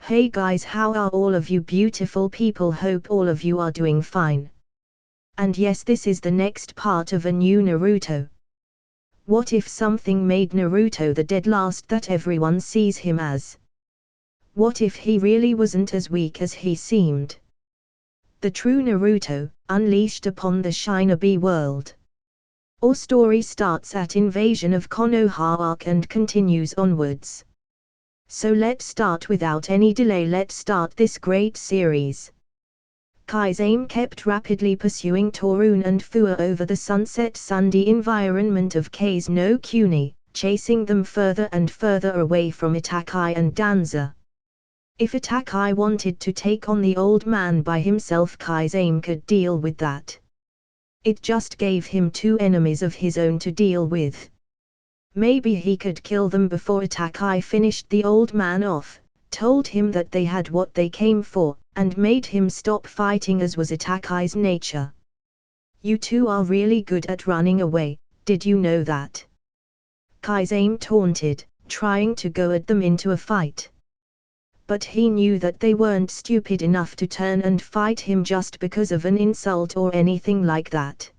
Hey guys, how are all of you beautiful people? Hope all of you are doing fine. And yes, this is the next part of a new Naruto. What if something made Naruto the dead last that everyone sees him as? What if he really wasn't as weak as he seemed? The true Naruto, unleashed upon the shinobi world. Our story starts at Invasion of Konoha arc and continues onwards. So let's start without any delay. Let's start this great series. Kai'Same kept rapidly pursuing Torun and Fuwa over the sunset sandy environment of K's no Kuni, chasing them further and further away from Itachi and Danza. If Itachi wanted to take on the old man by himself, Kai'Same could deal with that. It just gave him two enemies of his own to deal with. Maybe he could kill them before Itachi finished the old man off, told him that they had what they came for, and made him stop fighting, as was Itachi's nature. You two are really good at running away, did you know that? Kai'Same taunted, trying to go at them into a fight. But he knew that they weren't stupid enough to turn and fight him just because of an insult or anything like that.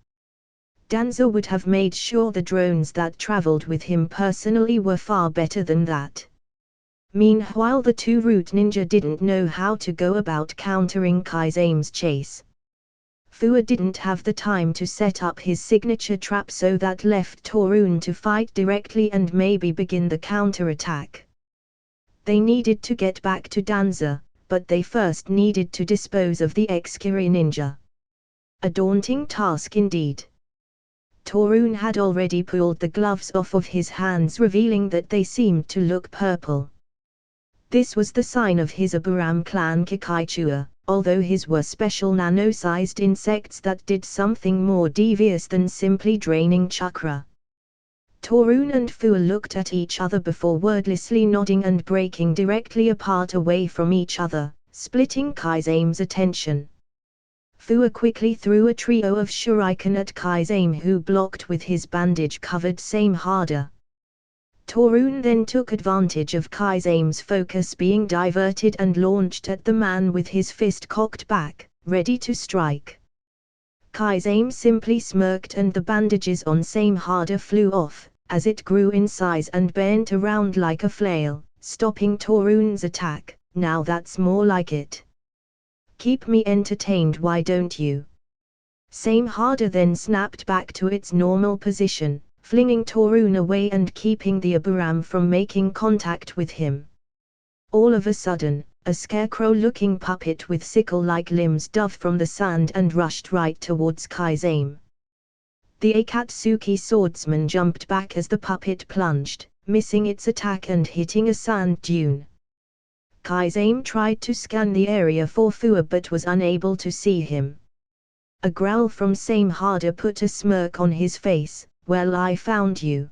Danza would have made sure the drones that traveled with him personally were far better than that. Meanwhile, the two root ninja didn't know how to go about countering Kai'Same's chase. Fuwa didn't have the time to set up his signature trap, so that left Torun to fight directly and maybe begin the counterattack. They needed to get back to Danza, but they first needed to dispose of the ex-Kiri ninja. A daunting task indeed. Torun had already pulled the gloves off of his hands, revealing that they seemed to look purple. This was the sign of his Aburam clan Kikaichua, although his were special nano-sized insects that did something more devious than simply draining chakra. Torun and Fuwa looked at each other before wordlessly nodding and breaking directly apart away from each other, splitting Kai'Same's attention. Fuwa quickly threw a trio of shuriken at Kai'Same, who blocked with his bandage-covered Same harder. Torun then took advantage of Kai'Same's focus being diverted and launched at the man with his fist cocked back, ready to strike. Kai'Same simply smirked and the bandages on Same harder flew off, as it grew in size and bent around like a flail, stopping Torun's attack. Now that's more like it. Keep me entertained, why don't you? Same harder then snapped back to its normal position, flinging Torun away and keeping the Aburam from making contact with him. All of a sudden, a scarecrow-looking puppet with sickle-like limbs dove from the sand and rushed right towards Kai'Same. The Akatsuki swordsman jumped back as the puppet plunged, missing its attack and hitting a sand dune. Kai'Same tried to scan the area for Fuwa but was unable to see him. A growl from Same harder put a smirk on his face. Well, I found you.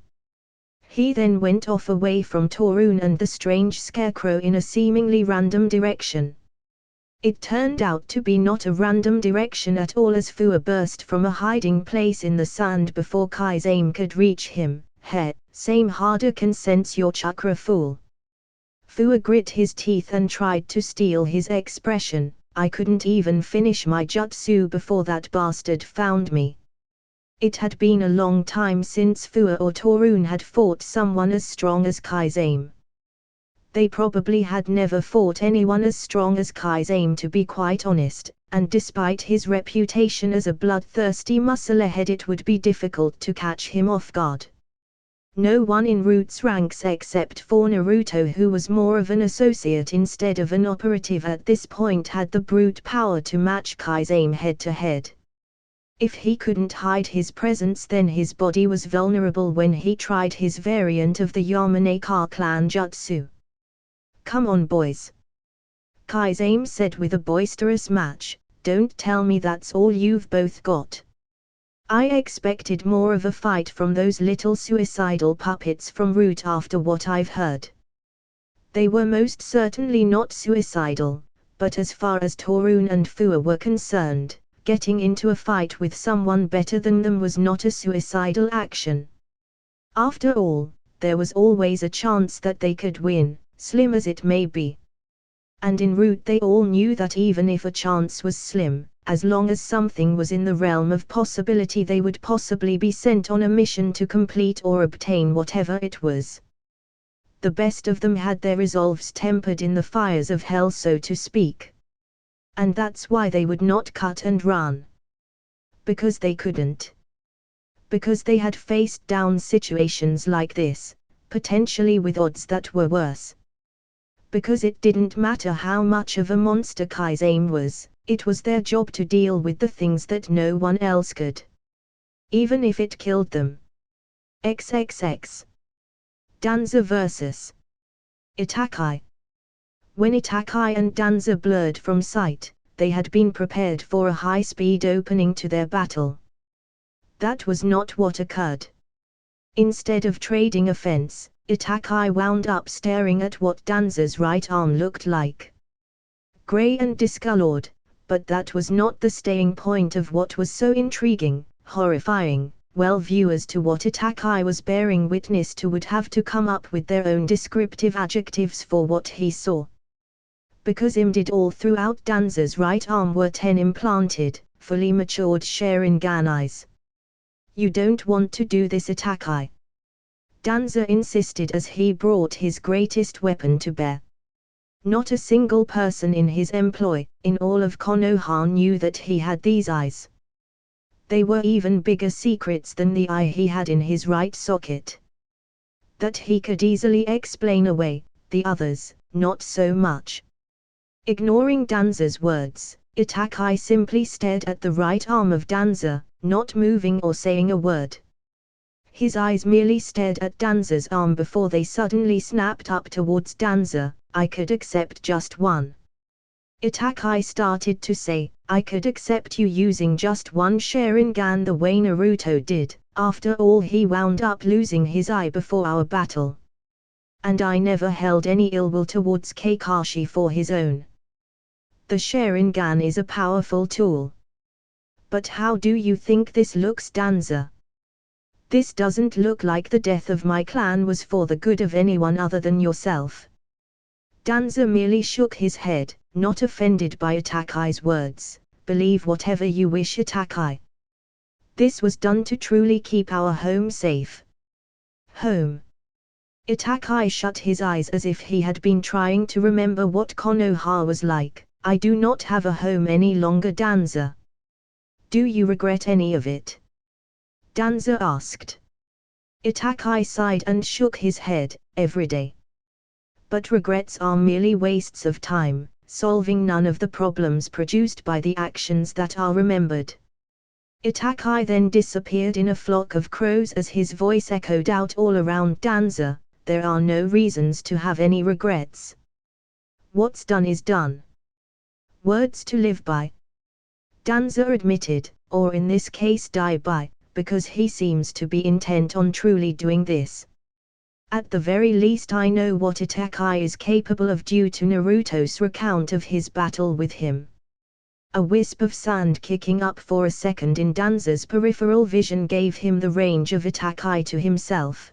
He then went off away from Torun and the strange scarecrow in a seemingly random direction. It turned out to be not a random direction at all, as Fuwa burst from a hiding place in the sand before Kai'Same could reach him. Heh, Same harder can sense your chakra, fool. Fuwa grit his teeth and tried to steal his expression. I couldn't even finish my jutsu before that bastard found me. It had been a long time since Fuwa or Torun had fought someone as strong as Kai'Same. They probably had never fought anyone as strong as Kai'Same, to be quite honest, and despite his reputation as a bloodthirsty musclehead, it would be difficult to catch him off guard. No one in Root's ranks except for Naruto, who was more of an associate instead of an operative at this point, had the brute power to match Kai'Same head to head. If he couldn't hide his presence, then his body was vulnerable when he tried his variant of the Yamanaka clan jutsu. Come on boys, Kai'Same said with a boisterous match, don't tell me that's all you've both got. I expected more of a fight from those little suicidal puppets from Root after what I've heard. They were most certainly not suicidal, but as far as Torun and Fuwa were concerned, getting into a fight with someone better than them was not a suicidal action. After all, there was always a chance that they could win, slim as it may be. And en route they all knew that even if a chance was slim, as long as something was in the realm of possibility they would possibly be sent on a mission to complete or obtain whatever it was. The best of them had their resolves tempered in the fires of hell, so to speak. And that's why they would not cut and run. Because they couldn't. Because they had faced down situations like this, potentially with odds that were worse. Because it didn't matter how much of a monster Kai's aim was, it was their job to deal with the things that no one else could. Even if it killed them. XXX. Danza vs. Itachi. When Itachi and Danza blurred from sight, they had been prepared for a high-speed opening to their battle. That was not what occurred. Instead of trading offense, Itachi wound up staring at what Danza's right arm looked like. Grey and discolored, but that was not the staying point of what was so intriguing, horrifying. Well, viewers to what Itachi was bearing witness to would have to come up with their own descriptive adjectives for what he saw. Because embedded all throughout Danza's right arm were 10 implanted, fully matured Sharingan eyes. You don't want to do this, Itachi. Danza insisted as he brought his greatest weapon to bear. Not a single person in his employ, in all of Konoha, knew that he had these eyes. They were even bigger secrets than the eye he had in his right socket. That he could easily explain away, the others, not so much. Ignoring Danza's words, Itachi simply stared at the right arm of Danza, not moving or saying a word. His eyes merely stared at Danza's arm before they suddenly snapped up towards Danza. I could accept just one. Itachi started to say, I could accept you using just one Sharingan the way Naruto did. After all, he wound up losing his eye before our battle. And I never held any ill will towards Kakashi for his own. The Sharingan is a powerful tool. But how do you think this looks, Danza? This doesn't look like the death of my clan was for the good of anyone other than yourself. Danza merely shook his head, not offended by Itachi's words. Believe whatever you wish, Itachi. This was done to truly keep our home safe. Home. Itachi shut his eyes as if he had been trying to remember what Konoha was like. I do not have a home any longer, Danza. Do you regret any of it? Danza asked. Itachi sighed and shook his head. Every day. But regrets are merely wastes of time, solving none of the problems produced by the actions that are remembered. Itachi then disappeared in a flock of crows as his voice echoed out all around Danza. There are no reasons to have any regrets. What's done is done. Words to live by. Danza admitted, or in this case die by, because he seems to be intent on truly doing this. At the very least I know what Itachi is capable of due to Naruto's recount of his battle with him. A wisp of sand kicking up for a second in Danza's peripheral vision gave him the range of Itachi to himself.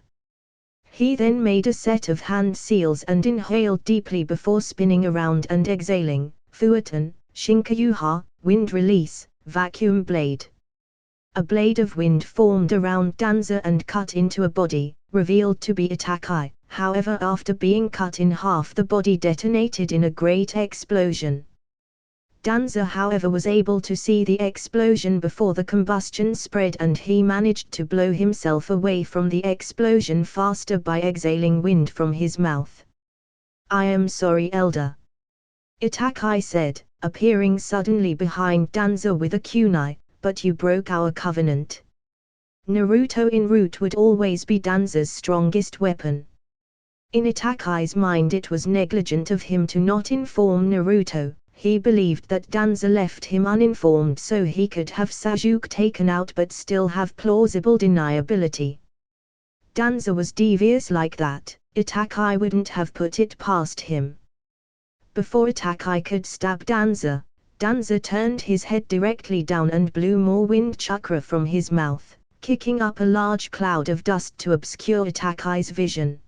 He then made a set of hand seals and inhaled deeply before spinning around and exhaling. Fuatan, Shinkayuha, wind release, vacuum blade. A blade of wind formed around Danza and cut into a body, revealed to be Itachi. However, after being cut in half, the body detonated in a great explosion. Danza, however, was able to see the explosion before the combustion spread, and he managed to blow himself away from the explosion faster by exhaling wind from his mouth. I am sorry, Elder. Itachi said, appearing suddenly behind Danza with a kunai, but you broke our covenant. Naruto en route would always be Danza's strongest weapon. In Itachi's mind it was negligent of him to not inform Naruto. He believed that Danza left him uninformed so he could have Sasuke taken out but still have plausible deniability. Danza was devious like that. Itachi wouldn't have put it past him. Before Itachi could stab Danza, Danza turned his head directly down and blew more wind chakra from his mouth, kicking up a large cloud of dust to obscure Itachi's vision.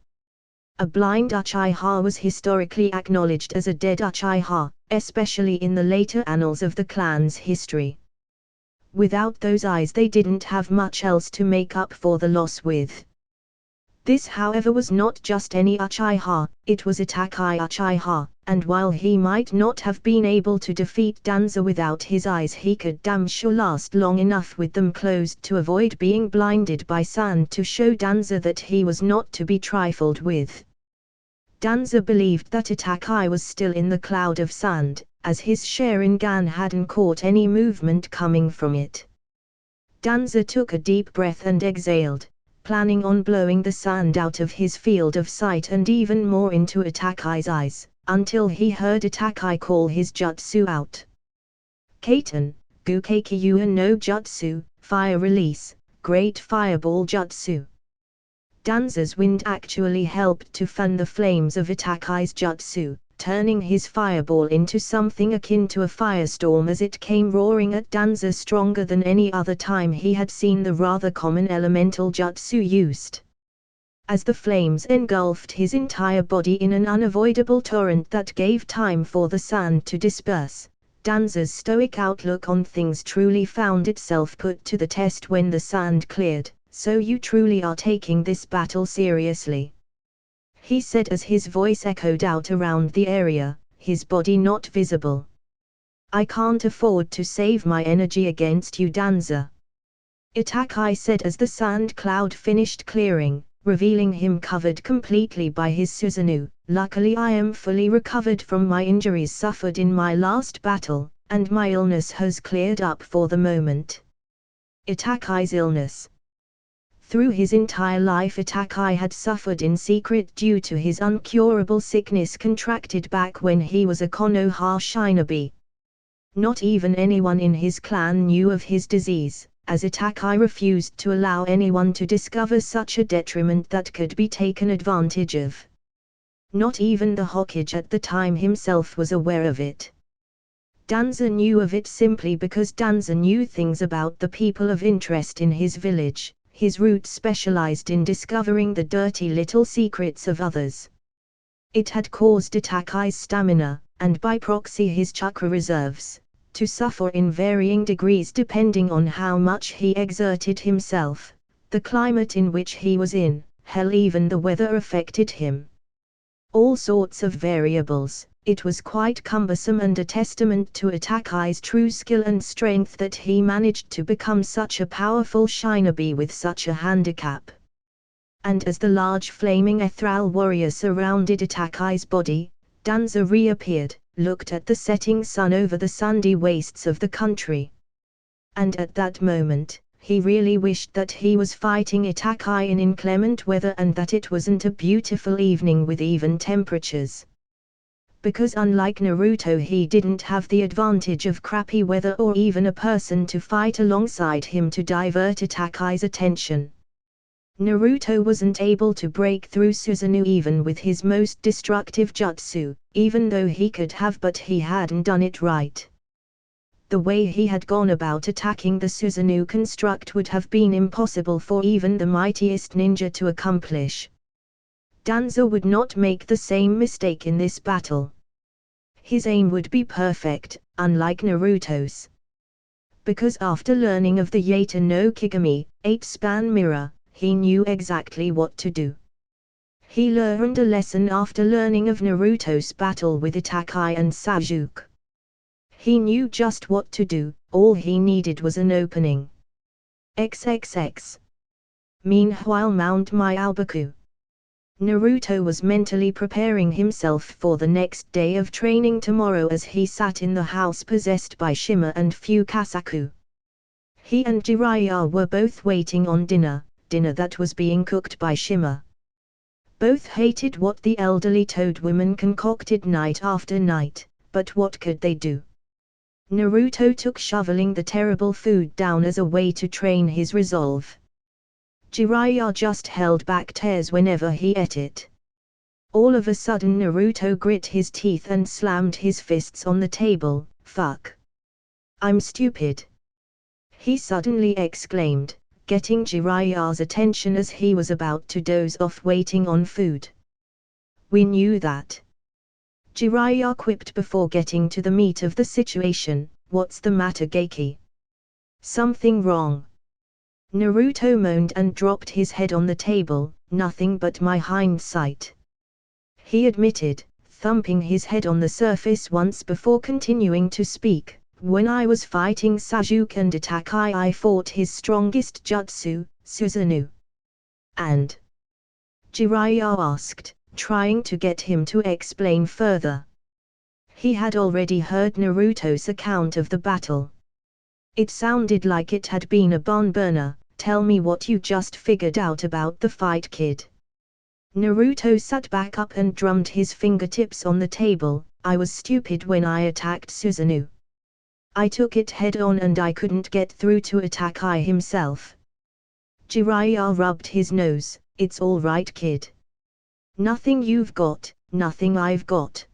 A blind Uchiha was historically acknowledged as a dead Uchiha, especially in the later annals of the clan's history. Without those eyes they didn't have much else to make up for the loss with. This however was not just any Uchiha, it was Itachi Uchiha, and while he might not have been able to defeat Danzo without his eyes, he could damn sure last long enough with them closed to avoid being blinded by sand to show Danzo that he was not to be trifled with. Danzo believed that Itachi was still in the cloud of sand, as his Sharingan hadn't caught any movement coming from it. Danzo took a deep breath and exhaled, planning on blowing the sand out of his field of sight and even more into Itachi's eyes, until he heard Itachi call his jutsu out. Kaiten, Gukeikyuan no Jutsu, Fire Release, Great Fireball Jutsu. Danzo's wind actually helped to fan the flames of Itachi's jutsu, turning his fireball into something akin to a firestorm as it came roaring at Danzo stronger than any other time he had seen the rather common elemental jutsu used. As the flames engulfed his entire body in an unavoidable torrent that gave time for the sand to disperse, Danzo's stoic outlook on things truly found itself put to the test when the sand cleared. "So you truly are taking this battle seriously," he said as his voice echoed out around the area, his body not visible. "I can't afford to save my energy against you, Danzo," Itachi said as the sand cloud finished clearing, revealing him covered completely by his Susanoo. "Luckily I am fully recovered from my injuries suffered in my last battle, and my illness has cleared up for the moment." Itachi's illness. Through his entire life Itachi had suffered in secret due to his uncurable sickness contracted back when he was a Konoha shinobi. Not even anyone in his clan knew of his disease, as Itachi refused to allow anyone to discover such a detriment that could be taken advantage of. Not even the Hokage at the time himself was aware of it. Danzo knew of it simply because Danzo knew things about the people of interest in his village. His roots specialized in discovering the dirty little secrets of others. It had caused Itachi's stamina, and by proxy his chakra reserves, to suffer in varying degrees depending on how much he exerted himself, the climate in which he was in, hell, even the weather affected him. All sorts of variables. It was quite cumbersome and a testament to Itachi's true skill and strength that he managed to become such a powerful shinobi with such a handicap. And as the large flaming ethereal warrior surrounded Itachi's body, Danzo reappeared, looked at the setting sun over the sandy wastes of the country. And at that moment, he really wished that he was fighting Itachi in inclement weather and that it wasn't a beautiful evening with even temperatures. Because unlike Naruto he didn't have the advantage of crappy weather or even a person to fight alongside him to divert Itachi's attention. Naruto wasn't able to break through Susanoo even with his most destructive jutsu, even though he could have, but he hadn't done it right. The way he had gone about attacking the Susanoo construct would have been impossible for even the mightiest ninja to accomplish. Danzo would not make the same mistake in this battle. His aim would be perfect, unlike Naruto's. Because after learning of the Yato no Kigami, 8-span mirror, he knew exactly what to do. He learned a lesson after learning of Naruto's battle with Itachi and Sasuke. He knew just what to do, all he needed was an opening. XXX. Meanwhile Mount Myobaku. Naruto was mentally preparing himself for the next day of training tomorrow as he sat in the house possessed by Shima and Fukasaku. He and Jiraiya were both waiting on dinner that was being cooked by Shima. Both hated what the elderly toad woman concocted night after night, but what could they do? Naruto took shoveling the terrible food down as a way to train his resolve. Jiraiya just held back tears whenever he ate it. All of a sudden Naruto grit his teeth and slammed his fists on the table. "Fuck! I'm stupid!" he suddenly exclaimed, getting Jiraiya's attention as he was about to doze off waiting on food. We knew that. Jiraiya quipped before getting to the meat of the situation. What's the matter, Geiki? Something wrong? Naruto moaned and dropped his head on the table. Nothing but my hindsight, he admitted, thumping his head on the surface once before continuing to speak. When I was fighting Sasuke and Itachi, I fought his strongest jutsu, Susanoo. And? Jiraiya asked, trying to get him to explain further. He had already heard Naruto's account of the battle. It sounded like it had been a barn burner. Tell me what you just figured out about the fight, kid. Naruto sat back up and drummed his fingertips on the table. I was stupid when I attacked Susanoo. I took it head on and I couldn't get through to Itachi himself. Jiraiya rubbed his nose. It's all right, kid. Nothing you've got, nothing I've got.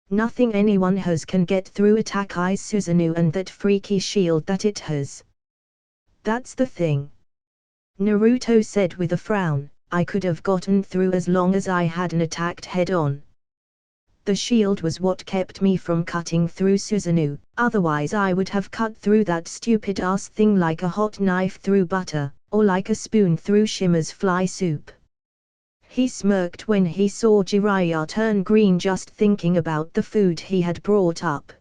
Nothing anyone has can get through Itachi's Susanoo and that freaky shield that it has. That's the thing. Naruto said with a frown. I could have gotten through as long as I hadn't attacked head-on. The shield was what kept me from cutting through Susanoo, otherwise I would have cut through that stupid-ass thing like a hot knife through butter, or like a spoon through Shimmer's fly soup. He smirked when he saw Jiraiya turn green just thinking about the food he had brought up.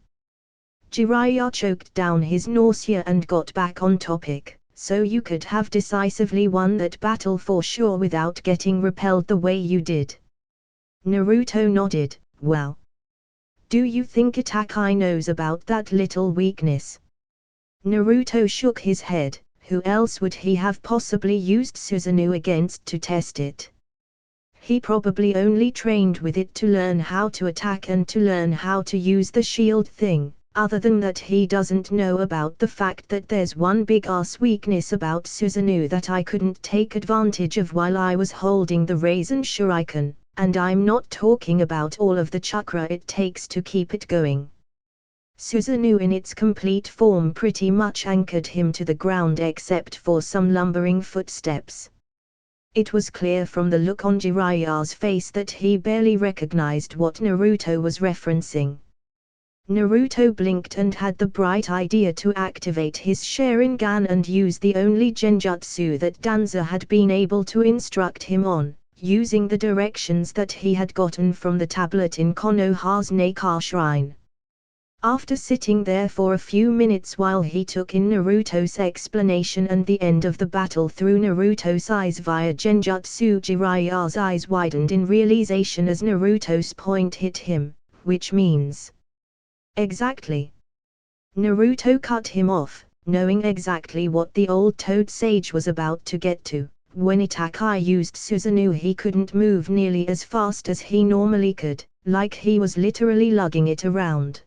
Jiraiya choked down his nausea and got back on topic. So you could have decisively won that battle for sure without getting repelled the way you did. Naruto nodded. Well, do you think Itachi knows about that little weakness? Naruto shook his head. Who else would he have possibly used Susanoo against to test it? He probably only trained with it to learn how to attack and to learn how to use the shield thing. Other than that, he doesn't know about the fact that there's one big-ass weakness about Susanoo that I couldn't take advantage of while I was holding the Raisin Shuriken, and I'm not talking about all of the chakra it takes to keep it going. Susanoo in its complete form pretty much anchored him to the ground except for some lumbering footsteps. It was clear from the look on Jiraiya's face that he barely recognized what Naruto was referencing. Naruto blinked and had the bright idea to activate his Sharingan and use the only genjutsu that Danza had been able to instruct him on, using the directions that he had gotten from the tablet in Konoha's Nakar Shrine. After sitting there for a few minutes while he took in Naruto's explanation and the end of the battle through Naruto's eyes via genjutsu, Jiraiya's eyes widened in realization as Naruto's point hit him, which means... Exactly. Naruto cut him off, knowing exactly what the old toad sage was about to get to. When Itachi used Susanoo, he couldn't move nearly as fast as he normally could, like he was literally lugging it around.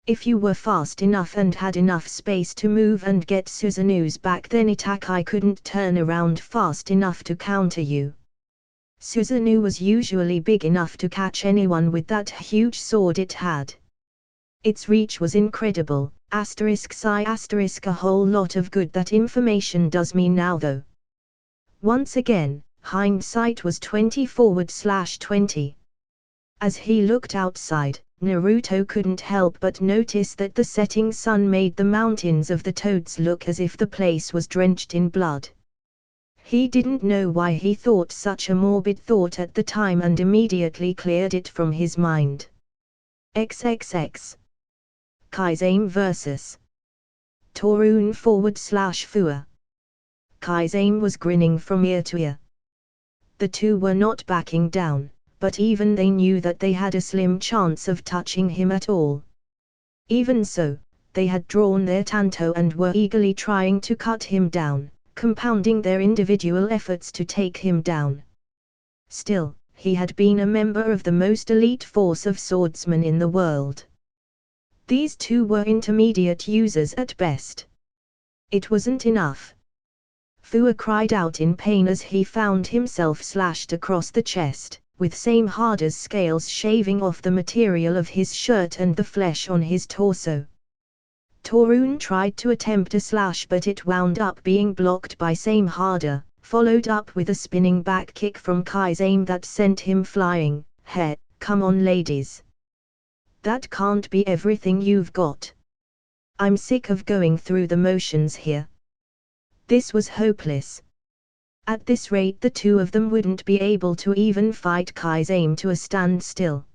If you were fast enough and had enough space to move and get Susanoo's back, then Itachi couldn't turn around fast enough to counter you. Susanoo was usually big enough to catch anyone with that huge sword it had. Its reach was incredible, ***** a whole lot of good that information does me now though. Once again, hindsight was 20/20. As he looked outside, Naruto couldn't help but notice that the setting sun made the mountains of the toads look as if the place was drenched in blood. He didn't know why he thought such a morbid thought at the time and immediately cleared it from his mind. XXX Kaizen vs. Torun /Fua. Kaizen was grinning from ear to ear. The two were not backing down, but even they knew that they had a slim chance of touching him at all. Even so, they had drawn their tanto and were eagerly trying to cut him down, compounding their individual efforts to take him down. Still, he had been a member of the most elite force of swordsmen in the world. These two were intermediate users at best. It wasn't enough. Fua cried out in pain as he found himself slashed across the chest, with same hard as scales shaving off the material of his shirt and the flesh on his torso. Torun tried to attempt a slash, but it wound up being blocked by same harder, followed up with a spinning back kick from Kaizen that sent him flying, Heh, come on ladies. That can't be everything you've got. I'm sick of going through the motions here. This was hopeless. At this rate the two of them wouldn't be able to even fight Kai's-aim to a standstill.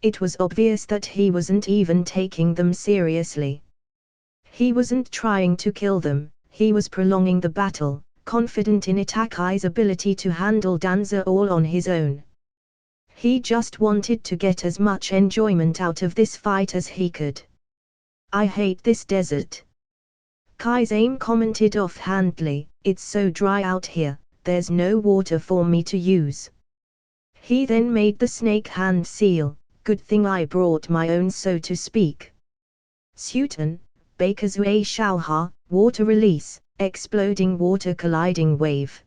It was obvious that he wasn't even taking them seriously. He wasn't trying to kill them, he was prolonging the battle, confident in Itakai's ability to handle Danza all on his own. He just wanted to get as much enjoyment out of this fight as he could. I hate this desert. Kai's-aim commented offhandedly, it's so dry out here, there's no water for me to use. He then made the snake hand seal, good thing I brought my own so to speak. Sutan, Bakazue Shauha, water release, exploding water colliding wave.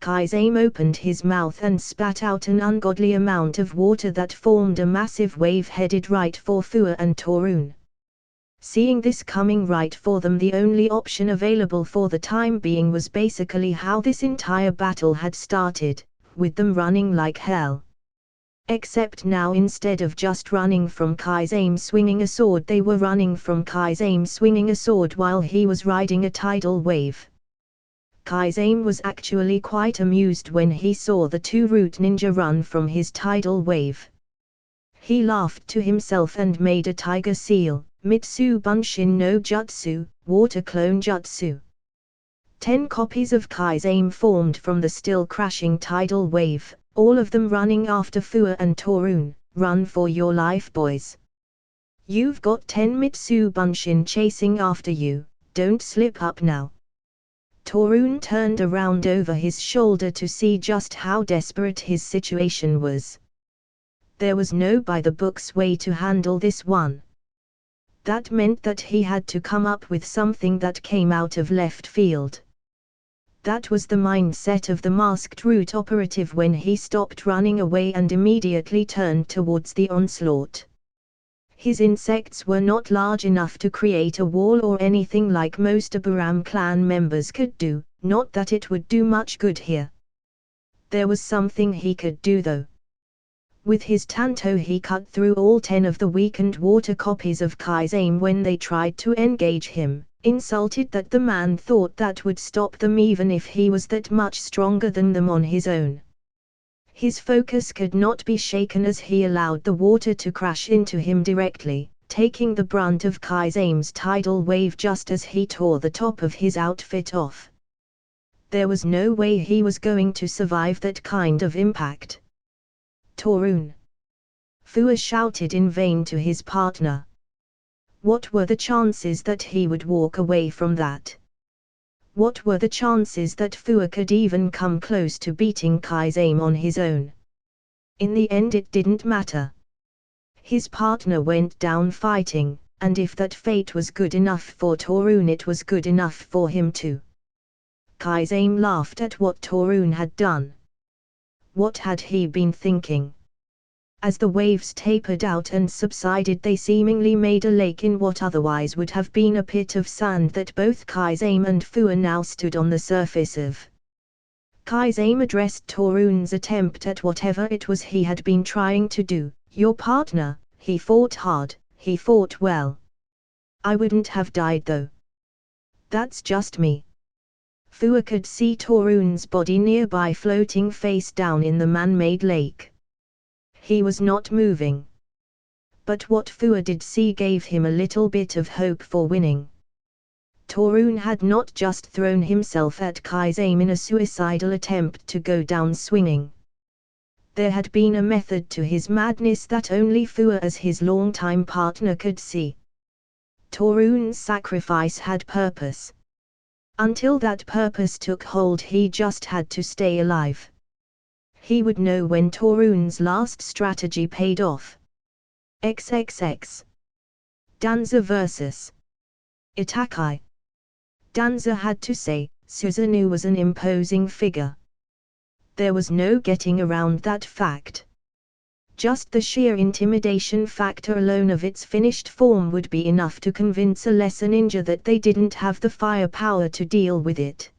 Kai's-aim opened his mouth and spat out an ungodly amount of water that formed a massive wave headed right for Fua and Torun. Seeing this coming right for them, the only option available for the time being was basically how this entire battle had started, with them running like hell. Except now instead of just running from Kai's-aim swinging a sword, they were running from Kai's-aim swinging a sword while he was riding a tidal wave. Kai's-aim was actually quite amused when he saw the two root ninja run from his tidal wave. He laughed to himself and made a tiger seal, Mitsu Bunshin no Jutsu, water clone jutsu. 10 copies of Kai's-aim formed from the still crashing tidal wave, all of them running after Fua and Torun. Run for your life, boys. You've got 10 Mitsu Bunshin chasing after you, don't slip up now. Torun turned around over his shoulder to see just how desperate his situation was. There was no by-the-books way to handle this one. That meant that he had to come up with something that came out of left field. That was the mindset of the masked root operative when he stopped running away and immediately turned towards the onslaught. His insects were not large enough to create a wall or anything like most Abaram clan members could do, not that it would do much good here. There was something he could do though. With his tanto he cut through all 10 of the weakened water copies of Kai's-aim when they tried to engage him, insulted that the man thought that would stop them even if he was that much stronger than them on his own. His focus could not be shaken as he allowed the water to crash into him directly, taking the brunt of Kai's-aim's tidal wave just as he tore the top of his outfit off. There was no way he was going to survive that kind of impact. Torun! Fua shouted in vain to his partner. What were the chances that he would walk away from that? What were the chances that Fua could even come close to beating Kai's-aim on his own? In the end it didn't matter. His partner went down fighting, and if that fate was good enough for Torun, it was good enough for him too. Kai's-aim laughed at what Torun had done. What had he been thinking? As the waves tapered out and subsided, they seemingly made a lake in what otherwise would have been a pit of sand that both Kai's-aim and Fua now stood on the surface of. Kai's-aim addressed Torun's attempt at whatever it was he had been trying to do. Your partner, he fought hard, he fought well. I wouldn't have died though. That's just me. Fua could see Torun's body nearby floating face down in the man-made lake. He was not moving. But what Fua did see gave him a little bit of hope for winning. Torun had not just thrown himself at Kai's-aim in a suicidal attempt to go down swinging. There had been a method to his madness that only Fua as his longtime partner could see. Torun's sacrifice had purpose. Until that purpose took hold, he just had to stay alive. He would know when Torun's last strategy paid off. XXX. Danza vs. Itakai. Danza had to say, Susanoo was an imposing figure. There was no getting around that fact. Just the sheer intimidation factor alone of its finished form would be enough to convince a lesser ninja that they didn't have the firepower to deal with it.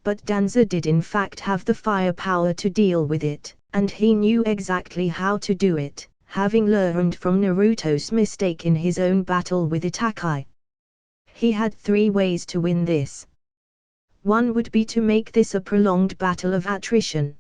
But Danza did in fact have the firepower to deal with it, And he knew exactly how to do it, having learned from Naruto's mistake in his own battle with Itachi. He had 3 ways to win this. One would be to make this a prolonged battle of attrition.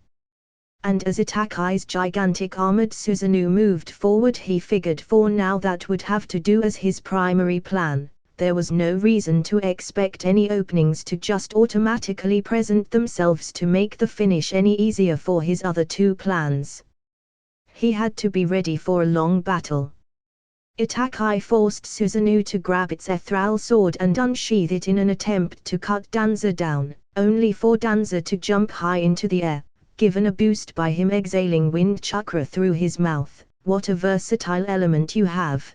And as Itachi's gigantic armored Susanoo moved forward, he figured for now that would have to do as his primary plan. There was no reason to expect any openings to just automatically present themselves to make the finish any easier for his other 2 plans. He had to be ready for a long battle. Itachi forced Susanoo to grab its ethereal sword and unsheath it in an attempt to cut Danza down, only for Danza to jump high into the air, given a boost by him exhaling wind chakra through his mouth. What a versatile element you have.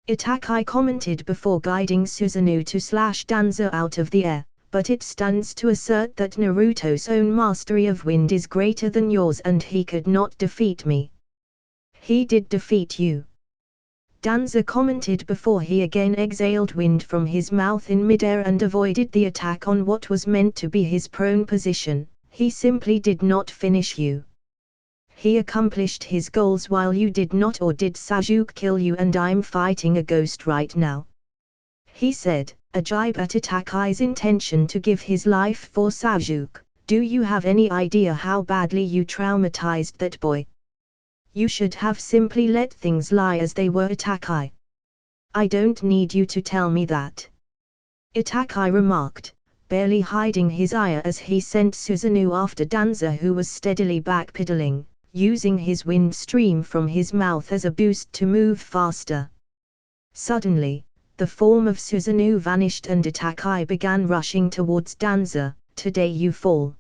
Itachi commented before guiding Susanoo to slash Danza out of the air, but it stands to assert that Naruto's own mastery of wind is greater than yours and he could not defeat me. He did defeat you. Danza commented before he again exhaled wind from his mouth in midair and avoided the attack on what was meant to be his prone position. He simply did not finish you. He accomplished his goals while you did not, or did Sasuke kill you and I'm fighting a ghost right now? He said, a jibe at Itachi's intention to give his life for Sasuke. Do you have any idea how badly you traumatized that boy? You should have simply let things lie as they were, Itachi. I don't need you to tell me that. Itachi remarked, barely hiding his ire as he sent Susanoo after Danza, who was steadily backpedaling, using his wind stream from his mouth as a boost to move faster. Suddenly, the form of Susanoo vanished and Itachi began rushing towards Danza. Today you fall.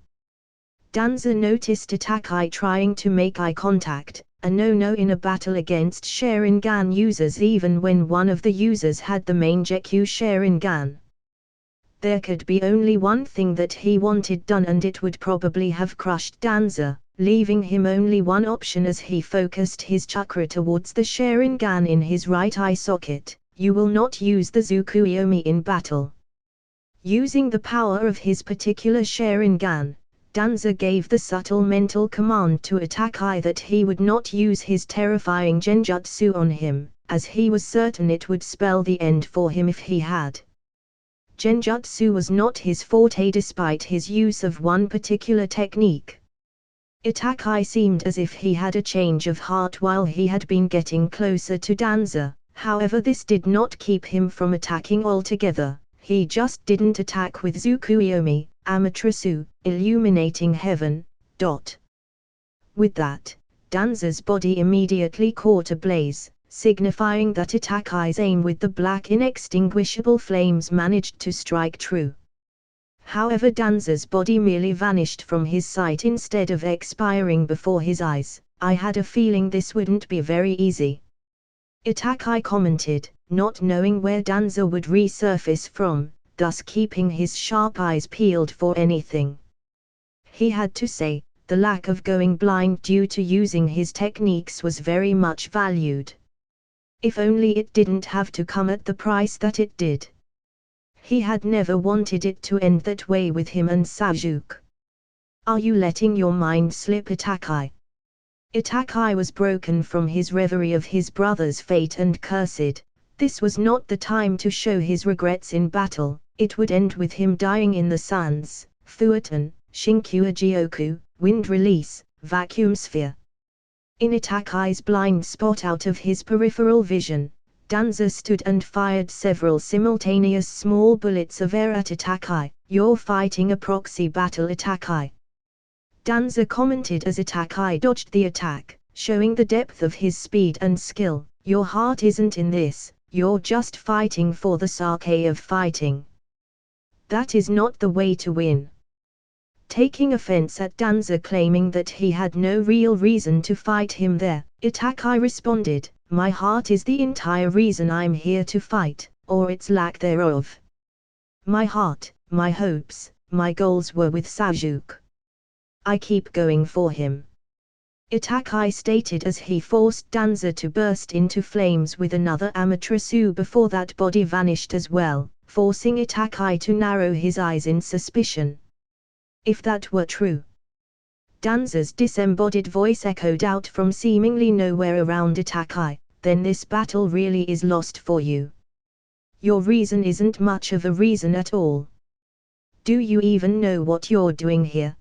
Danza noticed Itachi trying to make eye contact, a no-no in a battle against Sharingan users even when one of the users had the main Gekyou Sharingan. There could be only one thing that he wanted done and it would probably have crushed Danza, leaving him only one option as he focused his chakra towards the Sharingan in his right eye socket. You will not use the Tsukuyomi in battle. Using the power of his particular Sharingan, Danza gave the subtle mental command to Itachi that he would not use his terrifying genjutsu on him, as he was certain it would spell the end for him if he had. Genjutsu was not his forte despite his use of one particular technique. Itachi seemed as if he had a change of heart while he had been getting closer to Danza, however this did not keep him from attacking altogether. He just didn't attack with Tsukuyomi, Amaterasu, illuminating heaven. With that, Danza's body immediately caught ablaze, signifying that Itachi's aim with the black inextinguishable flames managed to strike true. However, Danza's body merely vanished from his sight instead of expiring before his eyes. I had a feeling this wouldn't be very easy. Itachi commented, not knowing where Danza would resurface from, thus keeping his sharp eyes peeled for anything. He had to say, the lack of going blind due to using his techniques was very much valued. If only it didn't have to come at the price that it did. He had never wanted it to end that way with him and Sasuke. Are you letting your mind slip, Itachi? Itachi was broken from his reverie of his brother's fate and cursed. This was not the time to show his regrets in battle. It would end with him dying in the suns. Futon, Shinkyu-Jioku, wind release, vacuum sphere. In Itachi's blind spot out of his peripheral vision, Danza stood and fired several simultaneous small bullets of air at Itachi. You're fighting a proxy battle, Itachi. Danza commented as Itachi dodged the attack, showing the depth of his speed and skill. Your heart isn't in this, you're just fighting for the sake of fighting. That is not the way to win. Taking offense at Danza claiming that he had no real reason to fight him there, Itachi responded, my heart is the entire reason I'm here to fight, or its lack thereof. My heart, my hopes, my goals were with Sasuke. I keep going for him. Itachi stated as he forced Danza to burst into flames with another Amaterasu before that body vanished as well, forcing Itachi to narrow his eyes in suspicion. If that were true, Danza's disembodied voice echoed out from seemingly nowhere around Itachi. Then this battle really is lost for you. Your reason isn't much of a reason at all. Do you even know what you're doing here?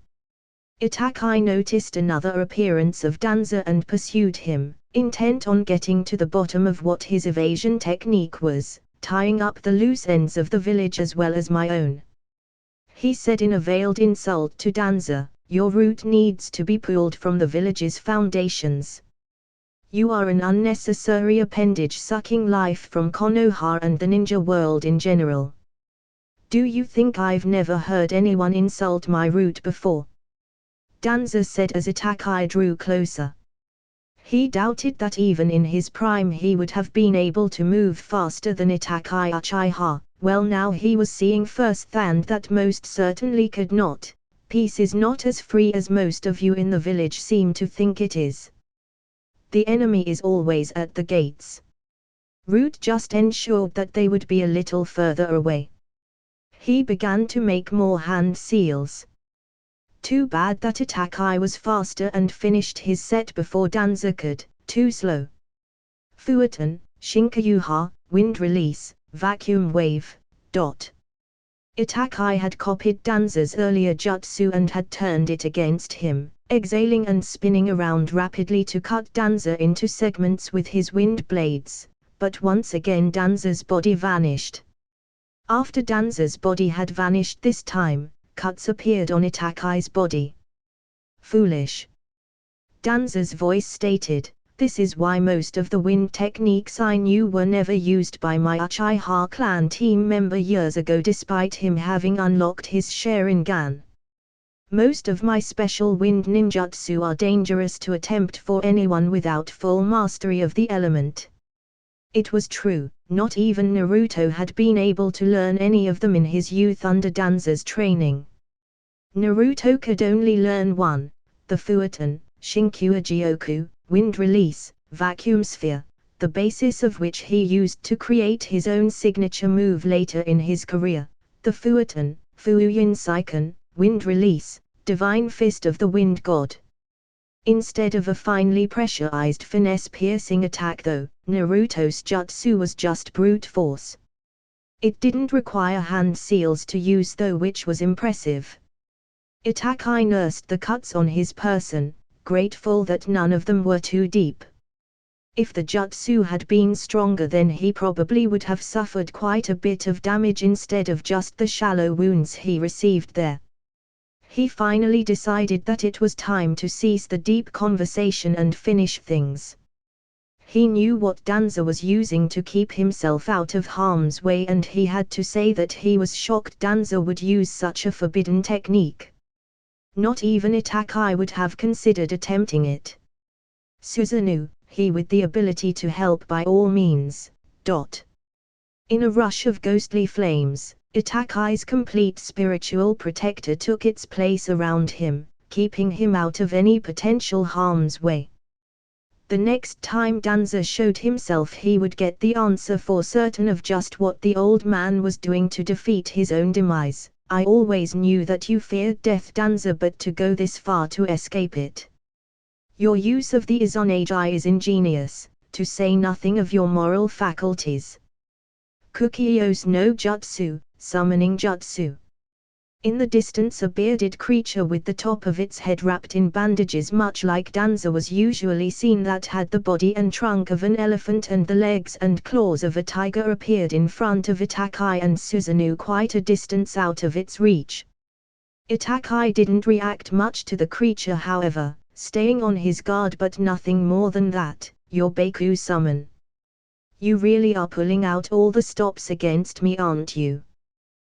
Itachi noticed another appearance of Danza and pursued him, intent on getting to the bottom of what his evasion technique was, tying up the loose ends of the village as well as my own. He said in a veiled insult to Danza, your root needs to be pulled from the village's foundations. You are an unnecessary appendage sucking life from Konoha and the ninja world in general. Do you think I've never heard anyone insult my root before? Danza said as Itachi drew closer. He doubted that even in his prime he would have been able to move faster than Itachi Uchiha. Well, now he was seeing firsthand that most certainly could not. Peace is not as free as most of you in the village seem to think it is. The enemy is always at the gates. Root just ensured that they would be a little further away. He began to make more hand seals. Too bad that Itachi was faster and finished his set before Danza could. Too slow. Fuatan, Shinkayuha, wind release, vacuum wave. Itachi had copied Danza's earlier jutsu and had turned it against him, exhaling and spinning around rapidly to cut Danza into segments with his wind blades, but once again Danza's body vanished. After Danza's body had vanished this time, cuts appeared on Itachi's body. Foolish. Danza's voice stated, this is why most of the wind techniques I knew were never used by my Uchiha clan team member years ago despite him having unlocked his Sharingan. Most of my special wind ninjutsu are dangerous to attempt for anyone without full mastery of the element. It was true, not even Naruto had been able to learn any of them in his youth under Danza's training. Naruto could only learn one, the Fuatan, Shinkyu-Jioku, wind release, vacuum sphere, the basis of which he used to create his own signature move later in his career, the Fuatan, Fuyin Saiken, wind release, divine fist of the wind god. Instead of a finely pressurized finesse-piercing attack though, Naruto's jutsu was just brute force. It didn't require hand seals to use though, which was impressive. Itachi nursed the cuts on his person, grateful that none of them were too deep. If the jutsu had been stronger then he probably would have suffered quite a bit of damage instead of just the shallow wounds he received there. He finally decided that it was time to cease the deep conversation and finish things. He knew what Danza was using to keep himself out of harm's way and he had to say that he was shocked Danza would use such a forbidden technique. Not even Itachi would have considered attempting it. Susanoo, he with the ability to help by all means. In a rush of ghostly flames, Itachi's complete spiritual protector took its place around him, keeping him out of any potential harm's way. The next time Danza showed himself he would get the answer for certain of just what the old man was doing to defeat his own demise. I always knew that you feared death, Danza, but to go this far to escape it. Your use of the Izonagi is ingenious, to say nothing of your moral faculties. Kukiyos no Jutsu, summoning jutsu. In the distance a bearded creature with the top of its head wrapped in bandages much like Danza was usually seen that had the body and trunk of an elephant and the legs and claws of a tiger appeared in front of Itachi and Susanoo quite a distance out of its reach. Itachi didn't react much to the creature however, staying on his guard but nothing more than that. Your Baku summon. You really are pulling out all the stops against me, aren't you?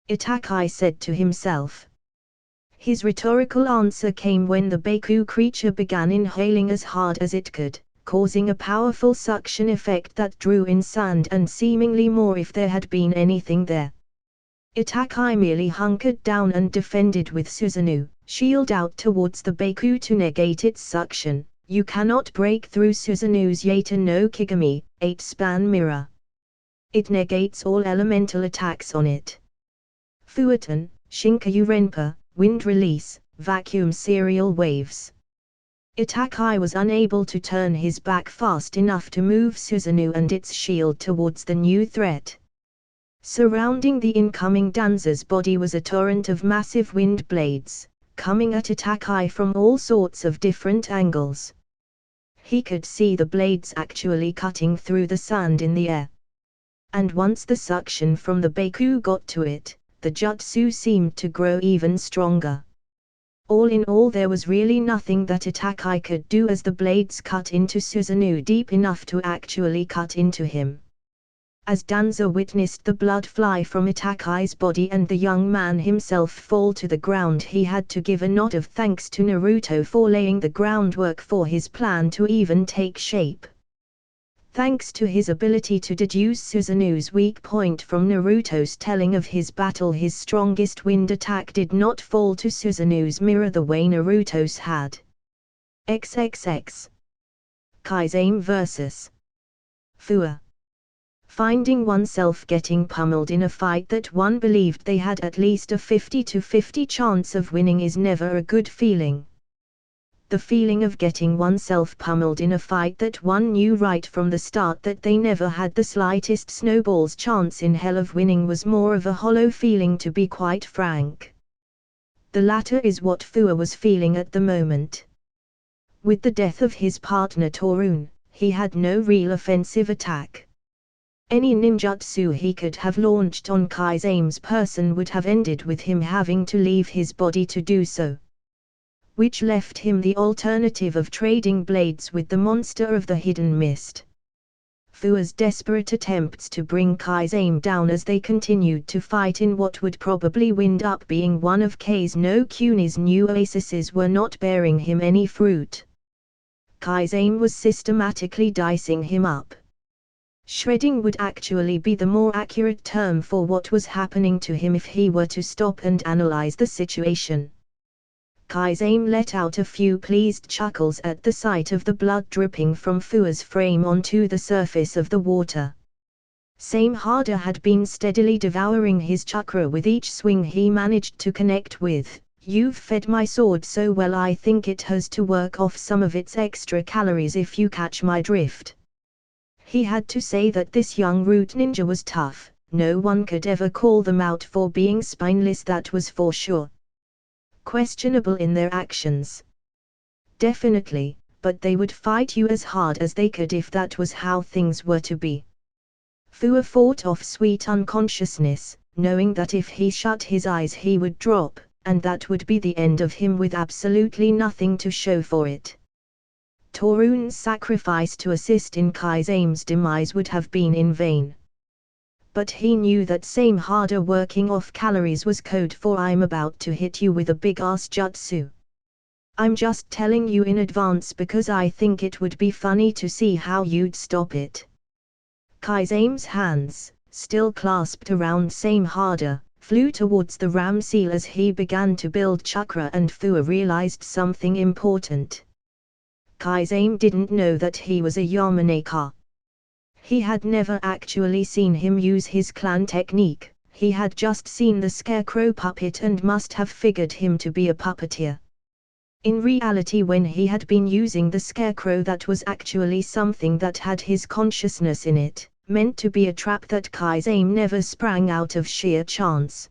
Itachi said to himself. His rhetorical answer came when the Baku creature began inhaling as hard as it could, causing a powerful suction effect that drew in sand and seemingly more if there had been anything there. Itachi merely hunkered down and defended with Susanoo, shield out towards the Baku to negate its suction. You cannot break through Susanoo's Yata no Kigami, 8-span mirror. It negates all elemental attacks on it. Fuatan, Shinkyu Renpa, wind release, vacuum serial waves. Itachi was unable to turn his back fast enough to move Susanoo and its shield towards the new threat. Surrounding the incoming Danza's body was a torrent of massive wind blades, coming at Itachi from all sorts of different angles. He could see the blades actually cutting through the sand in the air. And once the suction from the Baku got to it, the jutsu seemed to grow even stronger. All in all, there was really nothing that Itachi could do as the blades cut into Susanoo deep enough to actually cut into him. As Danza witnessed the blood fly from Itachi's body and the young man himself fall to the ground, he had to give a nod of thanks to Naruto for laying the groundwork for his plan to even take shape. Thanks to his ability to deduce Susanoo's weak point from Naruto's telling of his battle, his strongest wind attack did not fall to Susanoo's mirror the way Naruto's had. XXX Kai's vs. Fua. Finding oneself getting pummeled in a fight that one believed they had at least a 50-50 chance of winning is never a good feeling. The feeling of getting oneself pummeled in a fight that one knew right from the start that they never had the slightest snowball's chance in hell of winning was more of a hollow feeling, to be quite frank. The latter is what Fua was feeling at the moment. With the death of his partner Torun, he had no real offensive attack. Any ninjutsu he could have launched on Kai's person would have ended with him having to leave his body to do so. Which left him the alternative of trading blades with the monster of the hidden mist. Fua's desperate attempts to bring Kai's down as they continued to fight in what would probably wind up being one of no Kuni's new oases were not bearing him any fruit. Kai's was systematically dicing him up. Shredding would actually be the more accurate term for what was happening to him if he were to stop and analyze the situation. Kai's let out a few pleased chuckles at the sight of the blood dripping from Fua's frame onto the surface of the water. Samehada had been steadily devouring his chakra with each swing he managed to connect with. "You've fed my sword so well, I think it has to work off some of its extra calories, if you catch my drift." He had to say that this young root ninja was tough. No one could ever call them out for being spineless, that was for sure. Questionable in their actions. Definitely, but they would fight you as hard as they could if that was how things were to be. Fua fought off sweet unconsciousness, knowing that if he shut his eyes he would drop, and that would be the end of him with absolutely nothing to show for it. Torun's sacrifice to assist in Kai's demise would have been in vain. But he knew that Samehada working off calories was code for "I'm about to hit you with a big-ass jutsu. I'm just telling you in advance because I think it would be funny to see how you'd stop it." Kai's hands, still clasped around Samehada, flew towards the ram seal as he began to build chakra, and Fua realized something important. Kai's didn't know that he was a Yamanaka. He had never actually seen him use his clan technique, he had just seen the scarecrow puppet and must have figured him to be a puppeteer. In reality, when he had been using the scarecrow, that was actually something that had his consciousness in it, meant to be a trap that Kai's never sprang out of sheer chance.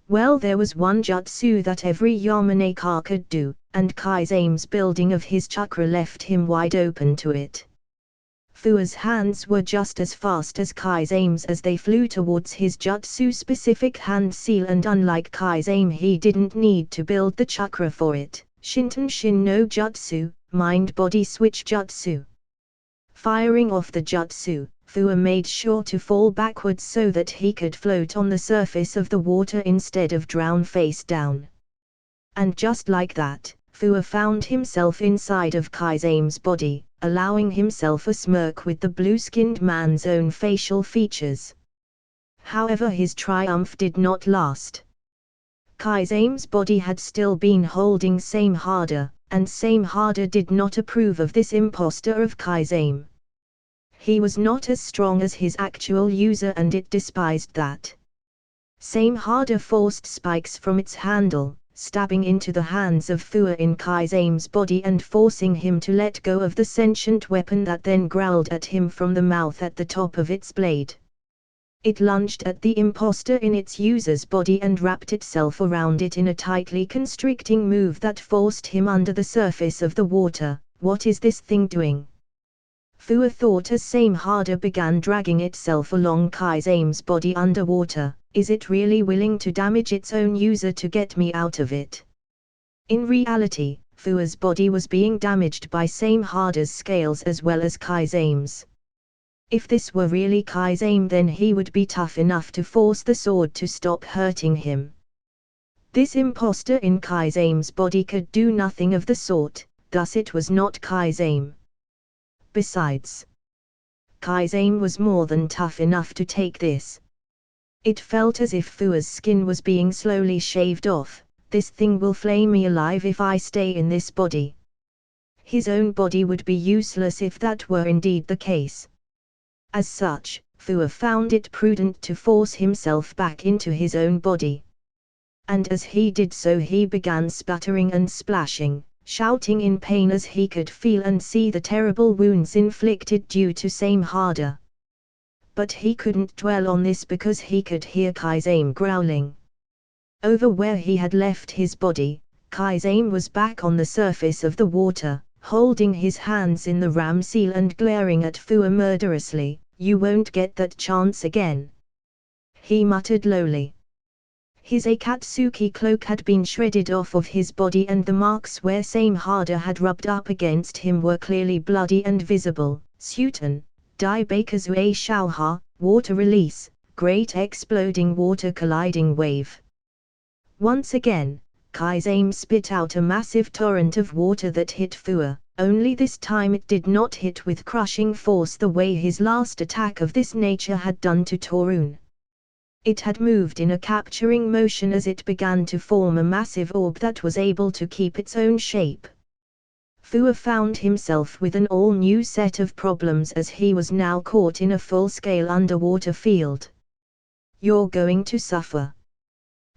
Well, there was one jutsu that every Yamanaka could do, and Kai's building of his chakra left him wide open to it. Fua's hands were just as fast as Kai's as they flew towards his jutsu-specific hand seal, and unlike Kai's he didn't need to build the chakra for it. Shinton Shin no Jutsu, Mind-Body Switch Jutsu. Firing off the jutsu, Fua made sure to fall backwards so that he could float on the surface of the water instead of drown face down. And just like that, Fua found himself inside of Kai's body, allowing himself a smirk with the blue-skinned man's own facial features. However, his triumph did not last. Kai's body had still been holding Samehada, and Samehada did not approve of this imposter of Kai's. He was not as strong as his actual user, and it despised that. Samehada forced spikes from its handle, stabbing into the hands of Fua in Kaizame's body and forcing him to let go of the sentient weapon that then growled at him from the mouth at the top of its blade. It lunged at the imposter in its user's body and wrapped itself around it in a tightly constricting move that forced him under the surface of the water. What is this thing doing? Fua thought as Same Harder began dragging itself along Kaizame's body underwater. Is it really willing to damage its own user to get me out of it? In reality, Fua's body was being damaged by Same Harder's scales as well as Kaizame's. If this were really Kaizame, then he would be tough enough to force the sword to stop hurting him. This imposter in Kaizame's body could do nothing of the sort, thus it was not Kaizame. Besides, Kaizame was more than tough enough to take this. It felt as if Fua's skin was being slowly shaved off. This thing will flay me alive if I stay in this body. His own body would be useless if that were indeed the case. As such, Fua found it prudent to force himself back into his own body. And as he did so, he began sputtering and splashing, shouting in pain as he could feel and see the terrible wounds inflicted due to Same Harder. But he couldn't dwell on this because he could hear Kaizame growling. Over where he had left his body, Kaizame was back on the surface of the water, holding his hands in the ram seal and glaring at Fua murderously. You won't get that chance again, he muttered lowly. His Akatsuki cloak had been shredded off of his body and the marks where Same Harder had rubbed up against him were clearly bloody and visible. Sutan, Dai Bakazue Shauha, water release, great exploding water colliding wave. Once again, Kaizame spit out a massive torrent of water that hit Fua, only this time it did not hit with crushing force the way his last attack of this nature had done to Torun. It had moved in a capturing motion as it began to form a massive orb that was able to keep its own shape. Fua found himself with an all-new set of problems as he was now caught in a full-scale underwater field. You're going to suffer.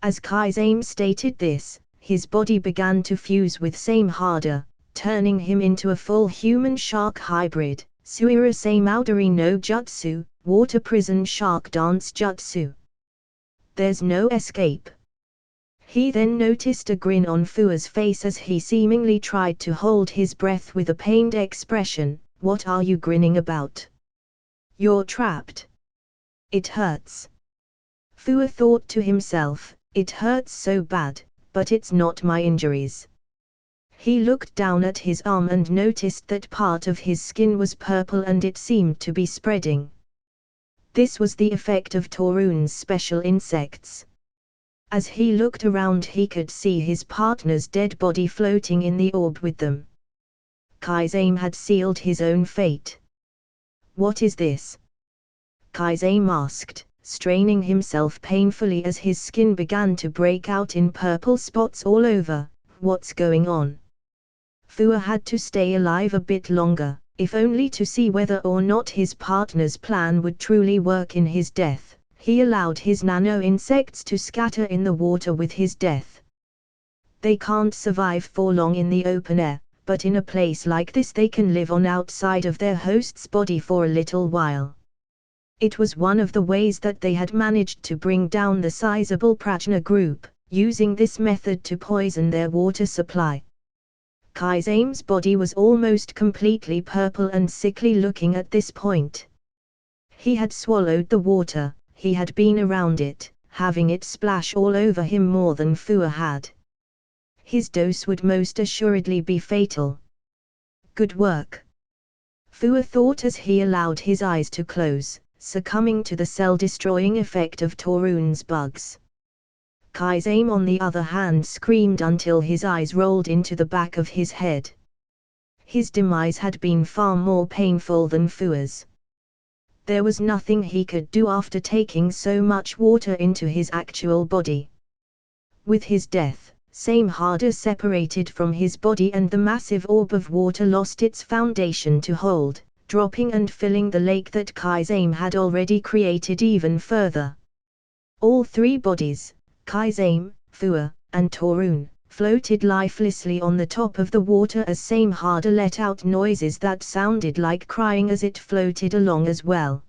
As Kaizame stated this, his body began to fuse with Same Harder, turning him into a full human shark hybrid, Suira Samaudari no Jutsu, water prison shark dance jutsu. There's no escape. He then noticed a grin on Fua's face as he seemingly tried to hold his breath with a pained expression. What are you grinning about? You're trapped. It hurts. Fua thought to himself, it hurts so bad, but it's not my injuries. He looked down at his arm and noticed that part of his skin was purple and it seemed to be spreading. This was the effect of Torun's special insects. As he looked around, he could see his partner's dead body floating in the orb with them. Kaizame had sealed his own fate. What is this? Kaizame asked, straining himself painfully as his skin began to break out in purple spots all over. What's going on? Fua had to stay alive a bit longer, if only to see whether or not his partner's plan would truly work in his death. He allowed his nano-insects to scatter in the water with his death. They can't survive for long in the open air, but in a place like this they can live on outside of their host's body for a little while. It was one of the ways that they had managed to bring down the sizable Prajna group, using this method to poison their water supply. Kaizame's body was almost completely purple and sickly looking at this point. He had swallowed the water, he had been around it, having it splash all over him more than Fua had. His dose would most assuredly be fatal. Good work, Fua thought as he allowed his eyes to close, succumbing to the cell-destroying effect of Torun's bugs. Kaizame on the other hand screamed until his eyes rolled into the back of his head. His demise had been far more painful than Fua's. There was nothing he could do after taking so much water into his actual body. With his death, Same Harder separated from his body and the massive orb of water lost its foundation to hold, dropping and filling the lake that Kaizame had already created even further. All three bodies, Kaizame, Fua, and Torun, floated lifelessly on the top of the water as Samehada let out noises that sounded like crying as it floated along as well.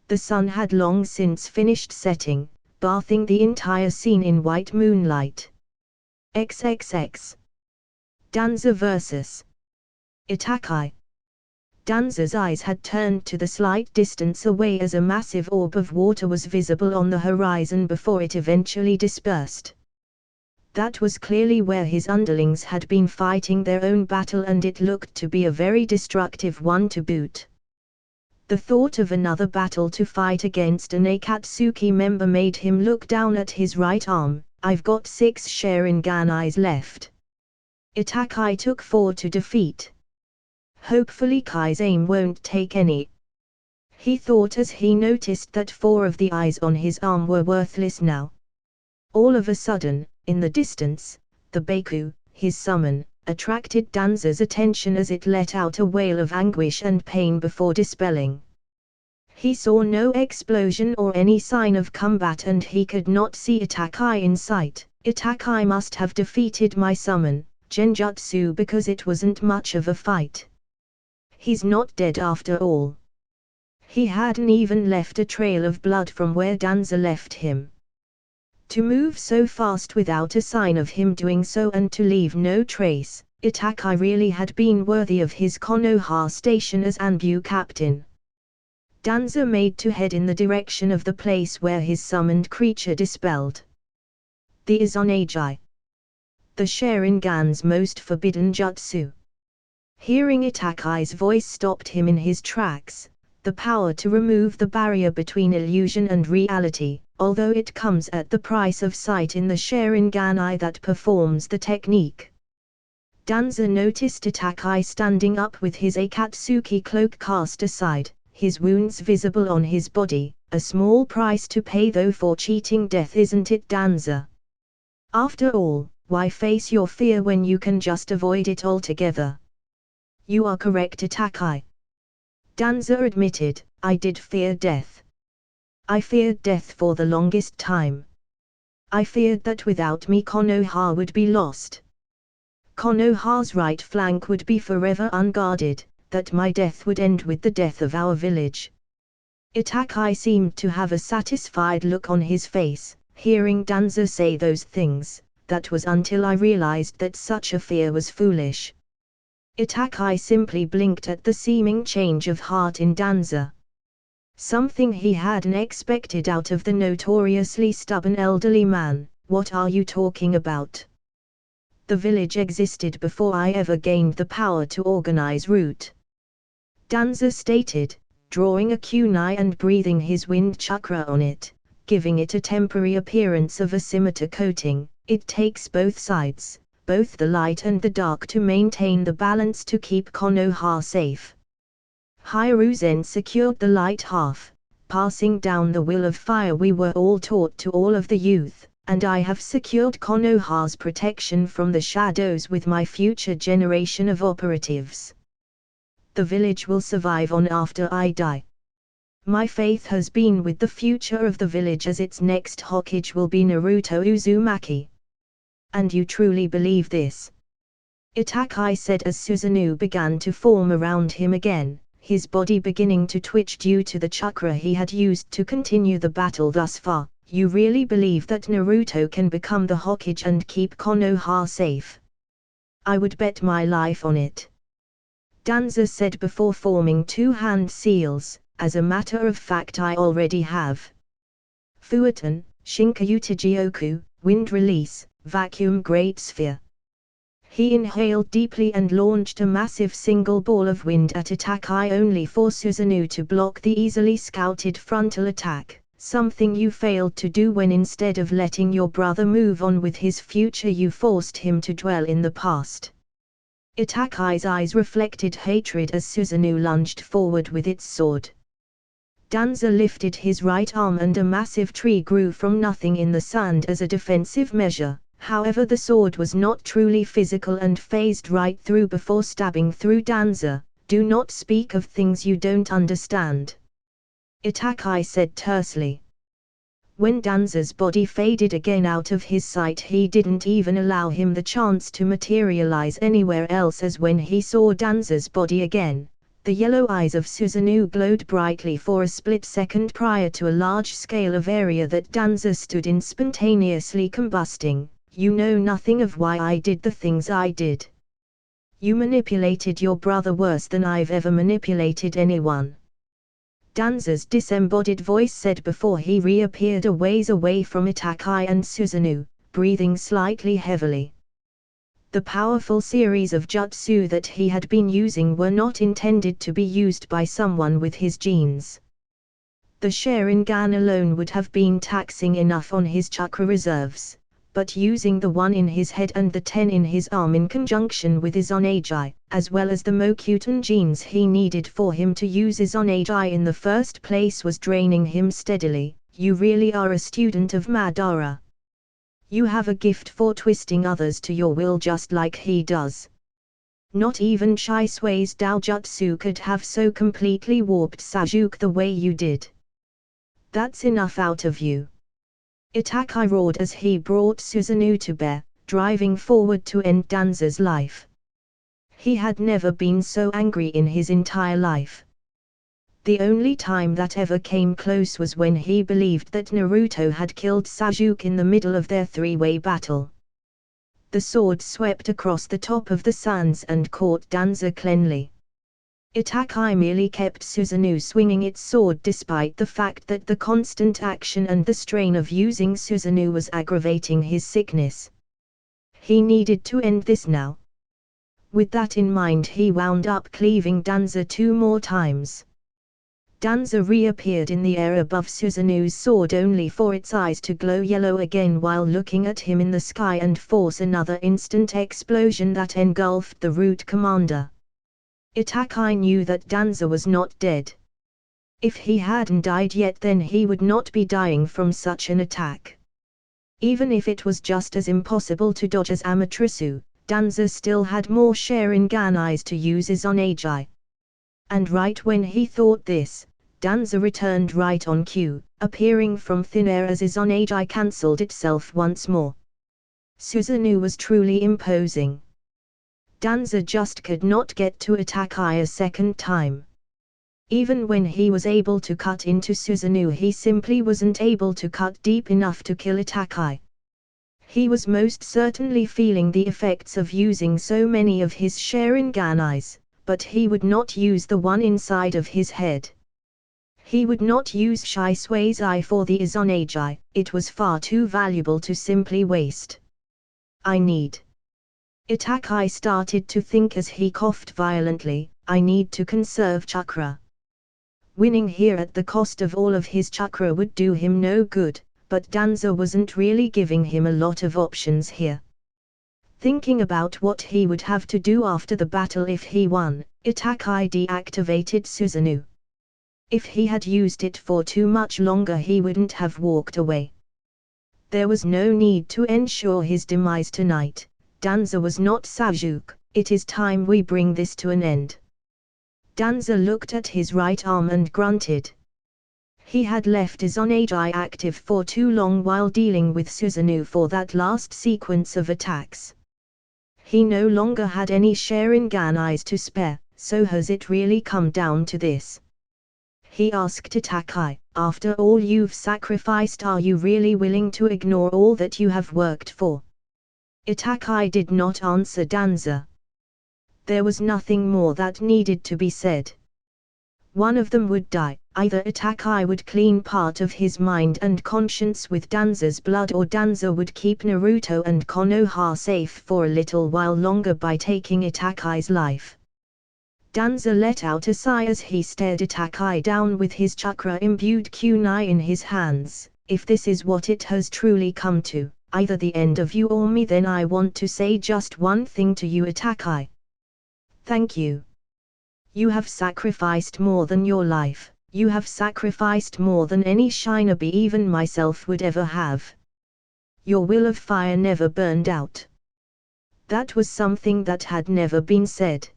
The sun had long since finished setting, bathing the entire scene in white moonlight. XXX. Danza vs. Itachi. Danza's eyes had turned to the slight distance away as a massive orb of water was visible on the horizon before it eventually dispersed. That was clearly where his underlings had been fighting their own battle, and it looked to be a very destructive one to boot. The thought of another battle to fight against an Akatsuki member made him look down at his right arm. I've got 6 Sharinganais left. Itachi took 4 to defeat. Hopefully Kai's aim won't take any. He thought as he noticed that 4 of the eyes on his arm were worthless now. All of a sudden, in the distance, the Baku, his summon, attracted Danza's attention as it let out a wail of anguish and pain before dispelling. He saw no explosion or any sign of combat, and he could not see Itachi in sight. Itachi must have defeated my summon, Genjutsu, because it wasn't much of a fight. He's not dead after all. He hadn't even left a trail of blood from where Danza left him. To move so fast without a sign of him doing so and to leave no trace, Itachi really had been worthy of his Konoha station as Anbu captain. Danza made to head in the direction of the place where his summoned creature dispelled. The Izanagi. The Sharingan's most forbidden jutsu. Hearing Itachi's voice stopped him in his tracks. The power to remove the barrier between illusion and reality, although it comes at the price of sight in the Sharinganai that performs the technique. Danza noticed Itachi standing up with his Akatsuki cloak cast aside, his wounds visible on his body. A small price to pay though for cheating death, isn't it, Danza? After all, why face your fear when you can just avoid it altogether? You are correct, Itachi. Danza admitted, I did fear death. I feared death for the longest time. I feared that without me Konoha would be lost. Konoha's right flank would be forever unguarded, that my death would end with the death of our village. Itachi seemed to have a satisfied look on his face, hearing Danza say those things. That was until I realized that such a fear was foolish. Itachi simply blinked at the seeming change of heart in Danza. Something he hadn't expected out of the notoriously stubborn elderly man. What are you talking about? The village existed before I ever gained the power to organize route. Danza stated, drawing a kunai and breathing his wind chakra on it, giving it a temporary appearance of a scimitar coating. It takes both sides, both the light and the dark, to maintain the balance to keep Konoha safe. Hiruzen secured the light half, passing down the will of fire we were all taught to all of the youth, and I have secured Konoha's protection from the shadows with my future generation of operatives. The village will survive on after I die. My faith has been with the future of the village, as its next Hokage will be Naruto Uzumaki. And you truly believe this? Itachi said as Susanoo began to form around him again, his body beginning to twitch due to the chakra he had used to continue the battle thus far. You really believe that Naruto can become the Hokage and keep Konoha safe? I would bet my life on it. Danza said before forming 2 hand seals. As a matter of fact, I already have. Fuatan, Shinkayuta wind release, vacuum great sphere. He inhaled deeply and launched a massive single ball of wind at Itachi, only for Susanoo to block the easily scouted frontal attack, something you failed to do when instead of letting your brother move on with his future you forced him to dwell in the past. Itachi's eyes reflected hatred as Susanoo lunged forward with its sword. Danza lifted his right arm and a massive tree grew from nothing in the sand as a defensive measure. However, the sword was not truly physical and phased right through before stabbing through Danza. Do not speak of things you don't understand, Itachi said tersely. When Danza's body faded again out of his sight, he didn't even allow him the chance to materialize anywhere else, as when he saw Danza's body again, the yellow eyes of Susanoo glowed brightly for a split second prior to a large scale of area that Danza stood in spontaneously combusting. You know nothing of why I did the things I did. You manipulated your brother worse than I've ever manipulated anyone. Danza's disembodied voice said before he reappeared a ways away from Itakai and Susanoo, breathing slightly heavily. The powerful series of jutsu that he had been using were not intended to be used by someone with his genes. The Sharingan alone would have been taxing enough on his chakra reserves, but using the 1 in his head and the 10 in his arm in conjunction with Izonagi, as well as the Mokuton genes he needed for him to use Izonagi in the first place, was draining him steadily. You really are a student of Madara. You have a gift for twisting others to your will just like he does. Not even Shisei's Daojutsu could have so completely warped Sasuke the way you did. That's enough out of you. Itakai roared as he brought Susanoo to bear, driving forward to end Danza's life. He had never been so angry in his entire life. The only time that ever came close was when he believed that Naruto had killed Sasuke in the middle of their three-way battle. The sword swept across the top of the sands and caught Danza cleanly. Itakai merely kept Susanoo swinging its sword despite the fact that the constant action and the strain of using Susanoo was aggravating his sickness. He needed to end this now. With that in mind, he wound up cleaving Danza 2 more times. Danza reappeared in the air above Susanoo's sword only for its eyes to glow yellow again while looking at him in the sky and force another instant explosion that engulfed the root commander. Itakai knew that Danza was not dead. If he hadn't died yet, then he would not be dying from such an attack. Even if it was just as impossible to dodge as Amaterasu, Danza still had more Sharingan eyes to use Izonagi. And right when he thought this, Danza returned right on cue, appearing from thin air as Izonagi cancelled itself once more. Susanoo was truly imposing. Danza just could not get to Itakai a second time. Even when he was able to cut into Susanoo, he simply wasn't able to cut deep enough to kill Itakai. He was most certainly feeling the effects of using so many of his Sharingan eyes, but he would not use the one inside of his head. He would not use Shisei's eye for the Izonagi, it was far too valuable to simply waste. I need. Itakai started to think as he coughed violently, I need to conserve chakra. Winning here at the cost of all of his chakra would do him no good, but Danza wasn't really giving him a lot of options here. Thinking about what he would have to do after the battle if he won, Itakai deactivated Susanoo. If he had used it for too much longer, he wouldn't have walked away. There was no need to ensure his demise tonight. Danza was not Sasuke, it is time we bring this to an end. Danza looked at his right arm and grunted. He had left Izonagi active for too long while dealing with Susanoo for that last sequence of attacks. He no longer had any Sharingan eyes to spare, so has it really come down to this? He asked Itakai, after all you've sacrificed, are you really willing to ignore all that you have worked for? Itakai did not answer Danza. There was nothing more that needed to be said. One of them would die, either Itakai would clean part of his mind and conscience with Danza's blood, or Danza would keep Naruto and Konoha safe for a little while longer by taking Itakai's life. Danza let out a sigh as he stared Itakai down with his chakra-imbued kunai in his hands. If this is what it has truly come to, either the end of you or me, then I want to say just one thing to you, Itakai. Thank you. You have sacrificed more than your life, you have sacrificed more than any shinobi, even myself, would ever have. Your will of fire never burned out. That was something that had never been said.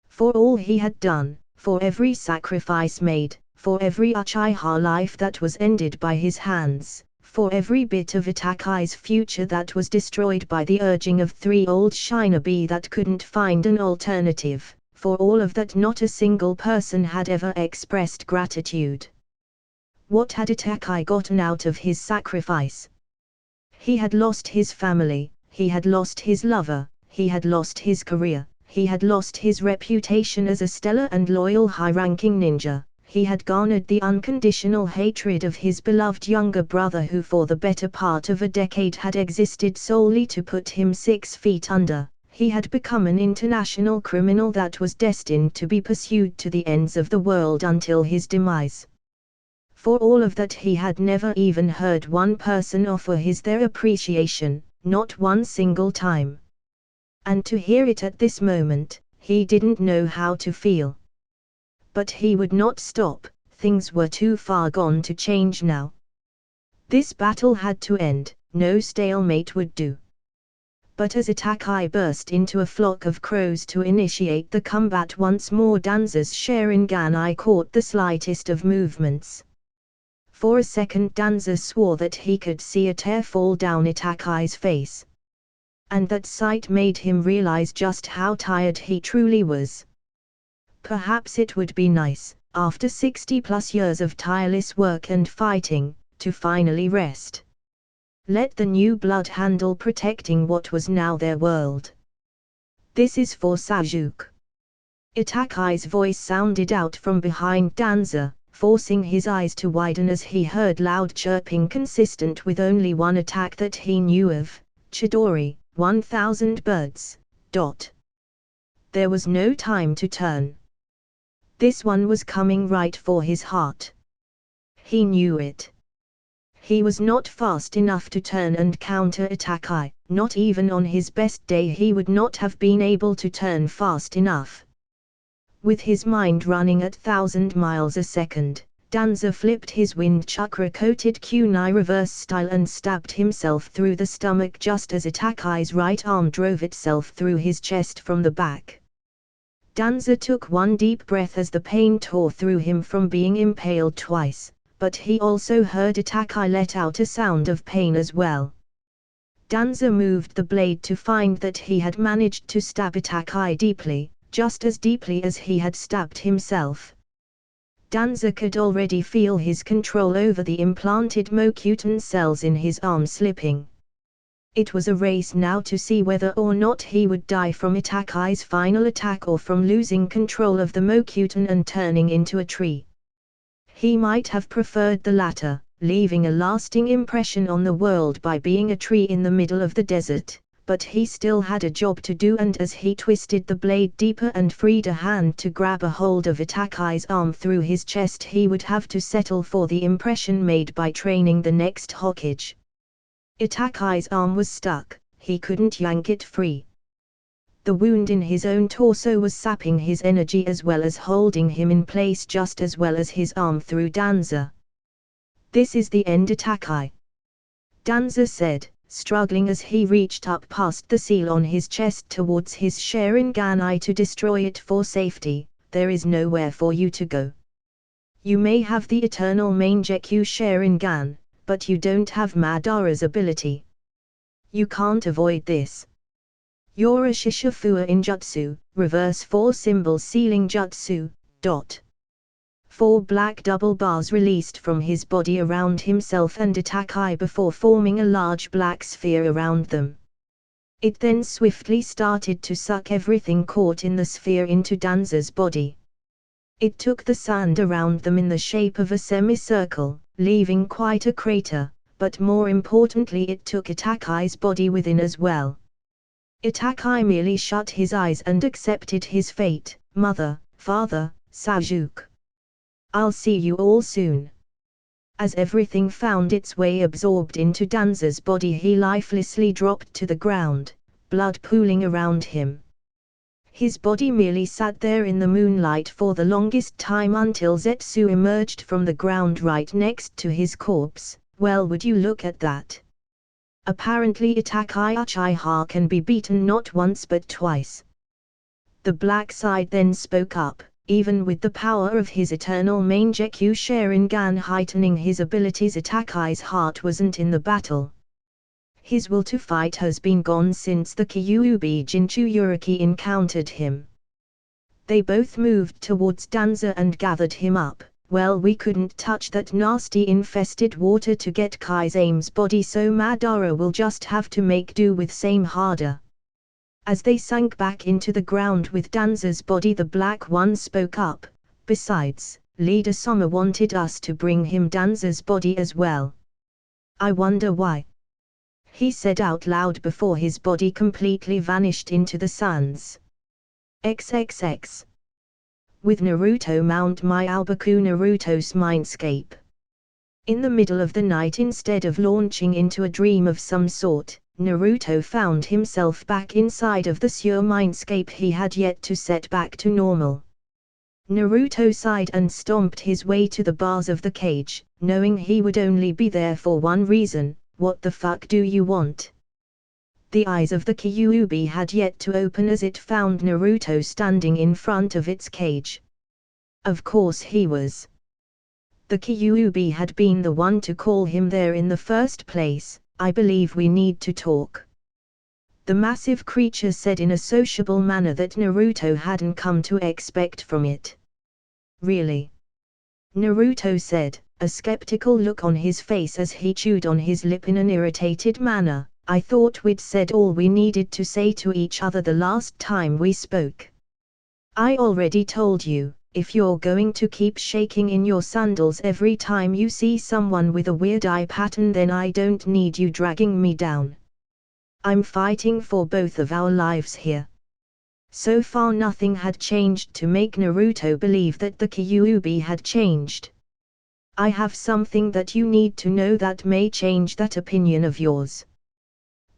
For all he had done, for every sacrifice made, for every Uchiha life that was ended by his hands, for every bit of Itakai's future that was destroyed by the urging of 3 old shinobi that couldn't find an alternative, for all of that not a single person had ever expressed gratitude. What had Itakai gotten out of his sacrifice? He had lost his family, he had lost his lover, he had lost his career, he had lost his reputation as a stellar and loyal high-ranking ninja. He had garnered the unconditional hatred of his beloved younger brother who for the better part of a decade had existed solely to put him 6 feet under. He had become an international criminal that was destined to be pursued to the ends of the world until his demise. For all of that he had never even heard one person offer their appreciation, not one single time. And to hear it at this moment, he didn't know how to feel. But he would not stop, things were too far gone to change now. This battle had to end, no stalemate would do. But as Itakai burst into a flock of crows to initiate the combat once more, Danza's Sharingan caught the slightest of movements. For a second Danza swore that he could see a tear fall down Itakai's face. And that sight made him realize just how tired he truly was. Perhaps it would be nice, after 60+ years of tireless work and fighting, to finally rest. Let the new blood handle protecting what was now their world. This is for Sasuke. Itakai's voice sounded out from behind Danza, forcing his eyes to widen as he heard loud chirping consistent with only one attack that he knew of, Chidori, 1000 birds. There was no time to turn. This one was coming right for his heart. He knew it. He was not fast enough to turn and counter Itakai, not even on his best day he would not have been able to turn fast enough. With his mind running at 1,000 miles a second, Danza flipped his wind chakra-coated kunai reverse style and stabbed himself through the stomach just as Itakai's right arm drove itself through his chest from the back. Danza took one deep breath as the pain tore through him from being impaled twice, but he also heard Itakai let out a sound of pain as well. Danza moved the blade to find that he had managed to stab Itakai deeply, just as deeply as he had stabbed himself. Danza could already feel his control over the implanted Mokutan cells in his arm slipping. It was a race now to see whether or not he would die from Itakai's final attack or from losing control of the Mokutan and turning into a tree. He might have preferred the latter, leaving a lasting impression on the world by being a tree in the middle of the desert, but he still had a job to do, and as he twisted the blade deeper and freed a hand to grab a hold of Itakai's arm through his chest, he would have to settle for the impression made by training the next Hokage. Itakai's arm was stuck, he couldn't yank it free. The wound in his own torso was sapping his energy as well as holding him in place just as well as his arm through Danza. This is the end, Itakai. Danza said, struggling as he reached up past the seal on his chest towards his Sharingan to destroy it for safety. There is nowhere for you to go. You may have the eternal Mangekyou Sharingan, but you don't have Madara's ability. You can't avoid this. You're a Shishifua in Jutsu, reverse 4 symbols sealing Jutsu. 4 black double bars released from his body around himself and Itakai before forming a large black sphere around them. It then swiftly started to suck everything caught in the sphere into Danza's body. It took the sand around them in the shape of a semicircle, leaving quite a crater, but more importantly it took Itakai's body within as well. Itakai merely shut his eyes and accepted his fate. Mother, father, Sasuke. I'll see you all soon. As everything found its way absorbed into Danza's body, he lifelessly dropped to the ground, blood pooling around him. His body merely sat there in the moonlight for the longest time until Zetsu emerged from the ground right next to his corpse. Well, would you look at that? Apparently Itakai Uchiha can be beaten not once but twice. The black side then spoke up. even with the power of his eternal Mangekyo Sharingan heightening his abilities, Itachi's heart wasn't in the battle. His will to fight has been gone since the Kyuubi Jinchuriki encountered him. They both moved towards Danza and gathered him up. Well, we couldn't touch that nasty infested water to get Kaizame's body, so Madara will just have to make do with same harder. As they sank back into the ground with Danza's body, the Black One spoke up. Besides, Leader Soma wanted us to bring him Danza's body as well. I wonder why? He said out loud before his body completely vanished into the sands. XXX. With Naruto Mount My Albaku Naruto's mindscape. In the middle of the night, instead of launching into a dream of some sort, Naruto found himself back inside of the Sure mindscape he had yet to set back to normal. Naruto sighed and stomped his way to the bars of the cage, knowing he would only be there for one reason: what the fuck do you want? The eyes of the Kyuubi had yet to open as it found Naruto standing in front of its cage. Of course he was. The Kyuubi had been the one to call him there in the first place. I believe we need to talk. The massive creature said in a sociable manner that Naruto hadn't come to expect from it. Really? Naruto said, a skeptical look on his face as he chewed on his lip in an irritated manner. I thought we'd said all we needed to say to each other the last time we spoke. I already told you, if you're going to keep shaking in your sandals every time you see someone with a weird eye pattern, then I don't need you dragging me down. I'm fighting for both of our lives here. So far nothing had changed to make Naruto believe that the Kyuubi had changed. I have something that you need to know that may change that opinion of yours.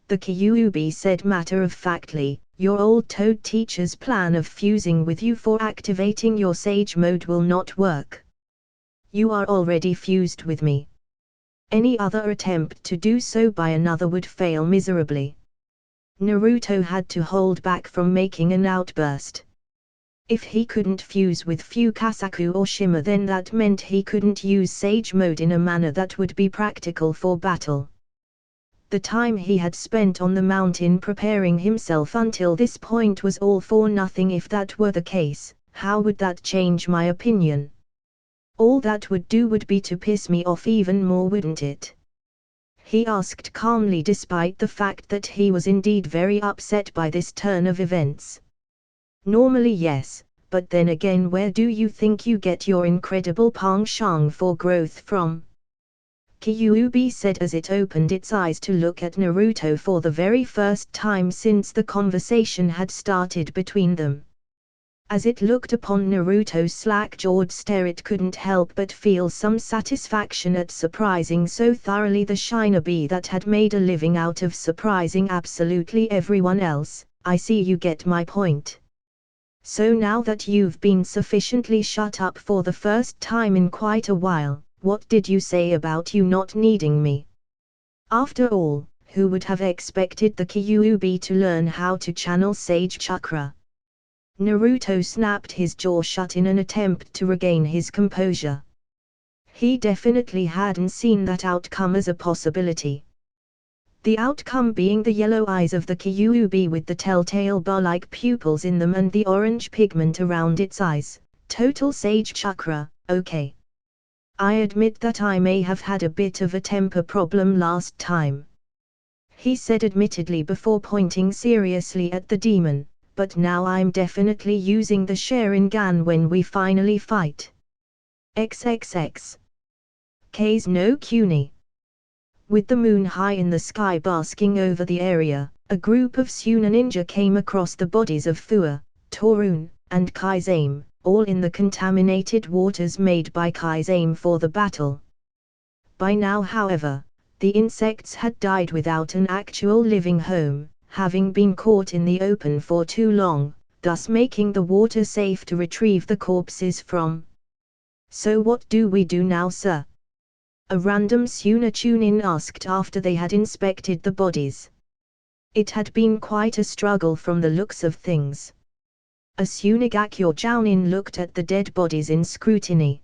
The Kyuubi said matter-of-factly, your old toad teacher's plan of fusing with you for activating your Sage mode will not work. You are already fused with me. Any other attempt to do so by another would fail miserably. Naruto had to hold back from making an outburst. If he couldn't fuse with Fukasaku or Shima, then that meant he couldn't use Sage mode in a manner that would be practical for battle. The time he had spent on the mountain preparing himself until this point was all for nothing. If that were the case, how would that change my opinion? All that would do would be to piss me off even more, wouldn't it? He asked calmly, despite the fact that he was indeed very upset by this turn of events. Normally yes, but then again, where do you think you get your incredible penchant for growth from? Kyuubi said as it opened its eyes to look at Naruto for the very first time since the conversation had started between them. As it looked upon Naruto's slack-jawed stare, it couldn't help but feel some satisfaction at surprising so thoroughly the shinobi that had made a living out of surprising absolutely everyone else. I see you get my point. So now that you've been sufficiently shut up for the first time in quite a while, what did you say about you not needing me? After all, who would have expected the Kyuubi to learn how to channel Sage Chakra? Naruto snapped his jaw shut in an attempt to regain his composure. He definitely hadn't seen that outcome as a possibility. The outcome being the yellow eyes of the Kyuubi with the telltale bar-like pupils in them and the orange pigment around its eyes. Total Sage Chakra, okay. I admit that I may have had a bit of a temper problem last time, he said admittedly before pointing seriously at the demon, but now I'm definitely using the Sharingan when we finally fight. XXX. K's no Kuni. With the moon high in the sky basking over the area, a group of Suna ninja came across the bodies of Fua, Torun, and Kaizame, all in the contaminated waters made by Kaizame for the battle. By now, however, the insects had died without an actual living home, having been caught in the open for too long, thus making the water safe to retrieve the corpses from. So what do we do now, sir? A random Suna Chunin asked after they had inspected the bodies. It had been quite a struggle from the looks of things. A Sunigakure Jounin looked at the dead bodies in scrutiny.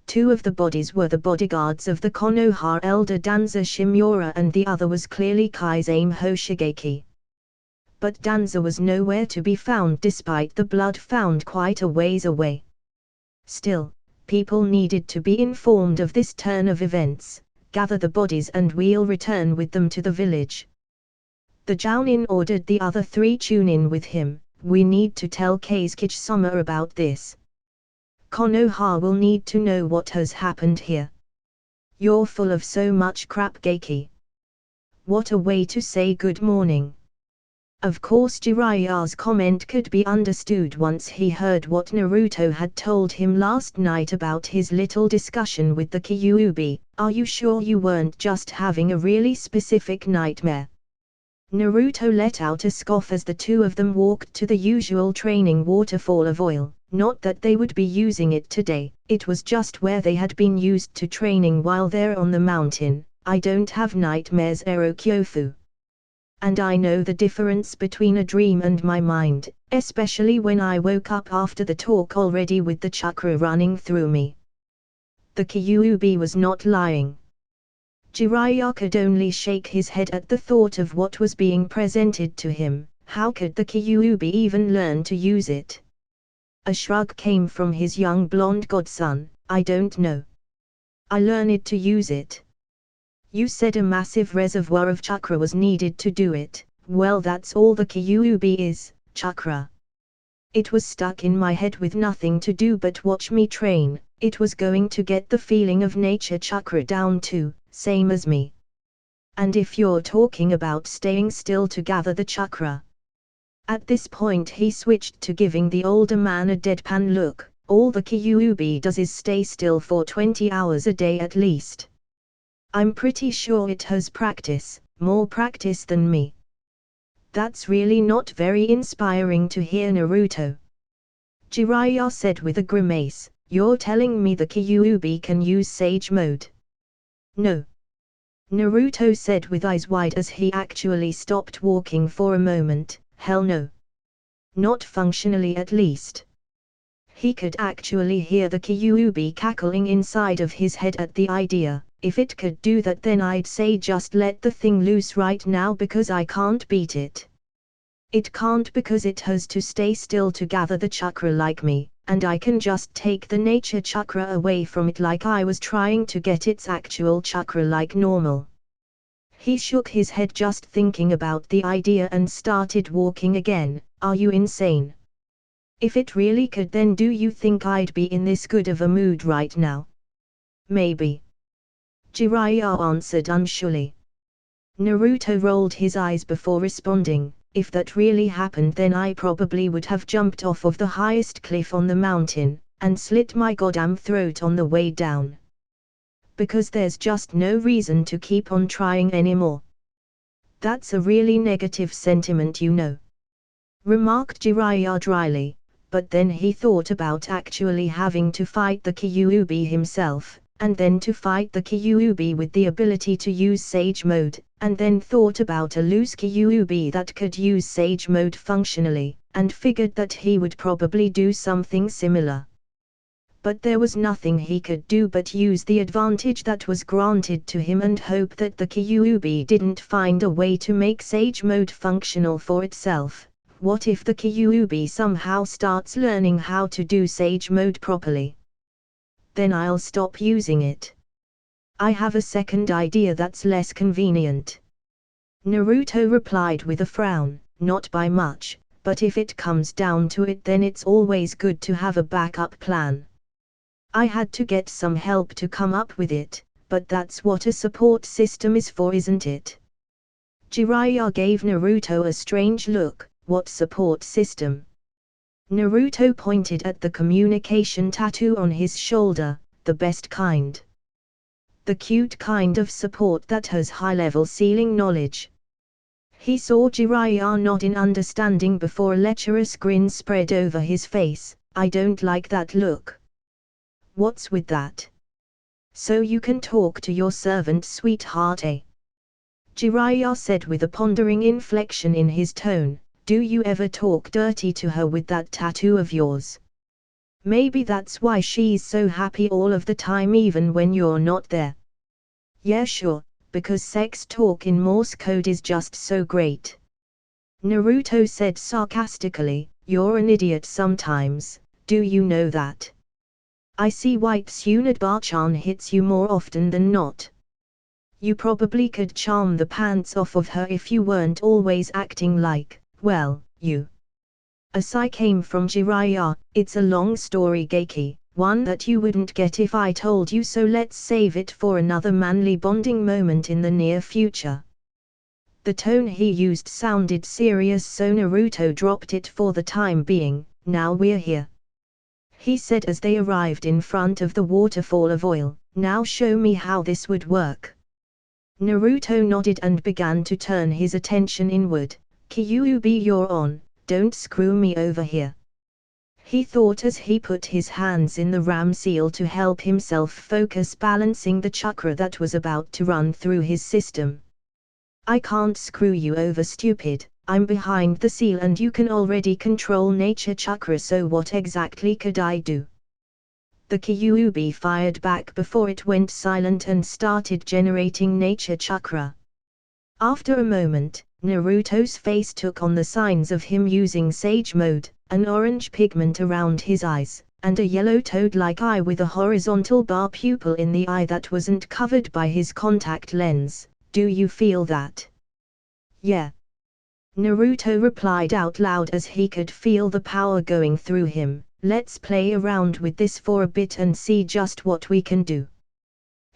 2 of the bodies were the bodyguards of the Konoha elder Danza Shimura and the other was clearly Kai's-aim Hoshigeki. But Danza was nowhere to be found despite the blood found quite a ways away. Still, people needed to be informed of this turn of events. Gather the bodies and we'll return with them to the village. The Jounin ordered the other 3 tune in with him. We need to tell Keisuke-sama about this. Konoha will need to know what has happened here. You're full of so much crap, Geki. What a way to say good morning. Of course Jiraiya's comment could be understood once he heard what Naruto had told him last night about his little discussion with the Kyuubi. Are you sure you weren't just having a really specific nightmare? Naruto let out a scoff as the 2 of them walked to the usual training waterfall of oil. Not that they would be using it today, it was just where they had been used to training while there on the mountain. I don't have nightmares, Erokyofu. And I know the difference between a dream and my mind, especially when I woke up after the talk already with the chakra running through me. The Kyuubi was not lying. Jiraiya could only shake his head at the thought of what was being presented to him. How could the Kyuubi even learn to use it? A shrug came from his young blonde godson. I don't know. I learned to use it. You said a massive reservoir of chakra was needed to do it. Well, that's all the Kyuubi is, chakra. It was stuck in my head with nothing to do but watch me train. It was going to get the feeling of nature chakra down too, same as me. And if you're talking about staying still to gather the chakra. At this point he switched to giving the older man a deadpan look. All the Kyuubi does is stay still for 20 hours a day at least. I'm pretty sure it has practice, more practice than me. That's really not very inspiring to hear, Naruto. Jiraiya said with a grimace. You're telling me the Kyuubi can use Sage Mode? No. Naruto said with eyes wide as he actually stopped walking for a moment. Hell no. Not functionally at least. He could actually hear the Kyuubi cackling inside of his head at the idea. If it could do that, then I'd say just let the thing loose right now because I can't beat it. It can't because it has to stay still to gather the chakra like me, and I can just take the nature chakra away from it like I was trying to get its actual chakra like normal. He shook his head just thinking about the idea and started walking again. Are you insane? If it really could, then do you think I'd be in this good of a mood right now? Maybe. Jiraiya answered unsurely. Naruto rolled his eyes before responding. If that really happened, then I probably would have jumped off of the highest cliff on the mountain, and slit my goddamn throat on the way down. Because there's just no reason to keep on trying anymore. That's a really negative sentiment, you know. Remarked Jiraiya dryly, but then he thought about actually having to fight the Kyuubi himself, and then to fight the Kyuubi with the ability to use Sage Mode, and then thought about a loose Kyuubi that could use Sage Mode functionally, and figured that he would probably do something similar. But there was nothing he could do but use the advantage that was granted to him and hope that the Kyuubi didn't find a way to make Sage Mode functional for itself. What if the Kyuubi somehow starts learning how to do Sage Mode properly? Then I'll stop using it. I have a second idea that's less convenient. Naruto replied with a frown. Not by much, but if it comes down to it, then it's always good to have a backup plan. I had to get some help to come up with it, but that's what a support system is for, isn't it? Jiraiya gave Naruto a strange look. What support system? Naruto pointed at the communication tattoo on his shoulder. The best kind. The cute kind of support that has high-level ceiling knowledge. He saw Jiraiya nod in understanding before a lecherous grin spread over his face. I don't like that look. What's with that? So you can talk to your servant, sweetheart, eh? Jiraiya said with a pondering inflection in his tone. Do you ever talk dirty to her with that tattoo of yours? Maybe that's why she's so happy all of the time even when you're not there. Yeah sure, because sex talk in Morse code is just so great. Naruto said sarcastically, you're an idiot sometimes, do you know that? I see why Tsunade-chan hits you more often than not. You probably could charm the pants off of her if you weren't always acting like, well, you. A sigh came from Jiraiya. It's a long story Geiki, one that you wouldn't get if I told you, so let's save it for another manly bonding moment in the near future. The tone he used sounded serious, so Naruto dropped it for the time being. Now we're here, he said as they arrived in front of the waterfall of oil. Now show me how this would work. Naruto nodded and began to turn his attention inward. Kyuubi, you're on, don't screw me over here, he thought as he put his hands in the ram seal to help himself focus, balancing the chakra that was about to run through his system. I can't screw you over, stupid. I'm behind the seal and you can already control nature chakra, so what exactly could I do? The Kyuubi fired back before it went silent and started generating nature chakra. After a moment, Naruto's face took on the signs of him using Sage Mode, an orange pigment around his eyes, and a yellow toad-like eye with a horizontal bar pupil in the eye that wasn't covered by his contact lens. Do you feel that? Yeah. Naruto replied out loud as he could feel the power going through him. Let's play around with this for a bit and see just what we can do.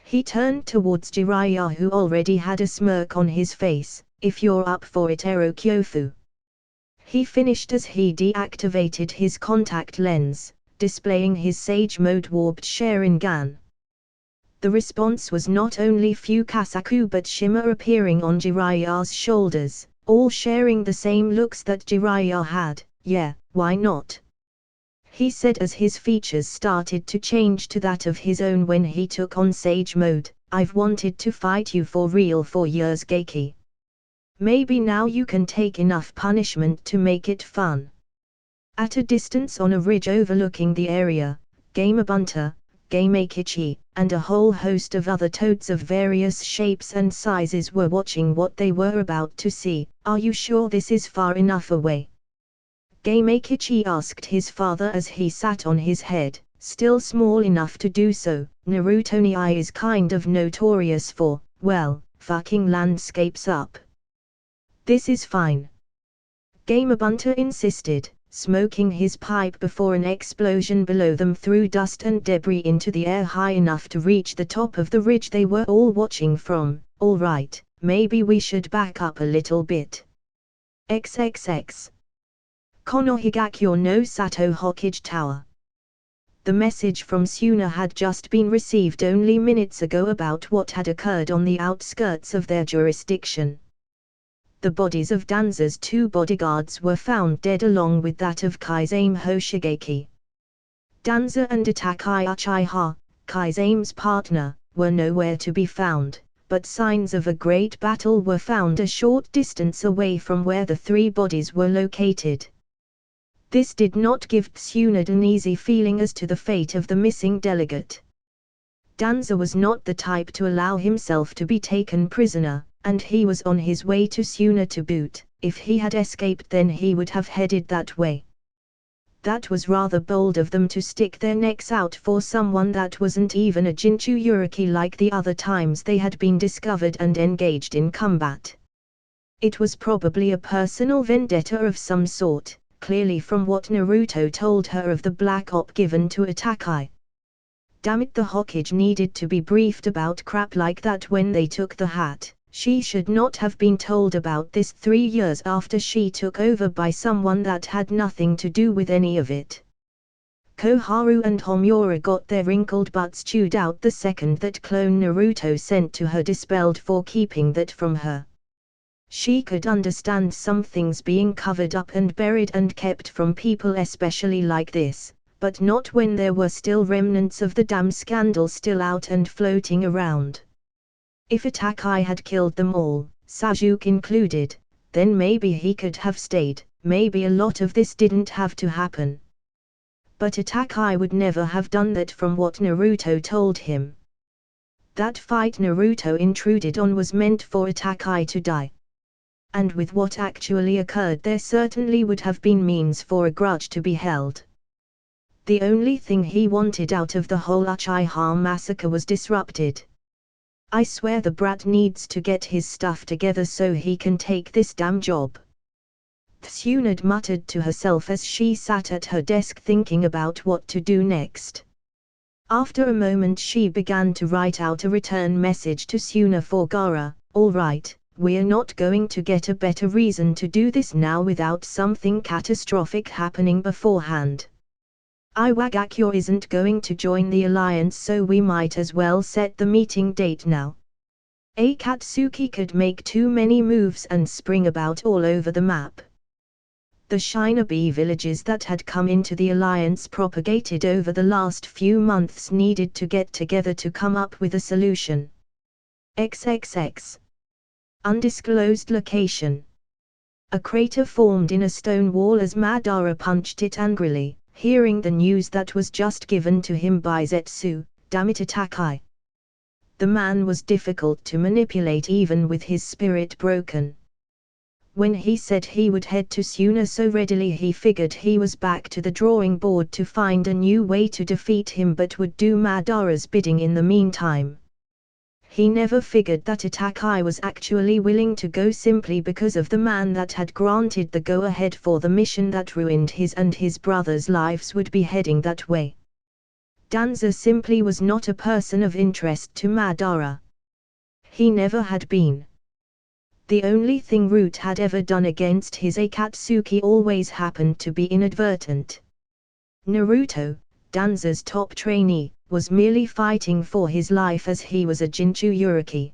He turned towards Jiraiya, who already had a smirk on his face. If you're up for it, Ero Kyofu. He finished as he deactivated his contact lens, displaying his Sage Mode warped Sharingan. The response was not only Fukasaku but shimmer appearing on Jiraiya's shoulders, all sharing the same looks that Jiraiya had. Yeah, why not? He said as his features started to change to that of his own when he took on Sage Mode. I've wanted to fight you for real for years, Geiki. Maybe now you can take enough punishment to make it fun. At a distance on a ridge overlooking the area, Gamabunta, Gamekichi, and a whole host of other toads of various shapes and sizes were watching what they were about to see. Are you sure this is far enough away? Gamekichi asked his father as he sat on his head, still small enough to do so. Naruto is kind of notorious for, well, fucking landscapes up. This is fine, Gamabunta insisted, smoking his pipe before an explosion below them threw dust and debris into the air high enough to reach the top of the ridge they were all watching from. All right, maybe we should back up a little bit. XXX. Konohigakyo no Sato Hokage Tower. The message from Suna had just been received only minutes ago about what had occurred on the outskirts of their jurisdiction. The bodies of Danza's two bodyguards were found dead along with that of Kaizame's Hoshigeki. Danza and Itakai Uchiha, Kaizame's partner, were nowhere to be found, but signs of a great battle were found a short distance away from where the three bodies were located. This did not give Tsunade an easy feeling as to the fate of the missing delegate. Danza was not the type to allow himself to be taken prisoner, and he was on his way to Suna to boot. If he had escaped, then he would have headed that way. That was rather bold of them to stick their necks out for someone that wasn't even a Jinchuriki like the other times they had been discovered and engaged in combat. It was probably a personal vendetta of some sort, clearly from what Naruto told her of the black op given to Itakai. Damn it, the Hokage needed to be briefed about crap like that when they took the hat. She should not have been told about this 3 years after she took over by someone that had nothing to do with any of it. Koharu and Homura got their wrinkled butts chewed out the second that clone Naruto sent to her dispelled for keeping that from her. She could understand some things being covered up and buried and kept from people especially like this, but not when there were still remnants of the damn scandal still out and floating around. If Itakai had killed them all, Sasuke included, then maybe he could have stayed, maybe a lot of this didn't have to happen. But Itachi would never have done that from what Naruto told him. That fight Naruto intruded on was meant for Itachi to die. And with what actually occurred, there certainly would have been means for a grudge to be held. The only thing he wanted out of the whole Uchiha massacre was disrupted. I swear the brat needs to get his stuff together so he can take this damn job. Tsunade muttered to herself as she sat at her desk thinking about what to do next. After a moment she began to write out a return message to Suna for Gaara. All right, we're not going to get a better reason to do this now without something catastrophic happening beforehand. Iwagakure isn't going to join the alliance, so we might as well set the meeting date now. Akatsuki could make too many moves and spring about all over the map. The shinobi villages that had come into the alliance propagated over the last few months needed to get together to come up with a solution. XXX. Undisclosed location. A crater formed in a stone wall as Madara punched it angrily, hearing the news that was just given to him by Zetsu. Damn it, Itachi. The man was difficult to manipulate even with his spirit broken. When he said he would head to Suna so readily, he figured he was back to the drawing board to find a new way to defeat him, but would do Madara's bidding in the meantime. He never figured that Itachi was actually willing to go simply because of the man that had granted the go-ahead for the mission that ruined his and his brother's lives would be heading that way. Danza simply was not a person of interest to Madara. He never had been. The only thing Root had ever done against his Akatsuki always happened to be inadvertent. Naruto, Danza's top trainee, was merely fighting for his life as he was a Jinchuriki.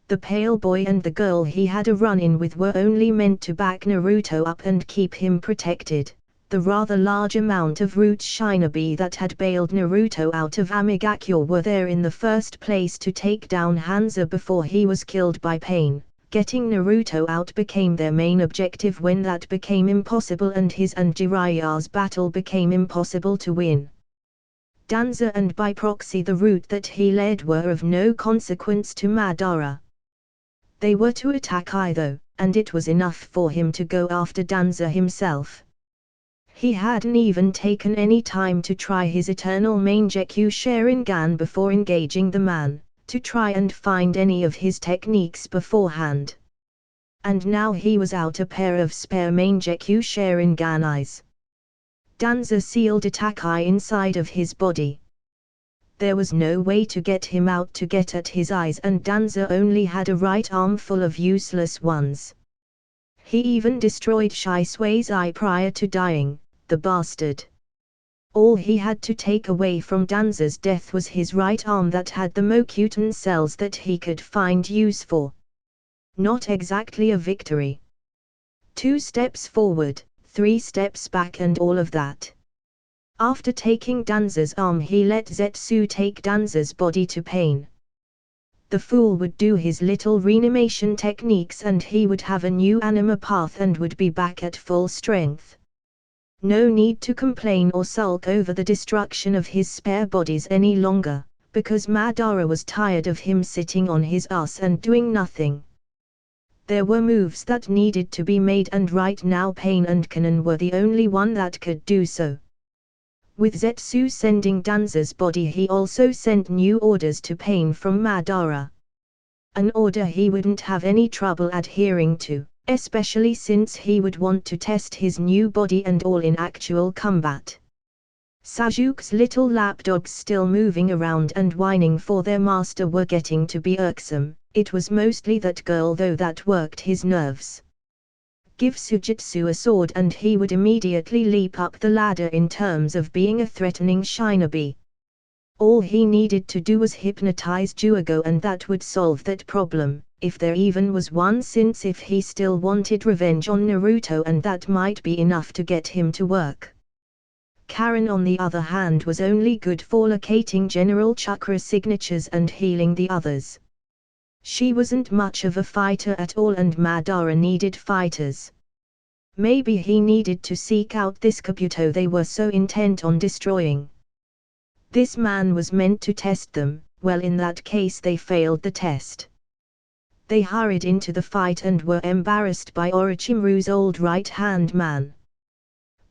The pale boy and the girl he had a run-in with were only meant to back Naruto up and keep him protected. The rather large amount of Root's shinobi that had bailed Naruto out of Amigakure were there in the first place to take down Hanzo before he was killed by Pain. Getting Naruto out became their main objective when that became impossible and his and Jiraiya's battle became impossible to win. Danza and by proxy the route that he led were of no consequence to Madara. They were to Itachi though, and it was enough for him to go after Danza himself. He hadn't even taken any time to try his eternal Mangekyou Sharingan before engaging the man, to try and find any of his techniques beforehand. And now he was out a pair of spare Mangekyou Sharingan eyes. Danza sealed Itachi inside of his body. There was no way to get him out to get at his eyes, and Danza only had a right arm full of useless ones. He even destroyed Shisui's eye prior to dying, the bastard. All he had to take away from Danza's death was his right arm that had the Mokutan cells that he could find use for. Not exactly a victory. 2 steps forward, 3 steps back and all of that. After taking Danza's arm, he let Zetsu take Danza's body to Pain. The fool would do his little reanimation techniques and he would have a new anima path and would be back at full strength. No need to complain or sulk over the destruction of his spare bodies any longer, because Madara was tired of him sitting on his ass and doing nothing. There were moves that needed to be made, and right now Pain and Kanon were the only one that could do so. With Zetsu sending Danza's body, he also sent new orders to Pain from Madara. An order he wouldn't have any trouble adhering to, especially since he would want to test his new body and all in actual combat. Sajuke's little lapdogs still moving around and whining for their master were getting to be irksome. It was mostly that girl though that worked his nerves. Give Sujitsu a sword and he would immediately leap up the ladder in terms of being a threatening shinobi. All he needed to do was hypnotize Juago and that would solve that problem, if there even was one, since if he still wanted revenge on Naruto, and that might be enough to get him to work. Karen on the other hand was only good for locating general chakra signatures and healing the others. She wasn't much of a fighter at all and Madara needed fighters. Maybe he needed to seek out this Kabuto they were so intent on destroying. This man was meant to test them. Well, in that case they failed the test. They hurried into the fight and were embarrassed by Orochimaru's old right-hand man.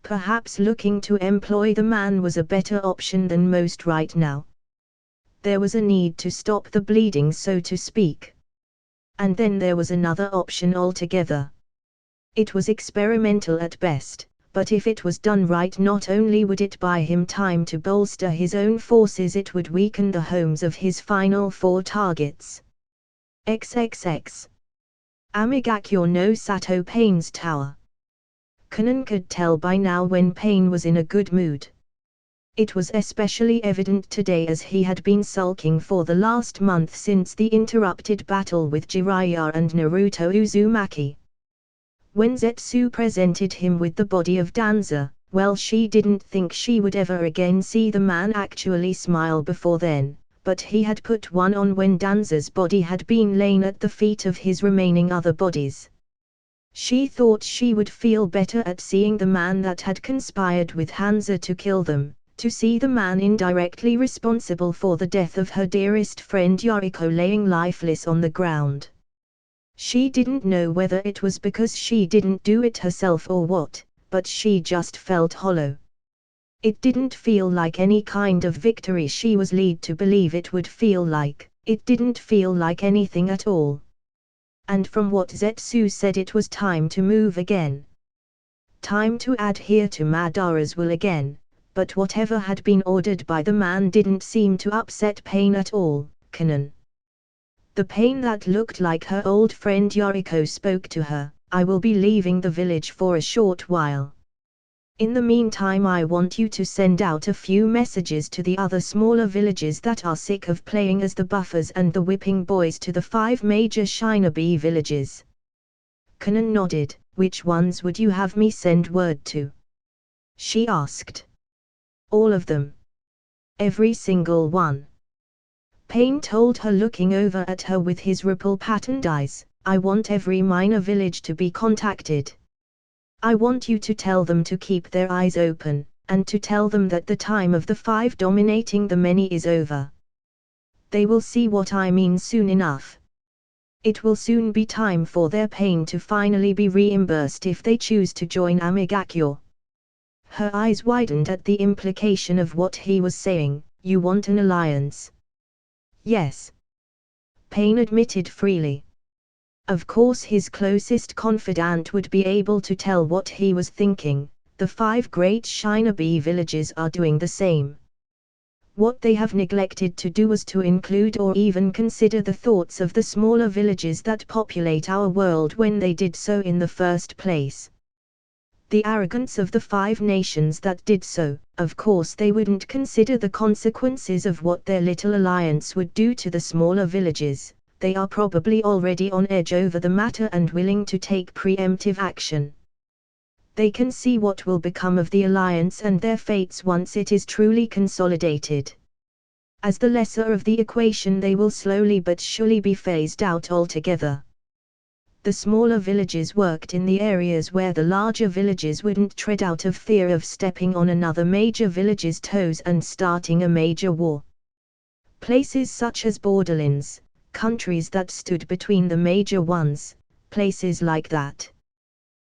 Perhaps looking to employ the man was a better option than most right now. There was a need to stop the bleeding, so to speak. And then there was another option altogether. It was experimental at best, but if it was done right, not only would it buy him time to bolster his own forces, it would weaken the homes of his final 4 targets. XXX. Amigakyo no Sato Pain's tower. Kanon could tell by now when Pain was in a good mood. It was especially evident today as he had been sulking for the last month since the interrupted battle with Jiraiya and Naruto Uzumaki. When Zetsu presented him with the body of Danza, well, she didn't think she would ever again see the man actually smile before then, but he had put one on when Danza's body had been lain at the feet of his remaining other bodies. She thought she would feel better at seeing the man that had conspired with Hanzo to kill them, to see the man indirectly responsible for the death of her dearest friend Yoriko laying lifeless on the ground. She didn't know whether it was because she didn't do it herself or what, but she just felt hollow. It didn't feel like any kind of victory she was led to believe it would feel like. It didn't feel like anything at all. And from what Zetsu said, it was time to move again. Time to adhere to Madara's will again, but whatever had been ordered by the man didn't seem to upset Pain at all. Kanon. The Pain that looked like her old friend Yoriko spoke to her. I will be leaving the village for a short while. In the meantime, I want you to send out a few messages to the other smaller villages that are sick of playing as the buffers and the whipping boys to the 5 major shinobi villages. Kanon nodded. Which ones would you have me send word to? She asked. All of them. Every single one. Pain told her, looking over at her with his ripple-patterned eyes. I want every minor village to be contacted. I want you to tell them to keep their eyes open, and to tell them that the time of the 5 dominating the many is over. They will see what I mean soon enough. It will soon be time for their pain to finally be reimbursed if they choose to join Amigakyo. Her eyes widened at the implication of what he was saying. You want an alliance? Yes. Pain admitted freely. Of course his closest confidant would be able to tell what he was thinking. The 5 great shinobi villages are doing the same. What they have neglected to do was to include or even consider the thoughts of the smaller villages that populate our world when they did so in the first place. The arrogance of the 5 nations that did so. Of course they wouldn't consider the consequences of what their little alliance would do to the smaller villages. They are probably already on edge over the matter and willing to take preemptive action. They can see what will become of the alliance and their fates once it is truly consolidated. As the lesser of the equation, they will slowly but surely be phased out altogether. The smaller villages worked in the areas where the larger villages wouldn't tread out of fear of stepping on another major village's toes and starting a major war. Places such as borderlands, countries that stood between the major ones, places like that.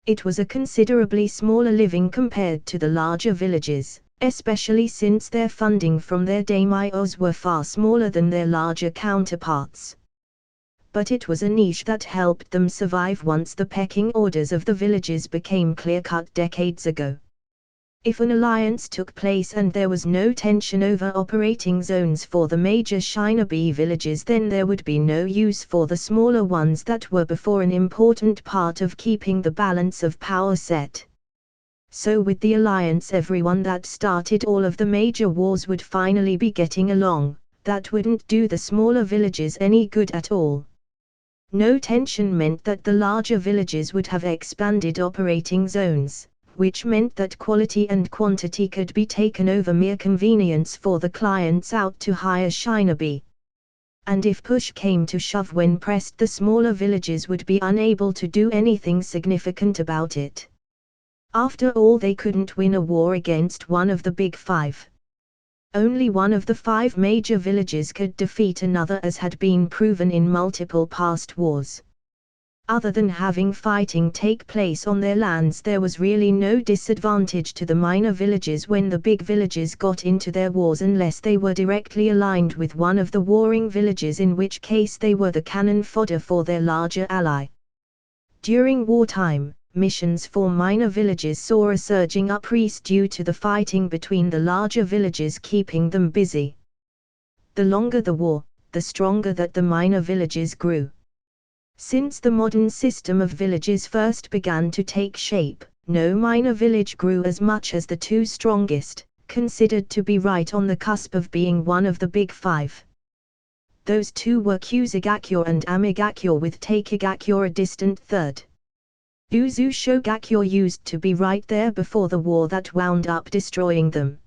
It was a considerably smaller living compared to the larger villages, especially since their funding from their daimyos were far smaller than their larger counterparts. But it was a niche that helped them survive once the pecking orders of the villages became clear-cut decades ago. If an alliance took place and there was no tension over operating zones for the major shinobi villages, then there would be no use for the smaller ones that were before an important part of keeping the balance of power set. So with the alliance, everyone that started all of the major wars would finally be getting along. That wouldn't do the smaller villages any good at all. No tension meant that the larger villages would have expanded operating zones, which meant that quality and quantity could be taken over mere convenience for the clients out to hire shinobi. And if push came to shove when pressed, the smaller villages would be unable to do anything significant about it. After all, they couldn't win a war against one of the big five. Only one of the five major villages could defeat another, as had been proven in multiple past wars. Other than having fighting take place on their lands, there was really no disadvantage to the minor villages when the big villages got into their wars, unless they were directly aligned with one of the warring villages, in which case they were the cannon fodder for their larger ally. During wartime, missions for minor villages saw a surging increase due to the fighting between the larger villages keeping them busy. The longer the war, the stronger that the minor villages grew. Since the modern system of villages first began to take shape, no minor village grew as much as the two strongest, considered to be right on the cusp of being one of the big five. Those two were Kusagakyou and Amigakyou, with Takegakyou a distant third. Uzu-Shogakyou used to be right there before the war that wound up destroying them.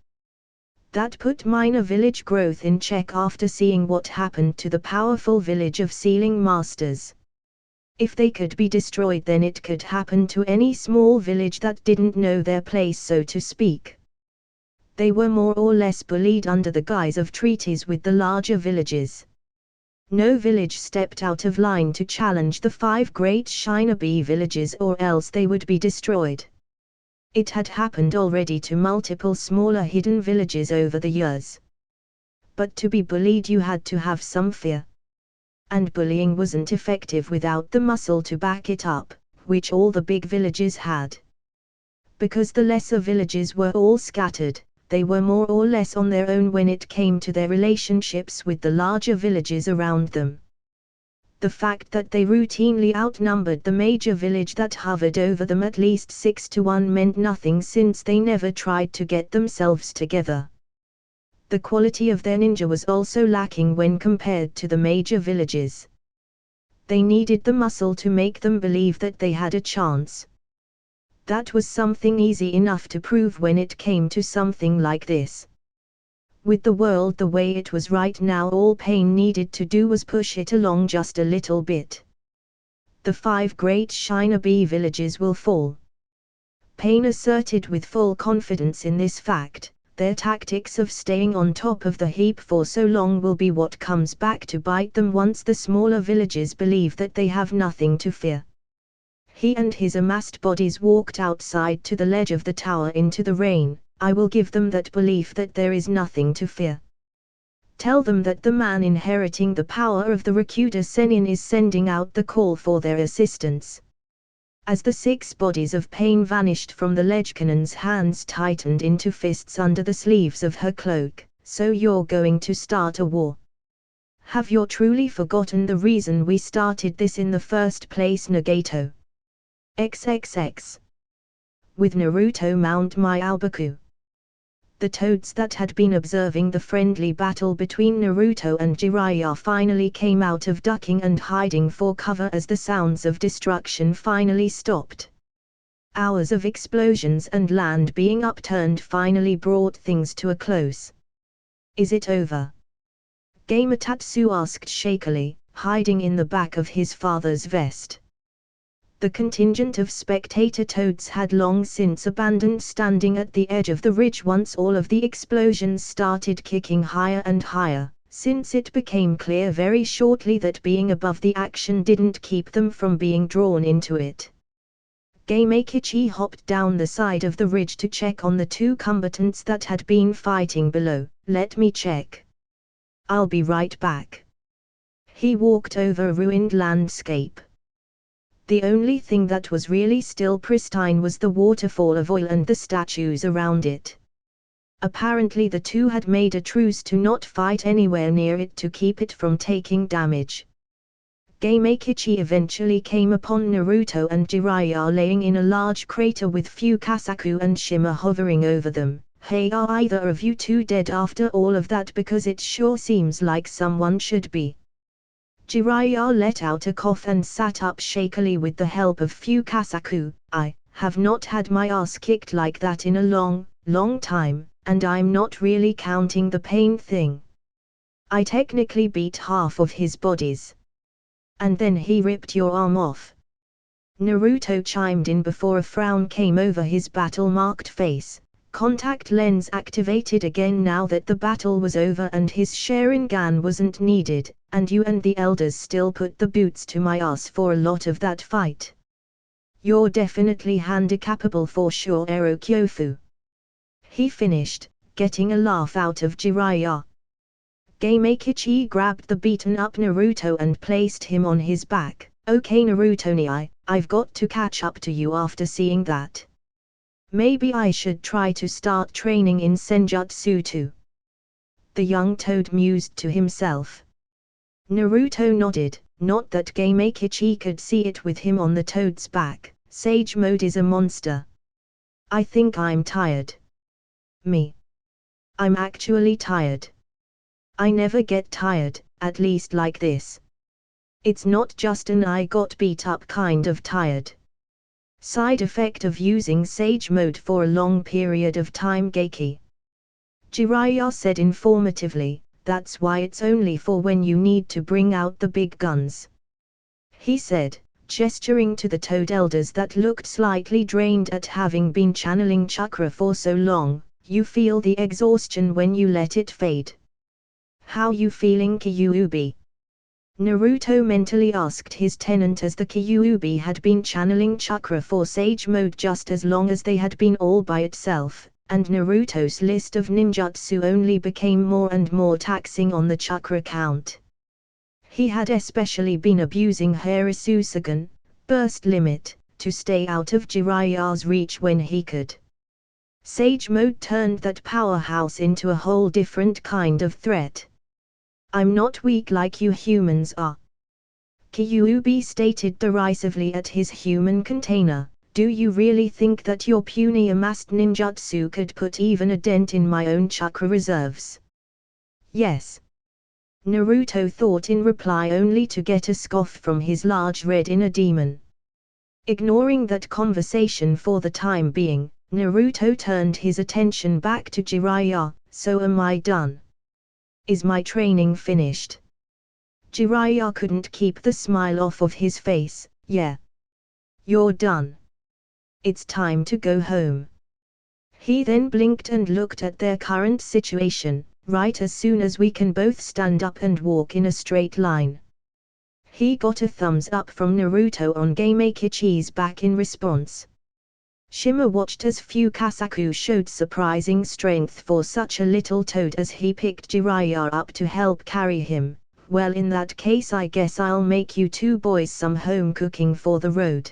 That put minor village growth in check after seeing what happened to the powerful village of Sealing Masters. If they could be destroyed, then it could happen to any small village that didn't know their place, so to speak. They were more or less bullied under the guise of treaties with the larger villages. No village stepped out of line to challenge the five great shinobi villages, or else they would be destroyed. It had happened already to multiple smaller hidden villages over the years. But to be bullied, you had to have some fear. And bullying wasn't effective without the muscle to back it up, which all the big villages had. Because the lesser villages were all scattered, they were more or less on their own when it came to their relationships with the larger villages around them. The fact that they routinely outnumbered the major village that hovered over them at least 6-1 meant nothing, since they never tried to get themselves together. The quality of their ninja was also lacking when compared to the major villages. They needed the muscle to make them believe that they had a chance. That was something easy enough to prove when it came to something like this. With the world the way it was right now, all Pain needed to do was push it along just a little bit. The five great shinobi villages will fall. Pain asserted with full confidence in this fact. Their tactics of staying on top of the heap for so long will be what comes back to bite them once the smaller villages believe that they have nothing to fear. He and his amassed bodies walked outside to the ledge of the tower into the rain. I will give them that belief that there is nothing to fear. Tell them that the man inheriting the power of the Rakuta Sennin is sending out the call for their assistance. As the six bodies of Pain vanished from the ledge, Kanan's hands tightened into fists under the sleeves of her cloak. So you're going to start a war? Have you truly forgotten the reason we started this in the first place, Nagato? XXX. With Naruto Mount my Albaku. The toads that had been observing the friendly battle between Naruto and Jiraiya finally came out of ducking and hiding for cover as the sounds of destruction finally stopped. Hours of explosions and land being upturned finally brought things to a close. Is it over? Gametatsu asked shakily, hiding in the back of his father's vest. The contingent of spectator toads had long since abandoned standing at the edge of the ridge once all of the explosions started kicking higher and higher, since it became clear very shortly that being above the action didn't keep them from being drawn into it. Gamekichi hopped down the side of the ridge to check on the two combatants that had been fighting below. Let me check. I'll be right back. He walked over a ruined landscape. The only thing that was really still pristine was the waterfall of oil and the statues around it. Apparently the two had made a truce to not fight anywhere near it to keep it from taking damage. Gamekichi eventually came upon Naruto and Jiraiya laying in a large crater with Fukasaku and Shima hovering over them. Hey, are either of you two dead after all of that? Because it sure seems like someone should be. Jiraiya let out a cough and sat up shakily with the help of Fukasaku. I have not had my ass kicked like that in a long time, and I'm not really counting the pain thing. I technically beat half of his bodies. And then he ripped your arm off. Naruto chimed in before a frown came over his battle-marked face. Contact lens activated again now that the battle was over and his Sharingan wasn't needed, and you and the elders still put the boots to my ass for a lot of that fight. You're definitely handicapable for sure, Ero Kyofu. He finished, getting a laugh out of Jiraiya. Gamekichi grabbed the beaten-up Naruto and placed him on his back. Okay Naruto-ni, I've got to catch up to you after seeing that. Maybe I should try to start training in Senjutsu too. The young toad mused to himself. Naruto nodded, not that Gamekichi could see it with him on the toad's back. Sage Mode is a monster. I think I'm tired. Me. I'm actually tired. I never get tired, at least like this. It's not just an I got beat up kind of tired. Side effect of using Sage Mode for a long period of time, Geiki. Jiraiya said informatively, that's why it's only for when you need to bring out the big guns. He said, gesturing to the Toad elders that looked slightly drained at having been channeling chakra for so long. You feel the exhaustion when you let it fade. How you feeling, Kyuubi? Naruto mentally asked his tenant as the Kyuubi had been channeling chakra for Sage Mode just as long as they had been all by itself, and Naruto's list of ninjutsu only became more and more taxing on the chakra count. He had especially been abusing Hirisusagan, burst limit, to stay out of Jiraiya's reach when he could. Sage Mode turned that powerhouse into a whole different kind of threat. I'm not weak like you humans are. Kyuubi stated derisively at his human container. Do you really think that your puny amassed ninjutsu could put even a dent in my own chakra reserves? Yes. Naruto thought in reply only to get a scoff from his large red inner demon. Ignoring that conversation for the time being, Naruto turned his attention back to Jiraiya. So am I done? Is my training finished? Jiraiya couldn't keep the smile off of his face. Yeah. You're done. It's time to go home. He then blinked and looked at their current situation. Right as soon as we can both stand up and walk in a straight line. He got a thumbs up from Naruto on Gamekichi's back in response. Shima watched as Fukasaku showed surprising strength for such a little toad as he picked Jiraiya up to help carry him. Well, in that case I guess I'll make you two boys some home cooking for the road.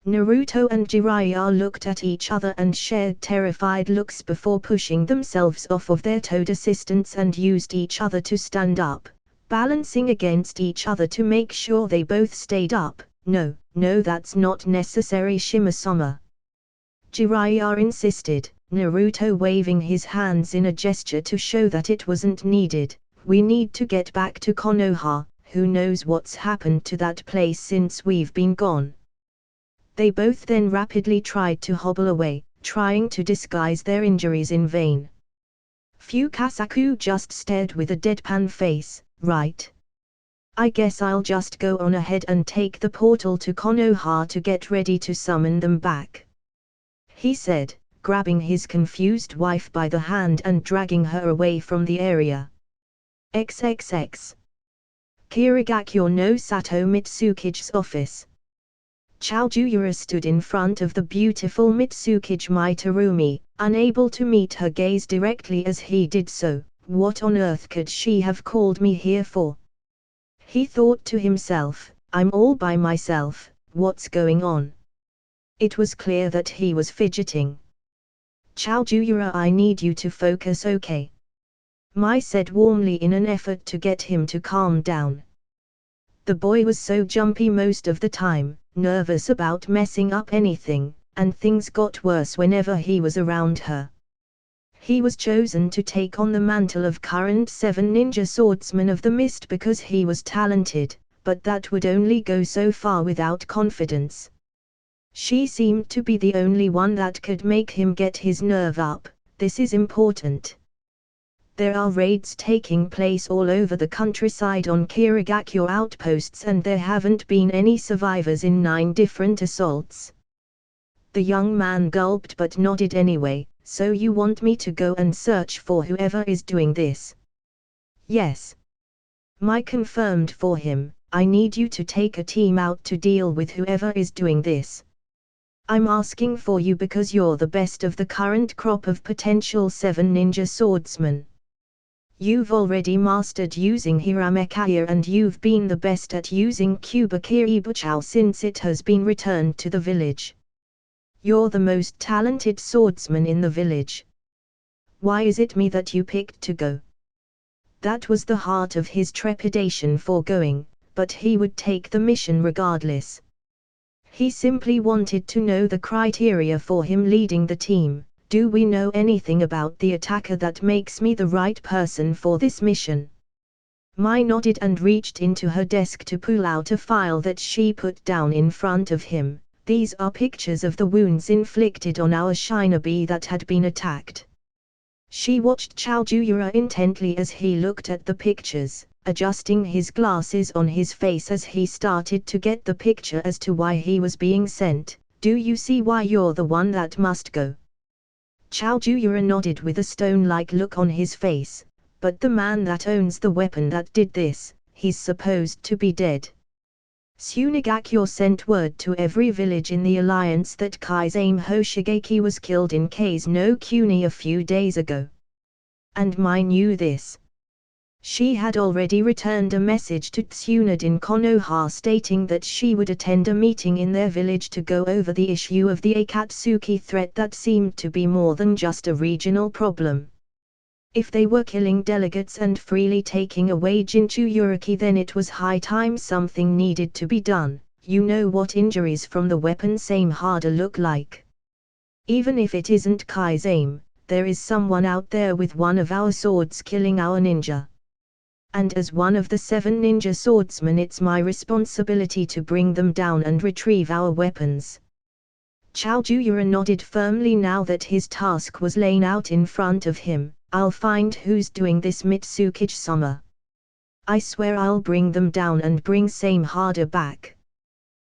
Naruto and Jiraiya looked at each other and shared terrified looks before pushing themselves off of their toad assistants and used each other to stand up, balancing against each other to make sure they both stayed up. No, that's not necessary, Shima-sama. Jiraiya insisted, Naruto waving his hands in a gesture to show that it wasn't needed. We need to get back to Konoha. Who knows what's happened to that place since we've been gone. They both then rapidly tried to hobble away, trying to disguise their injuries in vain. Fukasaku just stared with a deadpan face. Right. I guess I'll just go on ahead and take the portal to Konoha to get ready to summon them back. He said, grabbing his confused wife by the hand and dragging her away from the area. XXX. Kirigakyo no Sato Mitsukige's office. Chaojiura stood in front of the beautiful Mitsukige Mitarumi, unable to meet her gaze directly as he did so. What on earth could she have called me here for? He thought to himself, I'm all by myself, what's going on? It was clear that he was fidgeting. Chaojiura, I need you to focus, okay? Mai said warmly in an effort to get him to calm down. The boy was so jumpy most of the time, nervous about messing up anything, and things got worse whenever he was around her. He was chosen to take on the mantle of current 7 ninja swordsman of the mist because he was talented, but that would only go so far without confidence. She seemed to be the only one that could make him get his nerve up. This is important. There are raids taking place all over the countryside on Kirigakyo outposts, and there haven't been any survivors in 9 different assaults. The young man gulped but nodded anyway. So you want me to go and search for whoever is doing this? Yes. My confirmed for him. I need you to take a team out to deal with whoever is doing this. I'm asking for you because you're the best of the current crop of potential 7 ninja swordsmen. You've already mastered using Hiramekaya, and you've been the best at using Kubakiri Buchao since it has been returned to the village. You're the most talented swordsman in the village. Why is it me that you picked to go? That was the heart of his trepidation for going, but he would take the mission regardless. He simply wanted to know the criteria for him leading the team. Do we know anything about the attacker that makes me the right person for this mission? Mai nodded and reached into her desk to pull out a file that she put down in front of him. These are pictures of the wounds inflicted on our shinobi that had been attacked. She watched Chaojura intently as he looked at the pictures, adjusting his glasses on his face as he started to get the picture as to why he was being sent. Do you see why you're the one that must go? Chaojura nodded with a stone-like look on his face. But the man that owns the weapon that did this, he's supposed to be dead. Tsunagakyo sent word to every village in the alliance that Kaizame Hoshigeki was killed in Kase no Kuni a few days ago. And Mai knew this. She had already returned a message to Tsunade in Konoha stating that she would attend a meeting in their village to go over the issue of the Akatsuki threat that seemed to be more than just a regional problem. If they were killing delegates and freely taking away Jinchuriki, then it was high time something needed to be done. You know what injuries from the weapon same harder look like. Even if it isn't Kaizame, there is someone out there with one of our swords killing our ninja. And as one of the 7 ninja swordsmen, it's my responsibility to bring them down and retrieve our weapons. Chaojura nodded firmly now that his task was laying out in front of him. I'll find who's doing this, Mitsukichi-sama. I swear I'll bring them down and bring Same harder back.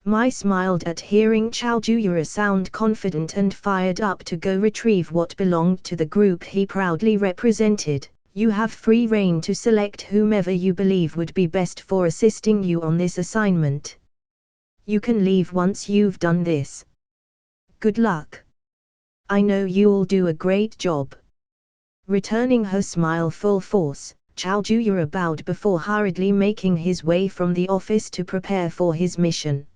Mai smiled at hearing Chaojura sound confident and fired up to go retrieve what belonged to the group he proudly represented. You have free rein to select whomever you believe would be best for assisting you on this assignment. You can leave once you've done this. Good luck. I know you'll do a great job. Returning her smile full force, Chaojura bowed before hurriedly making his way from the office to prepare for his mission.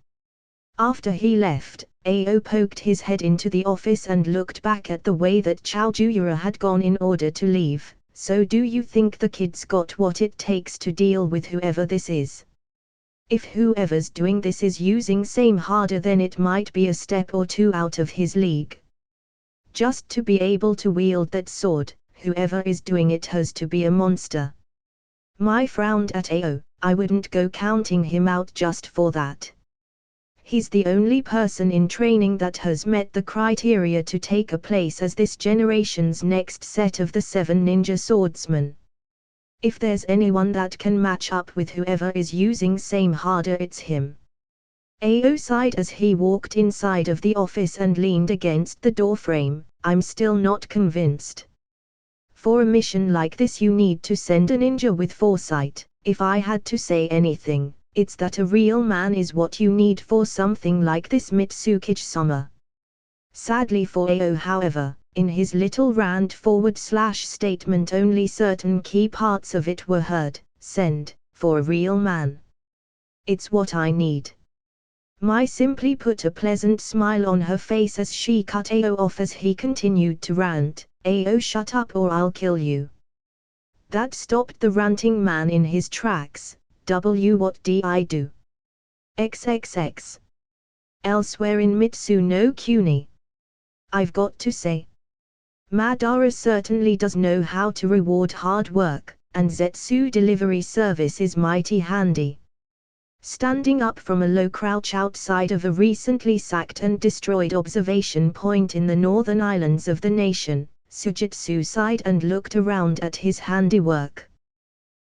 After he left, Ao poked his head into the office and looked back at the way that Chaojura had gone in order to leave. So do you think the kid's got what it takes to deal with whoever this is? If whoever's doing this is using Same harder, then it might be a step or two out of his league. Just to be able to wield that sword, whoever is doing it has to be a monster. Mai frowned at Ao. I wouldn't go counting him out just for that. He's the only person in training that has met the criteria to take a place as this generation's next set of the 7 ninja swordsmen. If there's anyone that can match up with whoever is using Same harder, it's him. Ao sighed as he walked inside of the office and leaned against the doorframe. I'm still not convinced. For a mission like this you need to send a ninja with foresight. If I had to say anything, it's that a real man is what you need for something like this, Mitsukichi-sama. Sadly for Ao, however, in his little rant / statement only certain key parts of it were heard. Send, for a real man. It's what I need. Mai simply put a pleasant smile on her face as she cut Ao off as he continued to rant. Ao, shut up or I'll kill you. That stopped the ranting man in his tracks. What do I do? XXX. Elsewhere in Mitsu no Kuni. I've got to say, Madara certainly does know how to reward hard work, and Zetsu delivery service is mighty handy. Standing up from a low crouch outside of a recently sacked and destroyed observation point in the northern islands of the nation, Sujitsu sighed and looked around at his handiwork.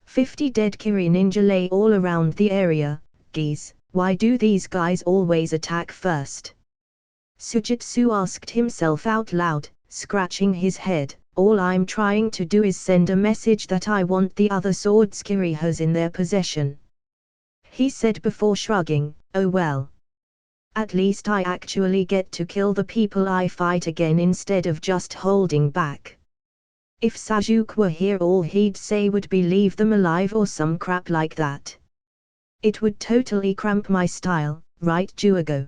50 dead Kiri ninja lay all around the area. Geez, why do these guys always attack first? Sujitsu asked himself out loud, scratching his head. All I'm trying to do is send a message that I want the other swords Kirihas in their possession. He said before shrugging, oh well. At least I actually get to kill the people I fight again instead of just holding back. If Sasuke were here, all he'd say would be leave them alive or some crap like that. It would totally cramp my style, right Juago?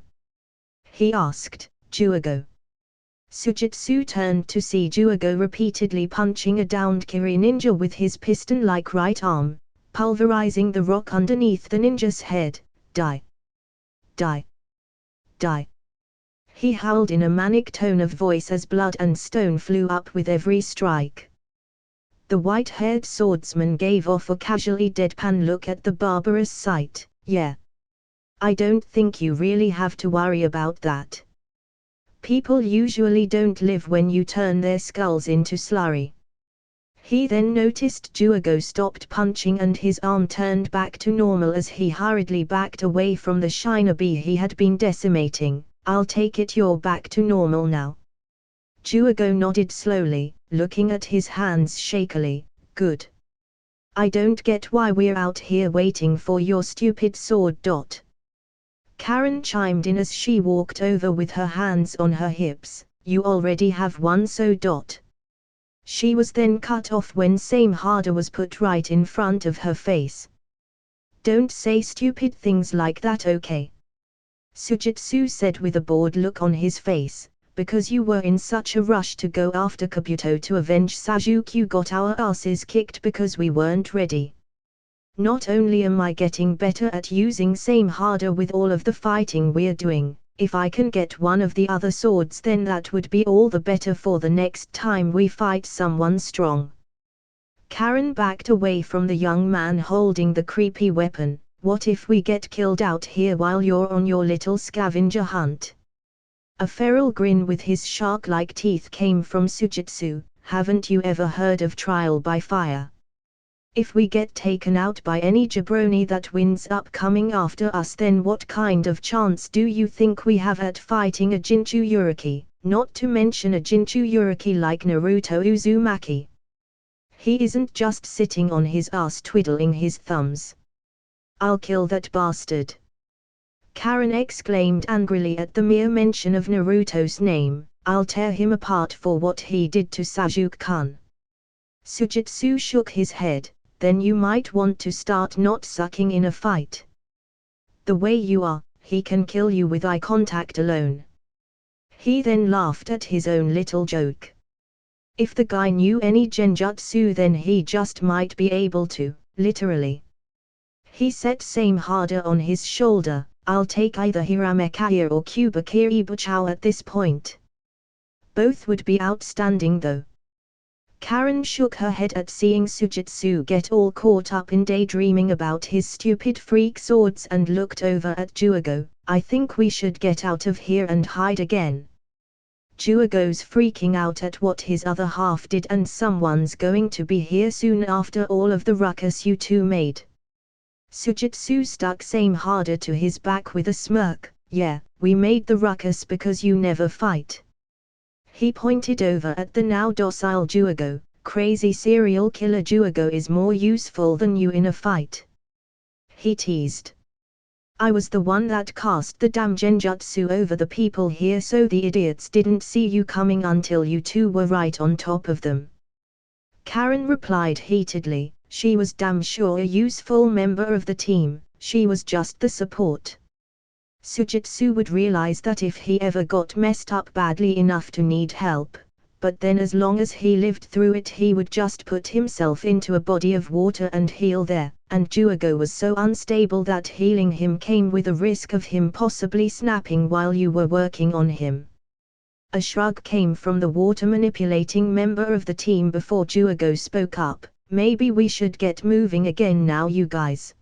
He asked. Juago. Sujitsu turned to see Juago repeatedly punching a downed Kiri ninja with his piston-like right arm, pulverizing the rock underneath the ninja's head. Die. Die. Die. He howled in a manic tone of voice as blood and stone flew up with every strike. The white-haired swordsman gave off a casually deadpan look at the barbarous sight. Yeah. I don't think you really have to worry about that. People usually don't live when you turn their skulls into slurry. He then noticed Juago stopped punching and his arm turned back to normal as he hurriedly backed away from the shinobi he had been decimating. I'll take it you're back to normal now. Juago nodded slowly, looking at his hands shakily. Good. I don't get why we're out here waiting for your stupid sword. Karen chimed in as she walked over with her hands on her hips. You already have one so. She was then cut off when same harder was put right in front of her face. Don't say stupid things like that, okay? Sujitsu said with a bored look on his face. Because you were in such a rush to go after Kabuto to avenge Sasuke, you got our asses kicked because we weren't ready. Not only am I getting better at using same harder with all of the fighting we're doing, if I can get one of the other swords then that would be all the better for the next time we fight someone strong. Karen backed away from the young man holding the creepy weapon. What if we get killed out here while you're on your little scavenger hunt? A feral grin with his shark-like teeth came from Sujitsu. Haven't you ever heard of trial by fire? If we get taken out by any jabroni that winds up coming after us, then what kind of chance do you think we have at fighting a Jinchuriki, not to mention a Jinchuriki like Naruto Uzumaki? He isn't just sitting on his ass twiddling his thumbs. I'll kill that bastard. Karen exclaimed angrily at the mere mention of Naruto's name. I'll tear him apart for what he did to Sasuke-kun. Sujitsu shook his head. Then you might want to start not sucking in a fight. The way you are, he can kill you with eye contact alone. He then laughed at his own little joke. If the guy knew any genjutsu then he just might be able to, literally. He set same harder on his shoulder. I'll take either Hiramekaya or Kubakiri Buchao at this point. Both would be outstanding though. Karen shook her head at seeing Sujitsu get all caught up in daydreaming about his stupid freak swords and looked over at Juago. I think we should get out of here and hide again. Juago's freaking out at what his other half did, and someone's going to be here soon after all of the ruckus you two made. Sujitsu stuck same harder to his back with a smirk. Yeah, we made the ruckus because you never fight. He pointed over at the now docile Juago. Crazy serial killer Juago is more useful than you in a fight. He teased. I was the one that cast the damn genjutsu over the people here, so the idiots didn't see you coming until you two were right on top of them. Karen replied heatedly. She was damn sure a useful member of the team, she was just the support. Sujitsu would realize that if he ever got messed up badly enough to need help, but then as long as he lived through it he would just put himself into a body of water and heal there, and Juago was so unstable that healing him came with a risk of him possibly snapping while you were working on him. A shrug came from the water-manipulating member of the team before Juago spoke up. Maybe we should get moving again now, you guys.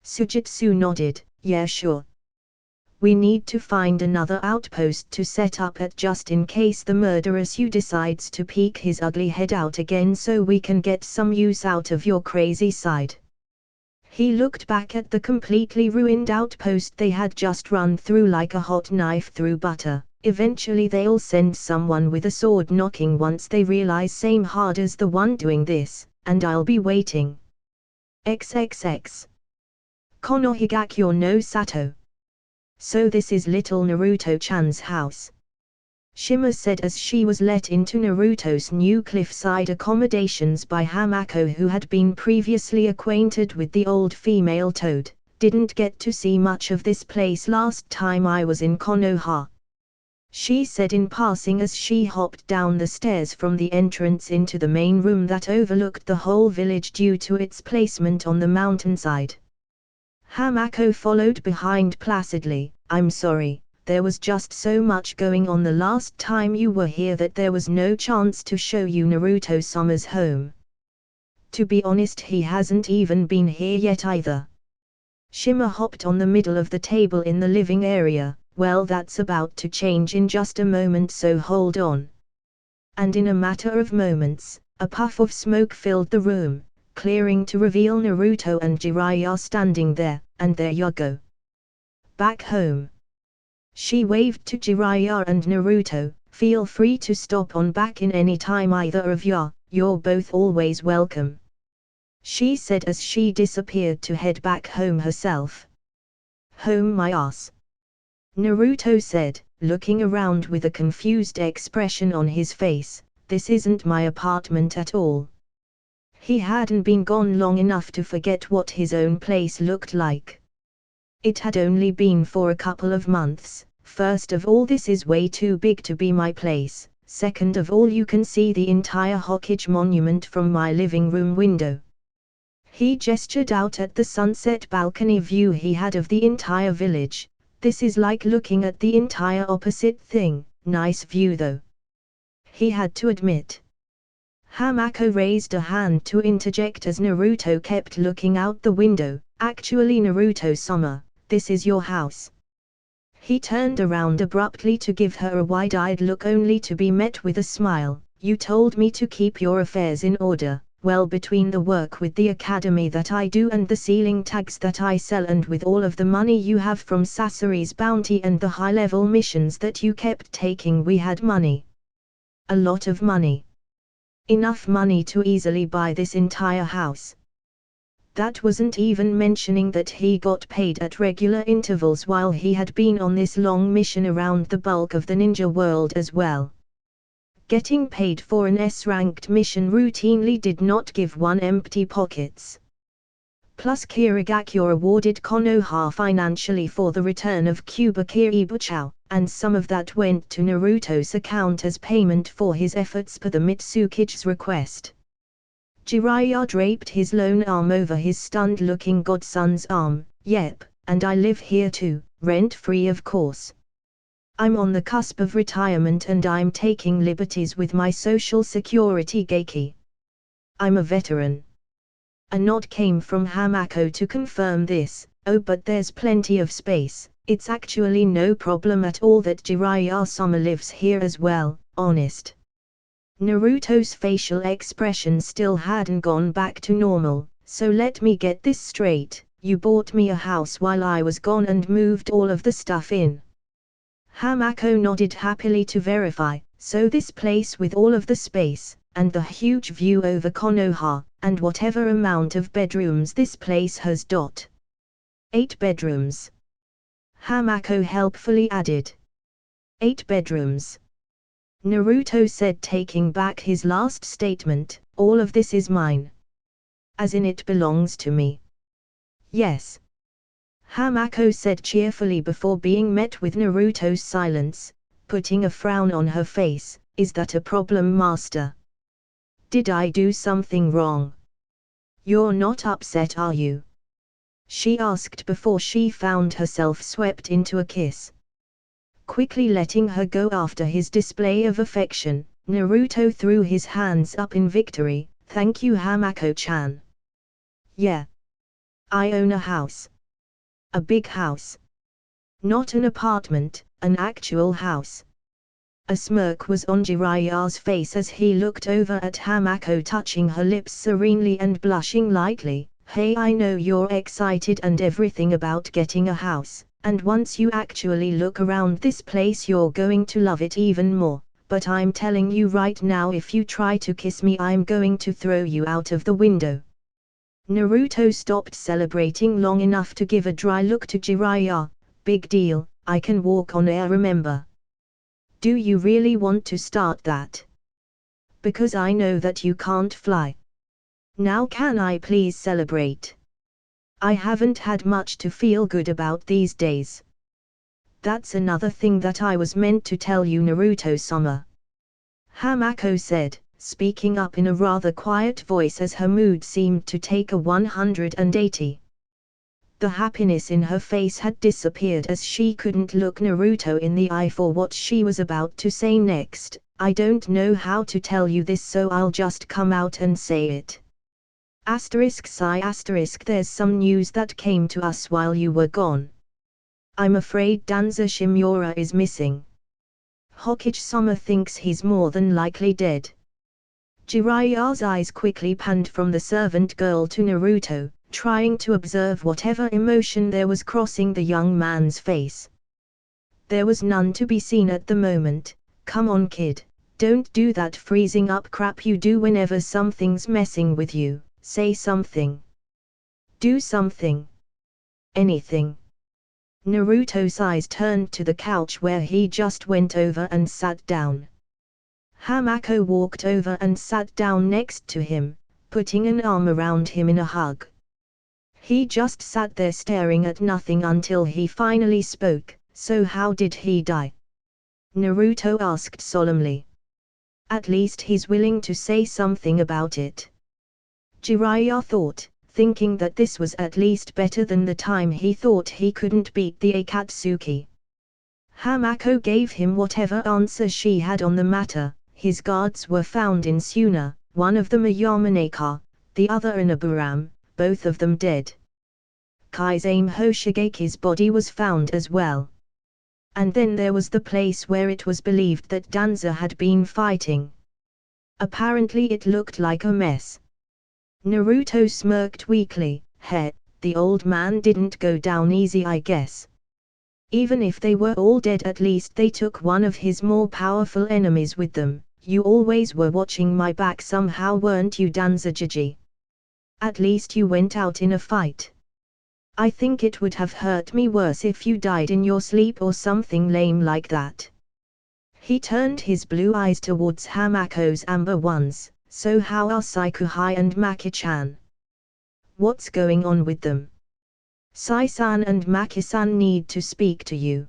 Sujitsu nodded. Yeah, sure. We need to find another outpost to set up at just in case the murderous you decides to peek his ugly head out again so we can get some use out of your crazy side. He looked back at the completely ruined outpost they had just run through like a hot knife through butter. Eventually they'll send someone with a sword knocking once they realize same hard as the one doing this, and I'll be waiting. XXX. Konohigakyo no Sato. So this is little Naruto-chan's house. Shima said as she was let into Naruto's new cliffside accommodations by Hamako, who had been previously acquainted with the old female toad. Didn't get to see much of this place last time I was in Konoha, she said in passing as she hopped down the stairs from the entrance into the main room that overlooked the whole village due to its placement on the mountainside. Hamako followed behind placidly. I'm sorry, there was just so much going on the last time you were here that there was no chance to show you Naruto-sama's home. To be honest, he hasn't even been here yet either. Shima hopped on the middle of the table in the living area. Well, that's about to change in just a moment, so hold on. And in a matter of moments, a puff of smoke filled the room, clearing to reveal Naruto and Jiraiya standing there, and there you go. Back home. She waved to Jiraiya and Naruto, feel free to stop on back in any time either of ya, you're both always welcome. She said as she disappeared to head back home herself. Home my ass. Naruto said, looking around with a confused expression on his face, this isn't my apartment at all. He hadn't been gone long enough to forget what his own place looked like. It had only been for a couple of months. First of all, this is way too big to be my place. Second of all, you can see the entire Hokage monument from my living room window. He gestured out at the sunset balcony view he had of the entire village. This is like looking at the entire opposite thing. Nice view though, he had to admit. Hamako raised a hand to interject as Naruto kept looking out the window. Actually, Naruto-sama, this is your house. He turned around abruptly to give her a wide-eyed look only to be met with a smile. You told me to keep your affairs in order. Well, between the work with the academy that I do and the ceiling tags that I sell, and with all of the money you have from Sasori's bounty and the high-level missions that you kept taking, we had money. A lot of money. Enough money to easily buy this entire house. That wasn't even mentioning that he got paid at regular intervals while he had been on this long mission around the bulk of the ninja world as well. Getting paid for an S-ranked mission routinely did not give one empty pockets. Plus, Kirigakyo awarded Konoha financially for the return of Kubakir Ibuchao, and some of that went to Naruto's account as payment for his efforts per the Mitsukige's request. Jiraiya draped his lone arm over his stunned-looking godson's arm. Yep, and I live here too, rent-free of course. I'm on the cusp of retirement and I'm taking liberties with my social security geiki. I'm a veteran. A nod came from Hamako to confirm this. Oh, but there's plenty of space. It's actually no problem at all that Jiraiya-sama lives here as well, honest. Naruto's facial expression still hadn't gone back to normal. So let me get this straight, you bought me a house while I was gone and moved all of the stuff in. Hamako nodded happily to verify. So this place with all of the space, and the huge view over Konoha, and whatever amount of bedrooms this place has. 8 bedrooms. Hamako helpfully added. 8 bedrooms. Naruto said, taking back his last statement. All of this is mine. As in it belongs to me. Yes. Hamako said cheerfully before being met with Naruto's silence, putting a frown on her face. Is that a problem, master? Did I do something wrong? You're not upset, are you? She asked before she found herself swept into a kiss. Quickly letting her go after his display of affection, Naruto threw his hands up in victory. Thank you, Hamako-chan. Yeah. I own a house. A big house. Not an apartment, an actual house. A smirk was on Jiraiya's face as he looked over at Hamako, touching her lips serenely and blushing lightly. Hey, I know you're excited and everything about getting a house, and once you actually look around this place you're going to love it even more, but I'm telling you right now, if you try to kiss me I'm going to throw you out of the window. Naruto stopped celebrating long enough to give a dry look to Jiraiya. Big deal, I can walk on air, remember? Do you really want to start that? Because I know that you can't fly. Now can I please celebrate? I haven't had much to feel good about these days. That's another thing that I was meant to tell you, Naruto-sama. Hamako said, speaking up in a rather quiet voice as her mood seemed to take a 180. The happiness in her face had disappeared as she couldn't look Naruto in the eye for what she was about to say next. I don't know how to tell you this, so I'll just come out and say it. *sigh*, there's some news that came to us while you were gone. I'm afraid Danza Shimura is missing. Hokage-sama thinks he's more than likely dead. Jiraiya's eyes quickly panned from the servant girl to Naruto, trying to observe whatever emotion there was crossing the young man's face. There was none to be seen at the moment. Come on kid, don't do that freezing up crap you do whenever something's messing with you. Say something. Do something. Anything. Naruto's eyes turned to the couch where he just went over and sat down. Hamako walked over and sat down next to him, putting an arm around him in a hug. He just sat there staring at nothing until he finally spoke. So how did he die? Naruto asked solemnly. At least he's willing to say something about it. Jiraiya thought, thinking that this was at least better than the time he thought he couldn't beat the Akatsuki. Hamako gave him whatever answer she had on the matter. His guards were found in Suna, one of them a Yamanaka, the other in Aburam, both of them dead. Kai'Same Hoshigeki's body was found as well. And then there was the place where it was believed that Danza had been fighting. Apparently it looked like a mess. Naruto smirked weakly. Heh, the old man didn't go down easy, I guess. Even if they were all dead, at least they took one of his more powerful enemies with them. You always were watching my back somehow, weren't you, Danzajiji? At least you went out in a fight. I think it would have hurt me worse if you died in your sleep or something lame like that. He turned his blue eyes towards Hamako's amber ones. So how are Saikuhai and Maki-chan? What's going on with them? Sai-san and Maki-san need to speak to you.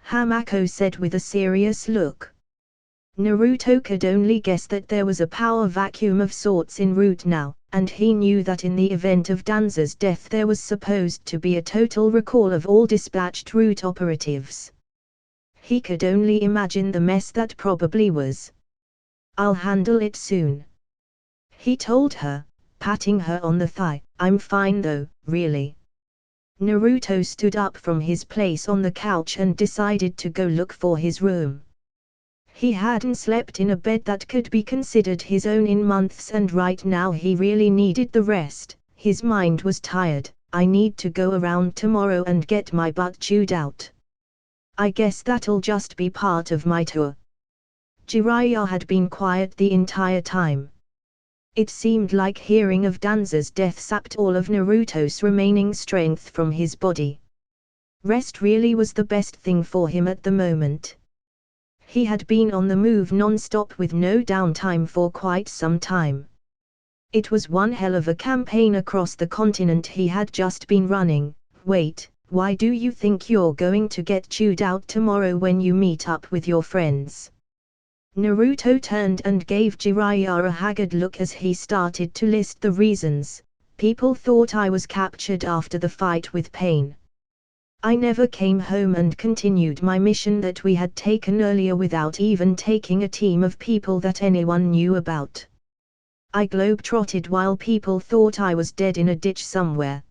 Hamako said with a serious look. Naruto could only guess that there was a power vacuum of sorts en route now, and he knew that in the event of Danza's death there was supposed to be a total recall of all dispatched route operatives. He could only imagine the mess that probably was. I'll handle it soon. He told her, patting her on the thigh. I'm fine though, really. Naruto stood up from his place on the couch and decided to go look for his room. He hadn't slept in a bed that could be considered his own in months, and right now he really needed the rest. His mind was tired. I need to go around tomorrow and get my butt chewed out. I guess that'll just be part of my tour. Jiraiya had been quiet the entire time. It seemed like hearing of Danza's death sapped all of Naruto's remaining strength from his body. Rest really was the best thing for him at the moment. He had been on the move non-stop with no downtime for quite some time. It was one hell of a campaign across the continent he had just been running. Wait, why do you think you're going to get chewed out tomorrow when you meet up with your friends? Naruto turned and gave Jiraiya a haggard look as he started to list the reasons. People thought I was captured after the fight with Pain. I never came home and continued my mission that we had taken earlier without even taking a team of people that anyone knew about. I globe-trotted while people thought I was dead in a ditch somewhere.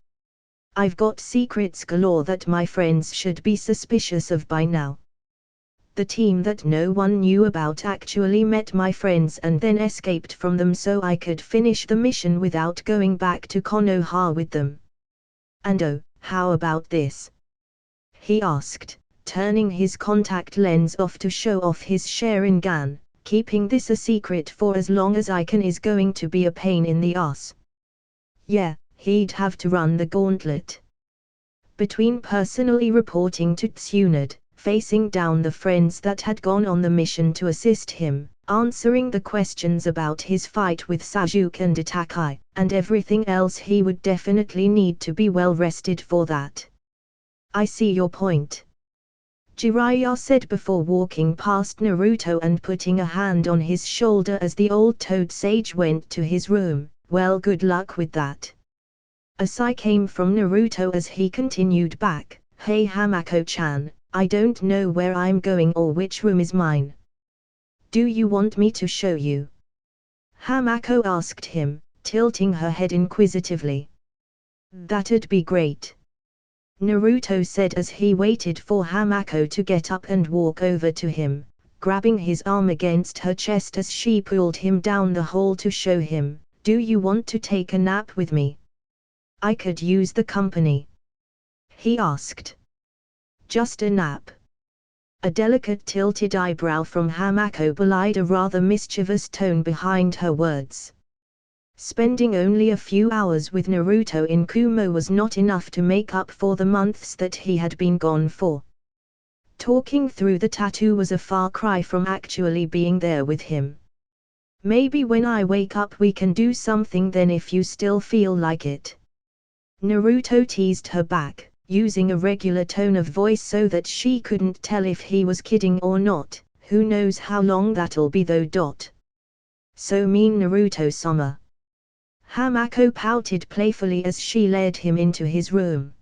I've got secrets galore that my friends should be suspicious of by now. The team that no one knew about actually met my friends and then escaped from them so I could finish the mission without going back to Konoha with them. And oh, how about this? He asked, turning his contact lens off to show off his Sharingan. Keeping this a secret for as long as I can is going to be a pain in the ass. Yeah, he'd have to run the gauntlet. Between personally reporting to Tsunade, facing down the friends that had gone on the mission to assist him, answering the questions about his fight with Sasuke and Itachi, and everything else, he would definitely need to be well rested for that. I see your point, Jiraiya said before walking past Naruto and putting a hand on his shoulder as the old toad sage went to his room. Well, good luck with that. A sigh came from Naruto as he continued back. Hey Hamako-chan, I don't know where I'm going or which room is mine. Do you want me to show you? Hamako asked him, tilting her head inquisitively. That'd be great, Naruto said as he waited for Hamako to get up and walk over to him, grabbing his arm against her chest as she pulled him down the hall to show him. Do you want to take a nap with me? I could use the company, he asked. Just a nap? A delicate tilted eyebrow from Hamako belied a rather mischievous tone behind her words. Spending only a few hours with Naruto in Kumo was not enough to make up for the months that he had been gone for. Talking through the tattoo was a far cry from actually being there with him. Maybe when I wake up we can do something then if you still feel like it. Naruto teased her back, using a regular tone of voice so that she couldn't tell if he was kidding or not. Who knows how long that'll be though. So mean, Naruto-sama. Hamako pouted playfully as she led him into his room.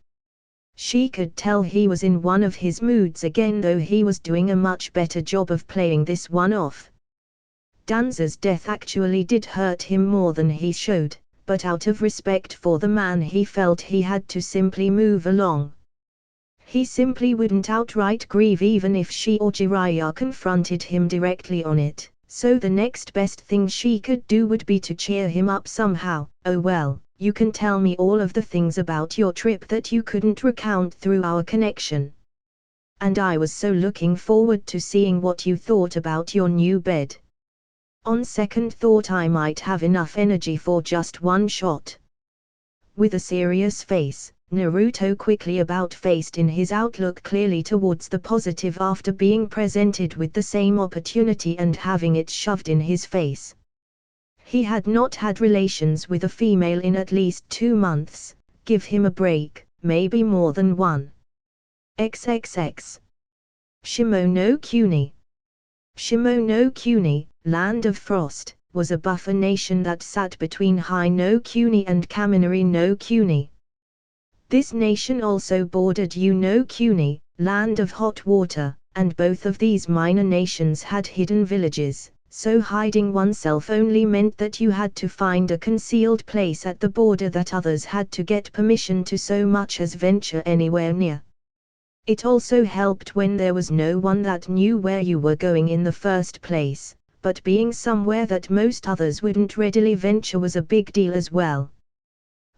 She could tell he was in one of his moods again, though he was doing a much better job of playing this one off. Danza's death actually did hurt him more than he showed, but out of respect for the man he felt he had to simply move along. He simply wouldn't outright grieve even if she or Jiraiya confronted him directly on it. So the next best thing she could do would be to cheer him up somehow. Oh well, you can tell me all of the things about your trip that you couldn't recount through our connection. And I was so looking forward to seeing what you thought about your new bed. On second thought I might have enough energy for just one shot. With a serious face, Naruto quickly about-faced in his outlook clearly towards the positive after being presented with the same opportunity and having it shoved in his face. He had not had relations with a female in at least 2 months, give him a break, maybe more than one. XXX. Shimono-Kuni. Shimono-Kuni, Land of Frost, was a buffer nation that sat between Hai-no-Kuni and Kaminari-no-Kuni. This nation also bordered Yu-no-Kuni, Land of Hot Water, and both of these minor nations had hidden villages, so hiding oneself only meant that you had to find a concealed place at the border that others had to get permission to so much as venture anywhere near. It also helped when there was no one that knew where you were going in the first place, but being somewhere that most others wouldn't readily venture was a big deal as well.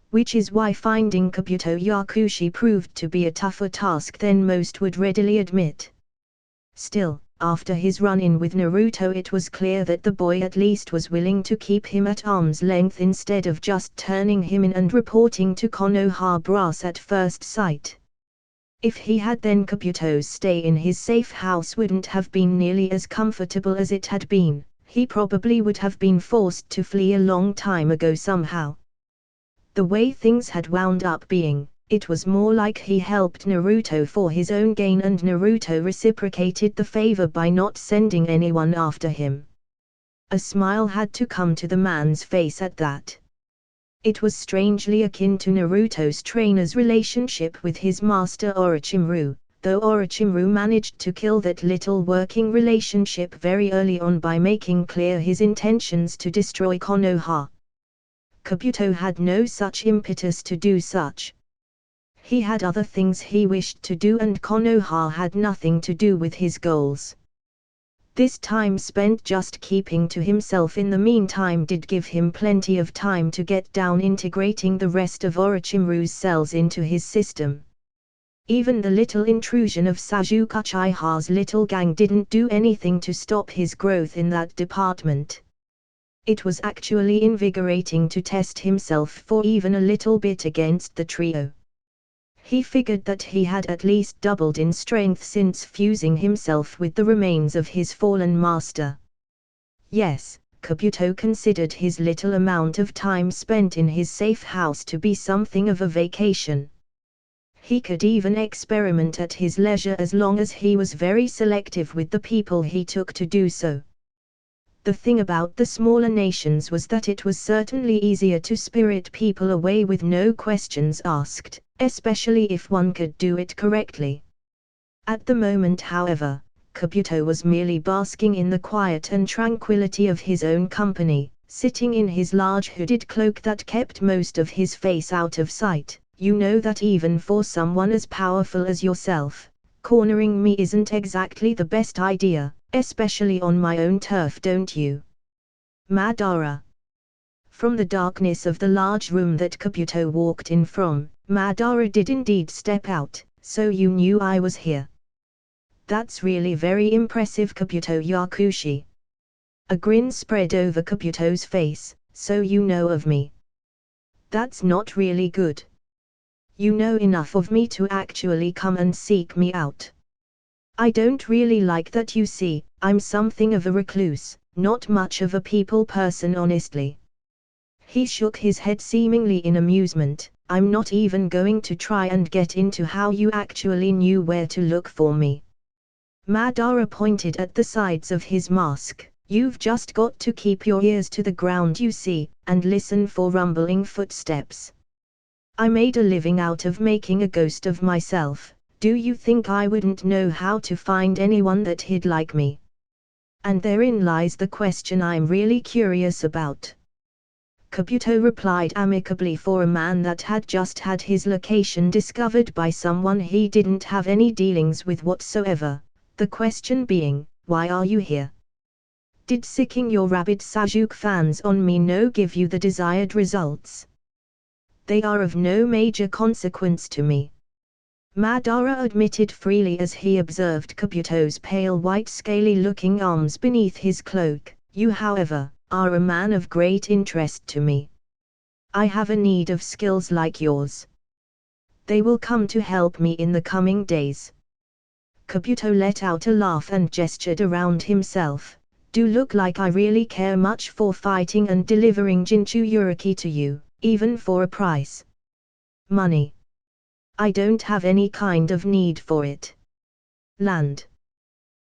Which is why finding Kabuto Yakushi proved to be a tougher task than most would readily admit. Still, after his run-in with Naruto it was clear that the boy at least was willing to keep him at arm's length instead of just turning him in and reporting to Konoha brass at first sight. If he had, then Kabuto's stay in his safe house wouldn't have been nearly as comfortable as it had been. He probably would have been forced to flee a long time ago somehow. The way things had wound up being, it was more like he helped Naruto for his own gain and Naruto reciprocated the favor by not sending anyone after him. A smile had to come to the man's face at that. It was strangely akin to Naruto's trainer's relationship with his master Orochimaru, though Orochimaru managed to kill that little working relationship very early on by making clear his intentions to destroy Konoha. Kabuto had no such impetus to do such. He had other things he wished to do, and Konoha had nothing to do with his goals. This time spent just keeping to himself in the meantime did give him plenty of time to get down integrating the rest of Orochimaru's cells into his system. Even the little intrusion of Sasuke Uchiha's little gang didn't do anything to stop his growth in that department. It was actually invigorating to test himself for even a little bit against the trio. He figured that he had at least doubled in strength since fusing himself with the remains of his fallen master. Yes, Kabuto considered his little amount of time spent in his safe house to be something of a vacation. He could even experiment at his leisure as long as he was very selective with the people he took to do so. The thing about the smaller nations was that it was certainly easier to spirit people away with no questions asked, especially if one could do it correctly. At the moment, however, Kabuto was merely basking in the quiet and tranquility of his own company, sitting in his large hooded cloak that kept most of his face out of sight. You know that even for someone as powerful as yourself, cornering me isn't exactly the best idea, especially on my own turf, don't you? Madara. From the darkness of the large room that Kabuto walked in from, Madara did indeed step out. So you knew I was here. That's really very impressive, Kabuto Yakushi. A grin spread over Kabuto's face. So you know of me. That's not really good. You know enough of me to actually come and seek me out. I don't really like that, you see. I'm something of a recluse, not much of a people person, honestly. He shook his head seemingly in amusement. I'm not even going to try and get into how you actually knew where to look for me. Madara pointed at the sides of his mask. You've just got to keep your ears to the ground, you see, and listen for rumbling footsteps. I made a living out of making a ghost of myself. Do you think I wouldn't know how to find anyone that hid like me? And therein lies the question I'm really curious about. Kabuto replied amicably for a man that had just had his location discovered by someone he didn't have any dealings with whatsoever. The question being, why are you here? Did sicking your rabid Sasuke fans on me no give you the desired results? They are of no major consequence to me. Madara admitted freely as he observed Kabuto's pale white scaly-looking arms beneath his cloak. You, however, are a man of great interest to me. I have a need of skills like yours. They will come to help me in the coming days. Kabuto let out a laugh and gestured around himself. Do look like I really care much for fighting and delivering Jinchuriki to you, even for a price. Money. I don't have any kind of need for it. Land.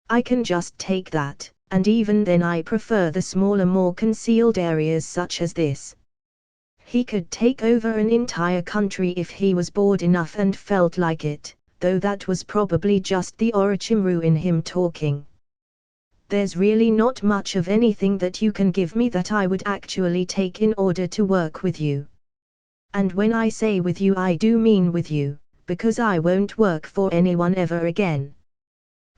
I can just take that, and even then I prefer the smaller, more concealed areas such as this. He could take over an entire country if he was bored enough and felt like it, though that was probably just the Orochimaru in him talking. There's really not much of anything that you can give me that I would actually take in order to work with you. And when I say with you, I do mean with you, because I won't work for anyone ever again.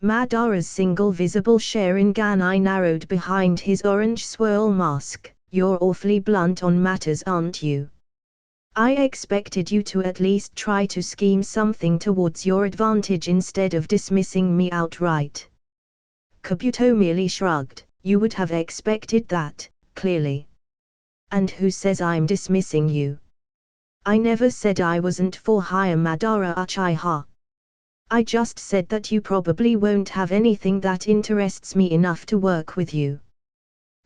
Madara's single visible Sharingan eye narrowed behind his orange swirl mask. You're awfully blunt on matters, aren't you? I expected you to at least try to scheme something towards your advantage instead of dismissing me outright. Kabuto merely shrugged. You would have expected that, clearly. And who says I'm dismissing you? I never said I wasn't for hire, Madara Uchiha. I just said that you probably won't have anything that interests me enough to work with you.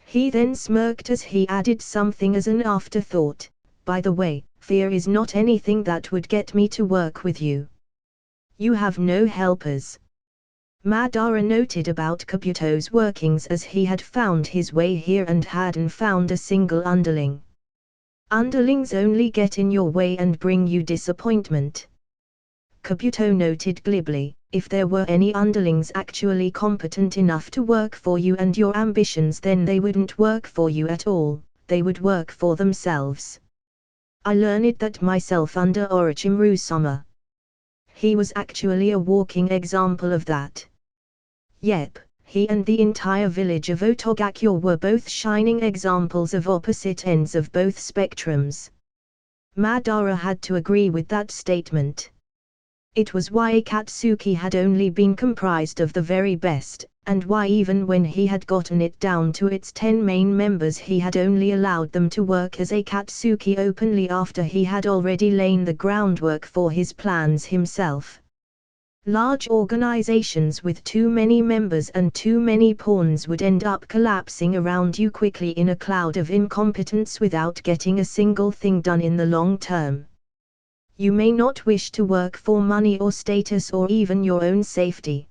He then smirked as he added something as an afterthought. By the way, fear is not anything that would get me to work with you. You have no helpers. Madara noted about Kabuto's workings as he had found his way here and hadn't found a single underling. Underlings only get in your way and bring you disappointment. Kabuto noted glibly, if there were any underlings actually competent enough to work for you and your ambitions, then they wouldn't work for you at all, they would work for themselves. I learned that myself under Orochimaru-sama. He was actually a walking example of that. Yep, he and the entire village of Otogakure were both shining examples of opposite ends of both spectrums. Madara had to agree with that statement. It was why Akatsuki had only been comprised of the very best, and why even when he had gotten it down to its 10 main members he had only allowed them to work as Akatsuki openly after he had already laid the groundwork for his plans himself. Large organizations with too many members and too many pawns would end up collapsing around you quickly in a cloud of incompetence without getting a single thing done in the long term. You may not wish to work for money or status or even your own safety.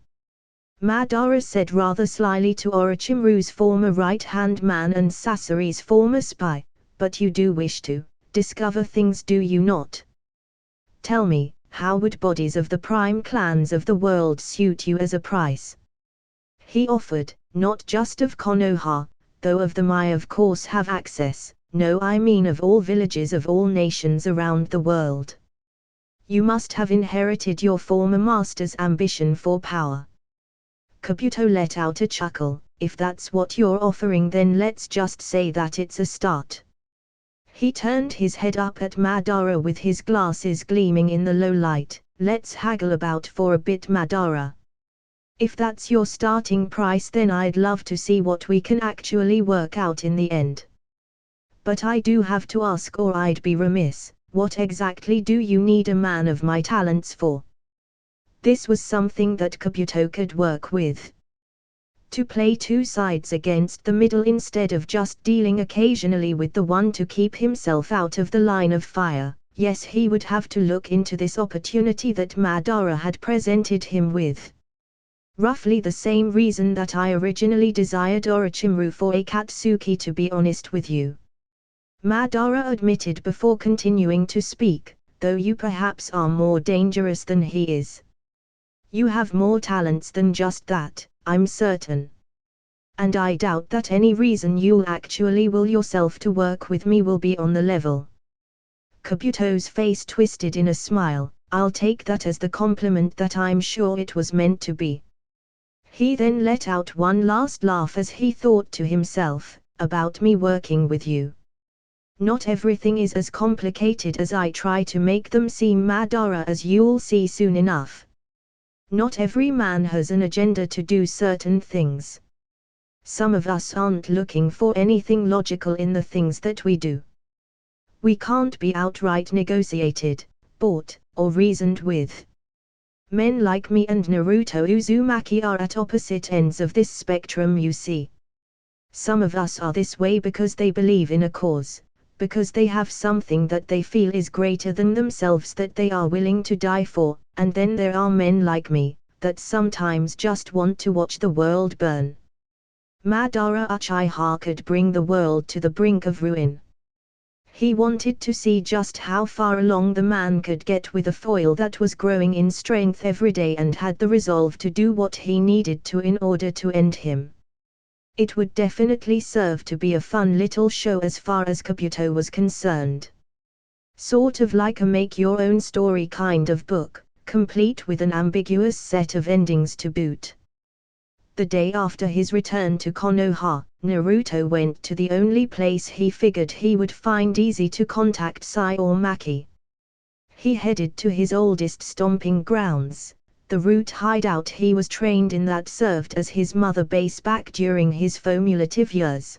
Madara said rather slyly to Orochimaru's former right-hand man and Sasori's former spy, but you do wish to discover things, do you not? Tell me, how would bodies of the prime clans of the world suit you as a price? He offered, not just of Konoha, though of them I of course have access, no I mean of all villages of all nations around the world. You must have inherited your former master's ambition for power. Kabuto let out a chuckle. If that's what you're offering, then let's just say that it's a start. He turned his head up at Madara with his glasses gleaming in the low light. Let's haggle about for a bit, Madara. If that's your starting price, then I'd love to see what we can actually work out in the end. But I do have to ask, or I'd be remiss, what exactly do you need a man of my talents for? This was something that Kabuto could work with. To play two sides against the middle instead of just dealing occasionally with the one to keep himself out of the line of fire. Yes, he would have to look into this opportunity that Madara had presented him with. Roughly the same reason that I originally desired Orochimaru for Akatsuki, to be honest with you. Madara admitted before continuing to speak, though you perhaps are more dangerous than he is. You have more talents than just that, I'm certain. And I doubt that any reason you'll actually will yourself to work with me will be on the level. Kabuto's face twisted in a smile. I'll take that as the compliment that I'm sure it was meant to be. He then let out one last laugh as he thought to himself, about me working with you. Not everything is as complicated as I try to make them seem, Madara, as you'll see soon enough. Not every man has an agenda to do certain things. Some of us aren't looking for anything logical in the things that we do. We can't be outright negotiated, bought, or reasoned with. Men like me and Naruto Uzumaki are at opposite ends of this spectrum, you see. Some of us are this way because they believe in a cause, because they have something that they feel is greater than themselves that they are willing to die for, and then there are men like me, that sometimes just want to watch the world burn. Madara Uchiha could bring the world to the brink of ruin. He wanted to see just how far along the man could get with a foil that was growing in strength every day and had the resolve to do what he needed to in order to end him. It would definitely serve to be a fun little show as far as Kabuto was concerned. Sort of like a make-your-own story kind of book, complete with an ambiguous set of endings to boot. The day after his return to Konoha, Naruto went to the only place he figured he would find easy to contact Sai or Maki. He headed to his oldest stomping grounds, the root hideout he was trained in that served as his mother base back during his formative years.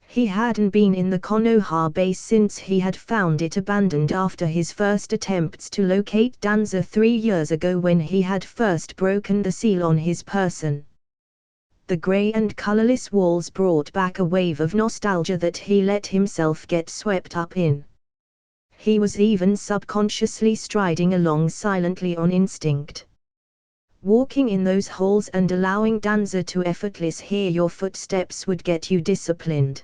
He hadn't been in the Konoha base since he had found it abandoned after his first attempts to locate Danza 3 years ago when he had first broken the seal on his person. The grey and colourless walls brought back a wave of nostalgia that he let himself get swept up in. He was even subconsciously striding along silently on instinct. Walking in those halls and allowing Danza to effortlessly hear your footsteps would get you disciplined.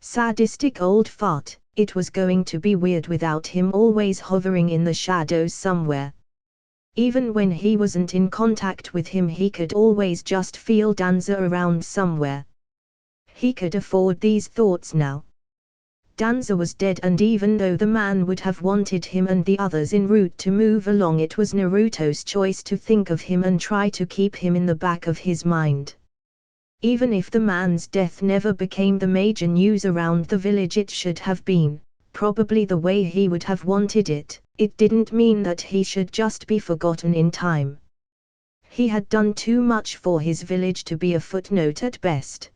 Sadistic old fart, it was going to be weird without him always hovering in the shadows somewhere. Even when he wasn't in contact with him, he could always just feel Danza around somewhere. He could afford these thoughts now. Danza was dead, and even though the man would have wanted him and the others en route to move along, it was Naruto's choice to think of him and try to keep him in the back of his mind. Even if the man's death never became the major news around the village it should have been, probably the way he would have wanted it, it didn't mean that he should just be forgotten in time. He had done too much for his village to be a footnote at best.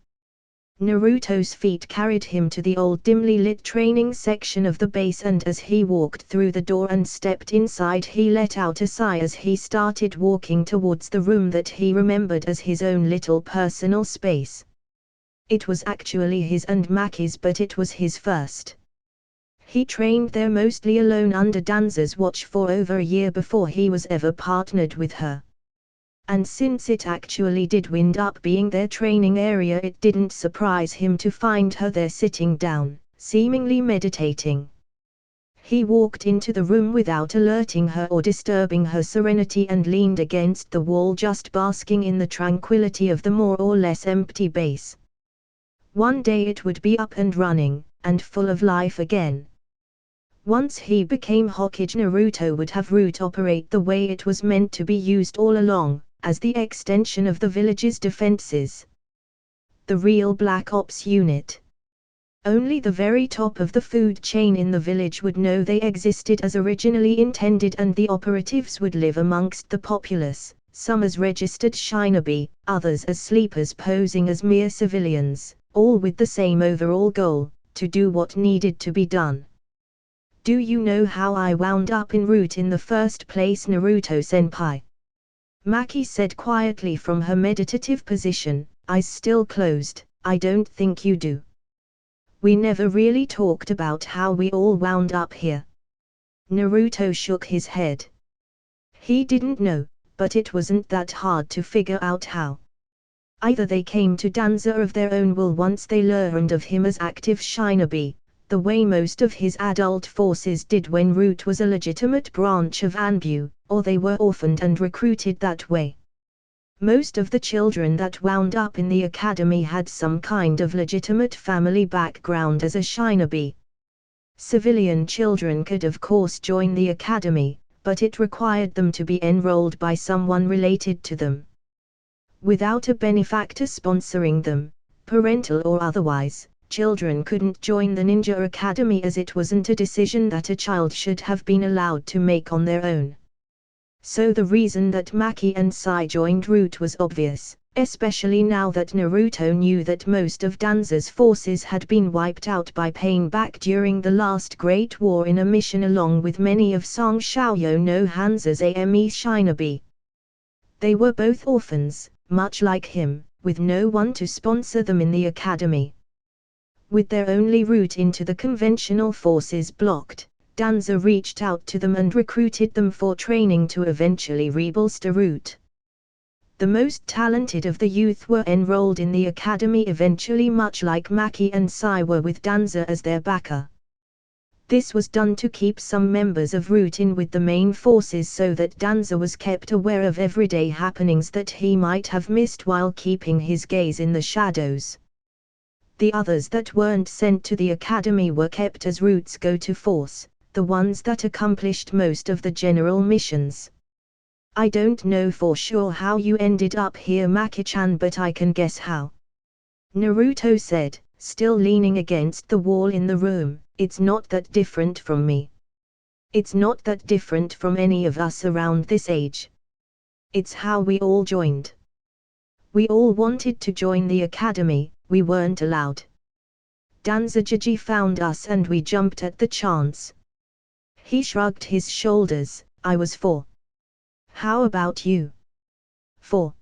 Naruto's feet carried him to the old dimly lit training section of the base, and as he walked through the door and stepped inside he let out a sigh as he started walking towards the room that he remembered as his own little personal space. It was actually his and Maki's, but it was his first. He trained there mostly alone under Danza's watch for over a year before he was ever partnered with her. And since it actually did wind up being their training area, it didn't surprise him to find her there sitting down, seemingly meditating. He walked into the room without alerting her or disturbing her serenity and leaned against the wall, just basking in the tranquility of the more or less empty base. One day it would be up and running, and full of life again. Once he became Hokage, Naruto would have root operate the way it was meant to be used all along, as the extension of the village's defenses. The real Black Ops unit. Only the very top of the food chain in the village would know they existed as originally intended, and the operatives would live amongst the populace, some as registered shinobi, others as sleepers posing as mere civilians, all with the same overall goal, to do what needed to be done. Do you know how I wound up en route in the first place, Naruto-senpai? Maki said quietly from her meditative position, eyes still closed. I don't think you do. We never really talked about how we all wound up here. Naruto shook his head. He didn't know, but it wasn't that hard to figure out how. Either they came to Danza of their own will once they learned of him as active shinobi, the way most of his adult forces did when Root was a legitimate branch of Anbu, or they were orphaned and recruited that way. Most of the children that wound up in the academy had some kind of legitimate family background as a shinobi. Civilian children could of course join the academy, but it required them to be enrolled by someone related to them. Without a benefactor sponsoring them, parental or otherwise, children couldn't join the ninja academy, as it wasn't a decision that a child should have been allowed to make on their own. So the reason that Maki and Sai joined Root was obvious, especially now that Naruto knew that most of Danza's forces had been wiped out by Pain back during the last Great War in a mission along with many of Song Xiaoyo no Hanza's AME shinobi. They were both orphans, much like him, with no one to sponsor them in the academy. With their only route into the conventional forces blocked, Danza reached out to them and recruited them for training to eventually rebolster Root. The most talented of the youth were enrolled in the academy eventually, much like Maki and Sai were with Danza as their backer. This was done to keep some members of Root in with the main forces so that Danza was kept aware of everyday happenings that he might have missed while keeping his gaze in the shadows. The others that weren't sent to the academy were kept as Root's go-to force, the ones that accomplished most of the general missions. I don't know for sure how you ended up here, Maki-chan, but I can guess how. Naruto said, still leaning against the wall in the room. It's not that different from me. It's not that different from any of us around this age. It's how we all joined. We all wanted to join the academy, we weren't allowed. Danzaji found us and we jumped at the chance. He shrugged his shoulders. I was 4. How about you? 4.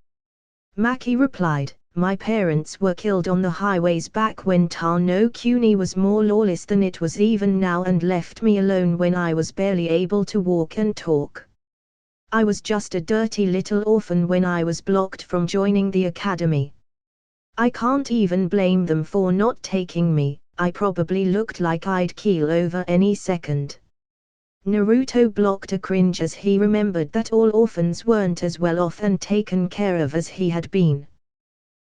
Maki replied, my parents were killed on the highways back when Tano Kuni was more lawless than it was even now, and left me alone when I was barely able to walk and talk. I was just a dirty little orphan when I was blocked from joining the academy. I can't even blame them for not taking me, I probably looked like I'd keel over any second. Naruto blocked a cringe as he remembered that all orphans weren't as well off and taken care of as he had been.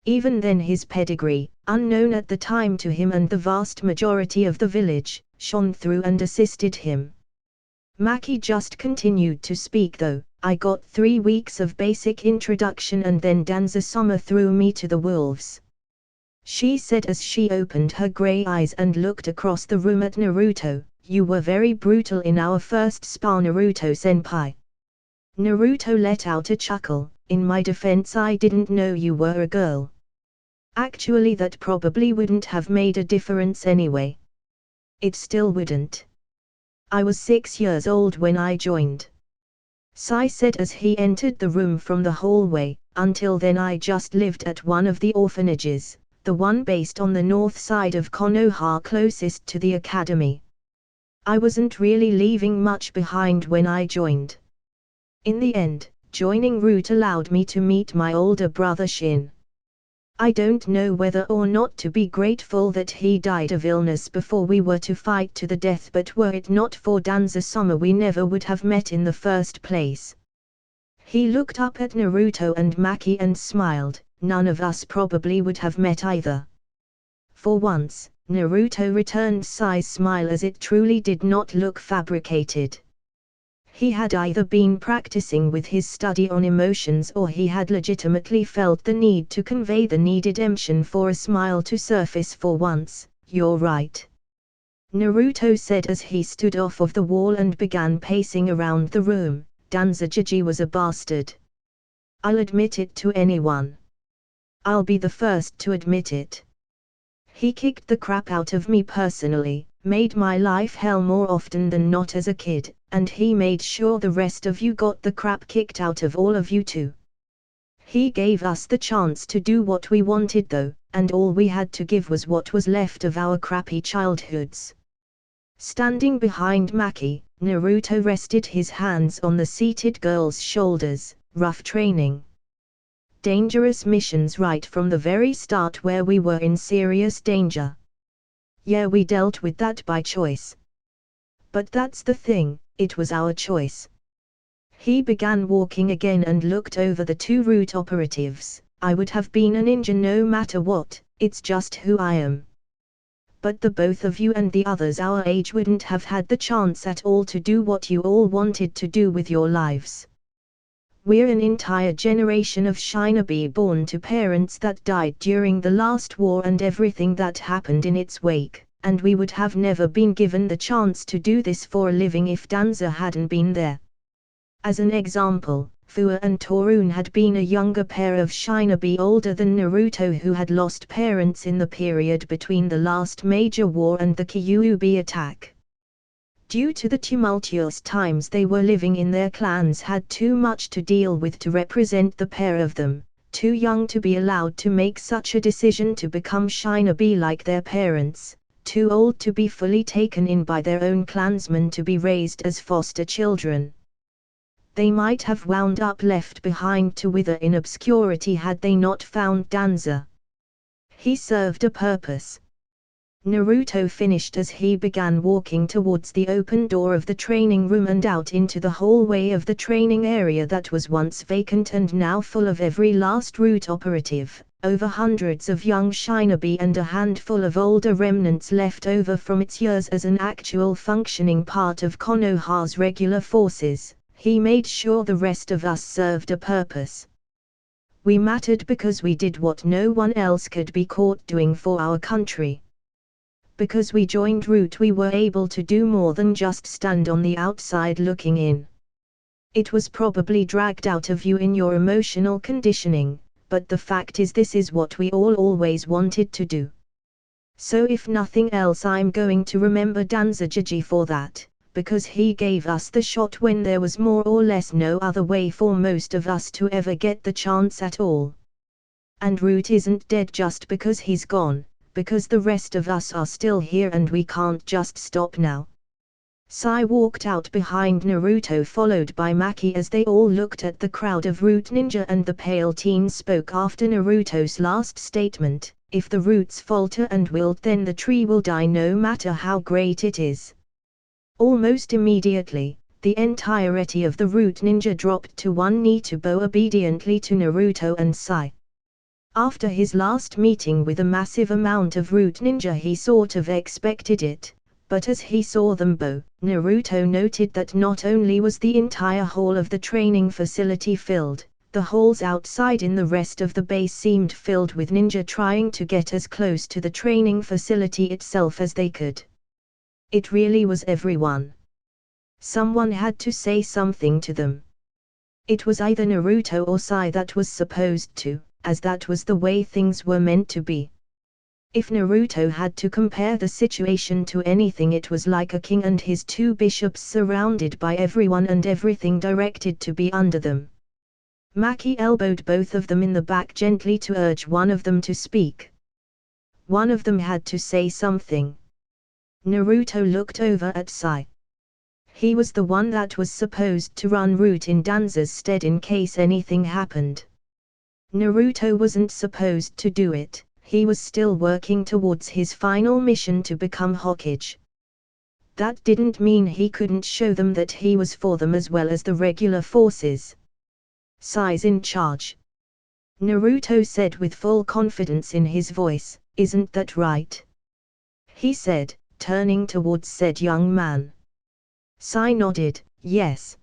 Even then his pedigree, unknown at the time to him and the vast majority of the village, shone through and assisted him. Maki just continued to speak though. I got 3 weeks of basic introduction and then Danza-sama threw me to the wolves. She said as she opened her grey eyes and looked across the room at Naruto, "You were very brutal in our first spa, Naruto-senpai." Naruto let out a chuckle. "In my defense, I didn't know you were a girl. Actually that probably wouldn't have made a difference anyway." "It still wouldn't. I was 6 years old when I joined," Sai said as he entered the room from the hallway. "Until then I just lived at one of the orphanages, the one based on the north side of Konoha closest to the academy. I wasn't really leaving much behind when I joined. In the end, joining Root allowed me to meet my older brother Shin. I don't know whether or not to be grateful that he died of illness before we were to fight to the death, but were it not for Danza-sama we never would have met in the first place." He looked up at Naruto and Maki and smiled. "None of us probably would have met either." For once, Naruto returned Sai's smile as it truly did not look fabricated. He had either been practicing with his study on emotions or he had legitimately felt the need to convey the needed emotion for a smile to surface for once. "You're right," Naruto said as he stood off of the wall and began pacing around the room. "Danzajiji was a bastard. I'll admit it to anyone. I'll be the first to admit it. He kicked the crap out of me personally, made my life hell more often than not as a kid, and he made sure the rest of you got the crap kicked out of all of you too. He gave us the chance to do what we wanted though, and all we had to give was what was left of our crappy childhoods." Standing behind Maki, Naruto rested his hands on the seated girl's shoulders. "Rough training. Dangerous missions right from the very start where we were in serious danger. Yeah, we dealt with that by choice. But that's the thing, it was our choice." He began walking again and looked over the 2 Root operatives. "I would have been a ninja no matter what, it's just who I am. But the both of you and the others our age wouldn't have had the chance at all to do what you all wanted to do with your lives. We're an entire generation of shinobi born to parents that died during the last war and everything that happened in its wake, and we would have never been given the chance to do this for a living if Danza hadn't been there." As an example, Fua and Torun had been a younger pair of shinobi older than Naruto who had lost parents in the period between the last major war and the Kyuubi attack. Due to the tumultuous times they were living in, their clans had too much to deal with to represent the pair of them, too young to be allowed to make such a decision to become shinobi like their parents, too old to be fully taken in by their own clansmen to be raised as foster children. They might have wound up left behind to wither in obscurity had they not found Danza. He served a purpose. Naruto finished as he began walking towards the open door of the training room and out into the hallway of the training area that was once vacant and now full of every last Root operative, over hundreds of young shinobi and a handful of older remnants left over from its years as an actual functioning part of Konoha's regular forces. He made sure the rest of us served a purpose. We mattered because we did what no one else could be caught doing for our country. Because we joined Root we were able to do more than just stand on the outside looking in. It was probably dragged out of you in your emotional conditioning, but the fact is this is what we all always wanted to do. So if nothing else I'm going to remember Danzajiji for that, because he gave us the shot when there was more or less no other way for most of us to ever get the chance at all. And Root isn't dead just because he's gone, because the rest of us are still here and we can't just stop now." Sai walked out behind Naruto followed by Maki as they all looked at the crowd of Root ninja, and the pale teen spoke after Naruto's last statement, "If the roots falter and wilt then the tree will die no matter how great it is." Almost immediately, the entirety of the Root ninja dropped to one knee to bow obediently to Naruto and Sai. After his last meeting with a massive amount of root ninja, he sort of expected it, but as he saw them bow, Naruto noted that not only was the entire hall of the training facility filled, the halls outside in the rest of the base seemed filled with ninja trying to get as close to the training facility itself as they could. It really was everyone. Someone had to say something to them. It was either Naruto or Sai that was supposed to, as that was the way things were meant to be. If Naruto had to compare the situation to anything, it was like a king and his two bishops surrounded by everyone and everything directed to be under them. Maki elbowed both of them in the back gently to urge one of them to speak. One of them had to say something. Naruto looked over at Sai. He was the one that was supposed to run route in Danza's stead in case anything happened. Naruto wasn't supposed to do it, he was still working towards his final mission to become Hokage. That didn't mean he couldn't show them that he was for them as well as the regular forces. Sai's in charge. Naruto said with full confidence in his voice, "Isn't that right?" he said, turning towards said young man. Sai nodded, "Yes."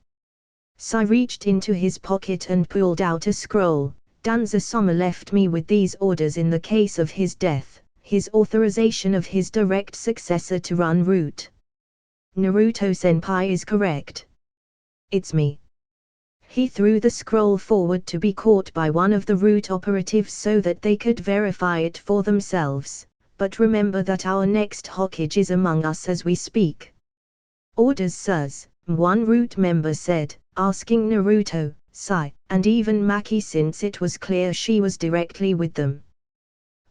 Sai reached into his pocket and pulled out a scroll. Danza-sama left me with these orders in the case of his death, his authorization of his direct successor to run route. Naruto-senpai is correct. It's me. He threw the scroll forward to be caught by one of the route operatives so that they could verify it for themselves, but remember that our next Hokage is among us as we speak. Orders, sirs, one route member said, asking Naruto, Sai, and even Maki since it was clear she was directly with them.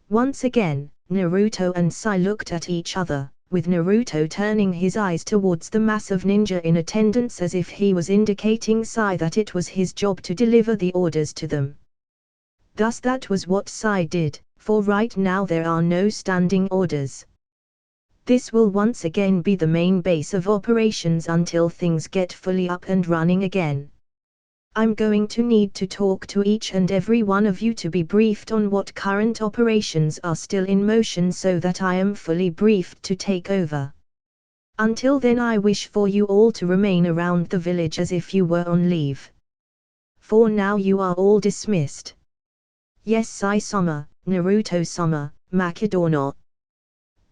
Once again, Naruto and Sai looked at each other, with Naruto turning his eyes towards the mass of ninja in attendance as if he was indicating Sai that it was his job to deliver the orders to them. Thus that was what Sai did, for right now there are no standing orders. This will once again be the main base of operations until things get fully up and running again. I'm going to need to talk to each and every one of you to be briefed on what current operations are still in motion so that I am fully briefed to take over. Until then I wish for you all to remain around the village as if you were on leave. For now you are all dismissed. Yes, Sai-sama, Naruto-sama, Makidono.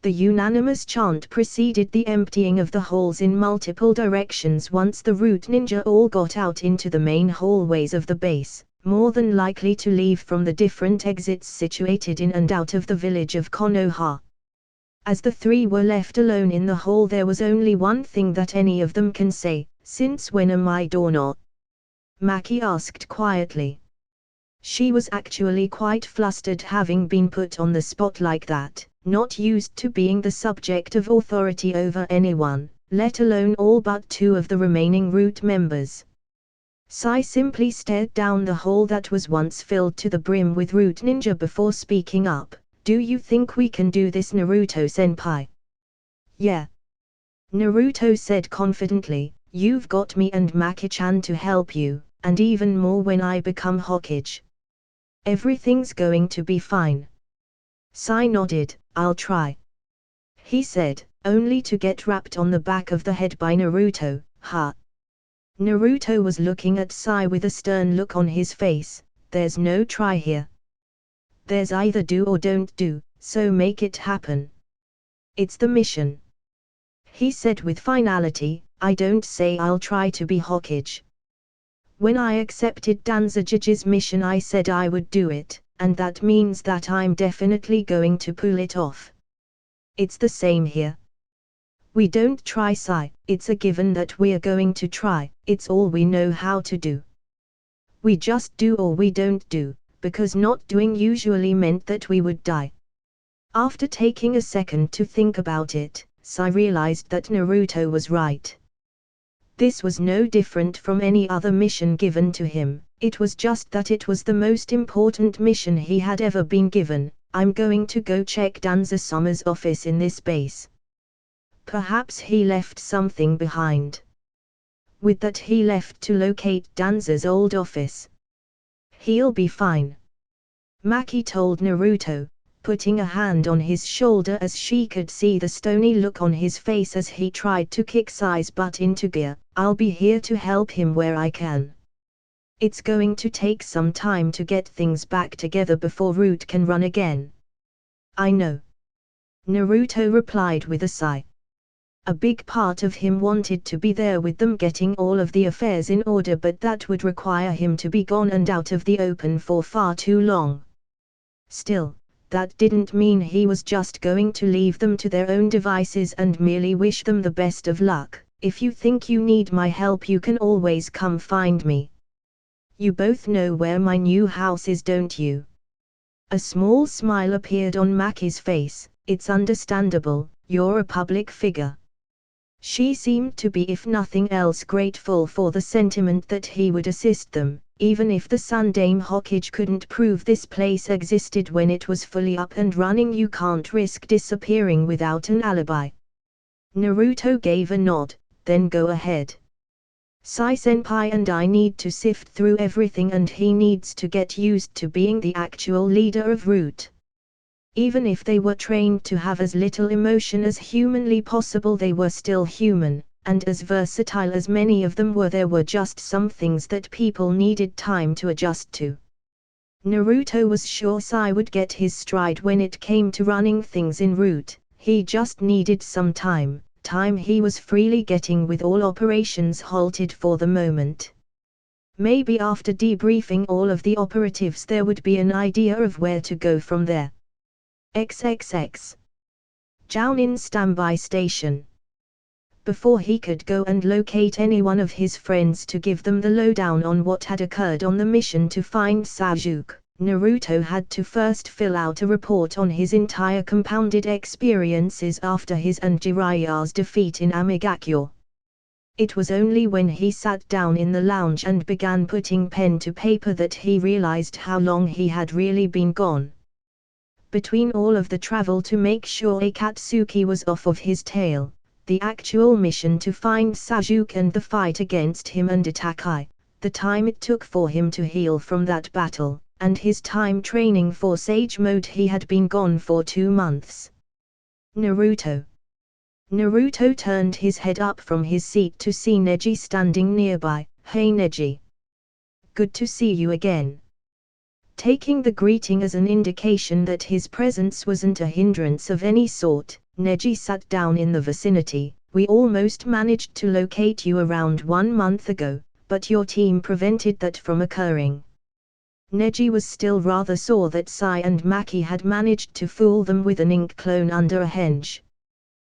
The unanimous chant preceded the emptying of the halls in multiple directions once the route ninja all got out into the main hallways of the base, more than likely to leave from the different exits situated in and out of the village of Konoha. As the three were left alone in the hall, there was only one thing that any of them can say, "Since when am I doorknob?" Maki asked quietly. She was actually quite flustered having been put on the spot like that, not used to being the subject of authority over anyone, let alone all but two of the remaining route members. Sai simply stared down the hall that was once filled to the brim with route ninja before speaking up. "Do you think we can do this, Naruto-senpai?" "Yeah," Naruto said confidently, "you've got me and Maki-chan to help you, and even more when I become Hokage. Everything's going to be fine." Sai nodded, "I'll try," he said, only to get rapped on the back of the head by Naruto. "Ha!" Naruto was looking at Sai with a stern look on his face. "There's no try here. There's either do or don't do, so make it happen. It's the mission," he said with finality. "I don't say I'll try to be Hokage. When I accepted Danzaji's mission I said I would do it, and that means that I'm definitely going to pull it off. It's the same here. We don't try, Sai, it's a given that we're going to try, it's all we know how to do. We just do or we don't do, because not doing usually meant that we would die." After taking a second to think about it, Sai realized that Naruto was right. This was no different from any other mission given to him, it was just that it was the most important mission he had ever been given. "I'm going to go check Danza-sama's office in this base. Perhaps he left something behind." With that he left to locate Danza's old office. "He'll be fine." Maki told Naruto, putting a hand on his shoulder as she could see the stony look on his face as he tried to kick Sai's butt into gear. I'll be here to help him where I can. It's going to take some time to get things back together before Root can run again. I know. Naruto replied with a sigh. A big part of him wanted to be there with them getting all of the affairs in order, but that would require him to be gone and out of the open for far too long. Still, that didn't mean he was just going to leave them to their own devices and merely wish them the best of luck. If you think you need my help, you can always come find me. You both know where my new house is, don't you? A small smile appeared on Maki's face. It's understandable, you're a public figure. She seemed to be, if nothing else, grateful for the sentiment that he would assist them, even if the Sundame Hokage couldn't prove this place existed when it was fully up and running. You can't risk disappearing without an alibi. Naruto gave a nod, then go ahead. Sai-senpai and I need to sift through everything, and he needs to get used to being the actual leader of Root. Even if they were trained to have as little emotion as humanly possible, they were still human, and as versatile as many of them were, there were just some things that people needed time to adjust to. Naruto was sure Sai would get his stride when it came to running things in Root. He just needed some time he was freely getting with all operations halted for the moment. Maybe after debriefing all of the operatives there would be an idea of where to go from there. XXX. Jounin Standby Station. Before he could go and locate any one of his friends to give them the lowdown on what had occurred on the mission to find Sasuke, Naruto had to first fill out a report on his entire compounded experiences after his and Jiraiya's defeat in Amigakure. It was only when he sat down in the lounge and began putting pen to paper that he realized how long he had really been gone. Between all of the travel to make sure Akatsuki was off of his tail, the actual mission to find Sasuke and the fight against him and Itachi, the time it took for him to heal from that battle, and his time training for Sage Mode, he had been gone for 2 months. Naruto turned his head up from his seat to see Neji standing nearby. Hey Neji. Good to see you again. Taking the greeting as an indication that his presence wasn't a hindrance of any sort, Neji sat down in the vicinity. We almost managed to locate you around 1 month ago, but your team prevented that from occurring. Neji was still rather sore that Sai and Maki had managed to fool them with an ink clone under a henge.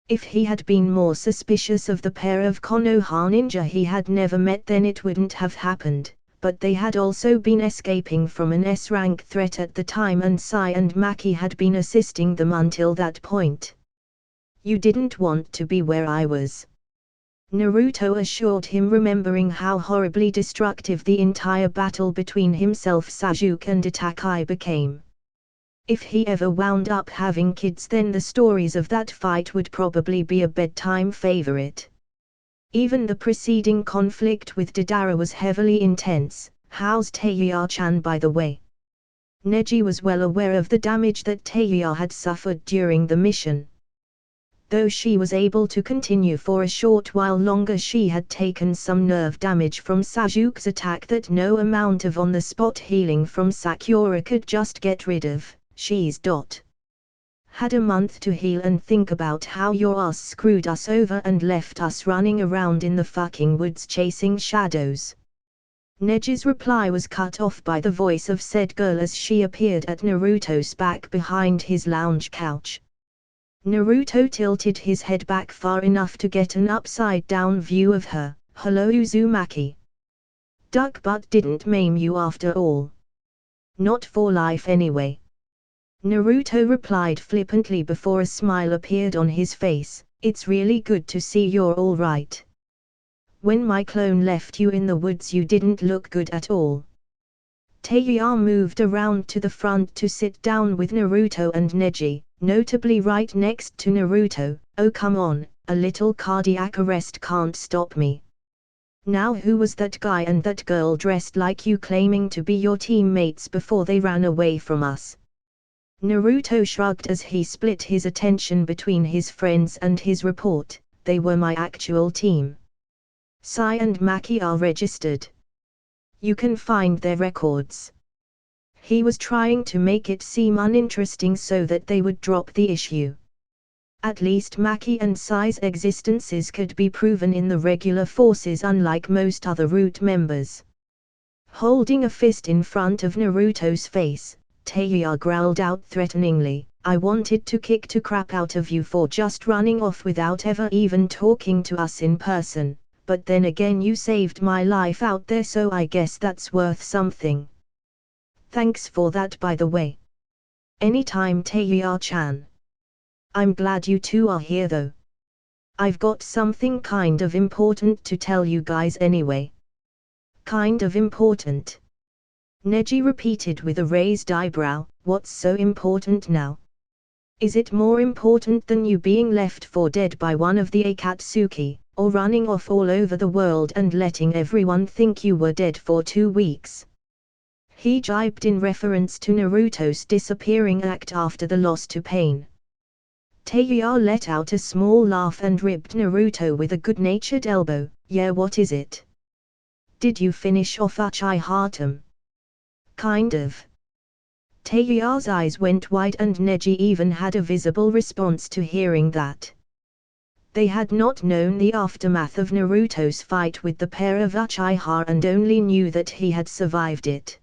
If he had been more suspicious of the pair of Konoha ninja he had never met, then it wouldn't have happened. But they had also been escaping from an S-rank threat at the time, and Sai and Maki had been assisting them until that point. You didn't want to be where I was, Naruto assured him, remembering how horribly destructive the entire battle between himself, Sasuke and Itachi became. If he ever wound up having kids, then the stories of that fight would probably be a bedtime favorite. Even the preceding conflict with Deidara was heavily intense. How's Teiya-chan, by the way? Neji was well aware of the damage that Teiya had suffered during the mission. Though she was able to continue for a short while longer, she had taken some nerve damage from Sasuke's attack that no amount of on-the-spot healing from Sakura could just get rid of. She's had a month to heal, and think about how your ass screwed us over and left us running around in the fucking woods chasing shadows. Neji's reply was cut off by the voice of said girl as she appeared at Naruto's back behind his lounge couch. Naruto tilted his head back far enough to get an upside-down view of her. Hello Uzumaki. Duck butt didn't maim you after all. Not for life anyway. Naruto replied flippantly before a smile appeared on his face. It's really good to see you're all right. When my clone left you in the woods you didn't look good at all. Teiya moved around to the front to sit down with Naruto and Neji, notably right next to Naruto. Oh come on, a little cardiac arrest can't stop me. Now who was that guy and that girl dressed like you claiming to be your teammates before they ran away from us? Naruto shrugged as he split his attention between his friends and his report. They were my actual team. Sai and Maki are registered. You can find their records. He was trying to make it seem uninteresting so that they would drop the issue. At least Maki and Sai's existences could be proven in the regular forces, unlike most other Root members. Holding a fist in front of Naruto's face, Teiya growled out threateningly, I wanted to kick the crap out of you for just running off without ever even talking to us in person, but then again you saved my life out there, so I guess that's worth something. Thanks for that, by the way. Anytime, Teiya-chan. I'm glad you two are here though. I've got something kind of important to tell you guys anyway. Kind of important? Neji repeated with a raised eyebrow, what's so important now? Is it more important than you being left for dead by one of the Akatsuki, or running off all over the world and letting everyone think you were dead for 2 weeks? He jibed in reference to Naruto's disappearing act after the loss to Pain. Teiya let out a small laugh and ribbed Naruto with a good-natured elbow. Yeah, what is it? Did you finish off Uchiha? Kind of. Teiya's eyes went wide and Neji even had a visible response to hearing that. They had not known the aftermath of Naruto's fight with the pair of Uchiha and only knew that he had survived it.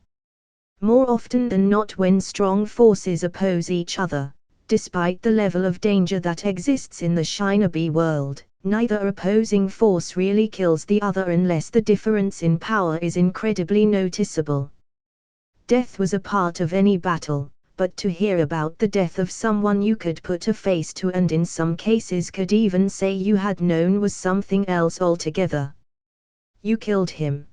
More often than not, when strong forces oppose each other, despite the level of danger that exists in the shinobi world, neither opposing force really kills the other unless the difference in power is incredibly noticeable. Death was a part of any battle, but to hear about the death of someone you could put a face to and in some cases could even say you had known was something else altogether. You killed him?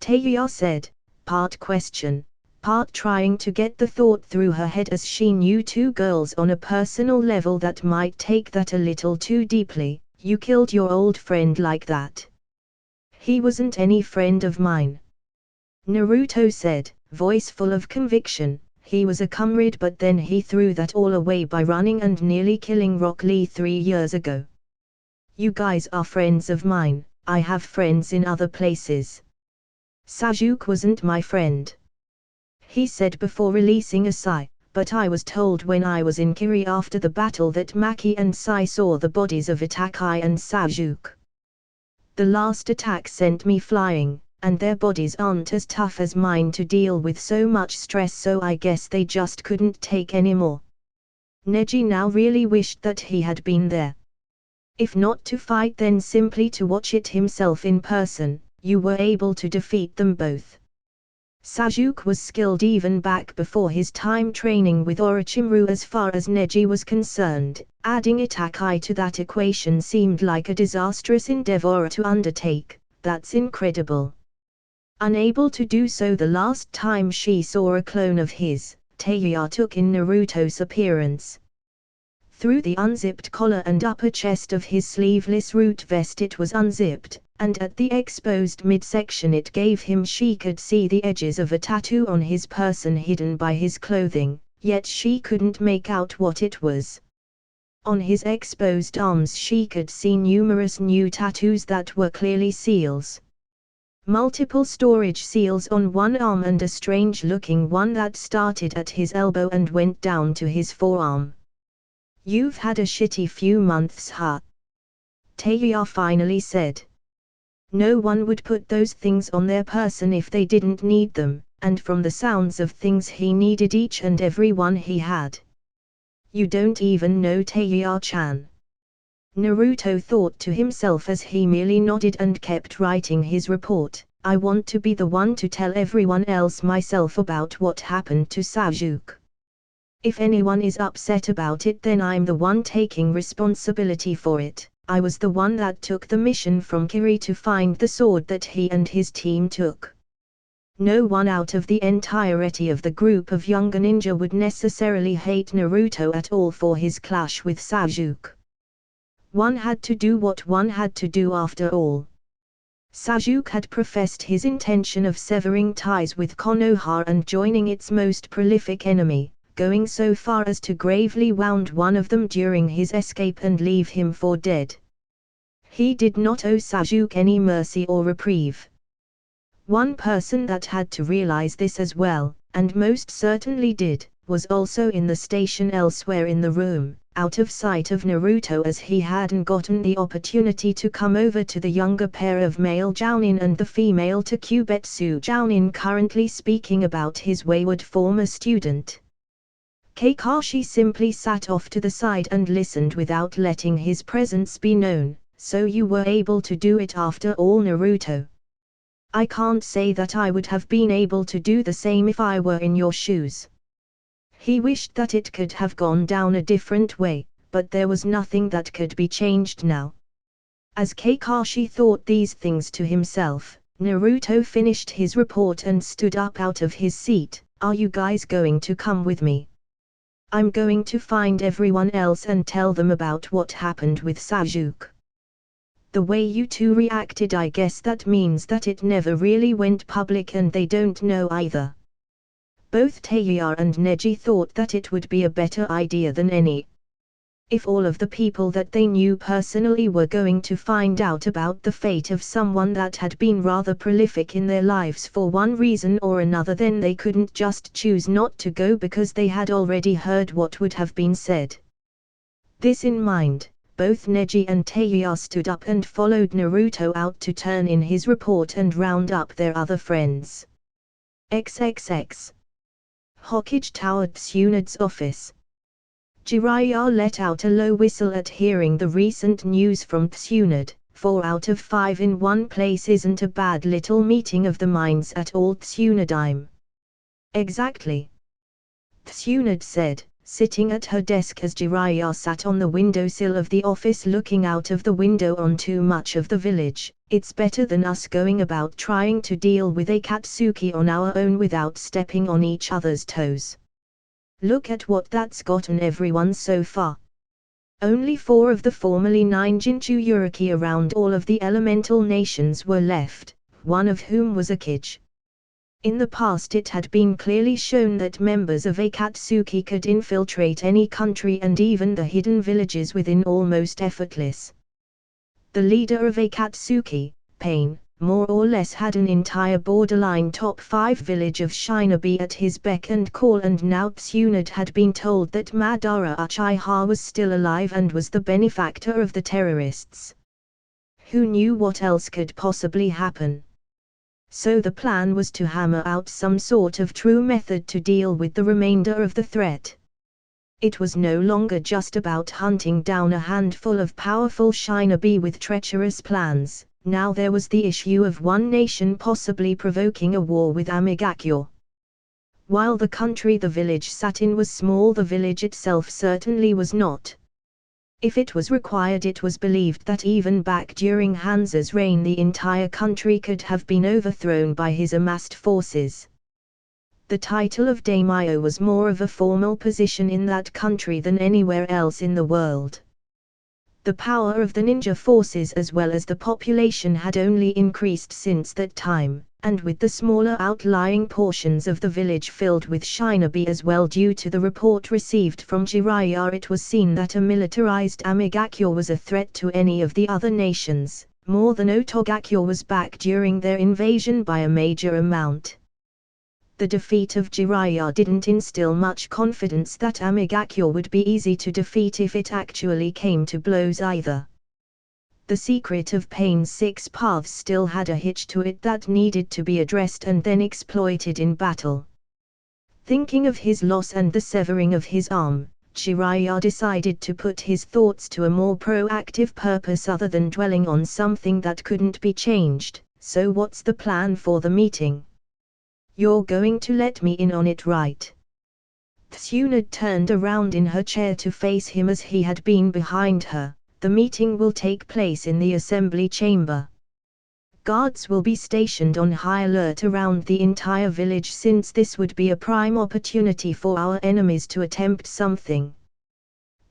Teiya said, part question, part trying to get the thought through her head as she knew two girls on a personal level that might take that a little too deeply. You killed your old friend like that? He wasn't any friend of mine. Naruto said, voice full of conviction, he was a comrade, but then he threw that all away by running and nearly killing Rock Lee 3 years ago. You guys are friends of mine, I have friends in other places. Sasuke wasn't my friend. He said before releasing a sigh, but I was told when I was in Kiri after the battle that Maki and Sai saw the bodies of Itakai and Sasuke. The last attack sent me flying, and their bodies aren't as tough as mine to deal with so much stress, so I guess they just couldn't take any more. Neji now really wished that he had been there. If not to fight, then simply to watch it himself in person. You were able to defeat them both. Sasuke was skilled even back before his time training with Orochimaru as far as Neji was concerned. Adding Itakai to that equation seemed like a disastrous endeavor to undertake. That's incredible. Unable to do so the last time she saw a clone of his, Teiya took in Naruto's appearance. Through the unzipped collar and upper chest of his sleeveless root vest it was unzipped, and at the exposed midsection it gave him she could see the edges of a tattoo on his person hidden by his clothing, yet she couldn't make out what it was. On his exposed arms she could see numerous new tattoos that were clearly seals. Multiple storage seals on one arm and a strange-looking one that started at his elbow and went down to his forearm. You've had a shitty few months, huh? Teiya finally said. No one would put those things on their person if they didn't need them, and from the sounds of things he needed each and every one he had. You don't even know Teiya-chan. Naruto thought to himself as he merely nodded and kept writing his report. I want to be the one to tell everyone else myself about what happened to Sasuke. If anyone is upset about it, then I'm the one taking responsibility for it. I was the one that took the mission from Kiri to find the sword that he and his team took. No one out of the entirety of the group of younger ninja would necessarily hate Naruto at all for his clash with Sasuke. One had to do what one had to do after all. Sasuke had professed his intention of severing ties with Konoha and joining its most prolific enemy, going so far as to gravely wound one of them during his escape and leave him for dead. He did not owe Sasuke any mercy or reprieve. One person that had to realize this as well, and most certainly did, was also in the station elsewhere in the room, out of sight of Naruto, as he hadn't gotten the opportunity to come over to the younger pair of male Jounin and the female Takubetsu Jounin currently speaking about his wayward former student. Kakashi simply sat off to the side and listened without letting his presence be known. So you were able to do it after all, Naruto. I can't say that I would have been able to do the same if I were in your shoes. He wished that it could have gone down a different way, but there was nothing that could be changed now. As Kakashi thought these things to himself, Naruto finished his report and stood up out of his seat. Are you guys going to come with me? I'm going to find everyone else and tell them about what happened with Sasuke. The way you two reacted, I guess that means that it never really went public and they don't know either. Both Teiya and Neji thought that it would be a better idea than any. If all of the people that they knew personally were going to find out about the fate of someone that had been rather prolific in their lives for one reason or another, then they couldn't just choose not to go because they had already heard what would have been said. This in mind, both Neji and Teiya stood up and followed Naruto out to turn in his report and round up their other friends. XXX. Hokage Tower, Tsunde's office. Jiraiya let out a low whistle at hearing the recent news from Tsunade. 4 out of 5 in one place isn't a bad little meeting of the minds at all, Tsunade. Exactly. Tsunade said, sitting at her desk as Jiraiya sat on the windowsill of the office looking out of the window onto much of the village. It's better than us going about trying to deal with Akatsuki on our own without stepping on each other's toes. Look at what that's gotten everyone so far. Only 4 of the formerly 9 Jinchuriki around all of the elemental nations were left, one of whom was a Kage. In the past it had been clearly shown that members of Akatsuki could infiltrate any country and even the hidden villages within almost effortless. The leader of Akatsuki, Pain, more or less had an entire borderline top 5 village of shinobi at his beck and call, and now Tsunade had been told that Madara Uchiha was still alive and was the benefactor of the terrorists. Who knew what else could possibly happen? So the plan was to hammer out some sort of true method to deal with the remainder of the threat. It was no longer just about hunting down a handful of powerful shinobi with treacherous plans. Now there was the issue of one nation possibly provoking a war with Amigakure. While the country the village sat in was small, the village itself certainly was not. If it was required, it was believed that even back during Hanza's reign the entire country could have been overthrown by his amassed forces. The title of daimyo was more of a formal position in that country than anywhere else in the world. The power of the ninja forces as well as the population had only increased since that time, and with the smaller outlying portions of the village filled with shinobi as well due to the report received from Jiraiya, it was seen that a militarized Amigakure was a threat to any of the other nations, more than Otogakure was back during their invasion by a major amount. The defeat of Jiraiya didn't instill much confidence that Amigakure would be easy to defeat if it actually came to blows either. The secret of Pain's 6 paths still had a hitch to it that needed to be addressed and then exploited in battle. Thinking of his loss and the severing of his arm, Jiraiya decided to put his thoughts to a more proactive purpose other than dwelling on something that couldn't be changed. So what's the plan for the meeting? You're going to let me in on it, right? Tsunade turned around in her chair to face him as he had been behind her. The meeting will take place in the assembly chamber. Guards will be stationed on high alert around the entire village since this would be a prime opportunity for our enemies to attempt something.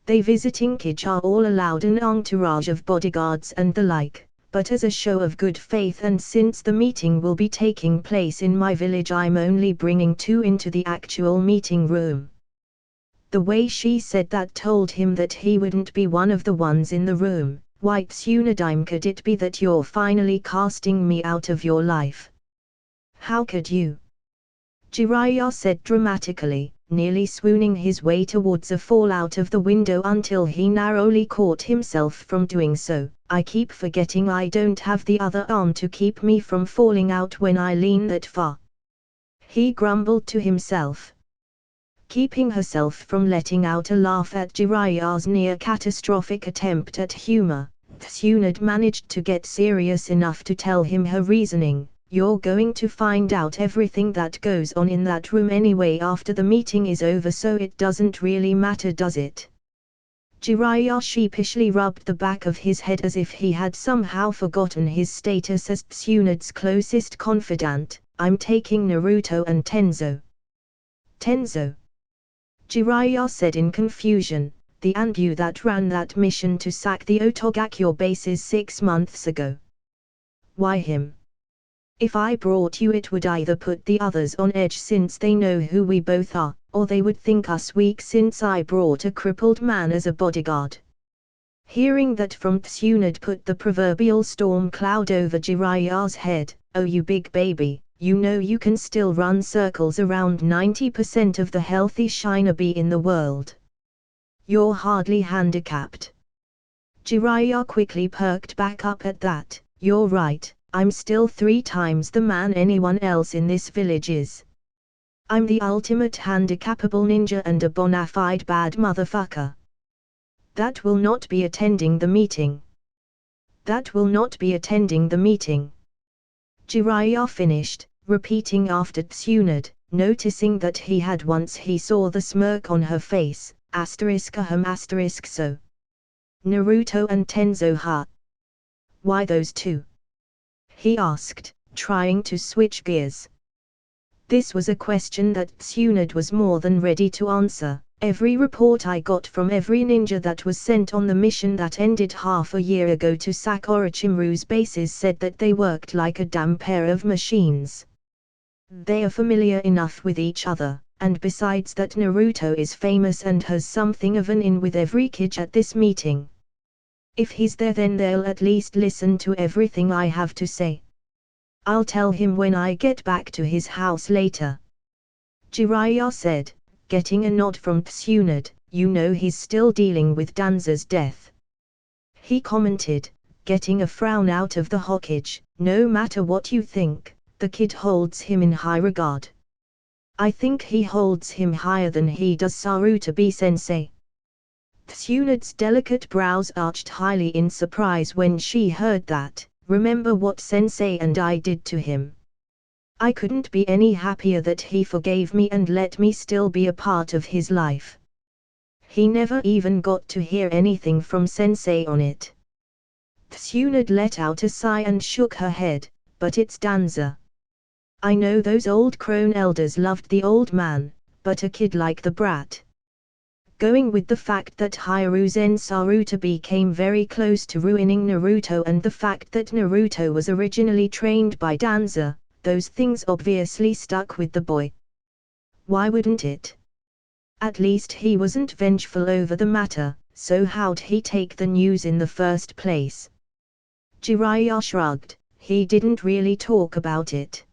They visiting Kage are all allowed an entourage of bodyguards and the like, but as a show of good faith, and since the meeting will be taking place in my village, I'm only bringing 2 into the actual meeting room." The way she said that told him that he wouldn't be one of the ones in the room. "Why, Tsunadime, could it be that you're finally casting me out of your life?" "How could you?" Jiraiya said dramatically, nearly swooning his way towards a fall out of the window until he narrowly caught himself from doing so. "I keep forgetting I don't have the other arm to keep me from falling out when I lean that far," he grumbled to himself. Keeping herself from letting out a laugh at Jiraiya's near-catastrophic attempt at humor, Tsunade managed to get serious enough to tell him her reasoning. "You're going to find out everything that goes on in that room anyway after the meeting is over, so it doesn't really matter, does it?" Jiraiya sheepishly rubbed the back of his head as if he had somehow forgotten his status as Tsunade's closest confidant. "I'm taking Naruto and Tenzo." "Tenzo?" Jiraiya said in confusion. "The Anbu that ran that mission to sack the Otogakure bases 6 months ago." "Why him? If I brought you, it would either put the others on edge since they know who we both are, or they would think us weak since I brought a crippled man as a bodyguard." Hearing that from Tsunade put the proverbial storm cloud over Jiraiya's head. "Oh, you big baby, you know you can still run circles around 90% of the healthy shinobi in the world. You're hardly handicapped." Jiraiya quickly perked back up at that. "You're right, I'm still 3 times the man anyone else in this village is. I'm the ultimate handicapable ninja and a bona fide bad motherfucker." "That will not be attending the meeting." "That will not be attending the meeting," Jiraiya finished, repeating after Tsunade, noticing that he had once he saw the smirk on her face. **so. Naruto and Tenzo, huh? Why those 2? He asked, trying to switch gears. This was a question that Tsunade was more than ready to answer. "Every report I got from every ninja that was sent on the mission that ended half a year ago to sack Orochimaru's bases said that they worked like a damn pair of machines. They are familiar enough with each other, and besides that Naruto is famous and has something of an in with every kid at this meeting. If he's there, then they'll at least listen to everything I have to say. I'll tell him when I get back to his house later," Jiraiya said, getting a nod from Tsunade. "You know he's still dealing with Danza's death," he commented, getting a frown out of the Hokage. "No matter what you think, the kid holds him in high regard. I think he holds him higher than he does Sarutobi-sensei." Tsunade's delicate brows arched highly in surprise when she heard that. "Remember what Sensei and I did to him. I couldn't be any happier that he forgave me and let me still be a part of his life. He never even got to hear anything from Sensei on it." Tsunade let out a sigh and shook her head. "But it's Danza. I know those old crone elders loved the old man, but a kid like the brat." Going with the fact that Hiruzen Sarutobi came very close to ruining Naruto and the fact that Naruto was originally trained by Danza, those things obviously stuck with the boy. Why wouldn't it? At least he wasn't vengeful over the matter, so how'd he take the news in the first place? Jiraiya shrugged. "He didn't really talk about it.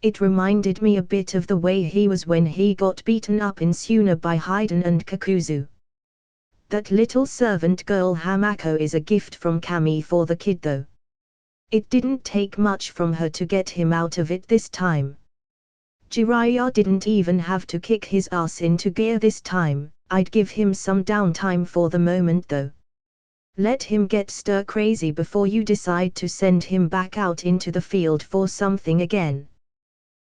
It reminded me a bit of the way he was when he got beaten up in Suna by Haiden and Kakuzu. That little servant girl Hamako is a gift from Kami for the kid though. It didn't take much from her to get him out of it this time. Jiraiya didn't even have to kick his ass into gear this time. I'd give him some downtime for the moment though. Let him get stir crazy before you decide to send him back out into the field for something again.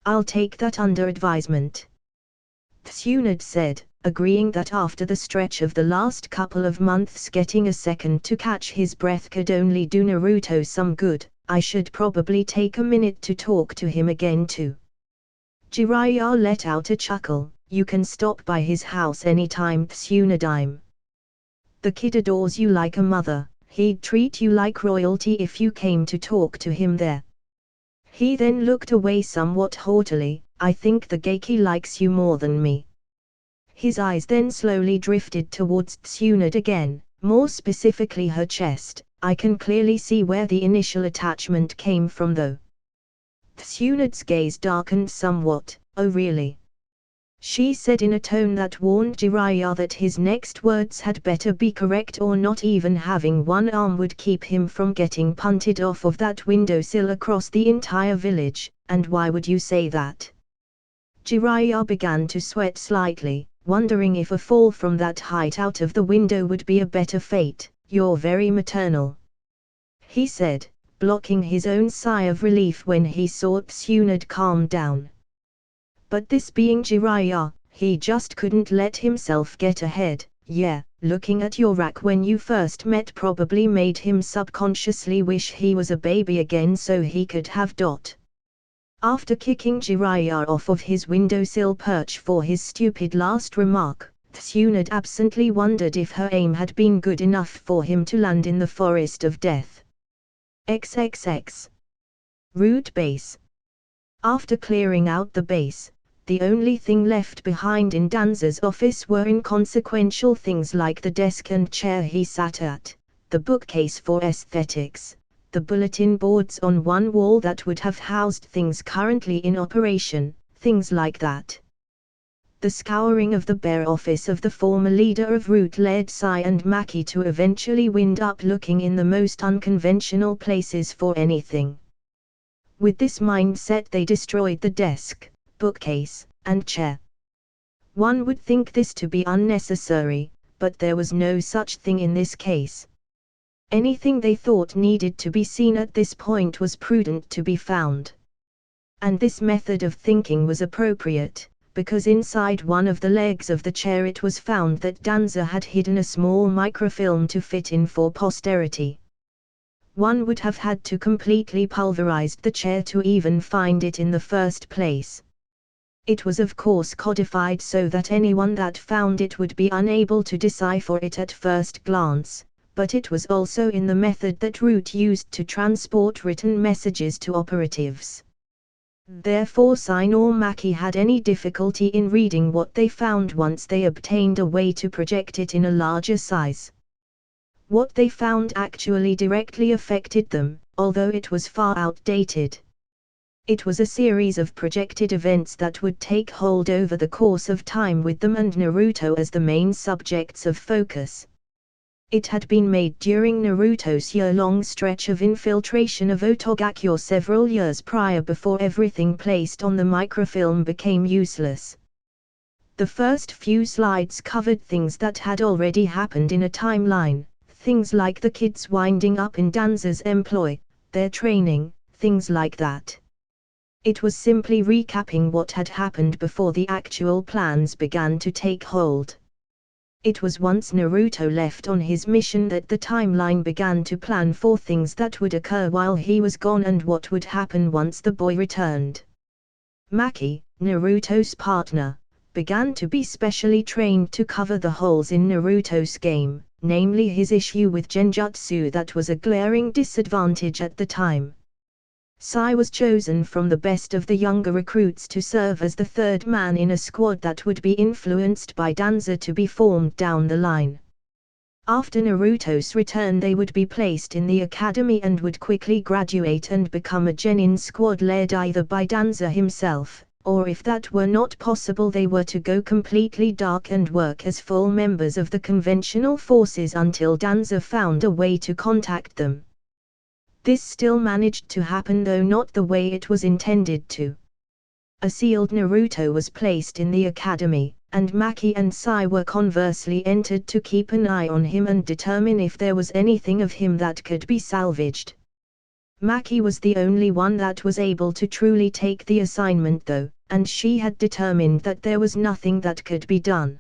I'll take that under advisement," Tsunade said, agreeing that after the stretch of the last couple of months getting a second to catch his breath could only do Naruto some good. "I should probably take a minute to talk to him again too." Jiraiya let out a chuckle. "You can stop by his house anytime, Tsunadime. The kid adores you like a mother. he'd treat you like royalty if you came to talk to him there. He then looked away somewhat haughtily. I think the Geiki likes you more than me. His eyes then slowly drifted towards Tsunade again, more specifically her chest. I can clearly see where the initial attachment came from though. Tsunade's gaze darkened somewhat. Oh really? She said in a tone that warned Jiraiya that his next words had better be correct or not even having one arm would keep him from getting punted off of that windowsill across the entire village. And why would you say that? Jiraiya began to sweat slightly, wondering if a fall from that height out of the window would be a better fate. You're very maternal, he said, blocking his own sigh of relief when he saw Tsunade calm down. But this being Jiraiya, he just couldn't let himself get ahead. Yeah, looking at your rack when you first met probably made him subconsciously wish he was a baby again so he could have . After kicking Jiraiya off of his windowsill perch for his stupid last remark, Tsunade absently wondered if her aim had been good enough for him to land in the forest of death. XXX. Root base. After clearing out the base, the only thing left behind in Danza's office were inconsequential things like the desk and chair he sat at, the bookcase for aesthetics, the bulletin boards on one wall that would have housed things currently in operation, things like that. The scouring of the bare office of the former leader of Root led Sai and Maki to eventually wind up looking in the most unconventional places for anything. With this mindset they destroyed the desk, bookcase, and chair. One would think this to be unnecessary, but there was no such thing in this case. Anything they thought needed to be seen at this point was prudent to be found. And this method of thinking was appropriate, because inside one of the legs of the chair it was found that Danza had hidden a small microfilm to fit in for posterity. One would have had to completely pulverize the chair to even find it in the first place. It was of course codified so that anyone that found it would be unable to decipher it at first glance, but it was also in the method that Root used to transport written messages to operatives. Therefore Sai nor Maki had any difficulty in reading what they found once they obtained a way to project it in a larger size. What they found actually directly affected them, although it was far outdated. It was a series of projected events that would take hold over the course of time with them and Naruto as the main subjects of focus. It had been made during Naruto's year-long stretch of infiltration of Otogakure several years prior before everything placed on the microfilm became useless. The first few slides covered things that had already happened in a timeline, things like the kids winding up in Danza's employ, their training, things like that. It was simply recapping what had happened before the actual plans began to take hold. It was once Naruto left on his mission that the timeline began to plan for things that would occur while he was gone and what would happen once the boy returned. Maki, Naruto's partner, began to be specially trained to cover the holes in Naruto's game, namely his issue with genjutsu that was a glaring disadvantage at the time. Sai was chosen from the best of the younger recruits to serve as the third man in a squad that would be influenced by Danza to be formed down the line. After Naruto's return they would be placed in the academy and would quickly graduate and become a genin squad led either by Danza himself, or if that were not possible they were to go completely dark and work as full members of the conventional forces until Danza found a way to contact them. This still managed to happen though not the way it was intended to. A sealed Naruto was placed in the academy, and Maki and Sai were conversely entered to keep an eye on him and determine if there was anything of him that could be salvaged. Maki was the only one that was able to truly take the assignment though, and she had determined that there was nothing that could be done.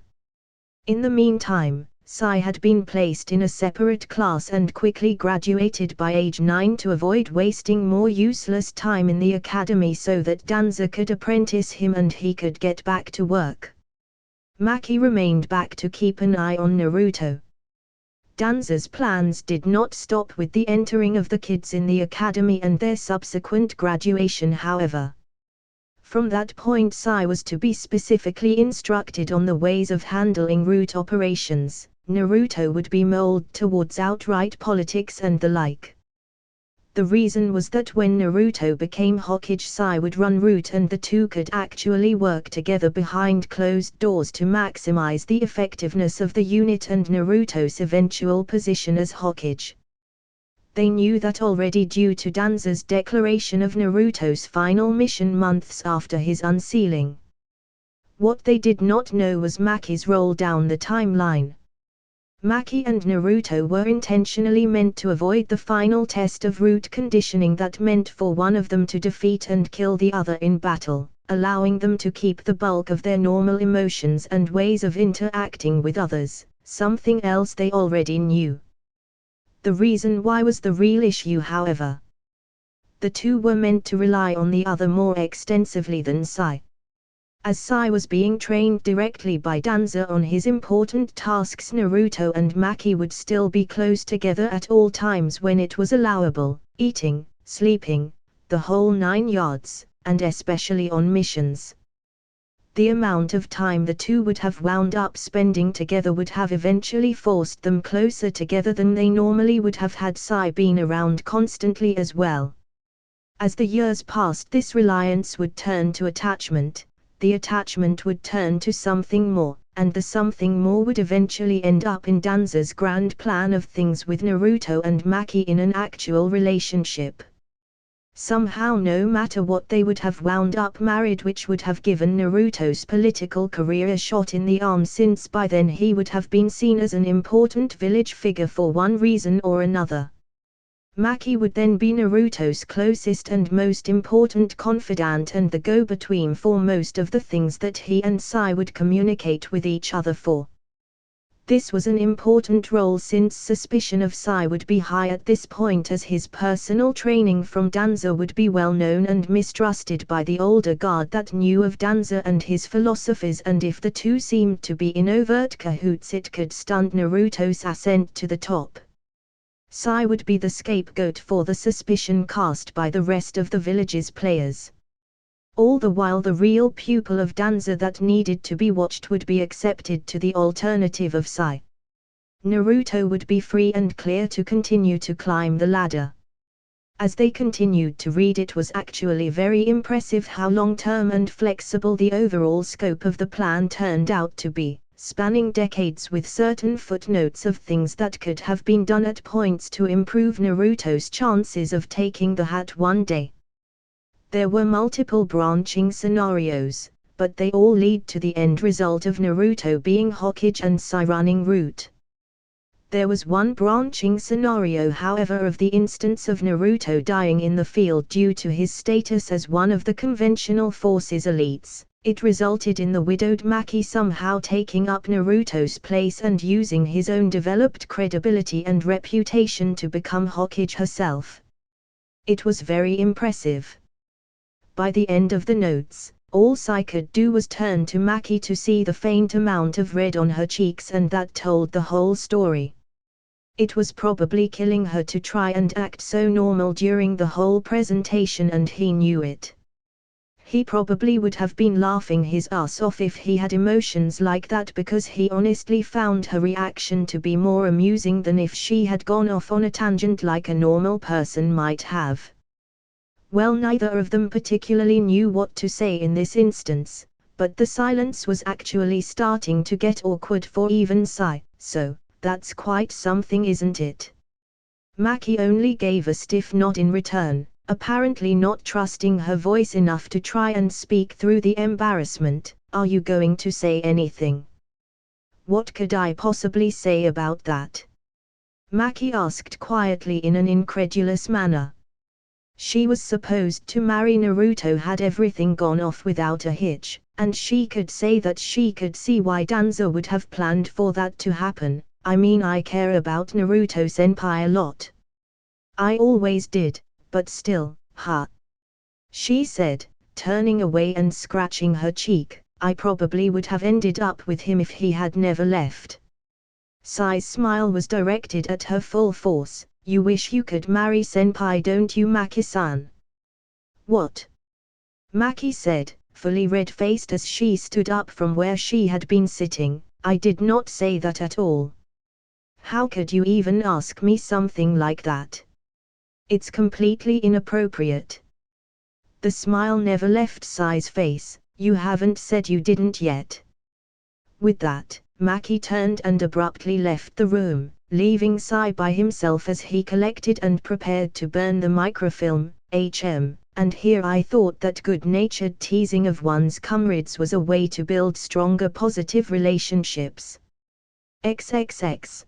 In the meantime, Sai had been placed in a separate class and quickly graduated by age 9 to avoid wasting more useless time in the academy so that Danza could apprentice him and he could get back to work. Maki remained back to keep an eye on Naruto. Danza's plans did not stop with the entering of the kids in the academy and their subsequent graduation, however. From that point, Sai was to be specifically instructed on the ways of handling root operations. Naruto would be molded towards outright politics and the like. The reason was that when Naruto became Hokage, Sai would run root and the two could actually work together behind closed doors to maximize the effectiveness of the unit and Naruto's eventual position as Hokage. They knew that already due to Danza's declaration of Naruto's final mission months after his unsealing. What they did not know was Maki's role down the timeline. Maki and Naruto were intentionally meant to avoid the final test of root conditioning that meant for one of them to defeat and kill the other in battle, allowing them to keep the bulk of their normal emotions and ways of interacting with others, something else they already knew. The reason why was the real issue, however. The two were meant to rely on the other more extensively than Sai. As Sai was being trained directly by Danza on his important tasks, Naruto and Maki would still be close together at all times when it was allowable, eating, sleeping, the whole 9 yards, and especially on missions. The amount of time the two would have wound up spending together would have eventually forced them closer together than they normally would have had Sai been around constantly as well. As the years passed, this reliance would turn to attachment, the attachment would turn to something more, and the something more would eventually end up in Danza's grand plan of things with Naruto and Maki in an actual relationship. Somehow, no matter what, they would have wound up married, which would have given Naruto's political career a shot in the arm, since by then he would have been seen as an important village figure for one reason or another. Maki would then be Naruto's closest and most important confidant and the go-between for most of the things that he and Sai would communicate with each other for. This was an important role since suspicion of Sai would be high at this point, as his personal training from Danza would be well known and mistrusted by the older guard that knew of Danza and his philosophies, and if the two seemed to be in overt cahoots, it could stunt Naruto's ascent to the top. Sai would be the scapegoat for the suspicion cast by the rest of the village's players. All the while, the real pupil of Danza that needed to be watched would be accepted to the alternative of Sai. Naruto would be free and clear to continue to climb the ladder. As they continued to read, it was actually very impressive how long-term and flexible the overall scope of the plan turned out to be, spanning decades with certain footnotes of things that could have been done at points to improve Naruto's chances of taking the hat one day. There were multiple branching scenarios, but they all lead to the end result of Naruto being Hokage and Sai running root. There was one branching scenario, however, of the instance of Naruto dying in the field due to his status as one of the conventional forces elites. It resulted in the widowed Maki somehow taking up Naruto's place and using his own developed credibility and reputation to become Hokage herself. It was very impressive. By the end of the notes, all Sai could do was turn to Maki to see the faint amount of red on her cheeks, and that told the whole story. It was probably killing her to try and act so normal during the whole presentation, and he knew it. He probably would have been laughing his ass off if he had emotions like that, because he honestly found her reaction to be more amusing than if she had gone off on a tangent like a normal person might have. Well, neither of them particularly knew what to say in this instance, but the silence was actually starting to get awkward for even Sai, so, that's quite something, isn't it? Maki only gave a stiff nod in return, apparently not trusting her voice enough to try and speak through the embarrassment. Are you going to say anything? What could I possibly say about that? Maki asked quietly in an incredulous manner. She was supposed to marry Naruto had everything gone off without a hitch, and she could say that she could see why Danza would have planned for that to happen. I mean, I care about Naruto-senpai a lot. I always did, but still, she said, turning away and scratching her cheek. I probably would have ended up with him if he had never left. Sai's smile was directed at her full force. You wish you could marry Senpai, don't you, Maki-san? What? Maki said, fully red-faced as she stood up from where she had been sitting. I did not say that at all. How could you even ask me something like that? It's completely inappropriate. The smile never left Sai's face. You haven't said you didn't yet. With that, Maki turned and abruptly left the room, leaving Sai by himself as he collected and prepared to burn the microfilm. And here I thought that good-natured teasing of one's comrades was a way to build stronger positive relationships. XXX.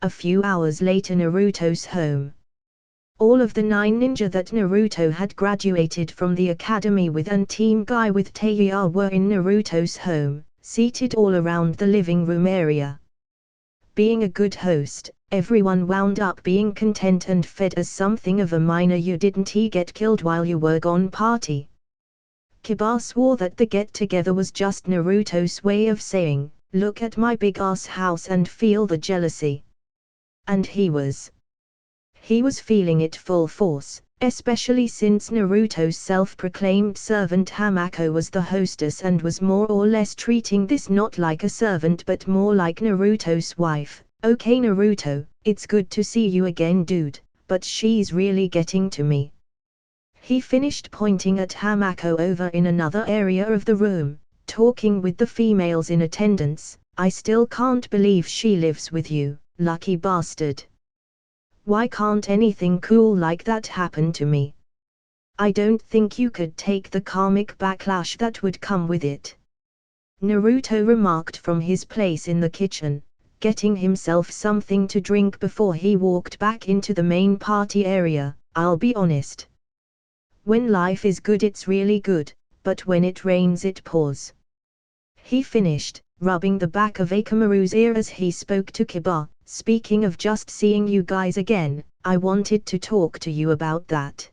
A few hours later, Naruto's home. All of the 9 ninja that Naruto had graduated from the academy with and Team Guy with Teiya were in Naruto's home, seated all around the living room area. Being a good host, everyone wound up being content and fed as something of a minor you didn't get killed while you were gone party. Kiba swore that the get-together was just Naruto's way of saying, look at my big-ass house and feel the jealousy. And he was feeling it full force, especially since Naruto's self-proclaimed servant Hamako was the hostess and was more or less treating this not like a servant but more like Naruto's wife. Okay Naruto, it's good to see you again dude, but she's really getting to me. He finished pointing at Hamako over in another area of the room, talking with the females in attendance. I still can't believe she lives with you, lucky bastard. Why can't anything cool like that happen to me? I don't think you could take the karmic backlash that would come with it. Naruto remarked from his place in the kitchen, getting himself something to drink before he walked back into the main party area. I'll be honest. When life is good it's really good, but when it rains it pours. He finished, rubbing the back of Akamaru's ear as he spoke to Kiba. Speaking of just seeing you guys again, I wanted to talk to you about that.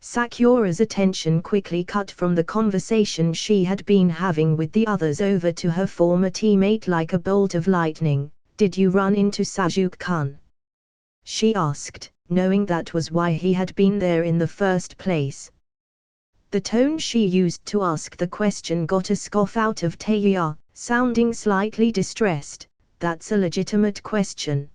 Sakura's attention quickly cut from the conversation she had been having with the others over to her former teammate like a bolt of lightning. Did you run into Sasuke-kun? She asked, knowing that was why he had been there in the first place. The tone she used to ask the question got a scoff out of Teiya, sounding slightly distressed. That's a legitimate question.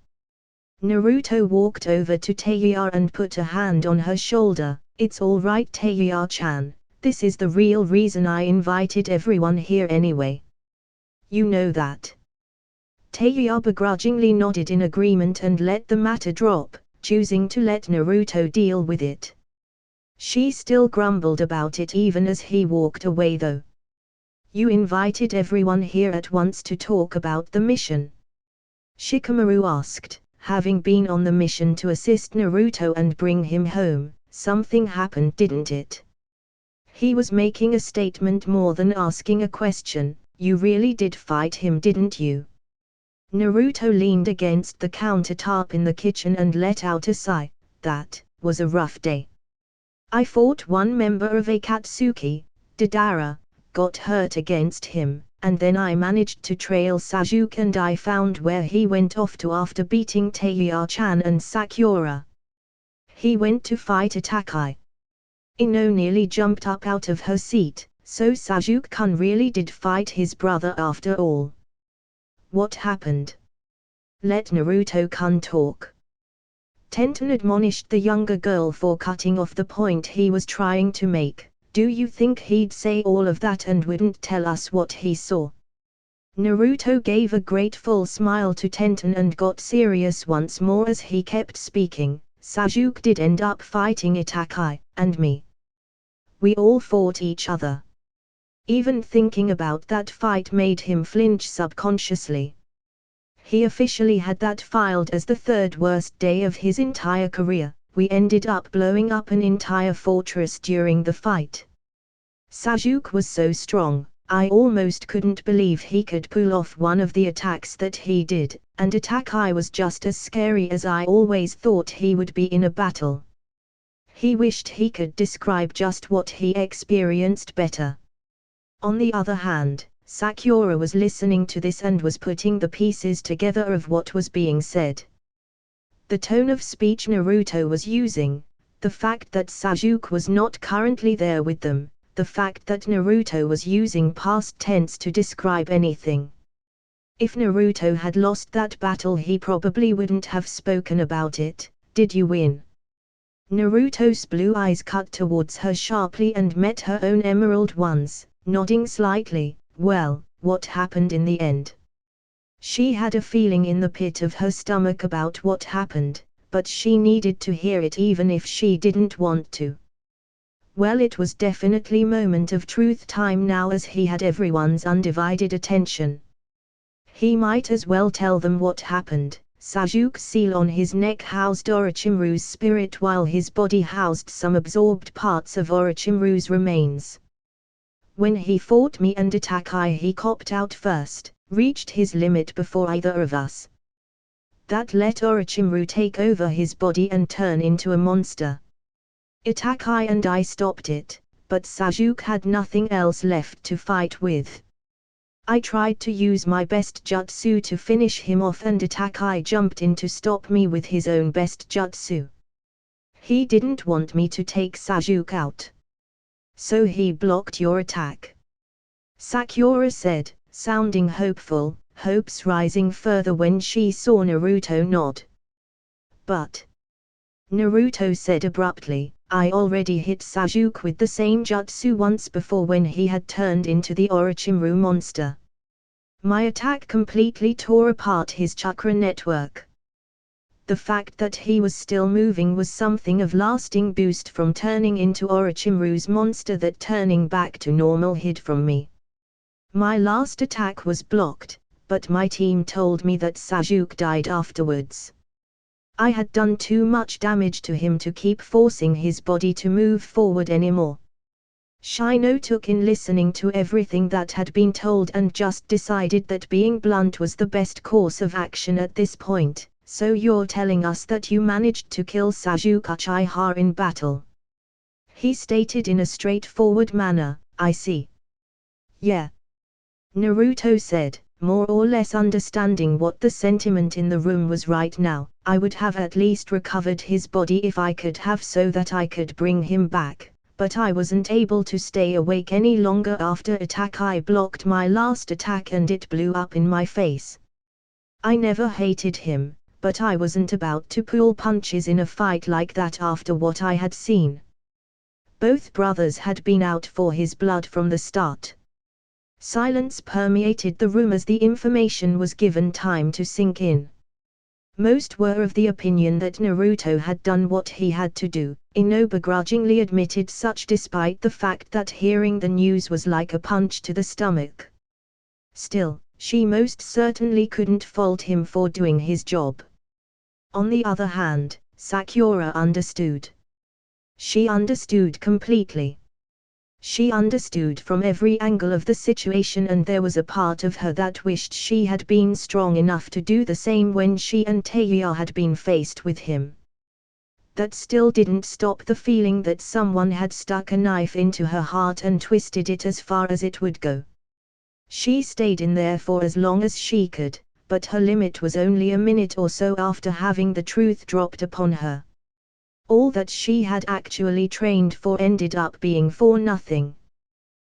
Naruto walked over to Teiya and put a hand on her shoulder. It's all right Teiya-chan, this is the real reason I invited everyone here anyway. You know that. Teiya begrudgingly nodded in agreement and let the matter drop, choosing to let Naruto deal with it. She still grumbled about it even as he walked away though. You invited everyone here at once to talk about the mission? Shikamaru asked, having been on the mission to assist Naruto and bring him home. Something happened, didn't it? He was making a statement more than asking a question. You really did fight him, didn't you? Naruto leaned against the countertop in the kitchen and let out a sigh. That was a rough day. I fought one member of Akatsuki, Deidara, got hurt against him, and then I managed to trail Sasuke and I found where he went off to after beating Teiya-chan and Sakura. He went to fight Itachi. Ino nearly jumped up out of her seat, so Sasuke-kun really did fight his brother after all. What happened? Let Naruto-kun talk. Tenten admonished the younger girl for cutting off the point he was trying to make. Do you think he'd say all of that and wouldn't tell us what he saw? Naruto gave a grateful smile to Tenten and got serious once more as he kept speaking. Sasuke did end up fighting Itachi, and me. We all fought each other. Even thinking about that fight made him flinch subconsciously. He officially had that filed as the third worst day of his entire career. We ended up blowing up an entire fortress during the fight. Sasuke was so strong, I almost couldn't believe he could pull off one of the attacks that he did, and Itachi was just as scary as I always thought he would be in a battle. He wished he could describe just what he experienced better. On the other hand, Sakura was listening to this and was putting the pieces together of what was being said. The tone of speech Naruto was using, the fact that Sasuke was not currently there with them, the fact that Naruto was using past tense to describe anything. If Naruto had lost that battle, he probably wouldn't have spoken about it. Did you win? Naruto's blue eyes cut towards her sharply and met her own emerald ones, nodding slightly. Well, what happened in the end? She had a feeling in the pit of her stomach about what happened, but she needed to hear it even if she didn't want to. Well, it was definitely moment of truth time now, as he had everyone's undivided attention. He might as well tell them what happened. Sasuke's seal on his neck housed Orochimaru's spirit, while his body housed some absorbed parts of Orochimaru's remains. When he fought me and Itachi, he copped out first, reached his limit before either of us. That let Orochimaru take over his body and turn into a monster. Itachi and I stopped it, but Sasuke had nothing else left to fight with. I tried to use my best jutsu to finish him off, and Itachi jumped in to stop me with his own best jutsu. He didn't want me to take Sasuke out, so he blocked your attack," Sakura said, sounding hopeful, hopes rising further when she saw Naruto nod. "But," Naruto said abruptly, "I already hit Sasuke with the same jutsu once before when he had turned into the Orochimaru monster. My attack completely tore apart his chakra network." The fact that he was still moving was something of lasting boost from turning into Orochimaru's monster that turning back to normal hid from me. My last attack was blocked, but my team told me that Sasuke died afterwards. I had done too much damage to him to keep forcing his body to move forward anymore. Shino took in listening to everything that had been told and just decided that being blunt was the best course of action at this point. "So you're telling us that you managed to kill Sasuke Uchiha in battle?" he stated in a straightforward manner. "I see." "Yeah," Naruto said, more or less understanding what the sentiment in the room was right now. "I would have at least recovered his body if I could have, so that I could bring him back, but I wasn't able to stay awake any longer after Itachi blocked my last attack and it blew up in my face. I never hated him, but I wasn't about to pull punches in a fight like that after what I had seen." Both brothers had been out for his blood from the start. Silence permeated the room as the information was given time to sink in. Most were of the opinion that Naruto had done what he had to do. Ino begrudgingly admitted such, despite the fact that hearing the news was like a punch to the stomach. Still, she most certainly couldn't fault him for doing his job. On the other hand, Sakura understood. She understood completely. She understood from every angle of the situation, and there was a part of her that wished she had been strong enough to do the same when she and Teiya had been faced with him. That still didn't stop the feeling that someone had stuck a knife into her heart and twisted it as far as it would go. She stayed in there for as long as she could, but her limit was only a minute or so after having the truth dropped upon her. All that she had actually trained for ended up being for nothing.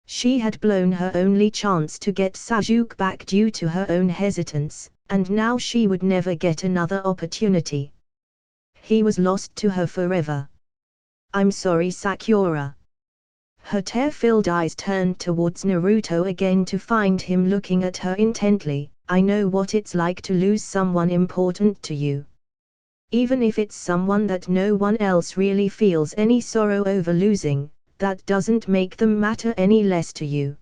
She had blown her only chance to get Sasuke back due to her own hesitance, and now she would never get another opportunity. He was lost to her forever. "I'm sorry, Sakura." Her tear-filled eyes turned towards Naruto again to find him looking at her intently. "I know what it's like to lose someone important to you. Even if it's someone that no one else really feels any sorrow over losing, that doesn't make them matter any less to you.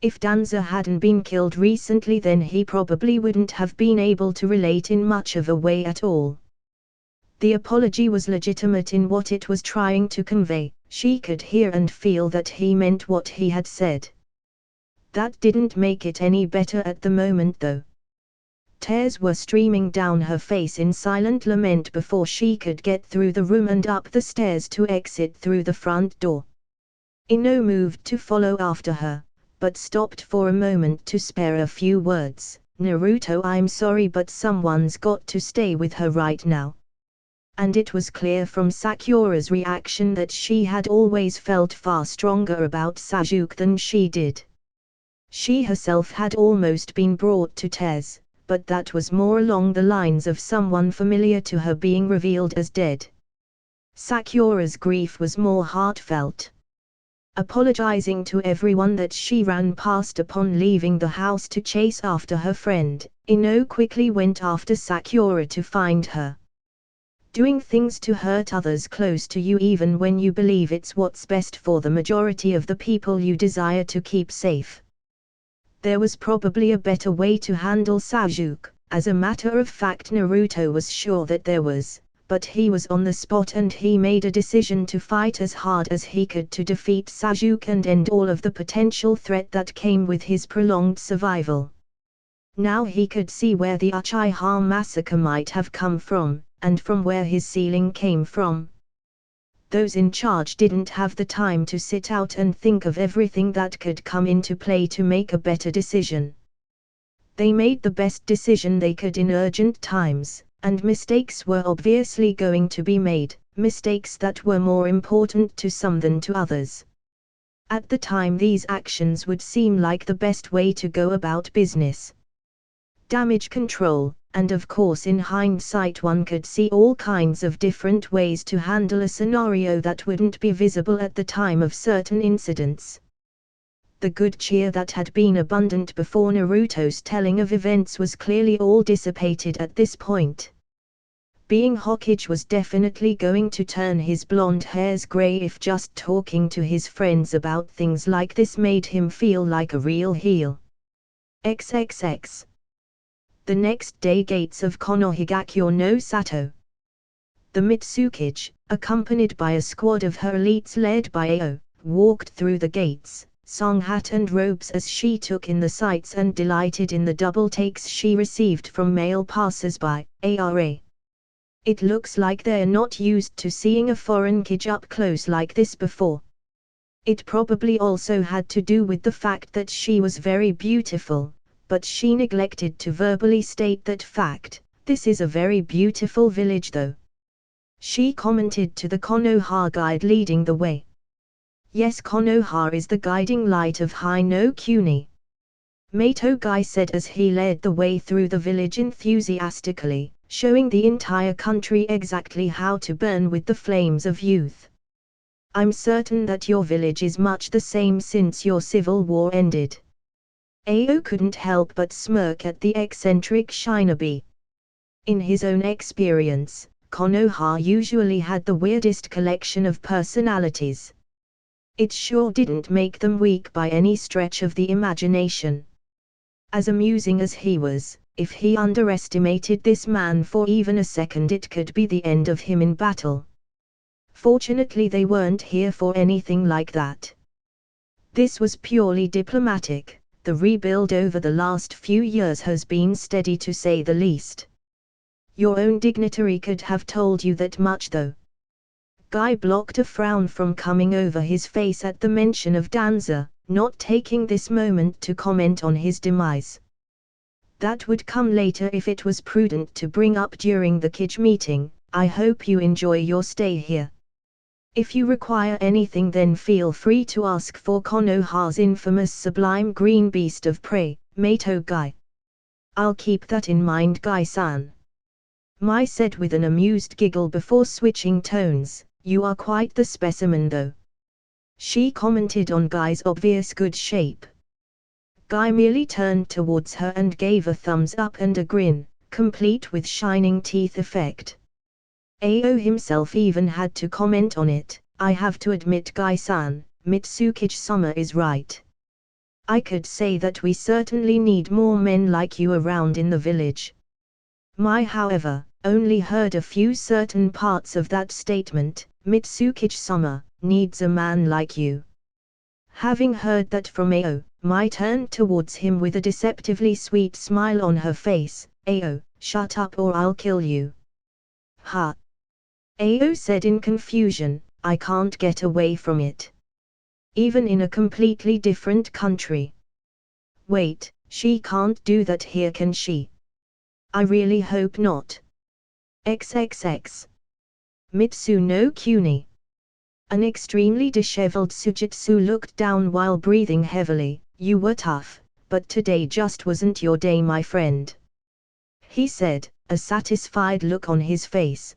If Danza hadn't been killed recently, then he probably wouldn't have been able to relate in much of a way at all." The apology was legitimate in what it was trying to convey. She could hear and feel that he meant what he had said. That didn't make it any better at the moment, though. Tears were streaming down her face in silent lament before she could get through the room and up the stairs to exit through the front door. Ino moved to follow after her, but stopped for a moment to spare a few words. "Naruto, I'm sorry, but someone's got to stay with her right now." And it was clear from Sakura's reaction that she had always felt far stronger about Sasuke than she did. She herself had almost been brought to tears, but that was more along the lines of someone familiar to her being revealed as dead. Sakura's grief was more heartfelt. Apologizing to everyone that she ran past upon leaving the house to chase after her friend, Ino quickly went after Sakura to find her. Doing things to hurt others close to you even when you believe it's what's best for the majority of the people you desire to keep safe. There was probably a better way to handle Sasuke. As a matter of fact, Naruto was sure that there was, but he was on the spot and he made a decision to fight as hard as he could to defeat Sasuke and end all of the potential threat that came with his prolonged survival. Now he could see where the Uchiha massacre might have come from, and from where his ceiling came from. Those in charge didn't have the time to sit out and think of everything that could come into play to make a better decision. They made the best decision they could in urgent times, and mistakes were obviously going to be made, mistakes that were more important to some than to others. At the time, these actions would seem like the best way to go about business. Damage control, and of course in hindsight one could see all kinds of different ways to handle a scenario that wouldn't be visible at the time of certain incidents. The good cheer that had been abundant before Naruto's telling of events was clearly all dissipated at this point. Being Hokage was definitely going to turn his blonde hairs grey if just talking to his friends about things like this made him feel like a real heel. XXX. The next day, gates of Konohigakure no Sato. The Mitsukage, accompanied by a squad of her elites led by Ao, walked through the gates, song hat and robes as she took in the sights and delighted in the double takes she received from male passers-by. Ara. It looks like they're not used to seeing a foreign kage up close like this before. It probably also had to do with the fact that she was very beautiful, but she neglected to verbally state that fact. "This is a very beautiful village though," she commented to the Konoha guide leading the way. "Yes, Konoha is the guiding light of Hai no Kuni," Mato Guy said as he led the way through the village enthusiastically, showing the entire country exactly how to burn with the flames of youth. "I'm certain that your village is much the same since your civil war ended." Ao couldn't help but smirk at the eccentric shinobi. In his own experience, Konoha usually had the weirdest collection of personalities. It sure didn't make them weak by any stretch of the imagination. As amusing as he was, if he underestimated this man for even a second, it could be the end of him in battle. Fortunately, they weren't here for anything like that. This was purely diplomatic. The rebuild over the last few years has been steady to say the least. Your own dignitary could have told you that much though. Guy blocked a frown from coming over his face at the mention of Danza, not taking this moment to comment on his demise. That would come later if it was prudent to bring up during the Kage meeting. "I hope you enjoy your stay here. If you require anything, then feel free to ask for Konoha's infamous sublime green beast of prey, Mato Guy." "I'll keep that in mind, Guy-san," Mai said with an amused giggle before switching tones. "You are quite the specimen though," she commented on Guy's obvious good shape. Guy merely turned towards her and gave a thumbs up and a grin, complete with shining teeth effect. Ao himself even had to comment on it. "I have to admit, Guy-san, Mitsukage-sama is right. I could say that we certainly need more men like you around in the village." Mai, however, only heard a few certain parts of that statement. "Mitsukage-sama needs a man like you." Having heard that from Ao, Mai turned towards him with a deceptively sweet smile on her face. "Ao, shut up or I'll kill you." "Ha!" Ao said in confusion, "I can't get away from it." Even in a completely different country. Wait, she can't do that here, can she? I really hope not. XXX. Mitsu no Kuni. An extremely disheveled Sujitsu looked down while breathing heavily. You were tough, but today just wasn't your day, my friend. He said, a satisfied look on his face.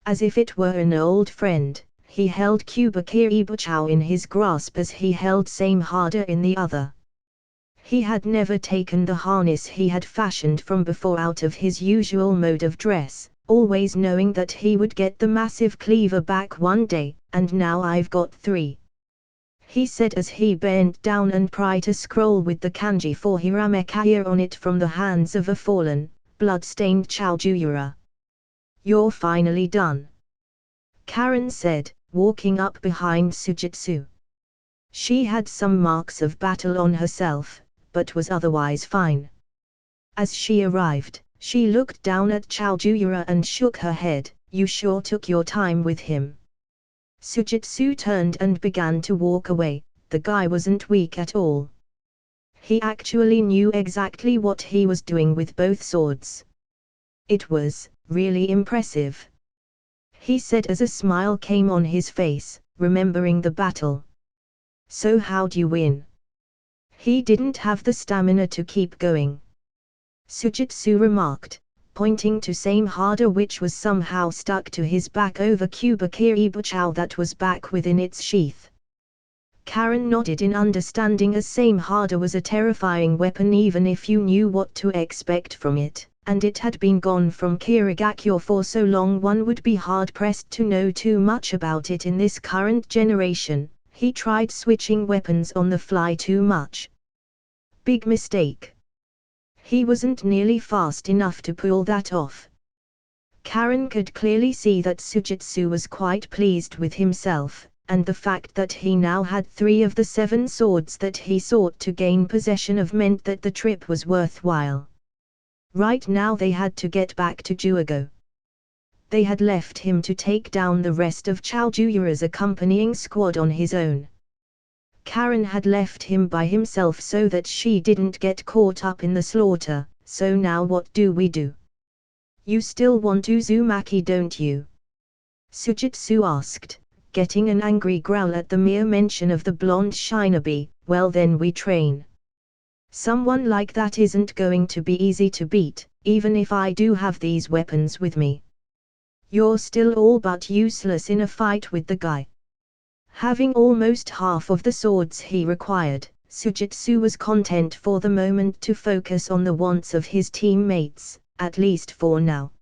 As if it were an old friend, he held Kubakiri Buchao in his grasp as he held Same Harder in the other. He had never taken the harness he had fashioned from before out of his usual mode of dress, always knowing that he would get the massive cleaver back one day, and now I've got 3. He said as he bent down and pried to scroll with the kanji for Hiramekaya on it from the hands of a fallen, blood-stained Chaojuyura. You're finally done, Karen said, walking up behind Sujitsu. She had some marks of battle on herself, but was otherwise fine. As she arrived, she looked down at Chaojuyura and shook her head. You sure took your time with him. Sujitsu turned and began to walk away. The guy wasn't weak at all. He actually knew exactly what he was doing with both swords. It was really impressive, he said as a smile came on his face, remembering the battle. So how'd you win? He didn't have the stamina to keep going, Sujitsu remarked, pointing to Same Harder which was somehow stuck to his back over Kubakiri Buchao that was back within its sheath. Karen nodded in understanding as Same Harder was a terrifying weapon even if you knew what to expect from it, and it had been gone from Kirigakyo for so long one would be hard-pressed to know too much about it in this current generation. He tried switching weapons on the fly too much. Big mistake. He wasn't nearly fast enough to pull that off. Karen could clearly see that Sujitsu was quite pleased with himself, and the fact that he now had 3 of the 7 swords that he sought to gain possession of meant that the trip was worthwhile. Right now they had to get back to Juago. They had left him to take down the rest of Chaojuyura's accompanying squad on his own. Karen had left him by himself so that she didn't get caught up in the slaughter. So now what do we do? You still want Uzumaki, don't you? Sujitsu asked, getting an angry growl at the mere mention of the blonde shinobi. Well then we train. Someone like that isn't going to be easy to beat, even if I do have these weapons with me. You're still all but useless in a fight with the guy. Having almost half of the swords he required, Sujitsu was content for the moment to focus on the wants of his teammates, at least for now.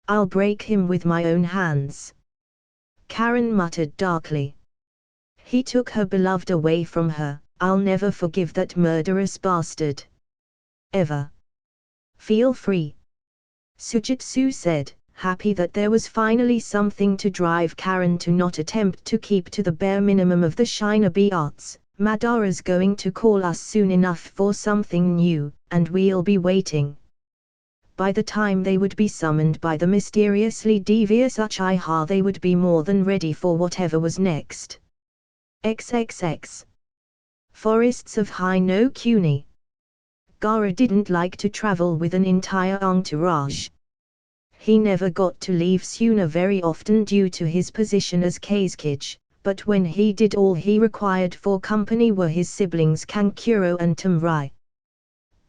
I'll break him with my own hands, Karen muttered darkly. He took her beloved away from her. I'll never forgive that murderous bastard. Ever. Feel free, Sujitsu said, happy that there was finally something to drive Karen to not attempt to keep to the bare minimum of the shinobi arts. Madara's going to call us soon enough for something new, and we'll be waiting. By the time they would be summoned by the mysteriously devious Uchiha, they would be more than ready for whatever was next. XXX. Forests of High no Kuni. Gaara didn't like to travel with an entire entourage. He never got to leave Suna very often due to his position as Kazekage, but when he did, all he required for company were his siblings Kankuro and Tamrai.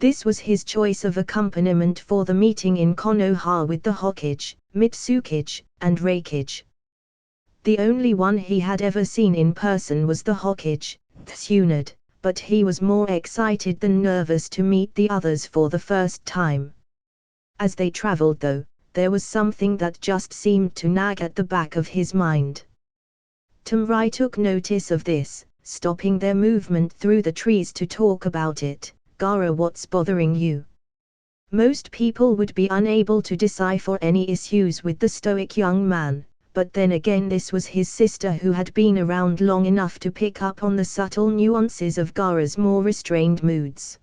This was his choice of accompaniment for the meeting in Konoha with the Hokage, Mitsukage, and Reikage. The only one he had ever seen in person was the Hokage, Tsunade, but he was more excited than nervous to meet the others for the first time. As they traveled though, there was something that just seemed to nag at the back of his mind. Tamrai took notice of this, stopping their movement through the trees to talk about it. Gaara, what's bothering you? Most people would be unable to decipher any issues with the stoic young man, but then again this was his sister who had been around long enough to pick up on the subtle nuances of Gaara's more restrained moods.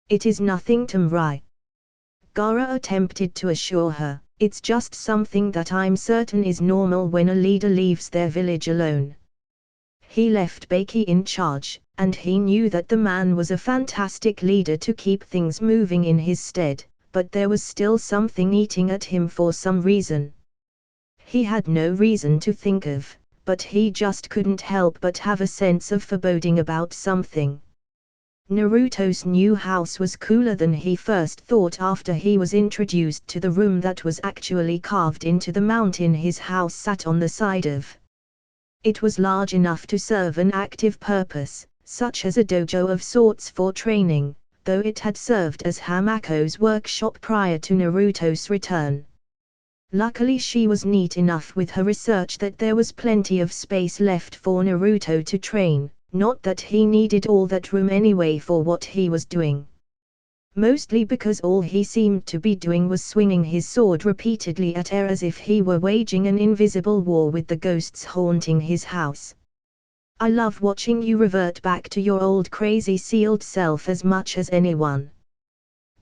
It is nothing, Tamrai. Gaara attempted to assure her, it's just something that I'm certain is normal when a leader leaves their village alone. He left Baki in charge, and he knew that the man was a fantastic leader to keep things moving in his stead, but there was still something eating at him for some reason. He had no reason to think of, but he just couldn't help but have a sense of foreboding about something. Naruto's new house was cooler than he first thought after he was introduced to the room that was actually carved into the mountain his house sat on the side of. It was large enough to serve an active purpose, such as a dojo of sorts for training, though it had served as Hamako's workshop prior to Naruto's return. Luckily she was neat enough with her research that there was plenty of space left for Naruto to train, not that he needed all that room anyway for what he was doing. Mostly because all he seemed to be doing was swinging his sword repeatedly at air as if he were waging an invisible war with the ghosts haunting his house. I love watching you revert back to your old crazy sealed self as much as anyone.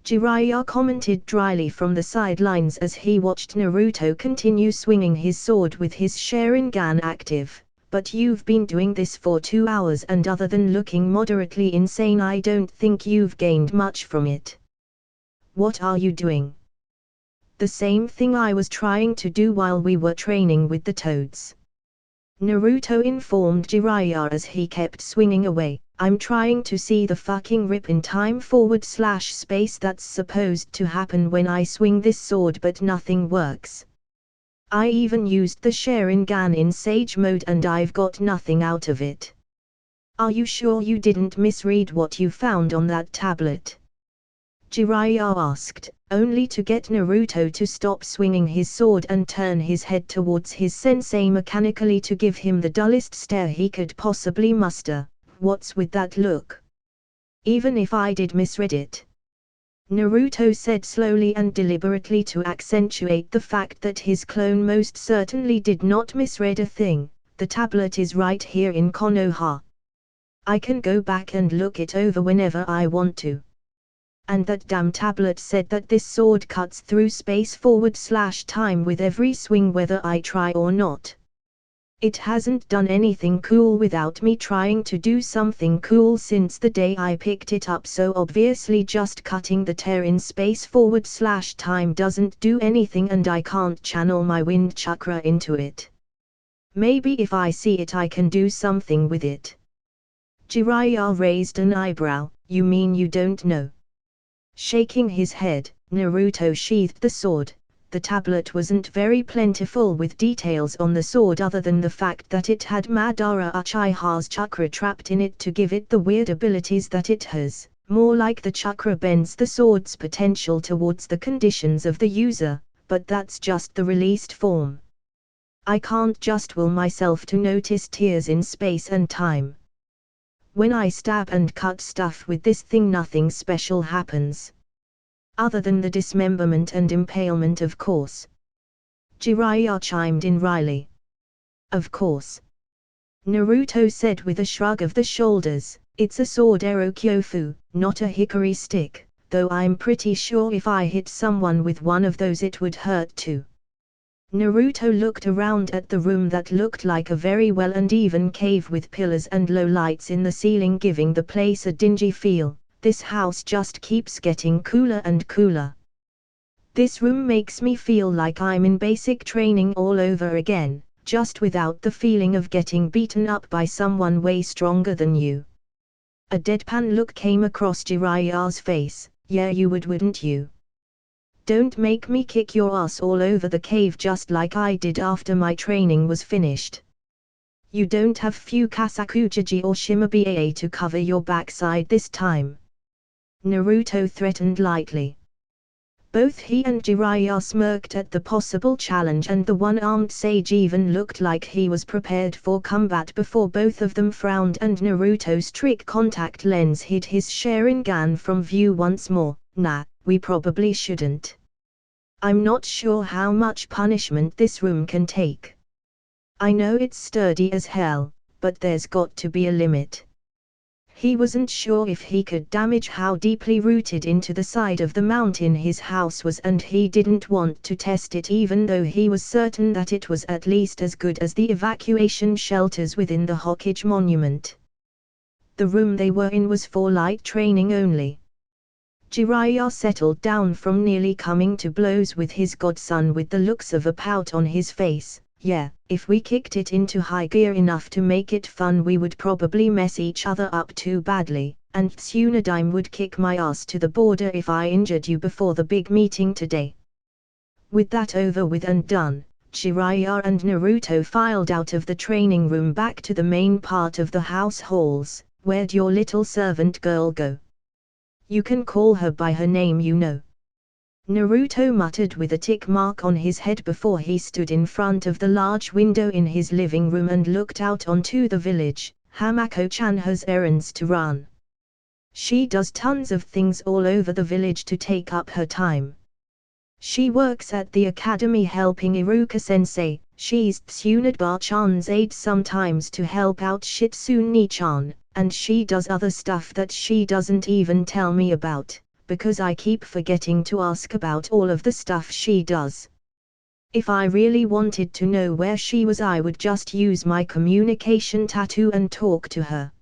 Jiraiya commented dryly from the sidelines as he watched Naruto continue swinging his sword with his Sharingan active. But you've been doing this for 2 hours and other than looking moderately insane I don't think you've gained much from it. What are you doing? The same thing I was trying to do while we were training with the toads. Naruto informed Jiraiya as he kept swinging away. I'm trying to see the fucking rip in time /space that's supposed to happen when I swing this sword but nothing works. I even used the Sharingan in Sage mode and I've got nothing out of it. Are you sure you didn't misread what you found on that tablet? Jiraiya asked, only to get Naruto to stop swinging his sword and turn his head towards his sensei mechanically to give him the dullest stare he could possibly muster. What's with that look? Even if I did misread it. Naruto said slowly and deliberately to accentuate the fact that his clone most certainly did not misread a thing. The tablet is right here in Konoha. I can go back and look it over whenever I want to. And that damn tablet said that this sword cuts through space/time with every swing whether I try or not. It hasn't done anything cool without me trying to do something cool since the day I picked it up, so obviously just cutting the tear in space/time doesn't do anything and I can't channel my wind chakra into it. Maybe if I see it I can do something with it. Jiraiya raised an eyebrow. You mean you don't know? Shaking his head, Naruto sheathed the sword. The tablet wasn't very plentiful with details on the sword other than the fact that it had Madara Uchiha's chakra trapped in it to give it the weird abilities that it has. More like the chakra bends the sword's potential towards the conditions of the user, but that's just the released form. I can't just will myself to notice tears in space and time. When I stab and cut stuff with this thing nothing special happens. Other than the dismemberment and impalement of course. Jiraiya chimed in wryly. Of course. Naruto said with a shrug of the shoulders, it's a sword arrow kyofu, not a hickory stick, though I'm pretty sure if I hit someone with one of those it would hurt too. Naruto looked around at the room that looked like a very well and even cave with pillars and low lights in the ceiling giving the place a dingy feel. This house just keeps getting cooler and cooler. This room makes me feel like I'm in basic training all over again, just without the feeling of getting beaten up by someone way stronger than you. A deadpan look came across Jiraiya's face. Yeah, you would, wouldn't you? Don't make me kick your ass all over the cave just like I did after my training was finished. You don't have few Kasakujuji or Shimobi to cover your backside this time. Naruto threatened lightly. Both he and Jiraiya smirked at the possible challenge and the one-armed sage even looked like he was prepared for combat before both of them frowned and Naruto's trick contact lens hid his Sharingan from view once more. Nah, we probably shouldn't. I'm not sure how much punishment this room can take. I know it's sturdy as hell, but there's got to be a limit. He wasn't sure if he could damage how deeply rooted into the side of the mountain his house was, and he didn't want to test it even though he was certain that it was at least as good as the evacuation shelters within the Hokage monument. The room they were in was for light training only. Jiraiya settled down from nearly coming to blows with his godson with the looks of a pout on his face. Yeah, if we kicked it into high gear enough to make it fun we would probably mess each other up too badly, and Tsunadime would kick my ass to the border if I injured you before the big meeting today. With that over with and done, Jiraiya and Naruto filed out of the training room back to the main part of the house halls. Where'd your little servant girl go? You can call her by her name, you know. Naruto muttered with a tick mark on his head before he stood in front of the large window in his living room and looked out onto the village. Hamako-chan has errands to run. She does tons of things all over the village to take up her time. She works at the academy helping Iruka-sensei. She's Tsunade-chan's aide sometimes to help out Shitsune-chan, and she does other stuff that she doesn't even tell me about, because I keep forgetting to ask about all of the stuff she does. If I really wanted to know where she was I would just use my communication tattoo and talk to her.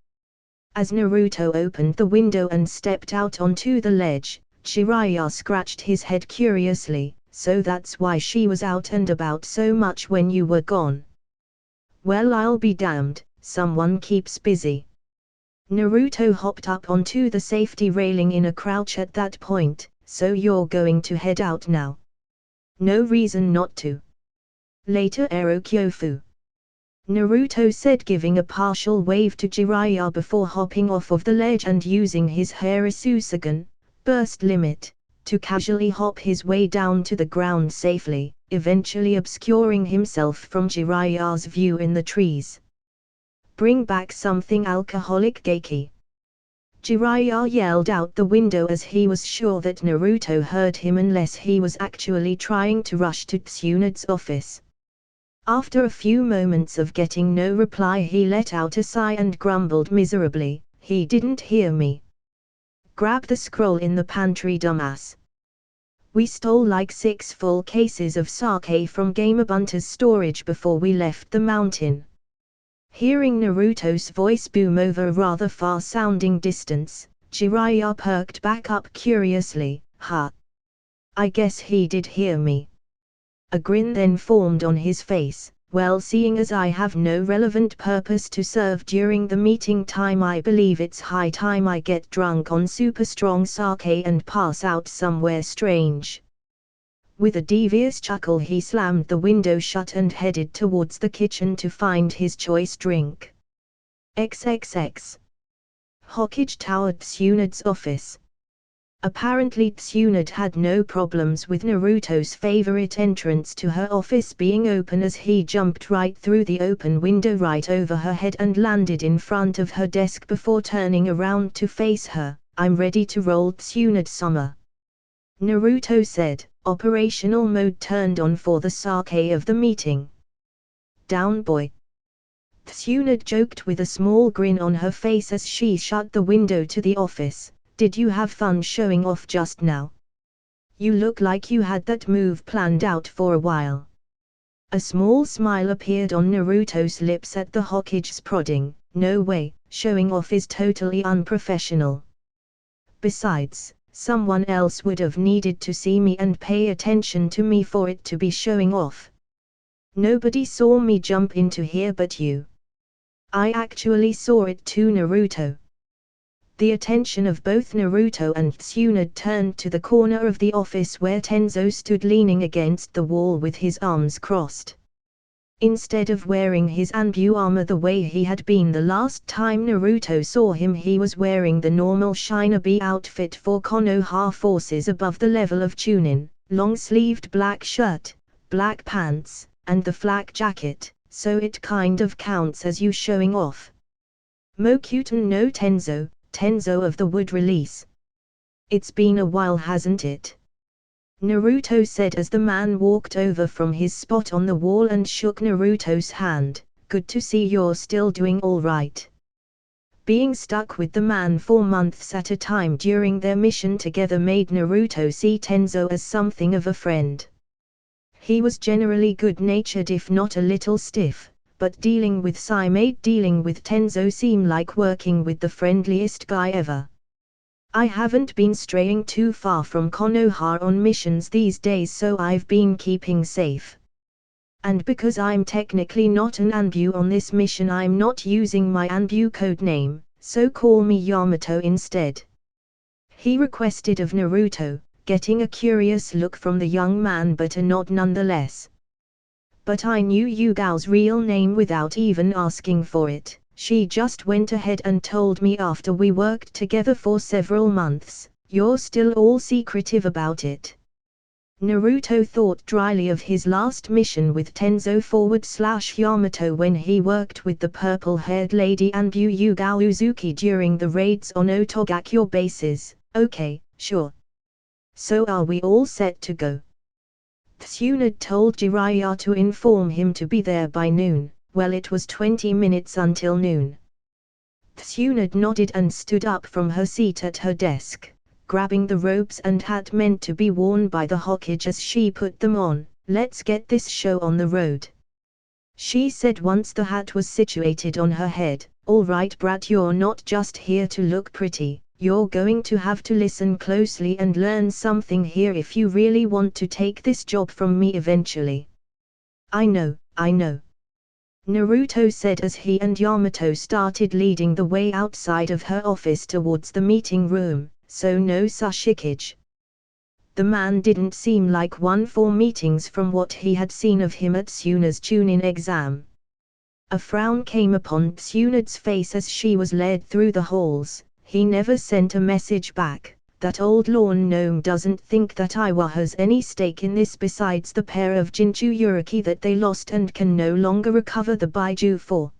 As Naruto opened the window and stepped out onto the ledge, Jiraiya scratched his head curiously. So that's why she was out and about so much when you were gone. Well, I'll be damned, someone keeps busy. Naruto hopped up onto the safety railing in a crouch at that point. So you're going to head out now? No reason not to. Later, Kyofu. Naruto said, giving a partial wave to Jiraiya before hopping off of the ledge and using his Harisusagan, burst limit, to casually hop his way down to the ground safely, eventually obscuring himself from Jiraiya's view in the trees. Bring back something alcoholic, Geiki. Jiraiya yelled out the window as he was sure that Naruto heard him unless he was actually trying to rush to Tsunade's office. After a few moments of getting no reply he let out a sigh and grumbled miserably, "He didn't hear me. Grab the scroll in the pantry, dumbass. We stole like 6 full cases of sake from Gamabunta's storage before we left the mountain." Hearing Naruto's voice boom over a rather far-sounding distance, Jiraiya perked back up curiously. "Huh. I guess he did hear me." A grin then formed on his face. "Well, seeing as I have no relevant purpose to serve during the meeting time, I believe it's high time I get drunk on super strong sake and pass out somewhere strange." With a devious chuckle he slammed the window shut and headed towards the kitchen to find his choice drink. XXX. Hokage Tower, Tsunade's office. Apparently Tsunade had no problems with Naruto's favorite entrance to her office being open, as he jumped right through the open window right over her head and landed in front of her desk before turning around to face her. "I'm ready to roll, Tsunade-sama," Naruto said, operational mode turned on for the sake of the meeting. "Down, boy," Tsunade joked with a small grin on her face as she shut the window to the office. "Did you have fun showing off just now? You look like you had that move planned out for a while." A small smile appeared on Naruto's lips at the Hokage's prodding. "No way, showing off is totally unprofessional. Besides, someone else would have needed to see me and pay attention to me for it to be showing off. Nobody saw me jump into here but you." "I actually saw it too, Naruto." The attention of both Naruto and Tsunade turned to the corner of the office where Tenzo stood leaning against the wall with his arms crossed. Instead of wearing his Anbu armor the way he had been the last time Naruto saw him, he was wearing the normal shinobi outfit for Konoha forces above the level of Chunin, long-sleeved black shirt, black pants, and the flak jacket, so it kind of counts as you showing off. Mokuten no Tenzo, Tenzo of the wood release. It's been a while, hasn't it? Naruto said as the man walked over from his spot on the wall and shook Naruto's hand. "Good to see you're still doing all right." Being stuck with the man for months at a time during their mission together made Naruto see Tenzo as something of a friend. He was generally good-natured if not a little stiff, but dealing with Sai made dealing with Tenzo seem like working with the friendliest guy ever. I haven't been straying too far from Konoha on missions these days, so I've been keeping safe. And because I'm technically not an Anbu on this mission, I'm not using my Anbu code name, so call me Yamato instead. He requested of Naruto, getting a curious look from the young man but a nod nonetheless. But I knew Yugao's real name without even asking for it. She just went ahead and told me after we worked together for several months. You're still all secretive about it. Naruto thought dryly of his last mission with Tenzo/Yamato when he worked with the purple-haired lady Anbu Yugao Uzuki during the raids on Otogakure bases. Okay, sure. So are we all set to go? Tsunade told Jiraiya to inform him to be there by noon. Well, it was 20 minutes until noon. Tsunade nodded and stood up from her seat at her desk, grabbing the robes and hat meant to be worn by the Hokage as she put them on. Let's get this show on the road, she said once the hat was situated on her head. All right, brat, you're not just here to look pretty, you're going to have to listen closely and learn something here if you really want to take this job from me eventually. I know. Naruto said as he and Yamato started leading the way outside of her office towards the meeting room. So no Sashikage. The man didn't seem like one for meetings from what he had seen of him at Tsunade's Chunin exam. A frown came upon Tsunade's face as she was led through the halls. He never sent a message back. That old lawn gnome doesn't think that Iwa has any stake in this besides the pair of Jinchuriki that they lost and can no longer recover the Baiju for.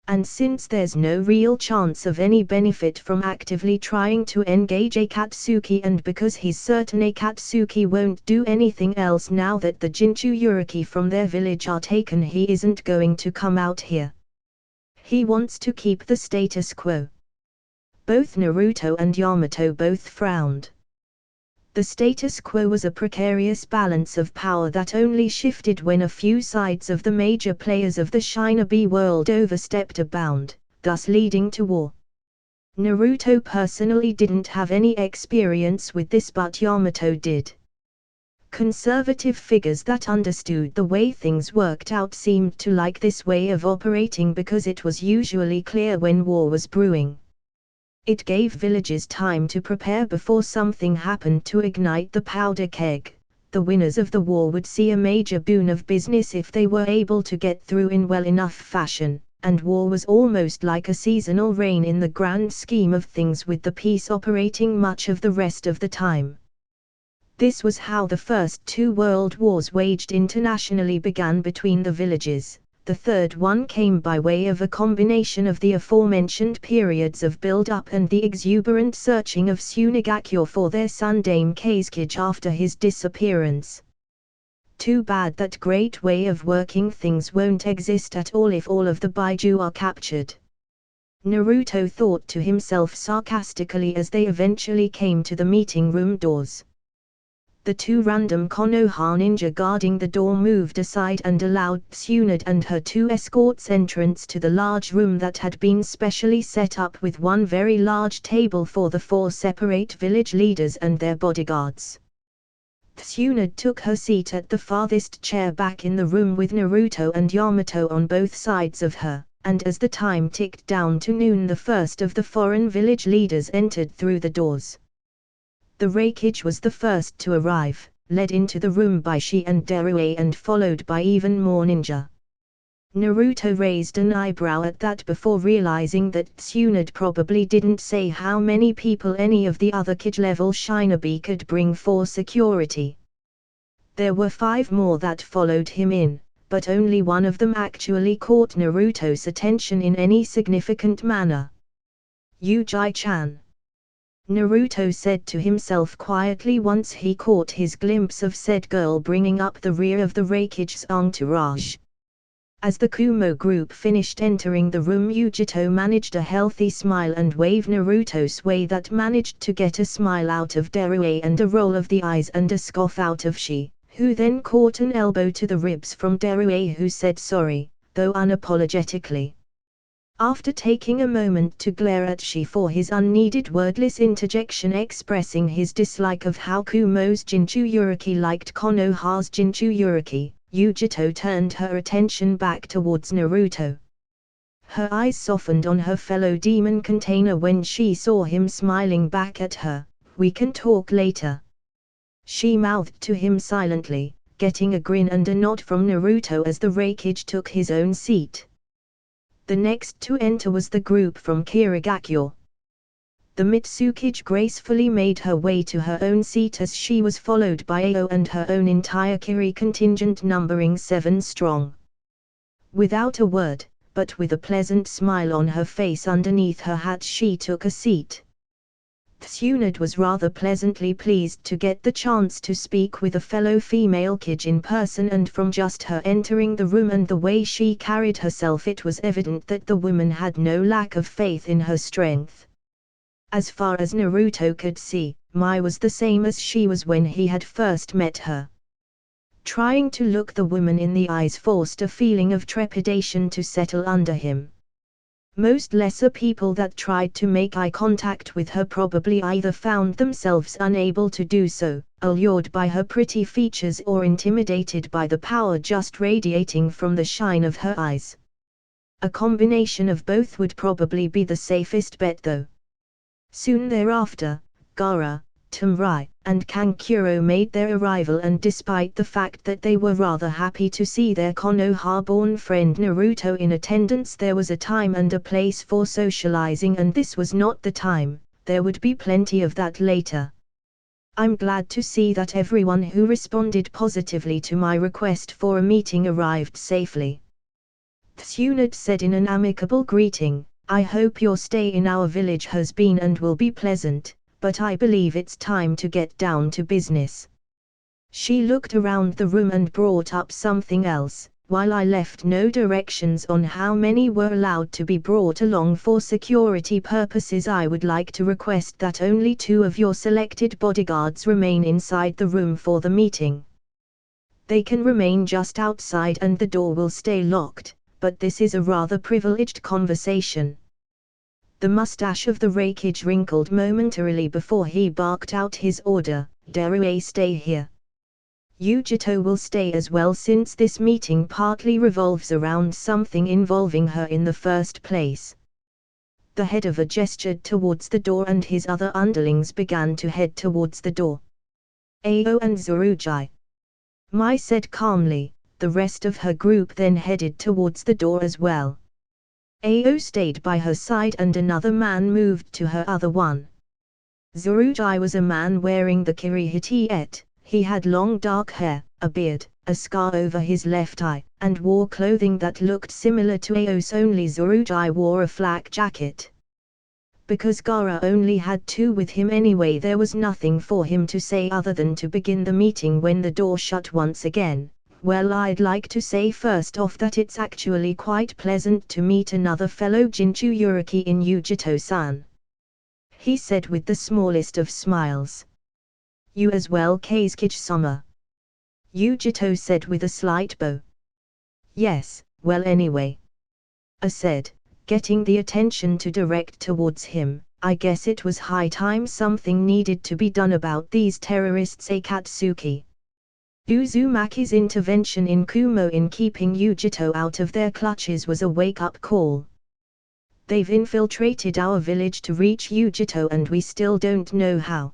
And since there's no real chance of any benefit from actively trying to engage Akatsuki, and because he's certain Akatsuki won't do anything else now that the Jinchuriki from their village are taken, he isn't going to come out here. He wants to keep the status quo. Both Naruto and Yamato both frowned. The status quo was a precarious balance of power that only shifted when a few sides of the major players of the shinobi world overstepped a bound, thus leading to war. Naruto personally didn't have any experience with this, but Yamato did. Conservative figures that understood the way things worked out seemed to like this way of operating because it was usually clear when war was brewing. It gave villages time to prepare before something happened to ignite the powder keg. The winners of the war would see a major boon of business if they were able to get through in well enough fashion, and war was almost like a seasonal rain in the grand scheme of things, with the peace operating much of the rest of the time. This was how the first two world wars waged internationally began between the villages. The third one came by way of a combination of the aforementioned periods of build-up and the exuberant searching of Tsunagakure for their son Dame Kazekage after his disappearance. Too bad that great way of working things won't exist at all if all of the Baiju are captured. Naruto thought to himself sarcastically as they eventually came to the meeting room doors. The two random Konoha ninja guarding the door moved aside and allowed Tsunade and her two escorts entrance to the large room that had been specially set up with one very large table for the four separate village leaders and their bodyguards. Tsunade took her seat at the farthest chair back in the room with Naruto and Yamato on both sides of her, and as the time ticked down to noon, the first of the foreign village leaders entered through the doors. The Raikage was the first to arrive, led into the room by Shi and Derue and followed by even more ninja. Naruto raised an eyebrow at that before realizing that Tsunade probably didn't say how many people any of the other Kage-level shinobi could bring for security. There were 5 more that followed him in, but only one of them actually caught Naruto's attention in any significant manner. Yujai-chan, Naruto said to himself quietly once he caught his glimpse of said girl bringing up the rear of the Raikage's entourage. As the Kumo group finished entering the room, Yujito managed a healthy smile and waved Naruto's way that managed to get a smile out of Darue and a roll of the eyes and a scoff out of Shi, who then caught an elbow to the ribs from Darue, who said sorry, though unapologetically. After taking a moment to glare at Shi for his unneeded wordless interjection expressing his dislike of how Kumo's Jinchuriki liked Konoha's Jinchuriki, Yujito turned her attention back towards Naruto. Her eyes softened on her fellow demon container when she saw him smiling back at her. "We can talk later," she mouthed to him silently, getting a grin and a nod from Naruto as the Raikage took his own seat. The next to enter was the group from Kirigakyo. The Mitsukage gracefully made her way to her own seat as she was followed by Ao and her own entire Kiri contingent numbering 7 strong. Without a word, but with a pleasant smile on her face underneath her hat, she took a seat. Tsunade was rather pleasantly pleased to get the chance to speak with a fellow female Kage in person, and from just her entering the room and the way she carried herself it was evident that the woman had no lack of faith in her strength. As far as Naruto could see, Mai was the same as she was when he had first met her. Trying to look the woman in the eyes forced a feeling of trepidation to settle under him. Most lesser people that tried to make eye contact with her probably either found themselves unable to do so, allured by her pretty features, or intimidated by the power just radiating from the shine of her eyes. A combination of both would probably be the safest bet though. Soon thereafter, Gaara, Tamarai, and Kankuro made their arrival, and despite the fact that they were rather happy to see their Konoha-born friend Naruto in attendance, there was a time and a place for socializing, and this was not the time. There would be plenty of that later. "I'm glad to see that everyone who responded positively to my request for a meeting arrived safely," Tsunade said in an amicable greeting. "I hope your stay in our village has been and will be pleasant, but I believe it's time to get down to business." She looked around the room and brought up something else. "While I left no directions on how many were allowed to be brought along for security purposes, I would like to request that only 2 of your selected bodyguards remain inside the room for the meeting. They can remain just outside and the door will stay locked, but this is a rather privileged conversation." The mustache of the Raikage wrinkled momentarily before he barked out his order, "Darue, stay here. Yujito will stay as well, since this meeting partly revolves around something involving her in the first place." The head of a gestured towards the door and his other underlings began to head towards the door. "Ao and Tsurugi," Mai said calmly. The rest of her group then headed towards the door as well. Ao stayed by her side and another man moved to her other one. Tsurugi was a man wearing the kirihitiet. He had long dark hair, a beard, a scar over his left eye, and wore clothing that looked similar to Ao's, only Tsurugi wore a flak jacket. Because Gaara only had 2 with him anyway, there was nothing for him to say other than to begin the meeting when the door shut once again. "Well, I'd like to say first off that it's actually quite pleasant to meet another fellow Jinchuriki in Yujito-san," he said with the smallest of smiles. "You as well, Kazekage-sama," Yujito said with a slight bow. "Yes, well anyway," I said, getting the attention to direct towards him, "I guess it was high time something needed to be done about these terrorists Akatsuki." Uzumaki's intervention in Kumo in keeping Yujito out of their clutches was a wake-up call. "They've infiltrated our village to reach Yujito and we still don't know how."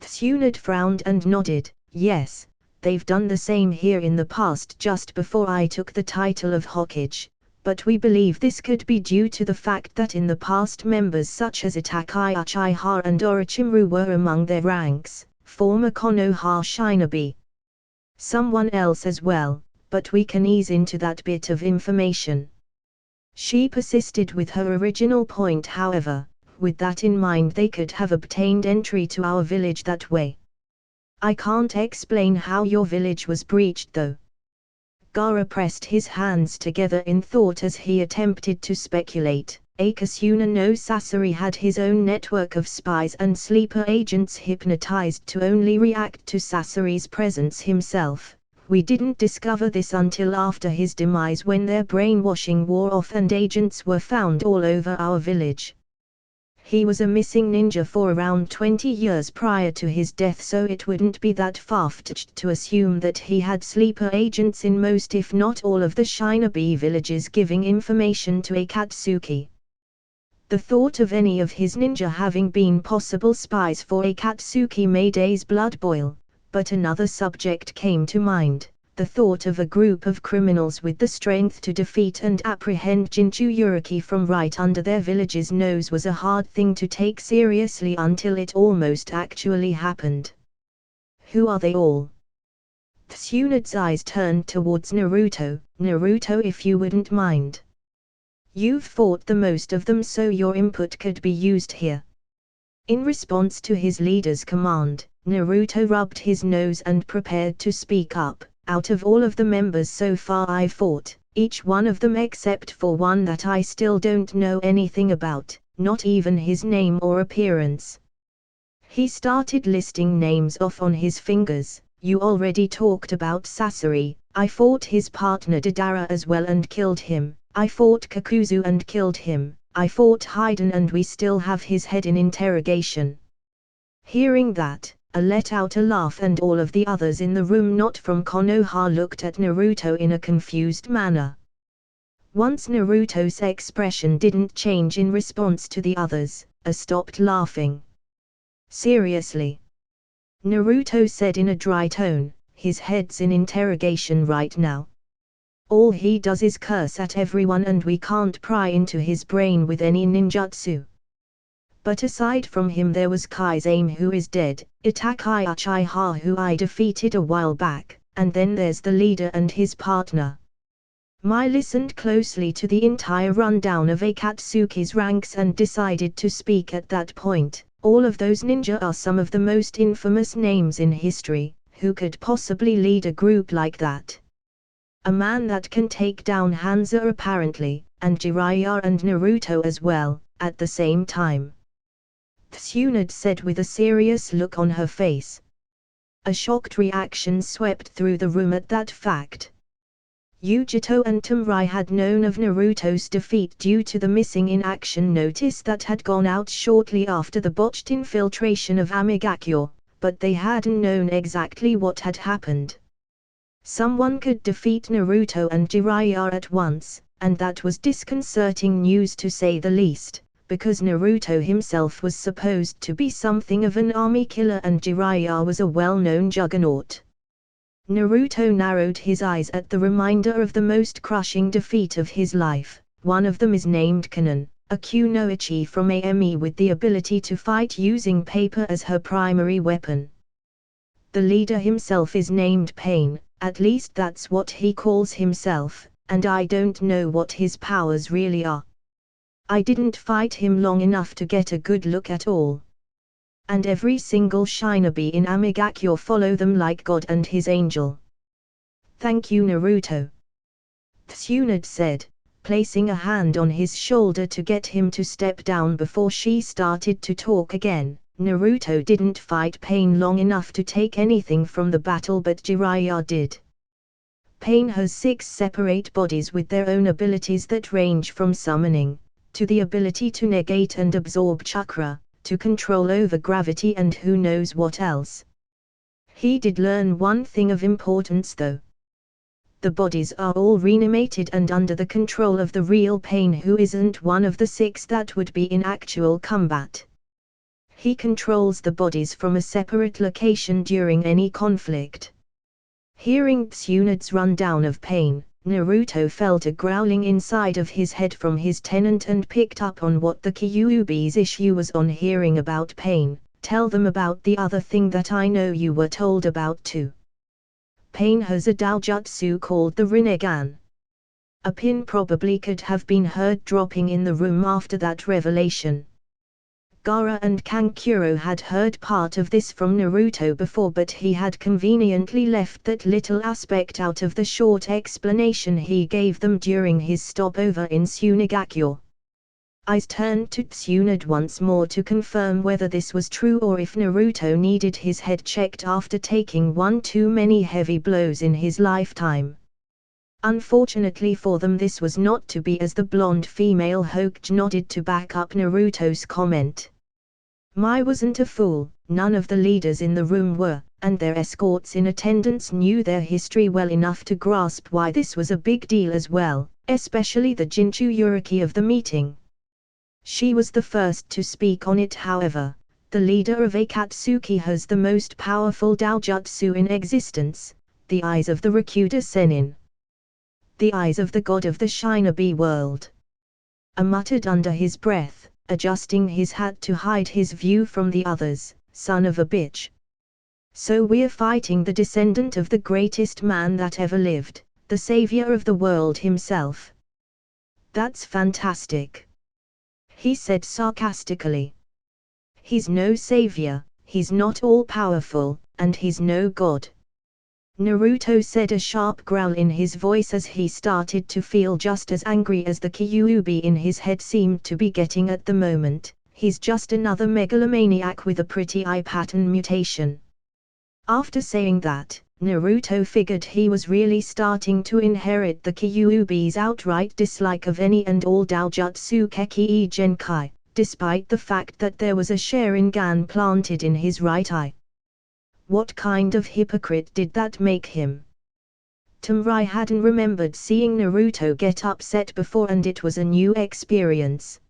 Tsunade frowned and nodded. "Yes, they've done the same here in the past just before I took the title of Hokage, but we believe this could be due to the fact that in the past members such as Itachi Uchiha and Orochimaru were among their ranks, former Konoha shinobi. Someone else as well, but we can ease into that bit of information." She persisted with her original point, however. "With that in mind, they could have obtained entry to our village that way. I can't explain how your village was breached though." Gaara pressed his hands together in thought as he attempted to speculate. Akasuna no Sasori had his own network of spies and sleeper agents hypnotized to only react to Sasori's presence himself. We didn't discover this until after his demise, when their brainwashing wore off and agents were found all over our village. He was a missing ninja for around 20 years prior to his death, so it wouldn't be that far-fetched to assume that he had sleeper agents in most if not all of the shinobi villages giving information to Akatsuki. The thought of any of his ninja having been possible spies for Akatsuki made A's blood boil, but another subject came to mind. The thought of a group of criminals with the strength to defeat and apprehend Jinchuriki from right under their village's nose was a hard thing to take seriously until it almost actually happened. Who are they all? Tsunade eyes turned towards Naruto. Naruto, if you wouldn't mind. You've fought the most of them, so your input could be used here. In response to his leader's command, Naruto rubbed his nose and prepared to speak up. Out of all of the members so far I've fought, each one of them except for one that I still don't know anything about, not even his name or appearance. He started listing names off on his fingers. You already talked about Sasori. I fought his partner Deidara as well and killed him. I fought Kakuzu and killed him. I fought Haiden and we still have his head in interrogation. Hearing that, I let out a laugh and all of the others in the room not from Konoha looked at Naruto in a confused manner. Once Naruto's expression didn't change in response to the others, I stopped laughing. Seriously? Naruto said in a dry tone, his head's in interrogation right now. All he does is curse at everyone and we can't pry into his brain with any ninjutsu. But aside from him there was Kaizen, who is dead, Itachi Uchiha who I defeated a while back, and then there's the leader and his partner. Mai listened closely to the entire rundown of Akatsuki's ranks and decided to speak at that point. All of those ninja are some of the most infamous names in history. Who could possibly lead a group like that? A man that can take down Hanzo apparently, and Jiraiya and Naruto as well, at the same time. Tsunade said with a serious look on her face. A shocked reaction swept through the room at that fact. Yujito and Temurai had known of Naruto's defeat due to the missing in action notice that had gone out shortly after the botched infiltration of Amigakure, but they hadn't known exactly what had happened. Someone could defeat Naruto and Jiraiya at once, and that was disconcerting news to say the least, because Naruto himself was supposed to be something of an army killer and Jiraiya was a well-known juggernaut. Naruto narrowed his eyes at the reminder of the most crushing defeat of his life. One of them is named Kanon, a kunoichi from Ame with the ability to fight using paper as her primary weapon. The leader himself is named Pain, at least that's what he calls himself, and I don't know what his powers really are. I didn't fight him long enough to get a good look at all. And every single shinobi in Amigakure follow them like God and his angel. Thank you Naruto. Tsunade said, placing a hand on his shoulder to get him to step down before she started to talk again. Naruto didn't fight Pain long enough to take anything from the battle, but Jiraiya did. Pain has 6 separate bodies with their own abilities that range from summoning, to the ability to negate and absorb chakra, to control over gravity and who knows what else. He did learn one thing of importance though. The bodies are all reanimated and under the control of the real Pain, who isn't one of the 6 that would be in actual combat. He controls the bodies from a separate location during any conflict. Hearing Tsunade's rundown of Pain, Naruto felt a growling inside of his head from his tenant and picked up on what the Kyuubi's issue was on hearing about Pain. Tell them about the other thing that I know you were told about too. Pain has a daojutsu called the Rinnegan. A pin probably could have been heard dropping in the room after that revelation. Gaara and Kankuro had heard part of this from Naruto before, but he had conveniently left that little aspect out of the short explanation he gave them during his stopover in Tsunagakure. Eyes turned to Tsunade once more to confirm whether this was true or if Naruto needed his head checked after taking one too many heavy blows in his lifetime. Unfortunately for them, this was not to be, as the blonde female Hokage nodded to back up Naruto's comment. Mai wasn't a fool, none of the leaders in the room were, and their escorts in attendance knew their history well enough to grasp why this was a big deal as well, especially the Jinchuriki of the meeting. She was the first to speak on it, however. The leader of Akatsuki has the most powerful Daojutsu in existence, the eyes of the Rakuta Sennin. The eyes of the god of the shinobi world. I muttered under his breath, adjusting his hat to hide his view from the others, son of a bitch. So we're fighting the descendant of the greatest man that ever lived, the savior of the world himself. That's fantastic, he said sarcastically. He's no savior, he's not all-powerful, and he's no god. Naruto said, a sharp growl in his voice as he started to feel just as angry as the Kyuubi in his head seemed to be getting at the moment. He's just another megalomaniac with a pretty eye pattern mutation. After saying that, Naruto figured he was really starting to inherit the Kyuubi's outright dislike of any and all Daojutsu Keki Genkai, despite the fact that there was a Sharingan planted in his right eye. What kind of hypocrite did that make him? Tumrai hadn't remembered seeing Naruto get upset before, and it was a new experience.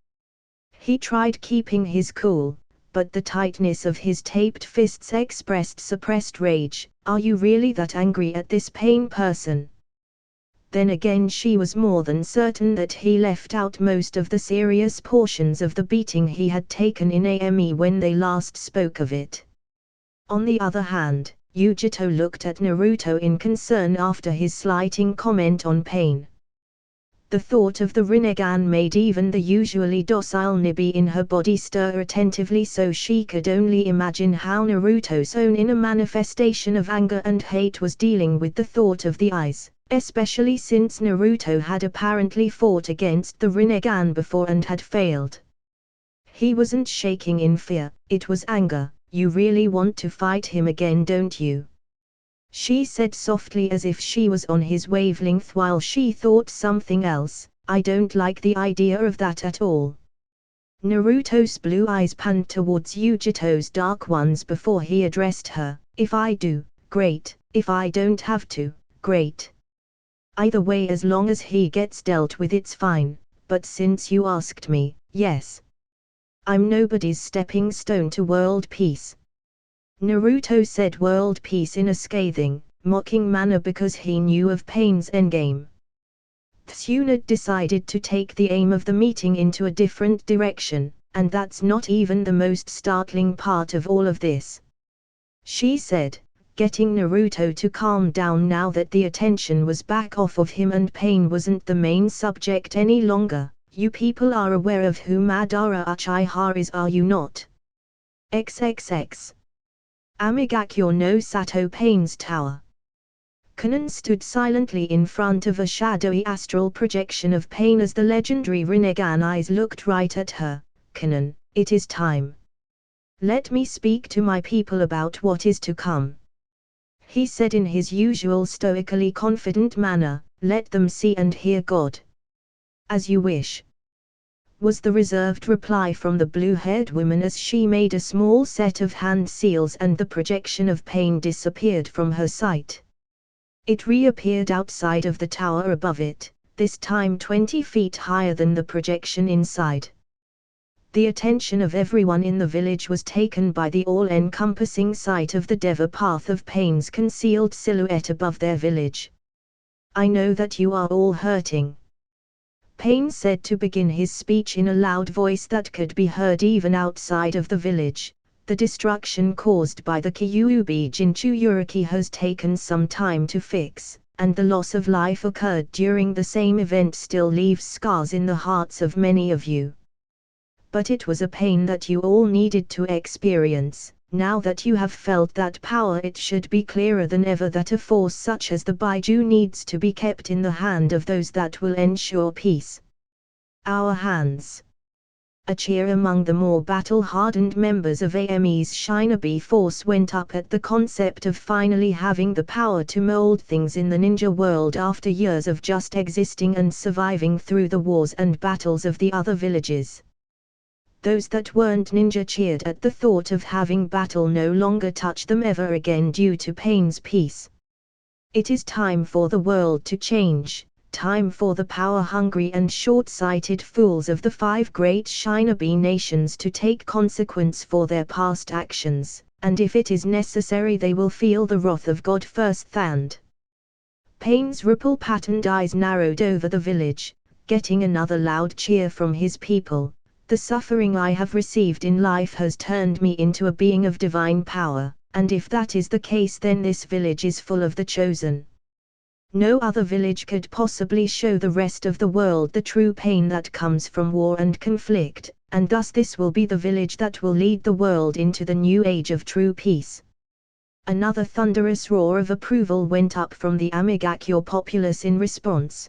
He tried keeping his cool, but the tightness of his taped fists expressed suppressed rage. Are you really that angry at this Pain person? Then again, she was more than certain that he left out most of the serious portions of the beating he had taken in AME when they last spoke of it. On the other hand, Yujito looked at Naruto in concern after his slighting comment on pain. The thought of the Rinnegan made even the usually docile Nibi in her body stir attentively, so she could only imagine how Naruto's own inner manifestation of anger and hate was dealing with the thought of the eyes, especially since Naruto had apparently fought against the Rinnegan before and had failed. He wasn't shaking in fear, it was anger. You really want to fight him again, don't you? She said softly, as if she was on his wavelength while she thought something else. I don't like the idea of that at all. Naruto's blue eyes panned towards Yujito's dark ones before he addressed her. If I do, great. If I don't have to, great. Either way, as long as he gets dealt with, it's fine. But since you asked me, yes. I'm nobody's stepping stone to world peace. Naruto said world peace in a scathing, mocking manner because he knew of Pain's endgame. Tsunade decided to take the aim of the meeting into a different direction, and that's not even the most startling part of all of this. She said, getting Naruto to calm down now that the attention was back off of him and Pain wasn't the main subject any longer. You people are aware of who Madara Uchiha is, are you not? XXX. Amigakure no Sato. Pain's tower. Kanon stood silently in front of a shadowy astral projection of Pain as the legendary Rinnegan eyes looked right at her. Kanon, it is time. Let me speak to my people about what is to come. He said in his usual stoically confident manner, let them see and hear God. As you wish, was the reserved reply from the blue-haired woman as she made a small set of hand seals and the projection of Pain disappeared from her sight. It reappeared outside of the tower above it, this time 20 feet higher than the projection inside. The attention of everyone in the village was taken by the all-encompassing sight of the Deva path of Pain's concealed silhouette above their village. I know that you are all hurting. Pain said to begin his speech in a loud voice that could be heard even outside of the village. The destruction caused by the Kyuubi Jinchuriki has taken some time to fix, and the loss of life occurred during the same event still leaves scars in the hearts of many of you. but it was a pain that you all needed to experience. Now that you have felt that power, it should be clearer than ever that a force such as the Baiju needs to be kept in the hand of those that will ensure peace. Our hands. A cheer among the more battle-hardened members of AME's shinobi force went up at the concept of finally having the power to mold things in the ninja world after years of just existing and surviving through the wars and battles of the other villages. Those that weren't ninja cheered at the thought of having battle no longer touch them ever again due to Pain's peace. It is time for the world to change. Time for the power-hungry and short-sighted fools of the 5 great shinobi nations to take consequence for their past actions, and if it is necessary they will feel the wrath of God firsthand. Pain's ripple-patterned eyes narrowed over the village, getting another loud cheer from his people. The suffering I have received in life has turned me into a being of divine power, and if that is the case then this village is full of the chosen. No other village could possibly show the rest of the world the true pain that comes from war and conflict, and thus this will be the village that will lead the world into the new age of true peace. Another thunderous roar of approval went up from the Amigakure populace in response.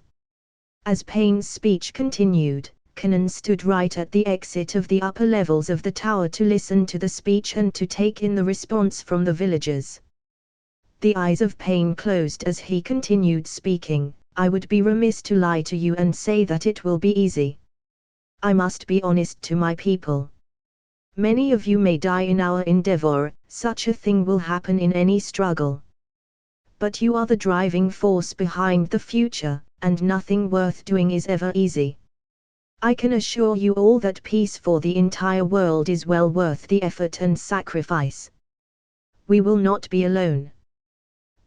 As Pain's speech continued, Kanan stood right at the exit of the upper levels of the tower to listen to the speech and to take in the response from the villagers. The eyes of Pain closed as he continued speaking. I would be remiss to lie to you and say that it will be easy. I must be honest to my people. Many of you may die in our endeavor, such a thing will happen in any struggle. But you are the driving force behind the future, and nothing worth doing is ever easy. I can assure you all that peace for the entire world is well worth the effort and sacrifice. We will not be alone.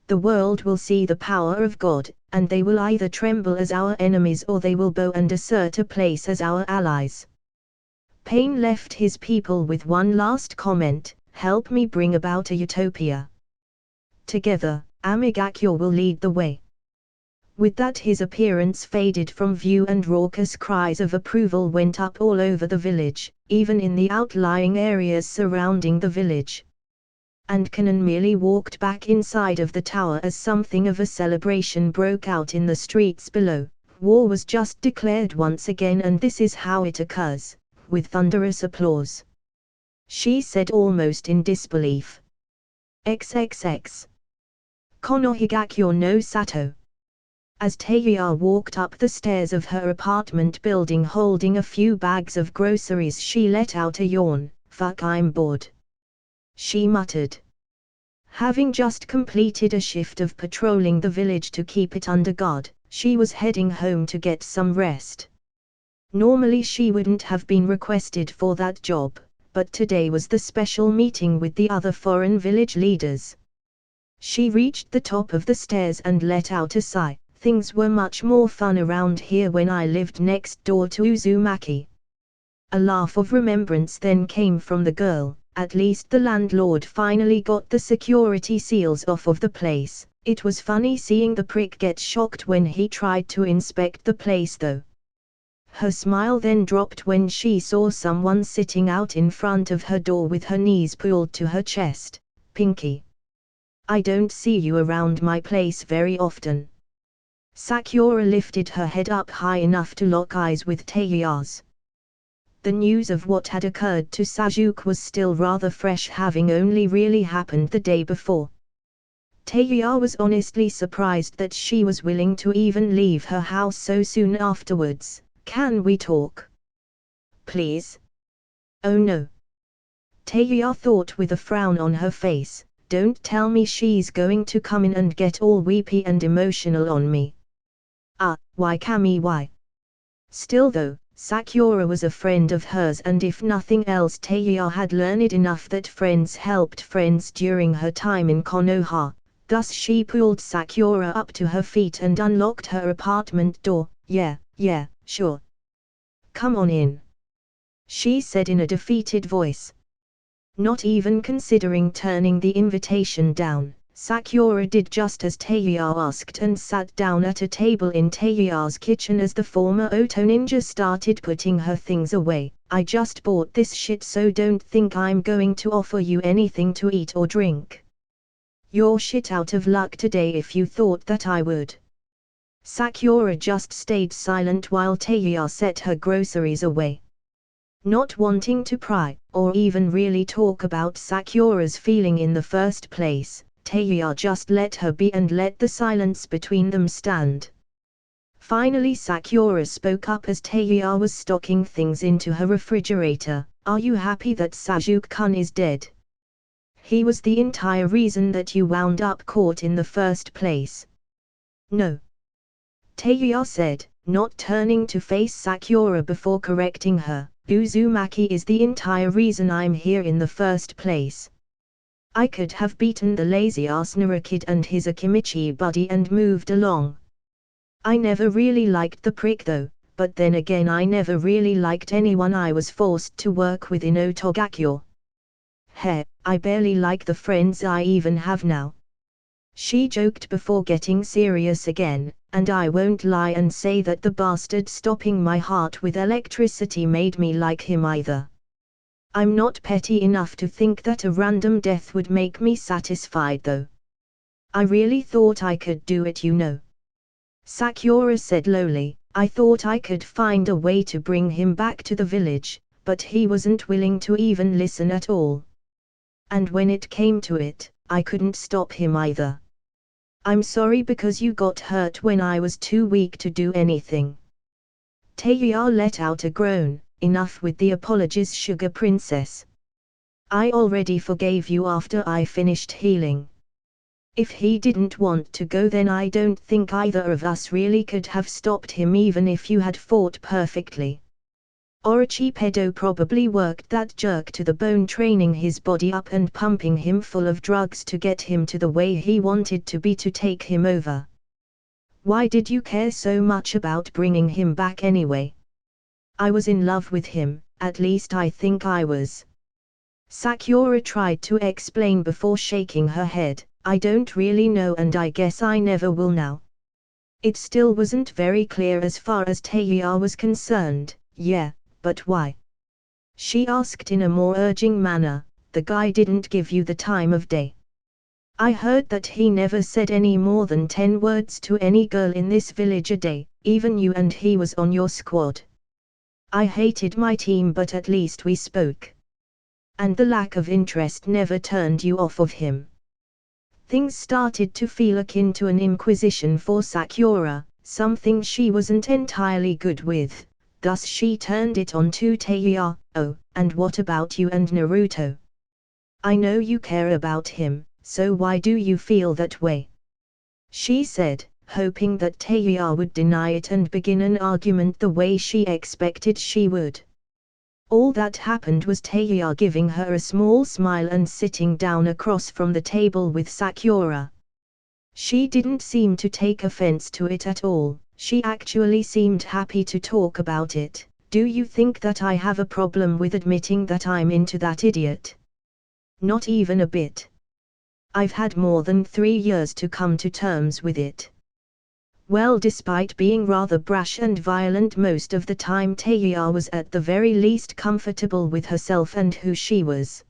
The world will see the power of God, and they will either tremble as our enemies or they will bow and assert a place as our allies. Pain left his people with one last comment: help me bring about a utopia. Together, Amigakure will lead the way. With that his appearance faded from view and raucous cries of approval went up all over the village, even in the outlying areas surrounding the village. And Kanan merely walked back inside of the tower as something of a celebration broke out in the streets below. War was just declared once again, and this is how it occurs, with thunderous applause. She said almost in disbelief. XXX. Konohigakure no Sato. As Teiya walked up the stairs of her apartment building holding a few bags of groceries, she let out a yawn. Fuck, I'm bored. She muttered. Having just completed a shift of patrolling the village to keep it under guard, she was heading home to get some rest. Normally she wouldn't have been requested for that job, but today was the special meeting with the other foreign village leaders. She reached the top of the stairs and let out a sigh. Things were much more fun around here when I lived next door to Uzumaki. A laugh of remembrance then came from the girl. At least the landlord finally got the security seals off of the place. It was funny seeing the prick get shocked when he tried to inspect the place though. Her smile then dropped when she saw someone sitting out in front of her door with her knees pulled to her chest. Pinky. I don't see you around my place very often. Sakura lifted her head up high enough to lock eyes with Teiya's. The news of what had occurred to Sajuke was still rather fresh, having only really happened the day before. Teiya was honestly surprised that she was willing to even leave her house so soon afterwards. Can we talk? Please? Oh no. Teiya thought with a frown on her face. Don't tell me she's going to come in and get all weepy and emotional on me. Why Kami, why? Still though, Sakura was a friend of hers, and if nothing else Teiya had learned enough that friends helped friends during her time in Konoha. Thus she pulled Sakura up to her feet and unlocked her apartment door. Yeah, sure. Come on in. She said in a defeated voice. Not even considering turning the invitation down, Sakura did just as Teiya asked and sat down at a table in Teiya's kitchen as the former Oto ninja started putting her things away. I just bought this shit, so don't think I'm going to offer you anything to eat or drink. You're shit out of luck today if you thought that I would. Sakura just stayed silent while Teiya set her groceries away. Not wanting to pry, or even really talk about Sakura's feeling in the first place, Teiya just let her be and let the silence between them stand. Finally Sakura spoke up as Teiya was stocking things into her refrigerator. Are you happy that Sasuke-kun is dead? He was the entire reason that you wound up caught in the first place. No. Teiya said, not turning to face Sakura before correcting her. Uzumaki is the entire reason I'm here in the first place. I could have beaten the lazy-ass Narukid and his Akimichi buddy and moved along. I never really liked the prick though, but then again I never really liked anyone I was forced to work with in Otogakyo. Heh, I barely like the friends I even have now. She joked before getting serious again, and I won't lie and say that the bastard stopping my heart with electricity made me like him either. I'm not petty enough to think that a random death would make me satisfied though. I really thought I could do it, you know. Sakura said lowly. I thought I could find a way to bring him back to the village, but he wasn't willing to even listen at all. And when it came to it, I couldn't stop him either. I'm sorry because you got hurt when I was too weak to do anything. Teiya let out a groan. Enough with the apologies, sugar princess. I already forgave you after I finished healing. If he didn't want to go, then I don't think either of us really could have stopped him even if you had fought perfectly. Orochi Pedo probably worked that jerk to the bone, training his body up and pumping him full of drugs to get him to the way he wanted to be to take him over. Why did you care so much about bringing him back anyway? I was in love with him, at least I think I was. Sakura tried to explain before shaking her head. I don't really know, and I guess I never will now. It still wasn't very clear as far as Teiya was concerned. Yeah, but why? She asked in a more urging manner. The guy didn't give you the time of day. I heard that he never said any more than 10 words to any girl in this village a day, even you, and he was on your squad. I hated my team, but at least we spoke. And the lack of interest never turned you off of him. Things started to feel akin to an inquisition for Sakura, something she wasn't entirely good with. Thus she turned it on to Teiya. Oh, and what about you and Naruto? I know you care about him, so why do you feel that way? She said, hoping that Teiya would deny it and begin an argument the way she expected she would. All that happened was Teiya giving her a small smile and sitting down across from the table with Sakura. She didn't seem to take offense to it at all. She actually seemed happy to talk about it. Do you think that I have a problem with admitting that I'm into that idiot? Not even a bit. I've had more than 3 years to come to terms with it. Well, despite being rather brash and violent most of the time, Teiya was at the very least comfortable with herself and who she was.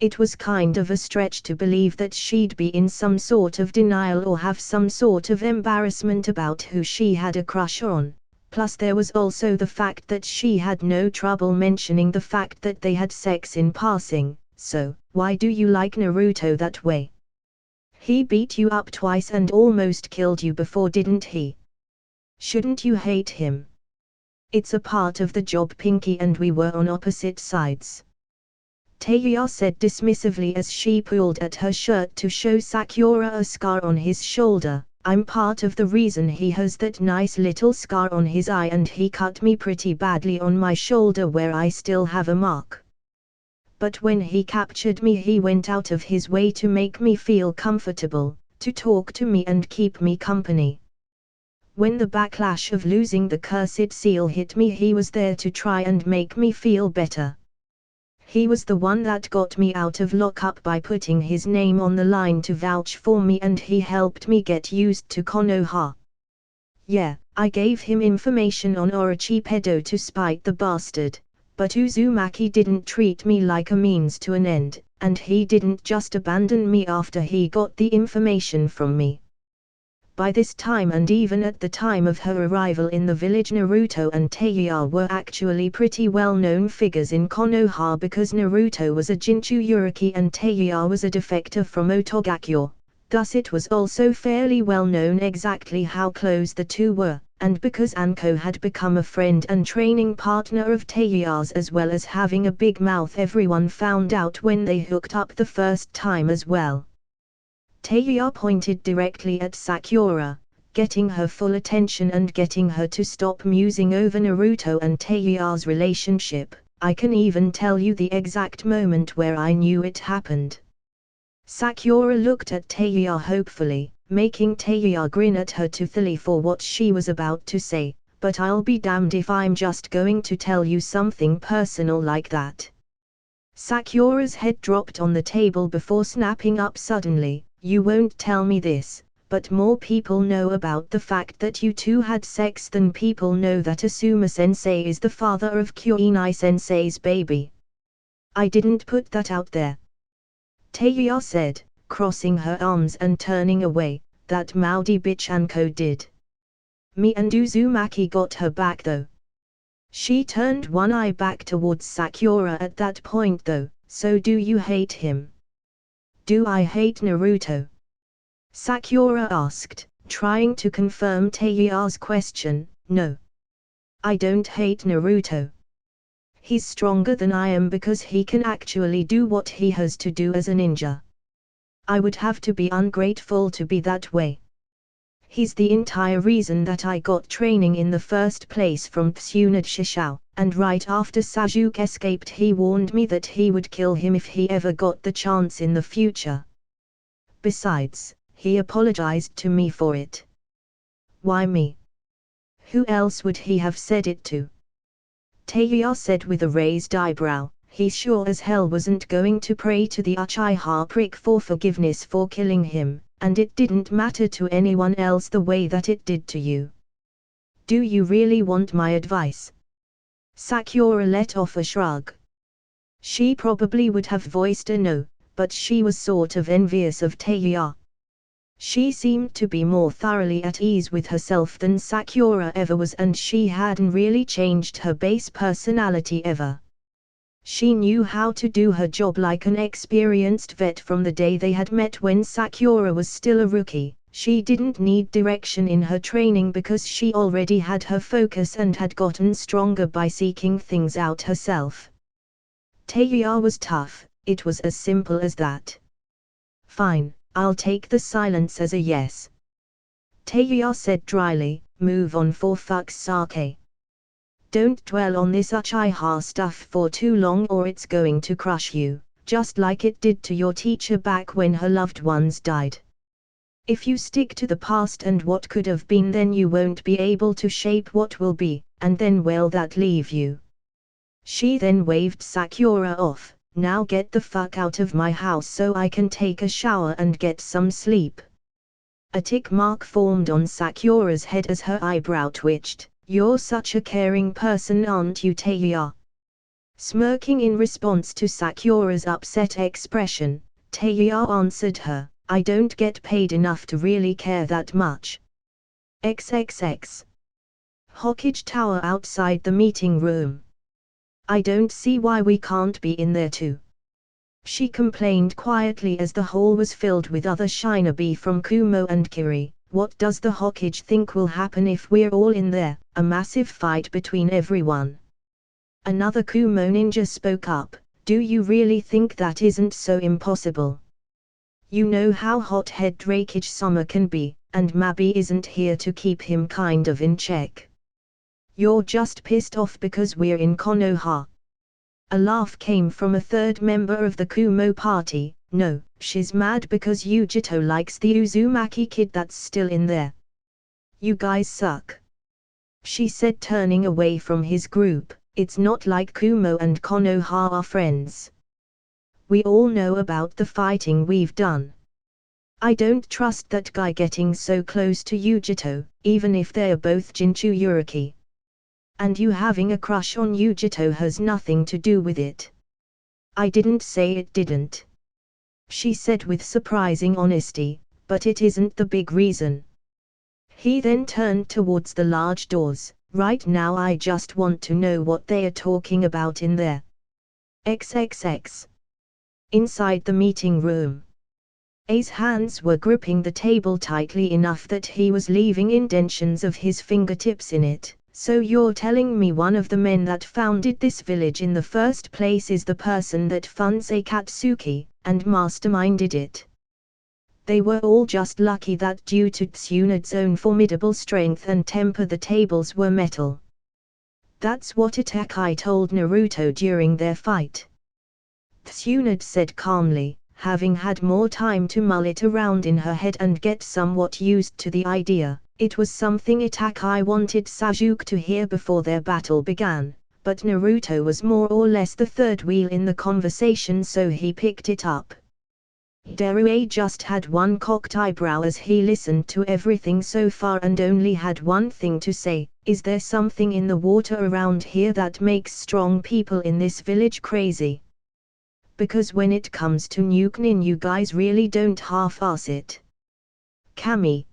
It was kind of a stretch to believe that she'd be in some sort of denial or have some sort of embarrassment about who she had a crush on. Plus there was also the fact that she had no trouble mentioning the fact that they had sex in passing. So, why do you like Naruto that way? He beat you up twice and almost killed you before, didn't he? Shouldn't you hate him? It's a part of the job, Pinky, and we were on opposite sides. Teiya said dismissively as she pulled at her shirt to show Sakura a scar on his shoulder. I'm part of the reason he has that nice little scar on his eye, and he cut me pretty badly on my shoulder where I still have a mark. But when he captured me, he went out of his way to make me feel comfortable, to talk to me and keep me company. When the backlash of losing the cursed seal hit me, he was there to try and make me feel better. He was the one that got me out of lockup by putting his name on the line to vouch for me, and he helped me get used to Konoha. Yeah, I gave him information on Orochi Pedo to spite the bastard, But Uzumaki didn't treat me like a means to an end, and he didn't just abandon me after he got the information from me. By this time, and even at the time of her arrival in the village, Naruto and Teiya were actually pretty well-known figures in Konoha, because Naruto was a Jinchuriki and Teiya was a defector from Otogakure. Thus it was also fairly well known exactly how close the two were, and because Anko had become a friend and training partner of Teiya's as well as having a big mouth, everyone found out when they hooked up the first time as well. Teiya pointed directly at Sakura, getting her full attention and getting her to stop musing over Naruto and Teiya's relationship. I can even tell you the exact moment where I knew it happened. Sakura looked at Teiya hopefully, making Teiya grin at her toothily for what she was about to say, but I'll be damned if I'm just going to tell you something personal like that. Sakura's head dropped on the table before snapping up suddenly. You won't tell me this, but more people know about the fact that you two had sex than people know that Asuma-sensei is the father of Kuinai-sensei's baby. I didn't put that out there. Teiya said, crossing her arms and turning away. That moody bitch Anko did. Me and Uzumaki got her back though. She turned one eye back towards Sakura at that point though. So do you hate him? Do I hate Naruto? Sakura asked, trying to confirm Teiya's question. No. I don't hate Naruto. He's stronger than I am because he can actually do what he has to do as a ninja. I would have to be ungrateful to be that way. He's the entire reason that I got training in the first place from Tsunade Shishao, and right after Sasuke escaped he warned me that he would kill him if he ever got the chance in the future. Besides, he apologized to me for it. Why me? Who else would he have said it to? Teiya said with a raised eyebrow. He sure as hell wasn't going to pray to the Uchiha prick for forgiveness for killing him, and it didn't matter to anyone else the way that it did to you. Do you really want my advice? Sakura let off a shrug. She probably would have voiced a no, but she was sort of envious of Teiya. She seemed to be more thoroughly at ease with herself than Sakura ever was, and she hadn't really changed her base personality ever. She knew how to do her job like an experienced vet from the day they had met when Sakura was still a rookie. She didn't need direction in her training because she already had her focus and had gotten stronger by seeking things out herself. Teiya was tough, it was as simple as that. Fine, I'll take the silence as a yes. Teiya said dryly, move on for fuck's sake. Don't dwell on this Uchiha stuff for too long or it's going to crush you, just like it did to your teacher back when her loved ones died. If you stick to the past and what could have been, then you won't be able to shape what will be, and then will that leave you? She then waved Sakura off. Now get the fuck out of my house so I can take a shower and get some sleep. A tick mark formed on Sakura's head as her eyebrow twitched. You're such a caring person, aren't you, Teiya? Smirking in response to Sakura's upset expression, Teiya answered her, I don't get paid enough to really care that much. XXX. Hokage Tower outside the meeting room. I don't see why we can't be in there too. She complained quietly as the hall was filled with other shinobi from Kumo and Kiri. What does the Hokage think will happen if we're all in there? A massive fight between everyone. Another Kumo ninja spoke up. Do you really think that isn't so impossible? You know how hot-head Drakage-sama can be, and Mabi isn't here to keep him kind of in check. You're just pissed off because we're in Konoha. A laugh came from a third member of the Kumo party. No, she's mad because Yujito likes the Uzumaki kid that's still in there. You guys suck. She said, turning away from his group. It's not like Kumo and Konoha are friends. We all know about the fighting we've done. I don't trust that guy getting so close to Yujito, even if they're both Jinchuriki. And you having a crush on Yujito has nothing to do with it. I didn't say it didn't. She said with surprising honesty, but it isn't the big reason. He then turned towards the large doors. Right now I just want to know what they are talking about in there. XXX. Inside the meeting room. A's hands were gripping the table tightly enough that he was leaving indentions of his fingertips in it. So you're telling me one of the men that founded this village in the first place is the person that funds Akatsuki, and masterminded it? They were all just lucky that due to Tsunad's own formidable strength and temper the tables were metal. That's what Itakai told Naruto during their fight. Tsunade said calmly, having had more time to mull it around in her head and get somewhat used to the idea. It was something Itakai wanted Sasuke to hear before their battle began, but Naruto was more or less the third wheel in the conversation, so he picked it up. Derue just had one cocked eyebrow as he listened to everything so far and only had one thing to say: is there something in the water around here that makes strong people in this village crazy? Because when it comes to Nukenin, you guys really don't half-ass it. Kami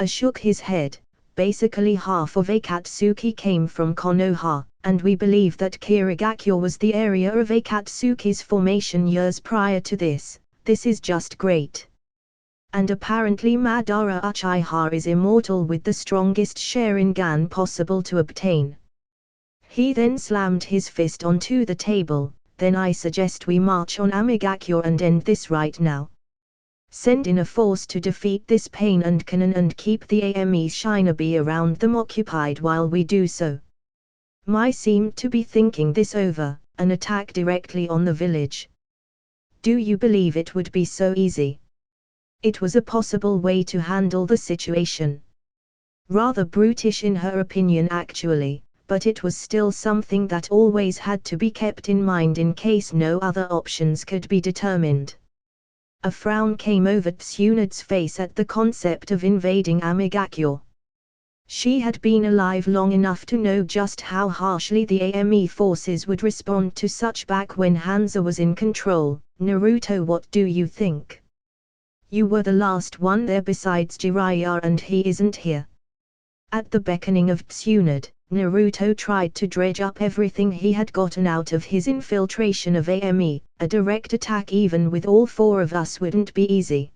shook his head. Basically half of Akatsuki came from Konoha, and we believe that Kirigakyo was the area of Akatsuki's formation years prior to this. This is just great. And apparently Madara Uchiha is immortal with the strongest Sharingan possible to obtain. He then slammed his fist onto the table. Then I suggest we march on Amigakyo and end this right now. Send in a force to defeat this pain and Kanon and keep the AME shinobi around them occupied while we do so. Mai seemed to be thinking this over. An attack directly on the village. Do you believe it would be so easy? It was a possible way to handle the situation. Rather brutish in her opinion actually, but it was still something that always had to be kept in mind in case no other options could be determined. A frown came over Tsunade's face at the concept of invading Amigakyo. She had been alive long enough to know just how harshly the AME forces would respond to such back when Hanzo was in control. Naruto, what do you think? You were the last one there besides Jiraiya and he isn't here. At the beckoning of Tsunade, Naruto tried to dredge up everything he had gotten out of his infiltration of AME. A direct attack even with all four of us wouldn't be easy.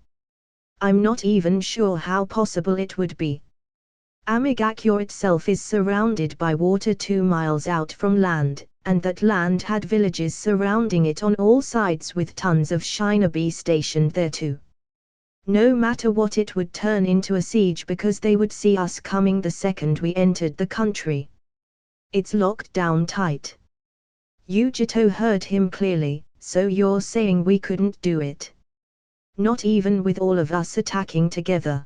I'm not even sure how possible it would be. Amigakyo itself is surrounded by water 2 miles out from land, and that land had villages surrounding it on all sides with tons of shinobi stationed there too. No matter what, it would turn into a siege because they would see us coming the second we entered the country. It's locked down tight. Yujito heard him clearly. So you're saying we couldn't do it? Not even with all of us attacking together.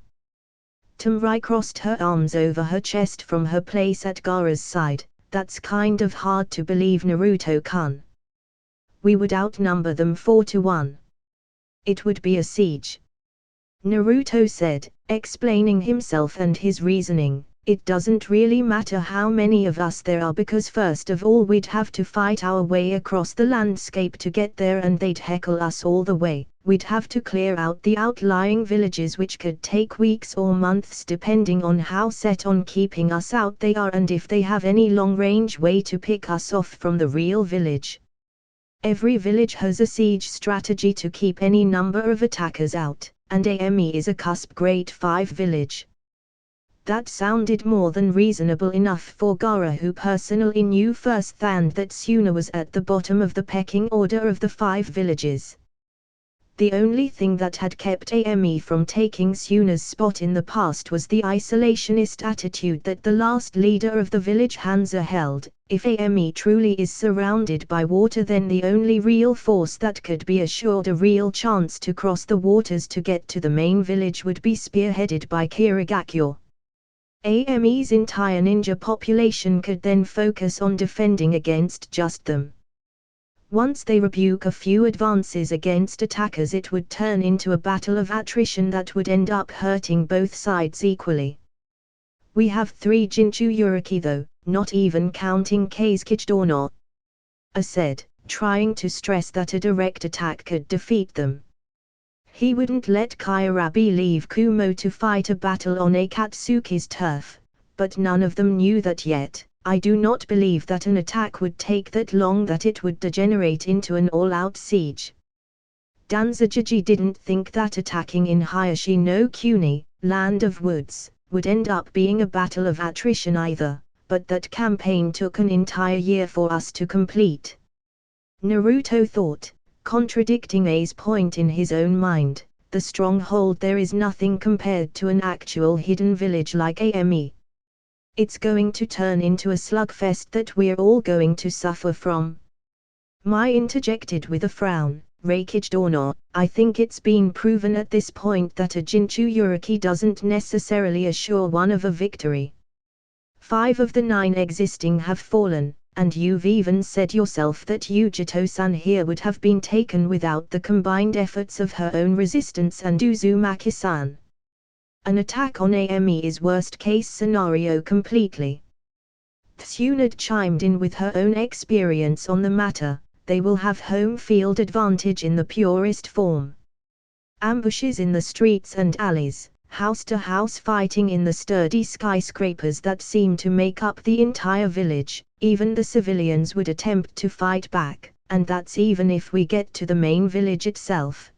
Tamrai crossed her arms over her chest from her place at Gaara's side. That's kind of hard to believe, Naruto-kun. We would outnumber them 4-1. It would be a siege. Naruto said, explaining himself and his reasoning. It doesn't really matter how many of us there are because first of all we'd have to fight our way across the landscape to get there and they'd heckle us all the way. We'd have to clear out the outlying villages which could take weeks or months depending on how set on keeping us out they are and if they have any long-range way to pick us off from the real village. Every village has a siege strategy to keep any number of attackers out, and AME is a cusp grade 5 village. That sounded more than reasonable enough for Gaara, who personally knew firsthand that Suna was at the bottom of the pecking order of the 5 villages. The only thing that had kept AME from taking Suna's spot in the past was the isolationist attitude that the last leader of the village Hanzo held. If AME truly is surrounded by water, then the only real force that could be assured a real chance to cross the waters to get to the main village would be spearheaded by Kirigakyo. AME's entire ninja population could then focus on defending against just them. Once they rebuke a few advances against attackers, it would turn into a battle of attrition that would end up hurting both sides equally. We have 3 Jinchuriki though, not even counting Keisuke or not. I said, trying to stress that a direct attack could defeat them. He wouldn't let Kyarabi leave Kumo to fight a battle on Akatsuki's turf, but none of them knew that yet. I do not believe that an attack would take that long, that it would degenerate into an all-out siege. Danzajiji didn't think that attacking in Hayashi no Kuni, Land of Woods, would end up being a battle of attrition either, but that campaign took an entire year for us to complete. Naruto thought, contradicting A's point in his own mind. The stronghold there is nothing compared to an actual hidden village like Ame. It's going to turn into a slugfest that we're all going to suffer from. Mai interjected with a frown. Reikage or not, I think it's been proven at this point that a Jinchuriki doesn't necessarily assure one of a victory. 5 of the 9 existing have fallen, and you've even said yourself that Yujito-san here would have been taken without the combined efforts of her own resistance and Uzumaki-san. An attack on Ame is worst-case scenario completely. Tsunade chimed in with her own experience on the matter. They will have home field advantage in the purest form. Ambushes in the streets and alleys, house-to-house fighting in the sturdy skyscrapers that seem to make up the entire village. Even the civilians would attempt to fight back, and that's even if we get to the main village itself.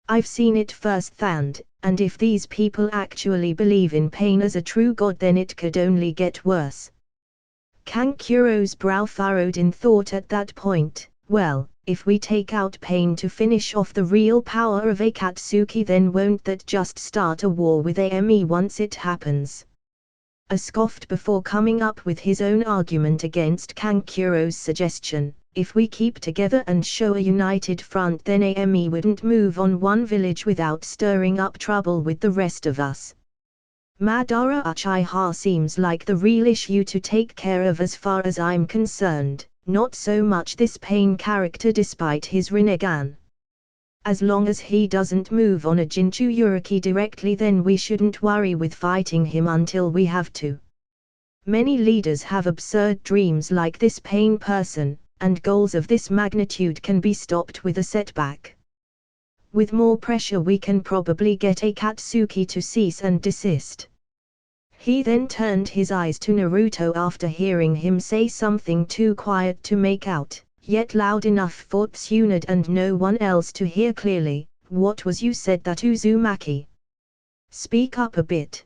I've seen it firsthand, and if these people actually believe in pain as a true god, then it could only get worse. Kankuro's brow furrowed in thought at that point. Well, if we take out pain to finish off the real power of Akatsuki, then won't that just start a war with Ame once it happens? I scoffed before coming up with his own argument against Kankuro's suggestion. If we keep together and show a united front, then Ame wouldn't move on one village without stirring up trouble with the rest of us. Madara Uchiha seems like the real issue to take care of as far as I'm concerned, not so much this pain character despite his Rinnegan. As long as he doesn't move on a Jinchuriki directly, then we shouldn't worry with fighting him until we have to. Many leaders have absurd dreams like this pain person, and goals of this magnitude can be stopped with a setback. With more pressure we can probably get Akatsuki to cease and desist. He then turned his eyes to Naruto after hearing him say something too quiet to make out, yet loud enough for Tsunade and no one else to hear clearly. What was you said that Uzumaki? Speak up a bit.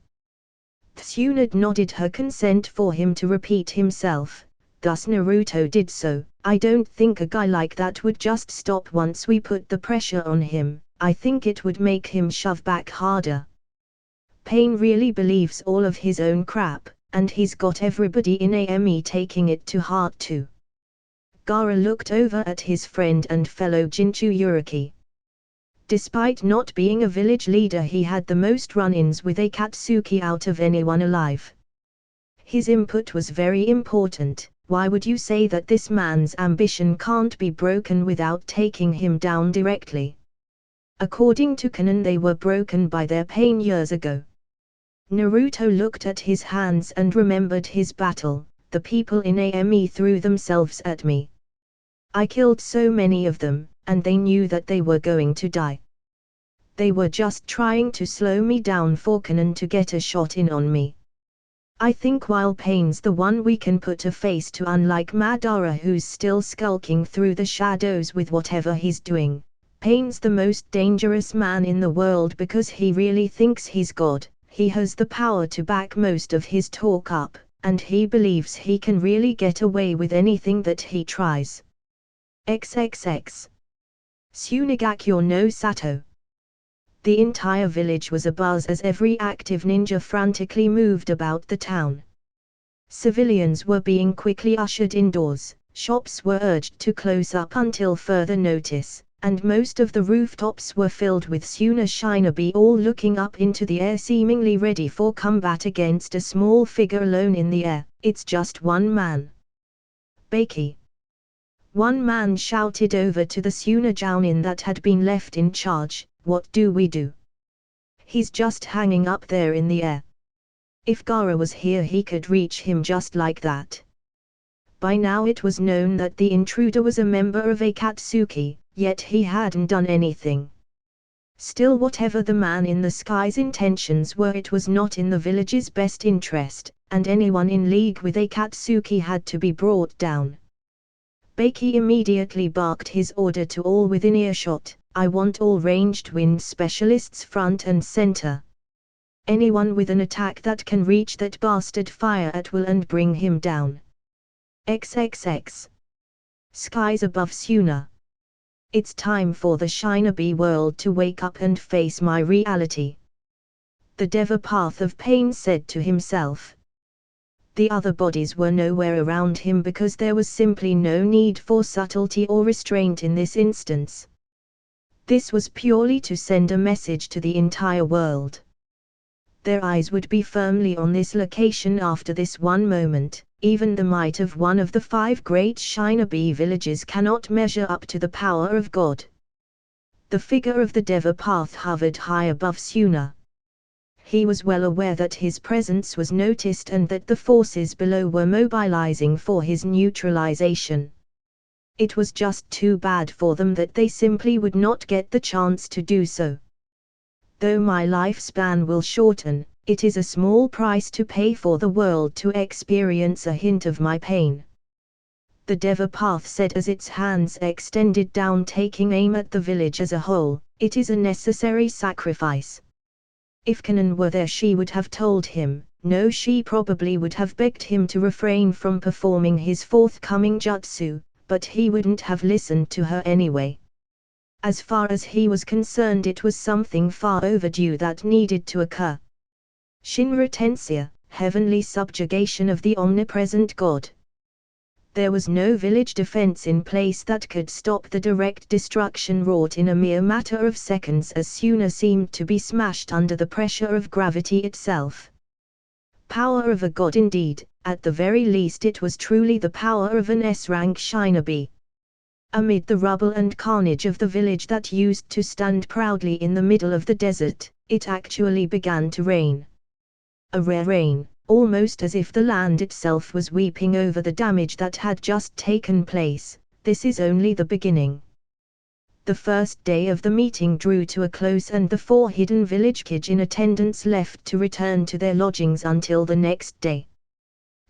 Tsunade nodded her consent for him to repeat himself. Thus Naruto did so. I don't think a guy like that would just stop once we put the pressure on him. I think it would make him shove back harder. Pain really believes all of his own crap, and he's got everybody in Ame taking it to heart too. Gaara looked over at his friend and fellow Jinchuriki. Despite not being a village leader, he had the most run-ins with Akatsuki out of anyone alive. His input was very important. Why would you say that this man's ambition can't be broken without taking him down directly? According to canon, they were broken by their pain years ago. Naruto looked at his hands and remembered his battle. The people in Ame threw themselves at me. I killed so many of them, and they knew that they were going to die. They were just trying to slow me down for canon to get a shot in on me. I think while Pain's the one we can put a face to, unlike Madara who's still skulking through the shadows with whatever he's doing, Pain's the most dangerous man in the world because he really thinks he's God. He has the power to back most of his talk up, and he believes he can really get away with anything that he tries. XXX. Tsunagakyo no Sato. The entire village was abuzz as every active ninja frantically moved about the town. Civilians were being quickly ushered indoors, shops were urged to close up until further notice, and most of the rooftops were filled with shinobi all looking up into the air seemingly ready for combat against a small figure alone in the air. It's just one man. Baki. One man shouted over to the Tsunajounin that had been left in charge. What do we do? He's just hanging up there in the air. If Gaara was here he could reach him just like that. By now it was known that the intruder was a member of Akatsuki, yet he hadn't done anything. Still, whatever the man in the sky's intentions were, it was not in the village's best interest, and anyone in league with Akatsuki had to be brought down. Baki immediately barked his order to all within earshot: "I want all ranged wind specialists front and center. Anyone with an attack that can reach that bastard, fire at will and bring him down. XXX. Skies above Suna. It's time for the shinobi world to wake up and face my reality." The Deva Path of Pain said to himself. The other bodies were nowhere around him because there was simply no need for subtlety or restraint in this instance. This was purely to send a message to the entire world. Their eyes would be firmly on this location after this one moment. Even the might of one of the 5 great shinobi villages cannot measure up to the power of God. The figure of the Deva Path hovered high above Suna. He was well aware that his presence was noticed and that the forces below were mobilizing for his neutralization. It was just too bad for them that they simply would not get the chance to do so. Though my lifespan will shorten, it is a small price to pay for the world to experience a hint of my pain. The Deva Path said as its hands extended down, taking aim at the village as a whole. It is a necessary sacrifice. If Kanan were there she would have told him, no, she probably would have begged him to refrain from performing his forthcoming jutsu, but he wouldn't have listened to her anyway. As far as he was concerned, it was something far overdue that needed to occur. Shinra Tensei, heavenly subjugation of the omnipresent God. There was no village defense in place that could stop the direct destruction wrought in a mere matter of seconds, as Suna seemed to be smashed under the pressure of gravity itself. Power of a god indeed, at the very least it was truly the power of an S-rank shinobi. Amid the rubble and carnage of the village that used to stand proudly in the middle of the desert, it actually began to rain. A rare rain, almost as if the land itself was weeping over the damage that had just taken place. This is only the beginning. The first day of the meeting drew to a close and the 4 hidden village kids in attendance left to return to their lodgings until the next day.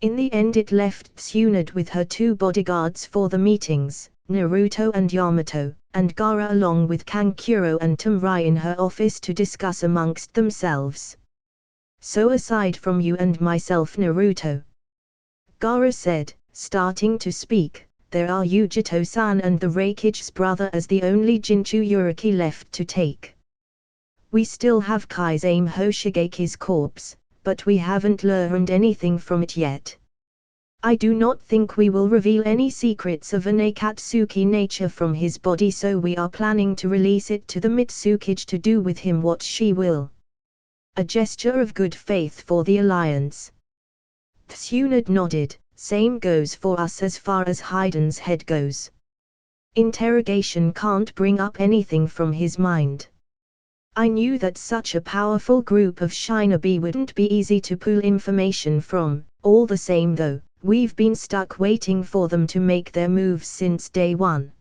In the end it left Tsunade with her 2 bodyguards for the meetings, Naruto and Yamato, and Gaara along with Kankuro and Tamrai in her office to discuss amongst themselves. "So aside from you and myself, Naruto," Gaara said, starting to speak, "there are Yujito-san and the Reikige's brother as the only Jinchuriki left to take. We still have Kaizame Hoshigeki's corpse, but we haven't learned anything from it yet. I do not think we will reveal any secrets of an Akatsuki nature from his body, so we are planning to release it to the Mitsukige to do with him what she will. A gesture of good faith for the alliance." Tsunade nodded. "Same goes for us as far as Hayden's head goes. Interrogation can't bring up anything from his mind. I knew that such a powerful group of shinobi wouldn't be easy to pull information from. All the same though, we've been stuck waiting for them to make their moves since day one.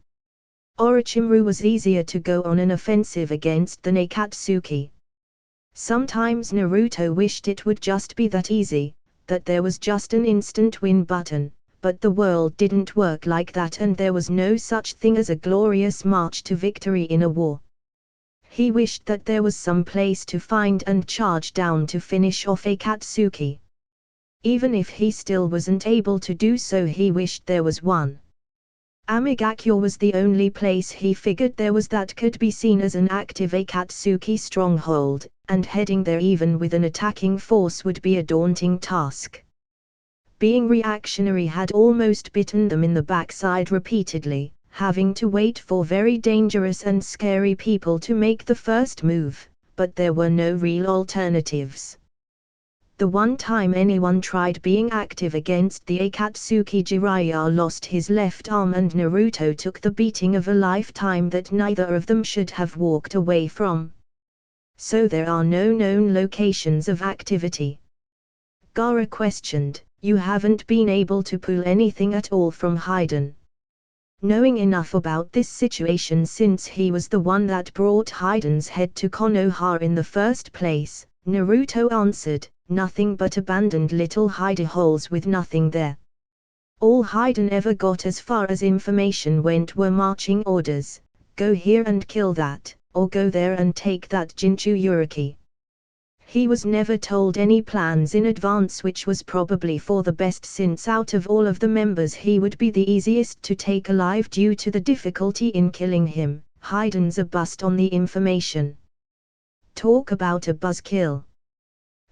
Orochimaru was easier to go on an offensive against than Akatsuki. Sometimes Naruto wished it would just be that easy, that there was just an instant win button, but the world didn't work like that and there was no such thing as a glorious march to victory in a war. He wished that there was some place to find and charge down to finish off Akatsuki. Even if he still wasn't able to do so, he wished there was one. Amigakure was the only place he figured there was that could be seen as an active Akatsuki stronghold, and heading there even with an attacking force would be a daunting task. Being reactionary had almost bitten them in the backside repeatedly, having to wait for very dangerous and scary people to make the first move, but there were no real alternatives. The one time anyone tried being active against the Akatsuki, Jiraiya lost his left arm and Naruto took the beating of a lifetime that neither of them should have walked away from. So there are no known locations of activity. Gaara questioned. You haven't been able to pull anything at all from Haiden. Knowing enough about this situation since he was the one that brought Haiden's head to Konoha in the first place, Naruto answered, nothing but abandoned little hidey holes with nothing there. All Haiden ever got as far as information went were marching orders, go here and kill that, or go there and take that Jinchuriki. He was never told any plans in advance, which was probably for the best since out of all of the members he would be the easiest to take alive due to the difficulty in killing him. Haiden's a bust on the information. Talk about a buzzkill.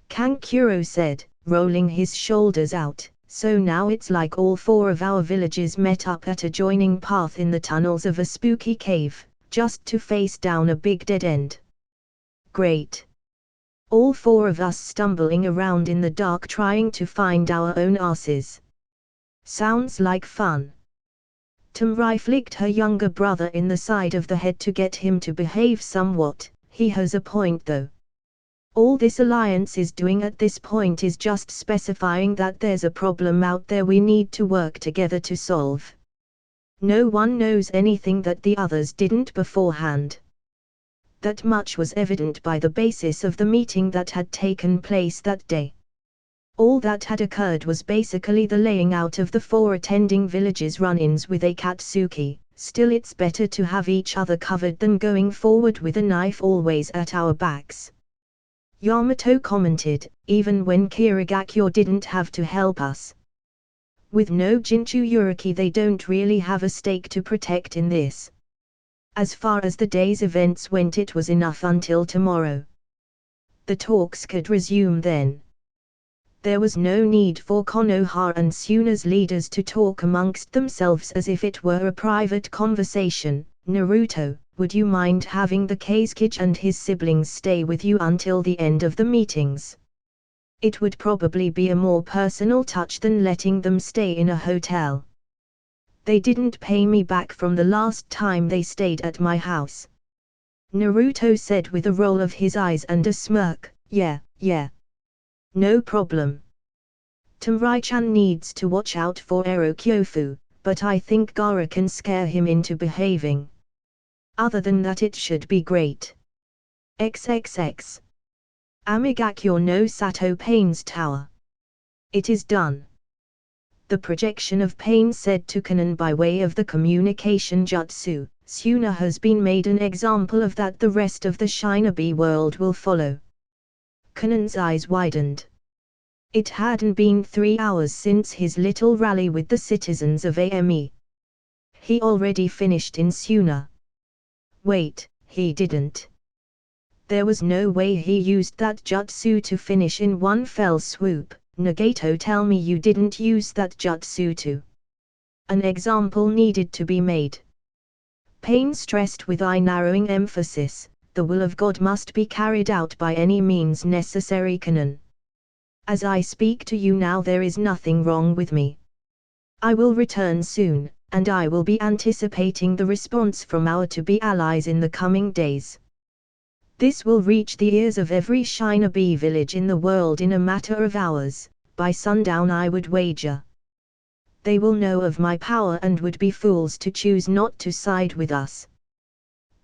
Kankuro said, rolling his shoulders out. So now it's like all four of our villages met up at a joining path in the tunnels of a spooky cave, just to face down a big dead end. Great. All four of us stumbling around in the dark trying to find our own asses. Sounds like fun. Tamrai flicked her younger brother in the side of the head to get him to behave somewhat. He has a point though. All this alliance is doing at this point is just specifying that there's a problem out there we need to work together to solve. No one knows anything that the others didn't beforehand. That much was evident by the basis of the meeting that had taken place that day. All that had occurred was basically the laying out of the four attending villages' run-ins with Akatsuki. Still, it's better to have each other covered than going forward with a knife always at our backs. Yamato commented, even when Kirigakyo didn't have to help us. With no Jinchuriki, they don't really have a stake to protect in this. As far as the day's events went, it was enough until tomorrow. The talks could resume then. There was no need for Konoha and Suna's leaders to talk amongst themselves as if it were a private conversation. Naruto, would you mind having the Kazekage and his siblings stay with you until the end of the meetings? It would probably be a more personal touch than letting them stay in a hotel. They didn't pay me back from the last time they stayed at my house. Naruto said with a roll of his eyes and a smirk, yeah. No problem. Tamrai-chan needs to watch out for Erokyofu, but I think Gaara can scare him into behaving. Other than that, it should be great. XXX. Amigakyo no Sato Pain's tower. It is done. The projection of pain said to Kanon by way of the communication jutsu. Suna has been made an example of that. The rest of the shinobi world will follow. Kanon's eyes widened. It hadn't been 3 hours since his little rally with the citizens of Ame. He already finished in Suna. Wait, he didn't. There was no way he used that jutsu to finish in one fell swoop. Nagato, tell me you didn't use that jutsu too. An example needed to be made. Pain stressed with eye-narrowing emphasis, the will of God must be carried out by any means necessary. Kanon. As I speak to you now, there is nothing wrong with me. I will return soon, and I will be anticipating the response from our to-be allies in the coming days. This will reach the ears of every shinobi village in the world in a matter of hours. By sundown, I would wager. They will know of my power and would be fools to choose not to side with us.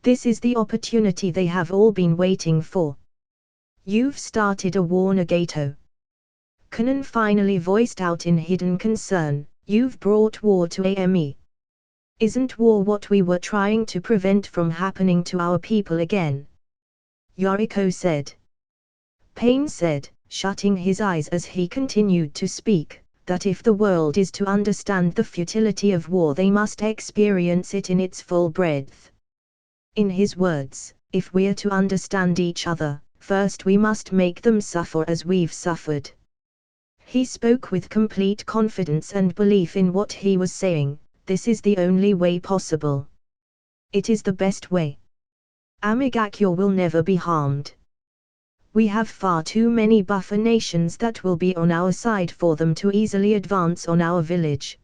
This is the opportunity they have all been waiting for. You've started a war, Nagato. Kanon finally voiced out in hidden concern. You've brought war to Ame. Isn't war what we were trying to prevent from happening to our people again? Yoriko said. Pain said, shutting his eyes as he continued to speak, that if the world is to understand the futility of war, they must experience it in its full breadth. In his words, if we're to understand each other, first we must make them suffer as we've suffered. He spoke with complete confidence and belief in what he was saying. This is the only way possible. It is the best way. Amigakyo will never be harmed. We have far too many buffer nations that will be on our side for them to easily advance on our village.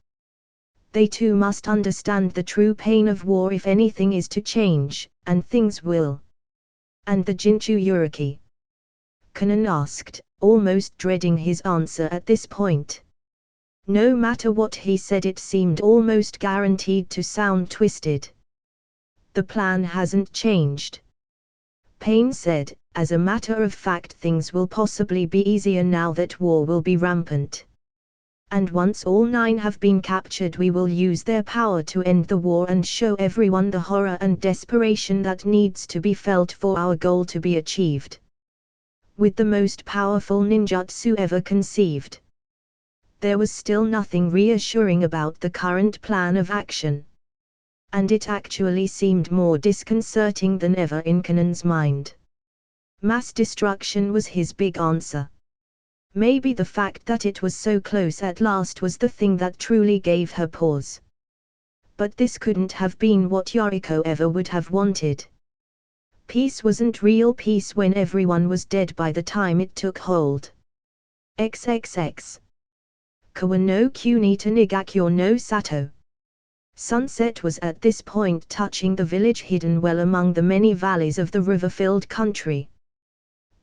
They too must understand the true pain of war if anything is to change, and things will. And the Jinchuriki? Kanon asked. almost dreading his answer at this point. No matter what he said, it seemed almost guaranteed to sound twisted. The plan hasn't changed. Payne said, as a matter of fact, things will possibly be easier now that war will be rampant. And once all 9 have been captured, we will use their power to end the war and show everyone the horror and desperation that needs to be felt for our goal to be achieved. With the most powerful ninjutsu ever conceived. There was still nothing reassuring about the current plan of action. And it actually seemed more disconcerting than ever in Kanan's mind. Mass destruction was his big answer. Maybe the fact that it was so close at last was the thing that truly gave her pause. But this couldn't have been what Yoriko ever would have wanted. Peace wasn't real peace when everyone was dead by the time it took hold. XXX. Kawa no Kuni to Nigakyo no Sato. Sunset was at this point touching the village hidden well among the many valleys of the river-filled country.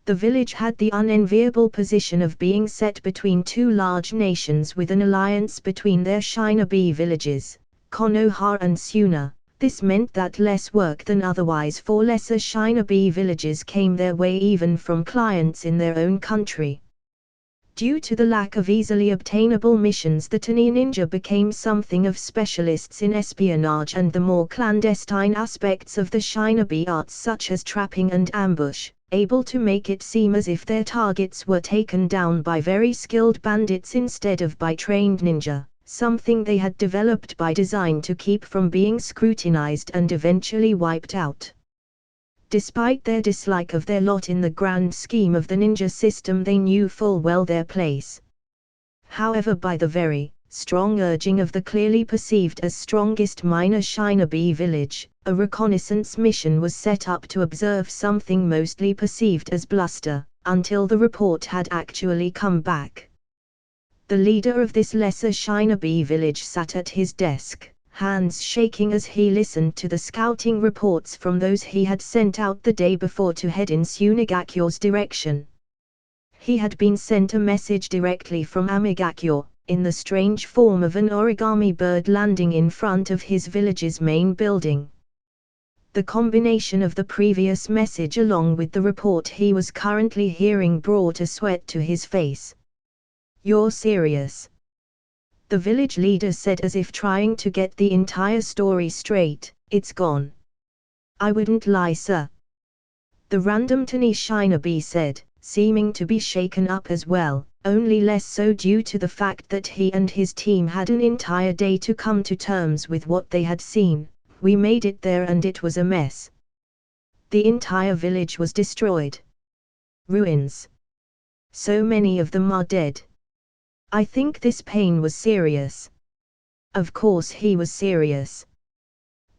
The village had the unenviable position of being set between 2 large nations with an alliance between their shinobi villages, Konoha and Suna. This meant that less work than otherwise for lesser shinobi villages came their way, even from clients in their own country. Due to the lack of easily obtainable missions, the Tani ninja became something of specialists in espionage and the more clandestine aspects of the shinobi arts, such as trapping and ambush, able to make it seem as if their targets were taken down by very skilled bandits instead of by trained ninja, something they had developed by design to keep from being scrutinized and eventually wiped out. Despite their dislike of their lot in the grand scheme of the ninja system, they knew full well their place. However, by the very strong urging of the clearly perceived as strongest minor shinobi village, a reconnaissance mission was set up to observe something mostly perceived as bluster, until the report had actually come back. The leader of this lesser shinobi village sat at his desk, hands shaking as he listened to the scouting reports from those he had sent out the day before to head in Sunigakyo's direction. He had been sent a message directly from Amigakyo, in the strange form of an origami bird landing in front of his village's main building. The combination of the previous message along with the report he was currently hearing brought a sweat to his face. "You're serious?" the village leader said, as if trying to get the entire story straight. "It's gone." "I wouldn't lie, sir," the random Tani shinobi said, seeming to be shaken up as well, only less so due to the fact that he and his team had an entire day to come to terms with what they had seen. "We made it there and it was a mess. The entire village was destroyed. Ruins. So many of them are dead." "I think this Payne was serious." "Of course he was serious,"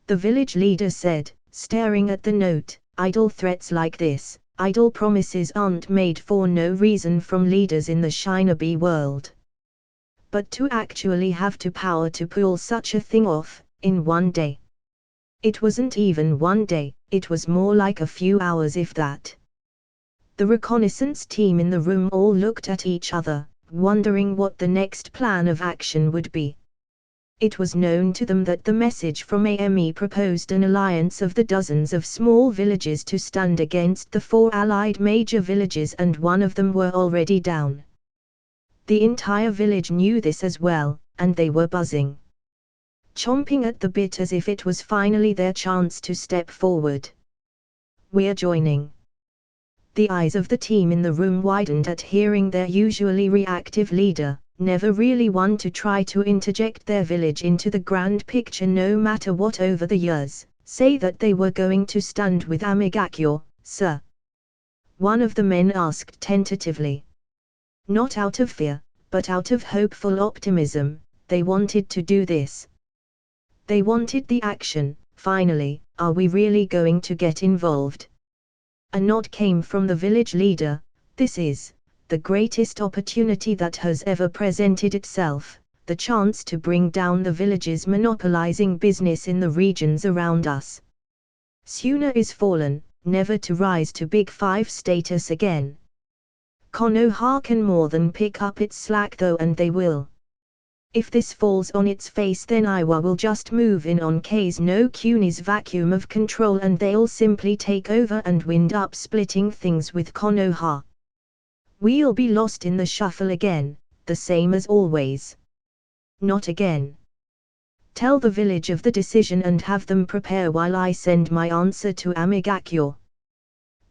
the village leader said, staring at the note. "Idle threats like this, idle promises aren't made for no reason from leaders in the shinobi world. But to actually have the power to pull such a thing off, in one day. It wasn't even one day, it was more like a few hours if that." The reconnaissance team in the room all looked at each other, wondering what the next plan of action would be. It was known to them that the message from AME proposed an alliance of the dozens of small villages to stand against the 4 allied major villages, and one of them were already down. The entire village knew this as well, and they were buzzing, chomping at the bit as if it was finally their chance to step forward. "We're joining." The eyes of the team in the room widened at hearing their usually reactive leader, never really one to try to interject their village into the grand picture no matter what over the years, say that they were going to stand with Amigakyo, "Sir?" one of the men asked tentatively. Not out of fear, but out of hopeful optimism, they wanted to do this. They wanted the action. Finally, "Are we really going to get involved?" A nod came from the village leader. "This is the greatest opportunity that has ever presented itself, the chance to bring down the villages monopolizing business in the regions around us. Suna is fallen, never to rise to Big Five status again. Konoha can more than pick up its slack though, and they will. If this falls on its face, then Iwa will just move in on K's no Kuni's vacuum of control, and they'll simply take over and wind up splitting things with Konoha. We'll be lost in the shuffle again, the same as always. Not again. Tell the village of the decision and have them prepare while I send my answer to Amigakyo.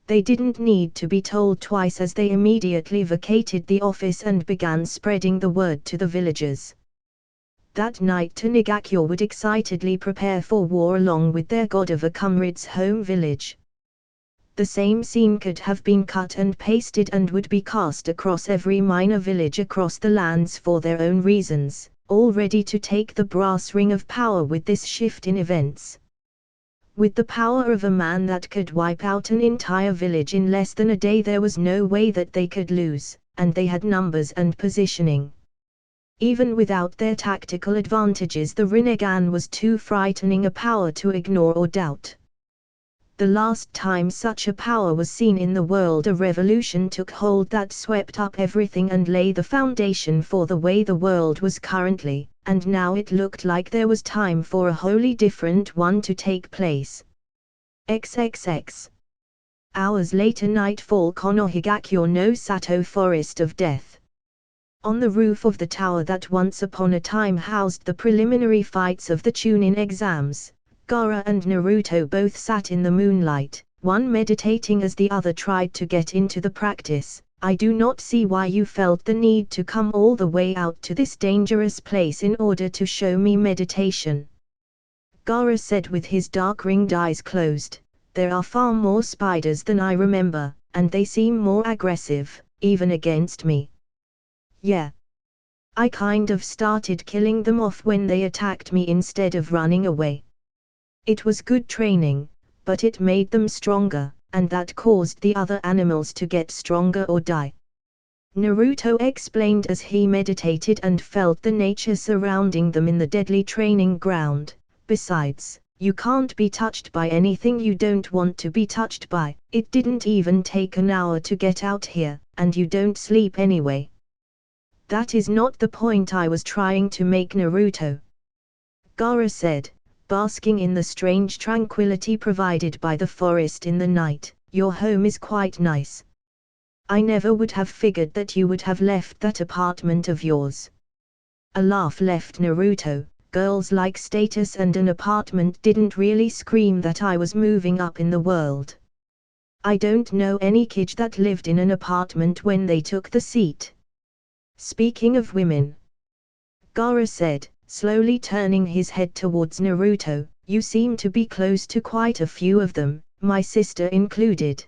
They didn't need to be told twice, as they immediately vacated the office and began spreading the word to the villagers. That night Tanigakyo would excitedly prepare for war along with their god of a comrade's home village. The same scene could have been cut and pasted and would be cast across every minor village across the lands for their own reasons, all ready to take the brass ring of power with this shift in events. With the power of a man that could wipe out an entire village in less than a day, there was no way that they could lose, and they had numbers and positioning. Even without their tactical advantages, the Rinnegan was too frightening a power to ignore or doubt. The last time such a power was seen in the world, a revolution took hold that swept up everything and lay the foundation for the way the world was currently, and now it looked like there was time for a wholly different one to take place. XXX. Hours later, nightfall, Konohigakyo no Sato, Forest of Death. On the roof of the tower that once upon a time housed the preliminary fights of the Chunin exams, Gaara and Naruto both sat in the moonlight, one meditating as the other tried to get into the practice. I do not see why you felt the need to come all the way out to this dangerous place in order to show me meditation. Gaara said with his dark-ringed eyes closed. There are far more spiders than I remember, and they seem more aggressive, even against me. Yeah. I kind of started killing them off when they attacked me instead of running away. It was good training, but it made them stronger, and that caused the other animals to get stronger or die. Naruto explained as he meditated and felt the nature surrounding them in the deadly training ground. Besides, you can't be touched by anything you don't want to be touched by. It didn't even take an hour to get out here, and you don't sleep anyway. That is not the point I was trying to make, Naruto. Gaara said, basking in the strange tranquility provided by the forest in the night. Your home is quite nice. I never would have figured that you would have left that apartment of yours. A laugh left Naruto. Girls like status, and an apartment didn't really scream that I was moving up in the world. I don't know any kid that lived in an apartment when they took the seat. Speaking of women, Gaara said, slowly turning his head towards Naruto, you seem to be close to quite a few of them, my sister included.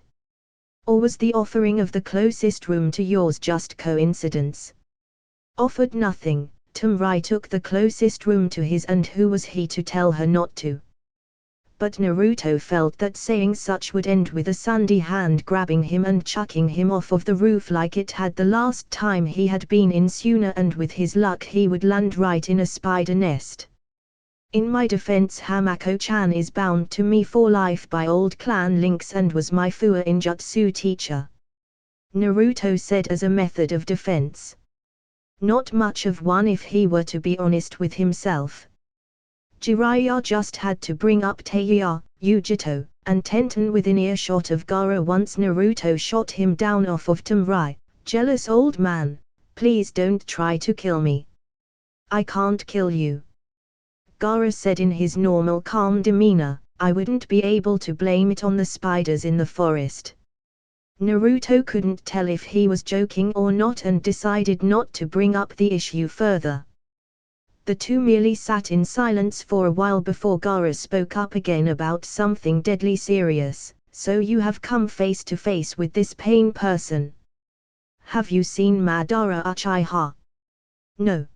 Or was the offering of the closest room to yours just coincidence? Offered nothing, Tamrai took the closest room to his, and who was he to tell her not to? But Naruto felt that saying such would end with a Sunday hand grabbing him and chucking him off of the roof like it had the last time he had been in Suna, and with his luck he would land right in a spider nest. In my defense, Hamako-chan is bound to me for life by old clan links and was my Fuwa Injutsu teacher. Naruto said as a method of defense. Not much of one if he were to be honest with himself. Jiraiya just had to bring up Teiya, Yujito, and Tenten within earshot of Gaara once Naruto shot him down off of Tamrai. Jealous old man, please don't try to kill me. I can't kill you. Gaara said in his normal calm demeanor. I wouldn't be able to blame it on the spiders in the forest. Naruto couldn't tell if he was joking or not and decided not to bring up the issue further. The two merely sat in silence for a while before Gaara spoke up again about something deadly serious. So you have come face to face with this pain person. Have you seen Madara Uchiha? No.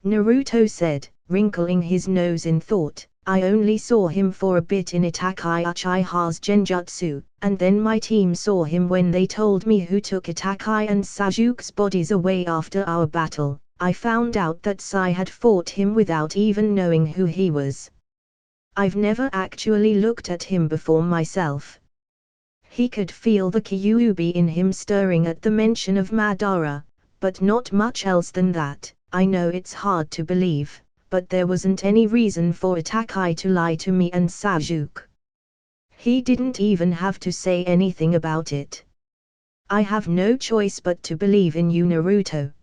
Naruto said, wrinkling his nose in thought. I only saw him for a bit in Itakai Uchiha's genjutsu, and then my team saw him when they told me who took Itakai and Sajuke's bodies away after our battle. I found out that Sai had fought him without even knowing who he was. I've never actually looked at him before myself. He could feel the kyuubi in him stirring at the mention of Madara, but not much else than that. I know it's hard to believe, but there wasn't any reason for Itachi to lie to me and Sasuke. He didn't even have to say anything about it. I have no choice but to believe in you, Naruto.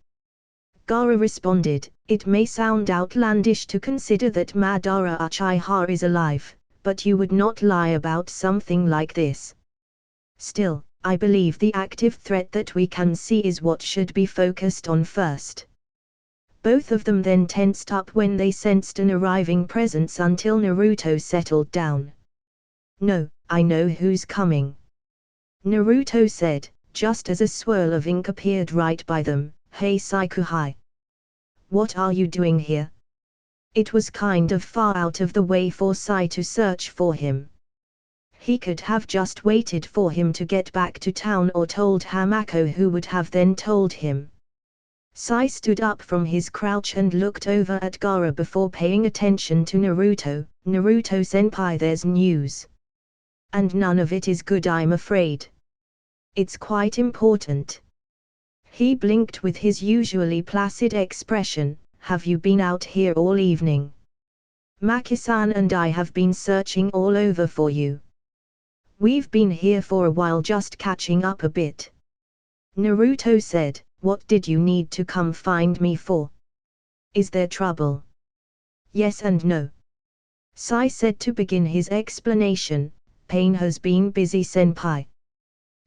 Gaara responded, it may sound outlandish to consider that Madara Uchiha is alive, but you would not lie about something like this. Still, I believe the active threat that we can see is what should be focused on first. Both of them then tensed up when they sensed an arriving presence until Naruto settled down. No, I know who's coming, Naruto said, just as a swirl of ink appeared right by them. Hey Saikuhai. What are you doing here? It was kind of far out of the way for Sai to search for him. He could have just waited for him to get back to town or told Hamako, who would have then told him. Sai stood up from his crouch and looked over at Gaara before paying attention to Naruto. Naruto-senpai, there's news. And none of it is good, I'm afraid. It's quite important. He blinked with his usually placid expression. Have you been out here all evening? Maki-san and I have been searching all over for you. We've been here for a while, just catching up a bit. Naruto said, what did you need to come find me for? Is there trouble? Yes and no. Sai said to begin his explanation. Pain has been busy, senpai.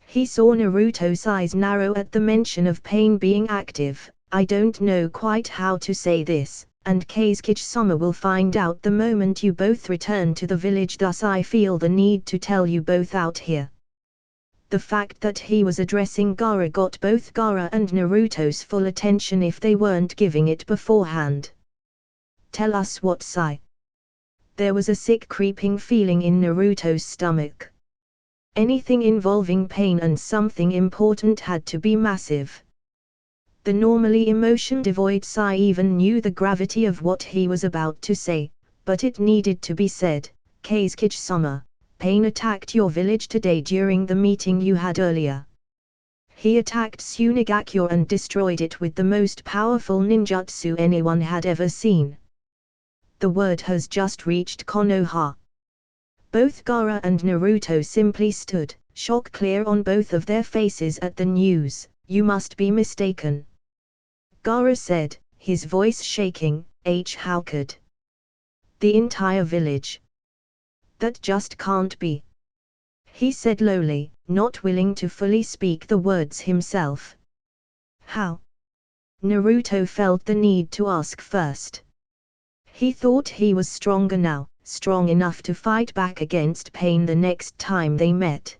He saw Naruto's eyes narrow at the mention of Pain being active. I don't know quite how to say this, and Keisuke-sama will find out the moment you both return to the village, thus I feel the need to tell you both out here. The fact that he was addressing Gaara got both Gaara and Naruto's full attention if they weren't giving it beforehand. Tell us what, Sai. There was a sick creeping feeling in Naruto's stomach. Anything involving pain and something important had to be massive. The normally emotion-devoid Sai even knew the gravity of what he was about to say, but it needed to be said. Keisuke-sama, Pain attacked your village today during the meeting you had earlier. He attacked Tsunagakure and destroyed it with the most powerful ninjutsu anyone had ever seen. The word has just reached Konoha. Both Gaara and Naruto simply stood, shock clear on both of their faces at the news. You must be mistaken, Gaara said, his voice shaking. How could? The entire village? That just can't be, he said lowly, not willing to fully speak the words himself. How? Naruto felt the need to ask first. He thought he was stronger now, strong enough to fight back against Pain the next time they met.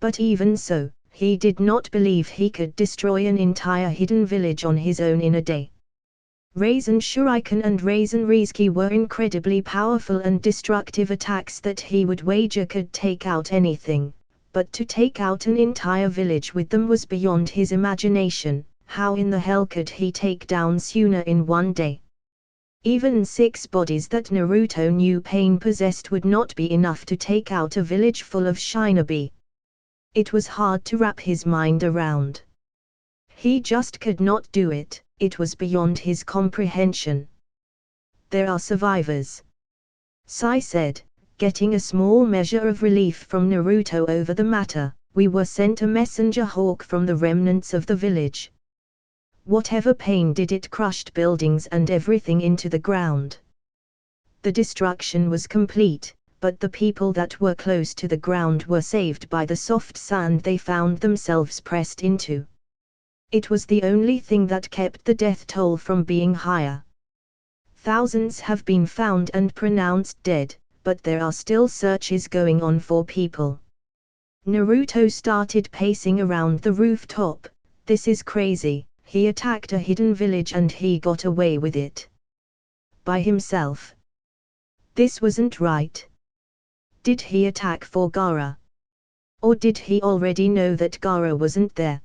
But even so, he did not believe he could destroy an entire hidden village on his own in a day. Raisin Shuriken and Raisin Rizki were incredibly powerful and destructive attacks that he would wager could take out anything, but to take out an entire village with them was beyond his imagination. How in the hell could he take down Suna in one day? Even 6 bodies that Naruto knew Pain possessed would not be enough to take out a village full of shinobi. It was hard to wrap his mind around. He just could not do it, it was beyond his comprehension. There are survivors, Sai said, getting a small measure of relief from Naruto over the matter. We were sent a messenger hawk from the remnants of the village. Whatever Pain did, it crushed buildings and everything into the ground. The destruction was complete, but the people that were close to the ground were saved by the soft sand they found themselves pressed into. It was the only thing that kept the death toll from being higher. Thousands have been found and pronounced dead, but there are still searches going on for people. Naruto started pacing around the rooftop. This is crazy. He attacked a hidden village and he got away with it. By himself. This wasn't right. Did he attack for Gaara? Or did he already know that Gaara wasn't there?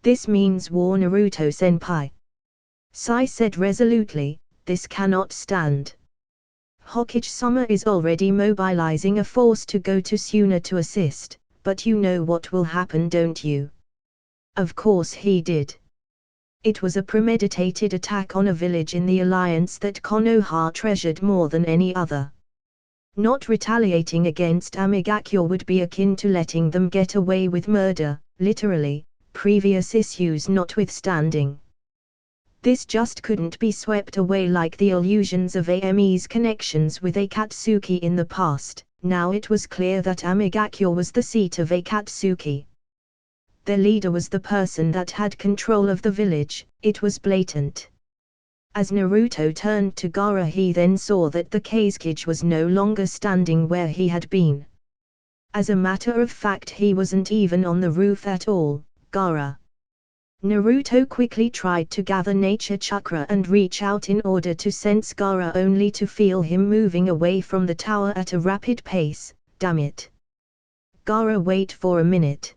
This means war, Naruto-senpai, Sai said resolutely. This cannot stand. Hokage-sama is already mobilizing a force to go to Suna to assist, but you know what will happen, don't you? Of course he did. It was a premeditated attack on a village in the alliance that Konoha treasured more than any other. Not retaliating against Amigakure would be akin to letting them get away with murder, literally, previous issues notwithstanding. This just couldn't be swept away like the illusions of Ame's connections with Akatsuki in the past. Now it was clear that Amigakure was the seat of Akatsuki. Their leader was the person that had control of the village, it was blatant. As Naruto turned to Gaara, he then saw that the Kazekage was no longer standing where he had been. As a matter of fact, he wasn't even on the roof at all. Gaara. Naruto quickly tried to gather nature chakra and reach out in order to sense Gaara, only to feel him moving away from the tower at a rapid pace. Damn it. Gaara, wait for a minute.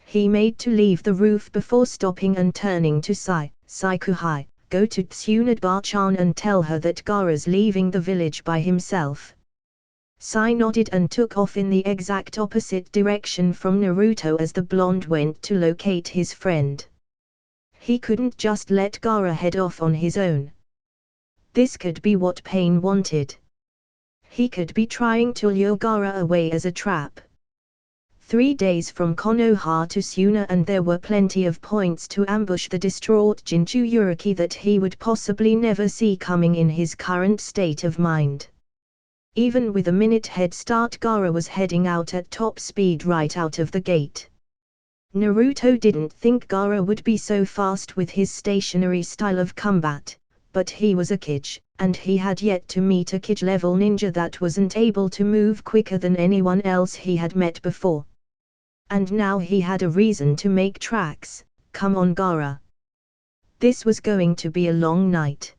He made to leave the roof before stopping and turning to Saikuhai. Go to Tsunade-chan and tell her that Gaara's leaving the village by himself. Sai nodded and took off in the exact opposite direction from Naruto as the blonde went to locate his friend. He couldn't just let Gaara head off on his own. This could be what Pain wanted. He could be trying to lure Gaara away as a trap. 3 days from Konoha to Suna, and there were plenty of points to ambush the distraught Jinchuriki that he would possibly never see coming in his current state of mind. Even with a minute head start, Gaara was heading out at top speed right out of the gate. Naruto didn't think Gaara would be so fast with his stationary style of combat, but he was a Kage, and he had yet to meet a Kage-level ninja that wasn't able to move quicker than anyone else he had met before. And now he had a reason to make tracks. Come on, Gaara. This was going to be a long night.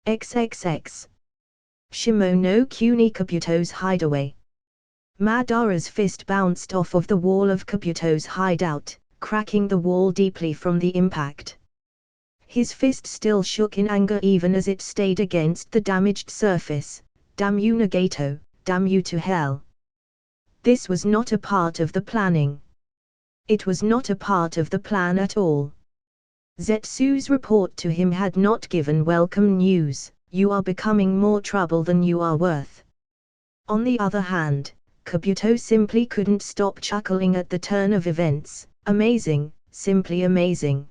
XXX. Shimono Kuni Kabuto's hideaway. Madara's fist bounced off of the wall of Kabuto's hideout, cracking the wall deeply from the impact. His fist still shook in anger even as it stayed against the damaged surface. Damn you, Nagato, damn you to hell. This was not a part of the planning. It was not a part of the plan at all. Zetsu's report to him had not given welcome news. You are becoming more trouble than you are worth. On the other hand, Kabuto simply couldn't stop chuckling at the turn of events. Amazing, simply amazing.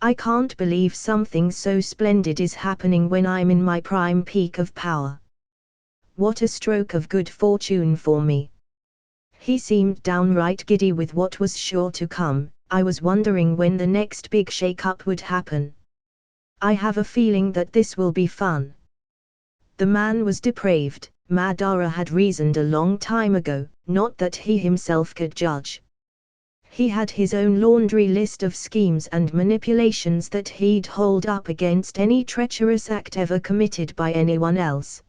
I can't believe something so splendid is happening when I'm in my prime peak of power. What a stroke of good fortune for me. He seemed downright giddy with what was sure to come. I was wondering when the next big shake-up would happen. I have a feeling that this will be fun. The man was depraved. Madara had reasoned a long time ago, not that he himself could judge. He had his own laundry list of schemes and manipulations that he'd hold up against any treacherous act ever committed by anyone else.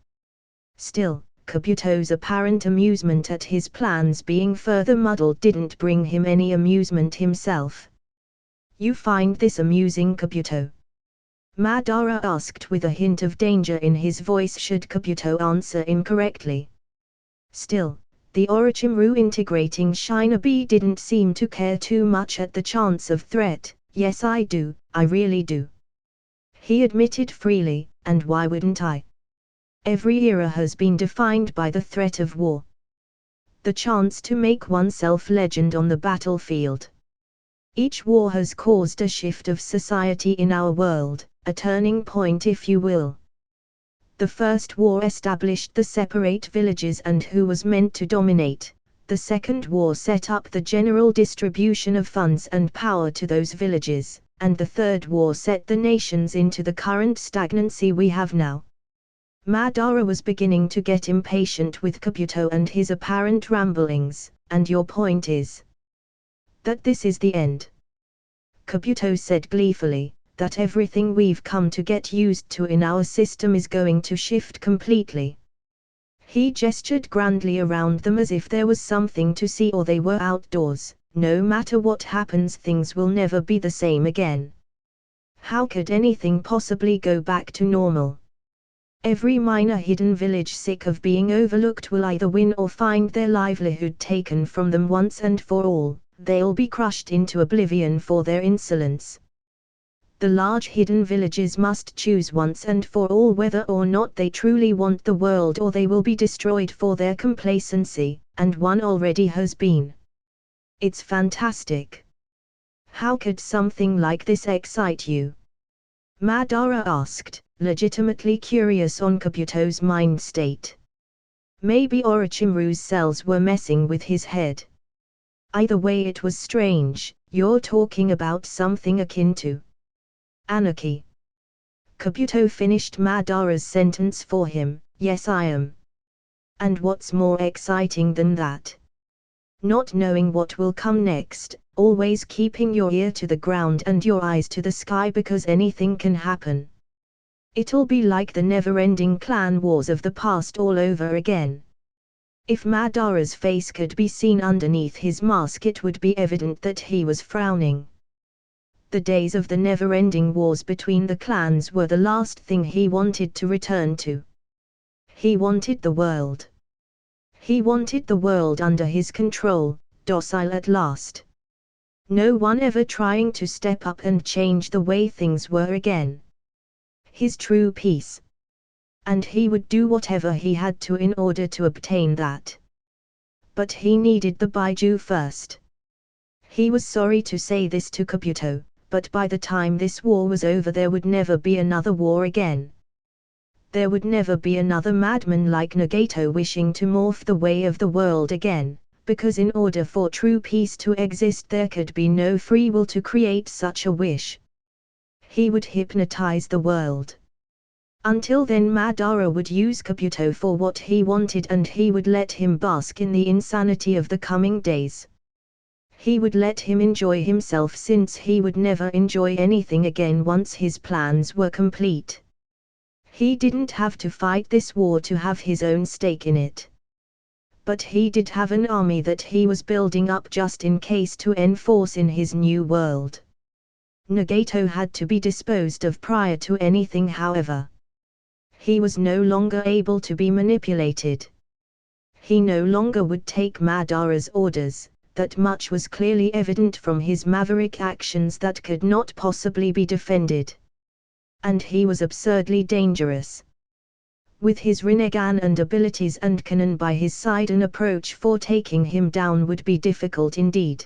Still, Kabuto's apparent amusement at his plans being further muddled didn't bring him any amusement himself. You find this amusing, Kabuto? Madara asked with a hint of danger in his voice should Kabuto answer incorrectly. Still, the Orochimaru integrating shinobi didn't seem to care too much at the chance of threat. Yes, I do, I really do. He admitted freely, and why wouldn't I? Every era has been defined by the threat of war. The chance to make oneself legend on the battlefield. Each war has caused a shift of society in our world, a turning point if you will. The first war established the separate villages and who was meant to dominate. The second war set up the general distribution of funds and power to those villages, and the third war set the nations into the current stagnancy we have now. Madara was beginning to get impatient with Kabuto and his apparent ramblings. And your point is that this is the end? Kabuto said gleefully, that everything we've come to get used to in our system is going to shift completely. He gestured grandly around them as if there was something to see or they were outdoors. No matter what happens, things will never be the same again. How could anything possibly go back to normal? Every minor hidden village sick of being overlooked will either win or find their livelihood taken from them once and for all. They'll be crushed into oblivion for their insolence. The large hidden villages must choose once and for all whether or not they truly want the world, or they will be destroyed for their complacency, and one already has been. It's fantastic. How could something like this excite you? Madara asked, legitimately curious on Kabuto's mind state. Maybe Orochimaru's cells were messing with his head. Either way, it was strange. You're talking about something akin to anarchy. Kabuto finished Madara's sentence for him. Yes, I am. And what's more exciting than that? Not knowing what will come next, always keeping your ear to the ground and your eyes to the sky, because anything can happen. It'll be like the never-ending clan wars of the past all over again. If Madara's face could be seen underneath his mask, it would be evident that he was frowning. The days of the never-ending wars between the clans were the last thing he wanted to return to. He wanted the world. He wanted the world under his control, docile at last. No one ever trying to step up and change the way things were again. His true peace. And he would do whatever he had to in order to obtain that. But he needed the Baiju first. He was sorry to say this to Kabuto, but by the time this war was over, there would never be another war again. There would never be another madman like Nagato wishing to morph the way of the world again, because in order for true peace to exist, there could be no free will to create such a wish. He would hypnotize the world. Until then, Madara would use Kabuto for what he wanted, and he would let him bask in the insanity of the coming days. He would let him enjoy himself, since he would never enjoy anything again once his plans were complete. He didn't have to fight this war to have his own stake in it. But he did have an army that he was building up just in case to enforce in his new world. Nagato had to be disposed of prior to anything, however. He was no longer able to be manipulated. He no longer would take Madara's orders. That much was clearly evident from his maverick actions that could not possibly be defended. And he was absurdly dangerous. With his Rinnegan and abilities and Kanon by his side, an approach for taking him down would be difficult indeed.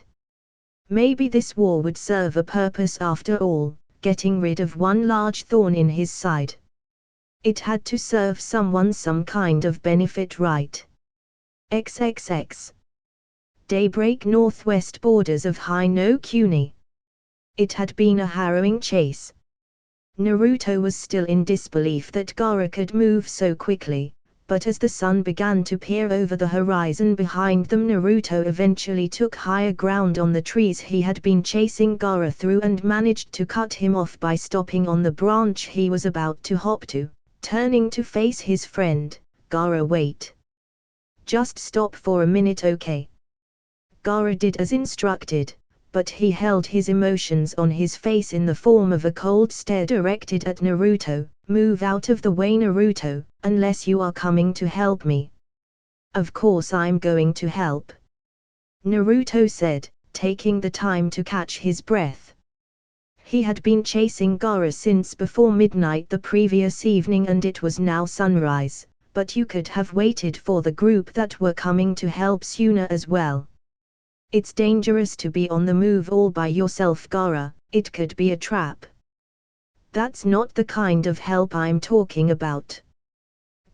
Maybe this war would serve a purpose after all, getting rid of one large thorn in his side. It had to serve someone some kind of benefit, right? XXX. Daybreak, northwest borders of High no Kuni. It had been a harrowing chase. Naruto was still in disbelief that Gaara could move so quickly, but as the sun began to peer over the horizon behind them, Naruto eventually took higher ground on the trees he had been chasing Gaara through and managed to cut him off by stopping on the branch he was about to hop to. Turning to face his friend, Gaara, wait. Just stop for a minute, okay? Gaara did as instructed, but he held his emotions on his face in the form of a cold stare directed at Naruto. Move out of the way, Naruto, unless you are coming to help me. Of course I'm going to help, Naruto said, taking the time to catch his breath. He had been chasing Gaara since before midnight the previous evening, and it was now sunrise, but you could have waited for the group that were coming to help sooner as well. It's dangerous to be on the move all by yourself, Gaara, it could be a trap. That's not the kind of help I'm talking about,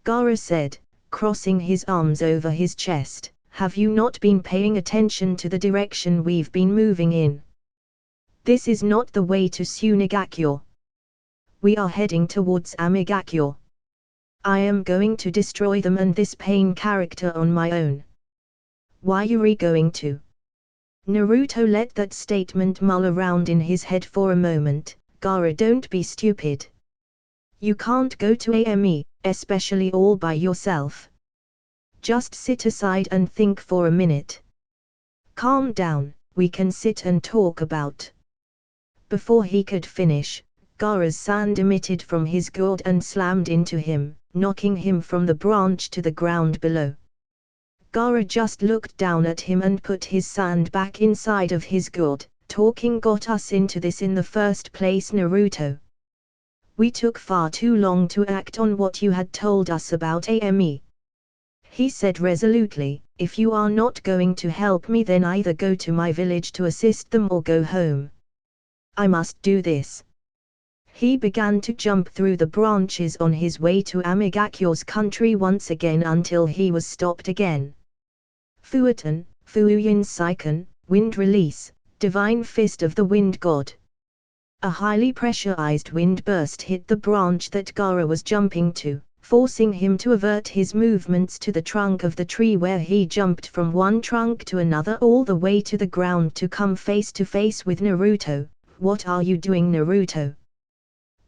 Gaara said, crossing his arms over his chest. Have you not been paying attention to the direction we've been moving in? This is not the way to Tsunegakure. We are heading towards Amigakure. I am going to destroy them and this pain character on my own. Why are we going to? Naruto let that statement mull around in his head for a moment. Gaara, don't be stupid. You can't go to AME, especially all by yourself. Just sit aside and think for a minute. Calm down, we can sit and talk about. Before he could finish, Gaara's sand emitted from his gourd and slammed into him, knocking him from the branch to the ground below. Gaara just looked down at him and put his sand back inside of his gourd. Talking got us into this in the first place, Naruto. We took far too long to act on what you had told us about Ame. He said resolutely, if you are not going to help me, then either go to my village to assist them or go home. I must do this. He began to jump through the branches on his way to Amigakyo's country once again until he was stopped again. Fuatan, Fuuyin Saiken, Wind Release, Divine Fist of the Wind God. A highly pressurized wind burst hit the branch that Gaara was jumping to, forcing him to avert his movements to the trunk of the tree, where he jumped from one trunk to another all the way to the ground to come face to face with Naruto. What are you doing, Naruto?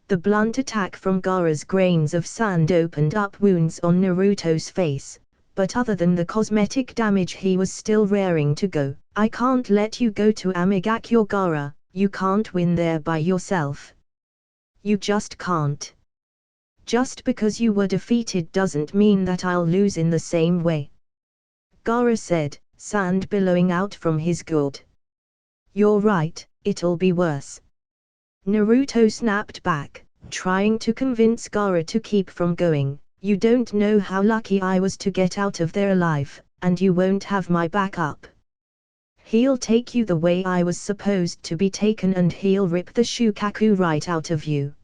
The blunt attack from Gaara's grains of sand opened up wounds on Naruto's face, but other than the cosmetic damage he was still raring to go. I can't let you go to Amigakyo, Gaara, you can't win there by yourself. You just can't. Just because you were defeated doesn't mean that I'll lose in the same way. Gaara said, sand billowing out from his gourd. You're right, it'll be worse. Naruto snapped back, trying to convince Gaara to keep from going. You don't know how lucky I was to get out of there alive, and you won't have my backup. He'll take you the way I was supposed to be taken, and he'll rip the Shukaku right out of you.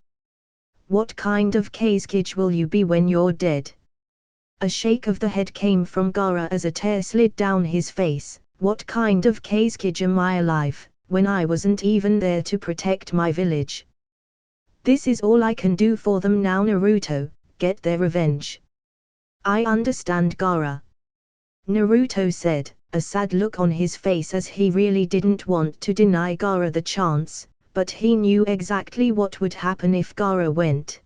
What kind of Kazekage will you be when you're dead? A shake of the head came from Gaara as a tear slid down his face. What kind of Kazekage am I alive, when I wasn't even there to protect my village? This is all I can do for them now, Naruto, get their revenge. I understand, Gaara. Naruto said, a sad look on his face as he really didn't want to deny Gaara the chance, but he knew exactly what would happen if Gaara went.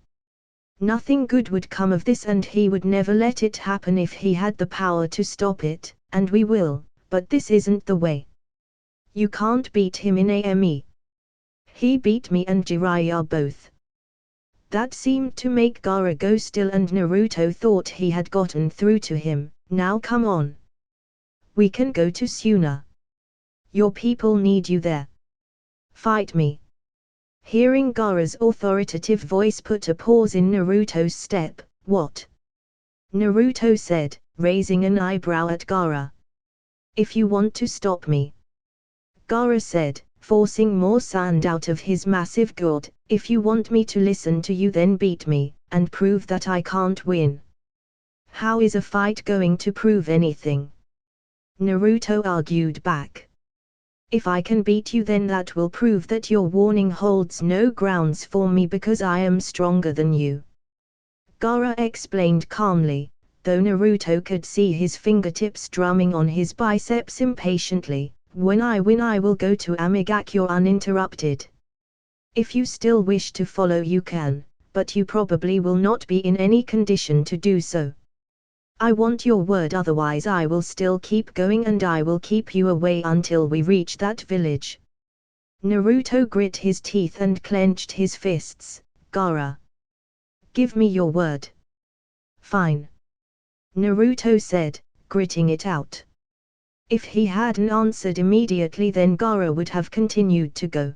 Nothing good would come of this, and he would never let it happen if he had the power to stop it, and we will, but this isn't the way. You can't beat him in AME. He beat me and Jiraiya both. That seemed to make Gaara go still, and Naruto thought he had gotten through to him. Now come on. We can go to Suna. Your people need you there. Fight me. Hearing Gaara's authoritative voice put a pause in Naruto's step. What? Naruto said, raising an eyebrow at Gaara. If you want to stop me. Gaara said, forcing more sand out of his massive gourd. If you want me to listen to you, then beat me, and prove that I can't win. How is a fight going to prove anything? Naruto argued back. If I can beat you, then that will prove that your warning holds no grounds for me because I am stronger than you. Gaara explained calmly, though Naruto could see his fingertips drumming on his biceps impatiently. When I win, I will go to Amigakyo uninterrupted. If you still wish to follow, you can, but you probably will not be in any condition to do so. I want your word, otherwise I will still keep going, and I will keep you away until we reach that village. Naruto grit his teeth and clenched his fists. Gaara. Give me your word. Fine. Naruto said, gritting it out. If he hadn't answered immediately, then Gaara would have continued to go.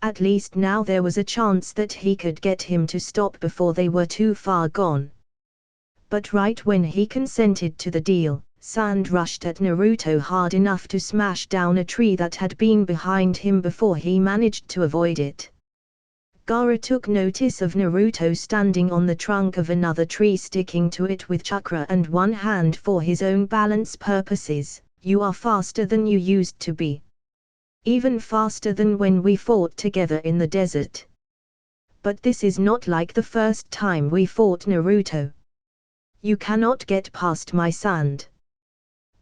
At least now there was a chance that he could get him to stop before they were too far gone. But right when he consented to the deal, sand rushed at Naruto hard enough to smash down a tree that had been behind him before he managed to avoid it. Gaara took notice of Naruto standing on the trunk of another tree, sticking to it with chakra and one hand for his own balance purposes. You are faster than you used to be. Even faster than when we fought together in the desert. But this is not like the first time we fought, Naruto. You cannot get past my sand.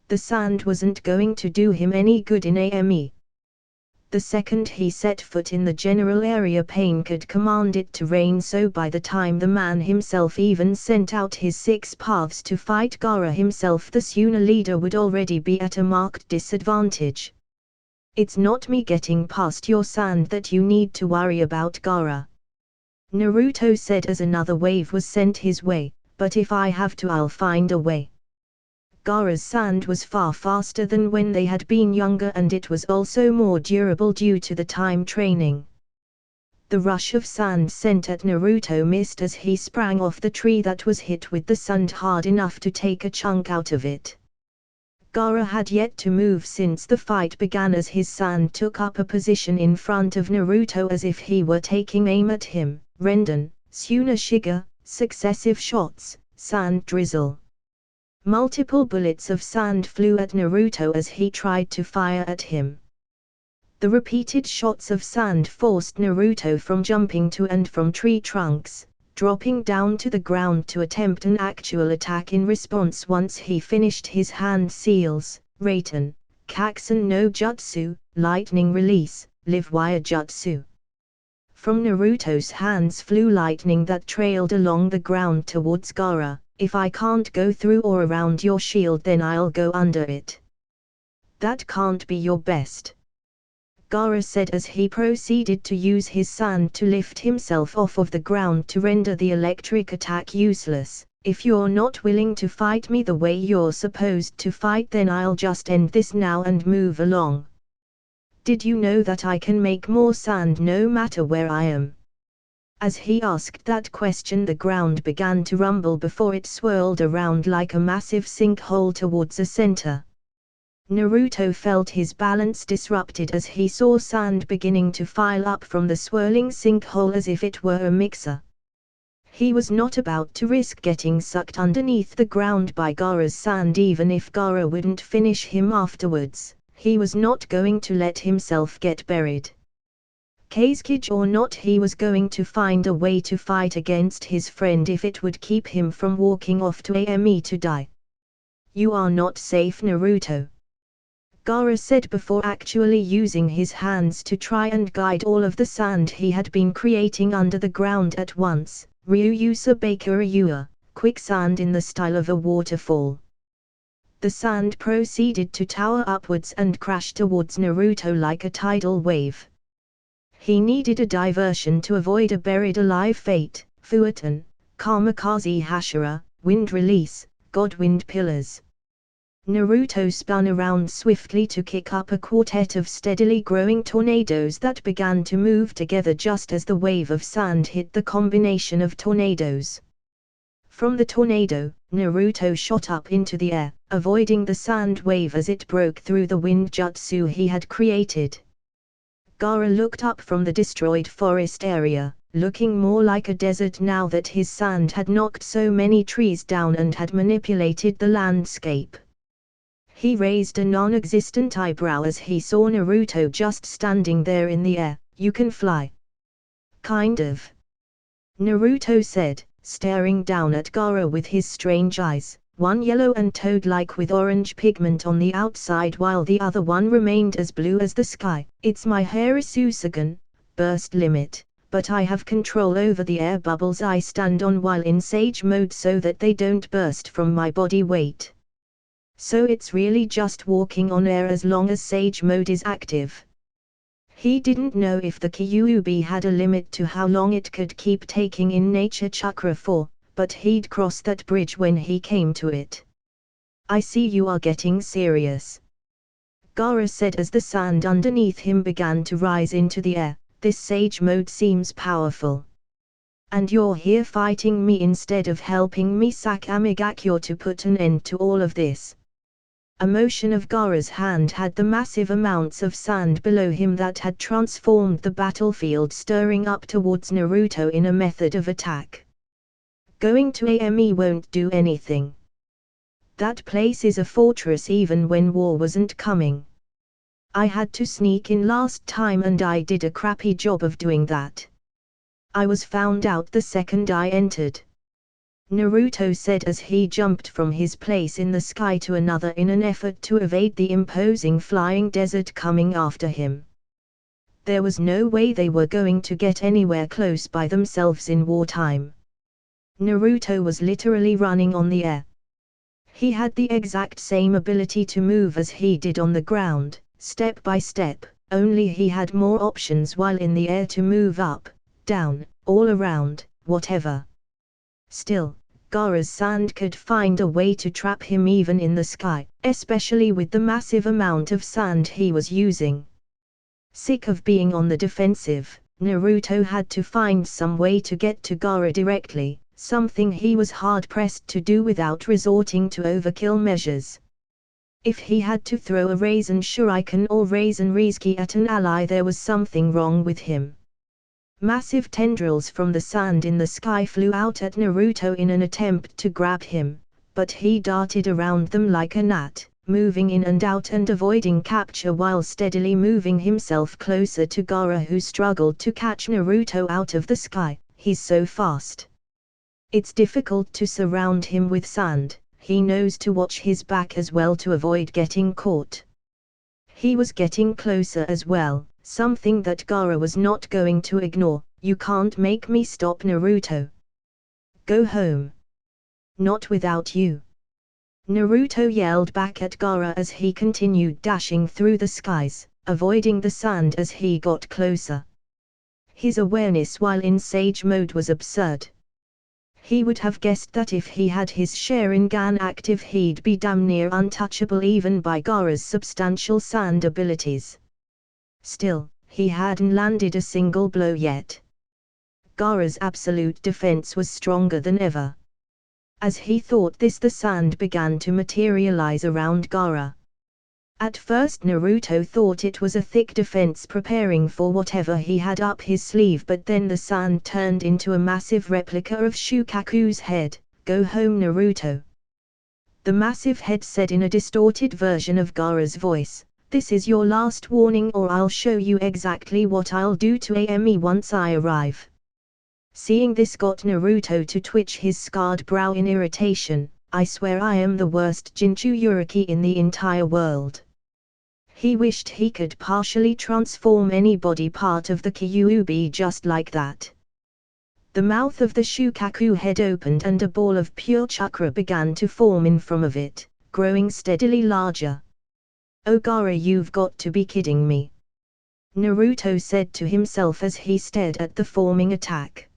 The sand wasn't going to do him any good in AME. The second he set foot in the general area, pain could command it to rain, so by the time the man himself even sent out his 6 paths to fight Gaara himself, the Suna leader would already be at a marked disadvantage. It's not me getting past your sand that you need to worry about, Gaara. Naruto said as another wave was sent his way, but if I have to I'll find a way. Gaara's sand was far faster than when they had been younger, and it was also more durable due to the time training. The rush of sand sent at Naruto missed as he sprang off the tree that was hit with the sand hard enough to take a chunk out of it. Gaara had yet to move since the fight began as his sand took up a position in front of Naruto as if he were taking aim at him. Renden, Suna Shiga, successive shots, sand drizzle. Multiple bullets of sand flew at Naruto as he tried to fire at him. The repeated shots of sand forced Naruto from jumping to and from tree trunks, dropping down to the ground to attempt an actual attack in response once he finished his hand seals, Raiten, Kaksen no Jutsu, Lightning Release, Live Wire Jutsu. From Naruto's hands flew lightning that trailed along the ground towards Gaara. If I can't go through or around your shield, then I'll go under it. That can't be your best. Gaara said as he proceeded to use his sand to lift himself off of the ground to render the electric attack useless. If you're not willing to fight me the way you're supposed to fight, then I'll just end this now and move along. Did you know that I can make more sand no matter where I am? As he asked that question, the ground began to rumble before it swirled around like a massive sinkhole towards a center. Naruto felt his balance disrupted as he saw sand beginning to file up from the swirling sinkhole as if it were a mixer. He was not about to risk getting sucked underneath the ground by Gaara's sand even if Gaara wouldn't finish him afterwards. He was not going to let himself get buried. Kazekage or not, he was going to find a way to fight against his friend if it would keep him from walking off to Ame to die. You are not safe, Naruto. Gaara said before actually using his hands to try and guide all of the sand he had been creating under the ground at once. Ryuusa Bakuryua, quicksand in the style of a waterfall. The sand proceeded to tower upwards and crash towards Naruto like a tidal wave. He needed a diversion to avoid a buried alive fate. Fuatan, Kamikaze Hashira, Wind Release, Godwind Pillars. Naruto spun around swiftly to kick up a quartet of steadily growing tornadoes that began to move together just as the wave of sand hit the combination of tornadoes. From the tornado, Naruto shot up into the air, avoiding the sand wave as it broke through the wind jutsu he had created. Gaara looked up from the destroyed forest area, looking more like a desert now that his sand had knocked so many trees down and had manipulated the landscape. He raised a non-existent eyebrow as he saw Naruto just standing there in the air. You can fly. Kind of. Naruto said, staring down at Gaara with his strange eyes, one yellow and toad-like with orange pigment on the outside while the other one remained as blue as the sky. It's my Harisusagan, burst limit, but I have control over the air bubbles I stand on while in Sage mode so that they don't burst from my body weight. So it's really just walking on air as long as Sage mode is active. He didn't know if the Kyuubi had a limit to how long it could keep taking in nature chakra for, but he'd cross that bridge when he came to it. I see you are getting serious. Gaara said as the sand underneath him began to rise into the air. This Sage mode seems powerful. And you're here fighting me instead of helping me sack Amigakure to put an end to all of this. A motion of Gaara's hand had the massive amounts of sand below him that had transformed the battlefield stirring up towards Naruto in a method of attack. Going to Ame won't do anything. That place is a fortress even when war wasn't coming. I had to sneak in last time and I did a crappy job of doing that. I was found out the second I entered. Naruto said as he jumped from his place in the sky to another in an effort to evade the imposing flying desert coming after him. There was no way they were going to get anywhere close by themselves in wartime. Naruto was literally running on the air. He had the exact same ability to move as he did on the ground, step by step, only he had more options while in the air to move up, down, all around, whatever. Still, Gaara's sand could find a way to trap him even in the sky, especially with the massive amount of sand he was using. Sick of being on the defensive, Naruto had to find some way to get to Gaara directly, something he was hard-pressed to do without resorting to overkill measures. If he had to throw a Raisin Shuriken or Raisin Rizki at an ally, there was something wrong with him. Massive tendrils from the sand in the sky flew out at Naruto in an attempt to grab him, but he darted around them like a gnat, moving in and out and avoiding capture while steadily moving himself closer to Gaara, who struggled to catch Naruto out of the sky. He's so fast. It's difficult to surround him with sand. He knows to watch his back as well to avoid getting caught. He was getting closer as well, something that Gaara was not going to ignore. You can't make me stop, Naruto. Go home. Not without you. Naruto yelled back at Gaara as he continued dashing through the skies, avoiding the sand as he got closer. His awareness while in Sage mode was absurd. He would have guessed that if he had his Sharingan active, he'd be damn near untouchable even by Gaara's substantial sand abilities. Still, he hadn't landed a single blow yet. Gaara's absolute defense was stronger than ever. As he thought this, the sand began to materialize around Gaara. At first Naruto thought it was a thick defense preparing for whatever he had up his sleeve, but then the sand turned into a massive replica of Shukaku's head. Go home, Naruto. The massive head said in a distorted version of Gaara's voice, this is your last warning, or I'll show you exactly what I'll do to Ame once I arrive. Seeing this got Naruto to twitch his scarred brow in irritation. I swear I am the worst Jinchuriki in the entire world. He wished he could partially transform any body part of the Kyuubi just like that. The mouth of the Shukaku head opened and a ball of pure chakra began to form in from of it, growing steadily larger. Oh Gaara, you've got to be kidding me. Naruto said to himself as he stared at the forming attack.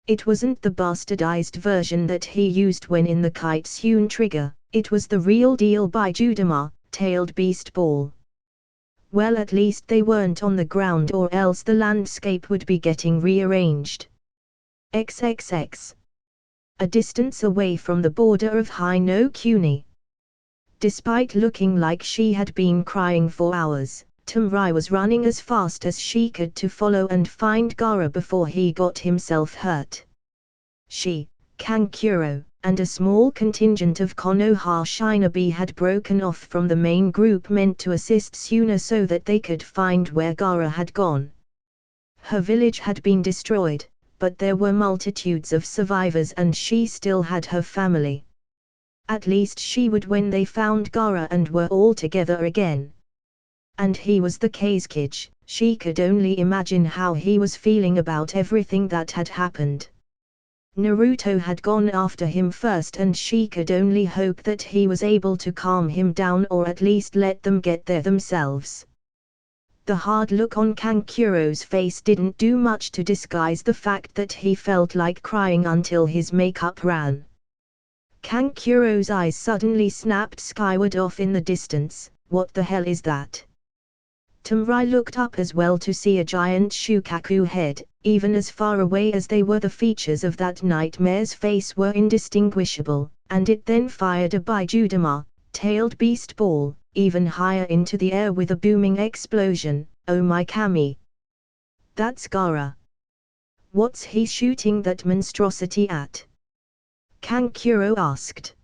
It wasn't the bastardized version that he used when in the Kitsune trigger, it was the real deal by Judama, tailed beast ball. Well, at least they weren't on the ground, or else the landscape would be getting rearranged. XXX. A distance away from the border of High no Kuni. Despite looking like she had been crying for hours, Tumrai was running as fast as she could to follow and find Gaara before he got himself hurt. She, Kankuro, and a small contingent of Konoha shinobi had broken off from the main group meant to assist Suna so that they could find where Gaara had gone. Her village had been destroyed, but there were multitudes of survivors and she still had her family. At least she would when they found Gaara and were all together again. And he was the Kazekage. She could only imagine how he was feeling about everything that had happened. Naruto had gone after him first and she could only hope that he was able to calm him down or at least let them get there themselves. The hard look on Kankuro's face didn't do much to disguise the fact that he felt like crying until his makeup ran. Kankuro's eyes suddenly snapped skyward off in the distance. What the hell is that? Tumrai looked up as well to see a giant Shukaku head. Even as far away as they were, the features of that nightmare's face were indistinguishable, and it then fired a Bijudama, tailed beast ball, even higher into the air with a booming explosion. Oh my Kami! That's Gaara. What's he shooting that monstrosity at? Kankuro asked.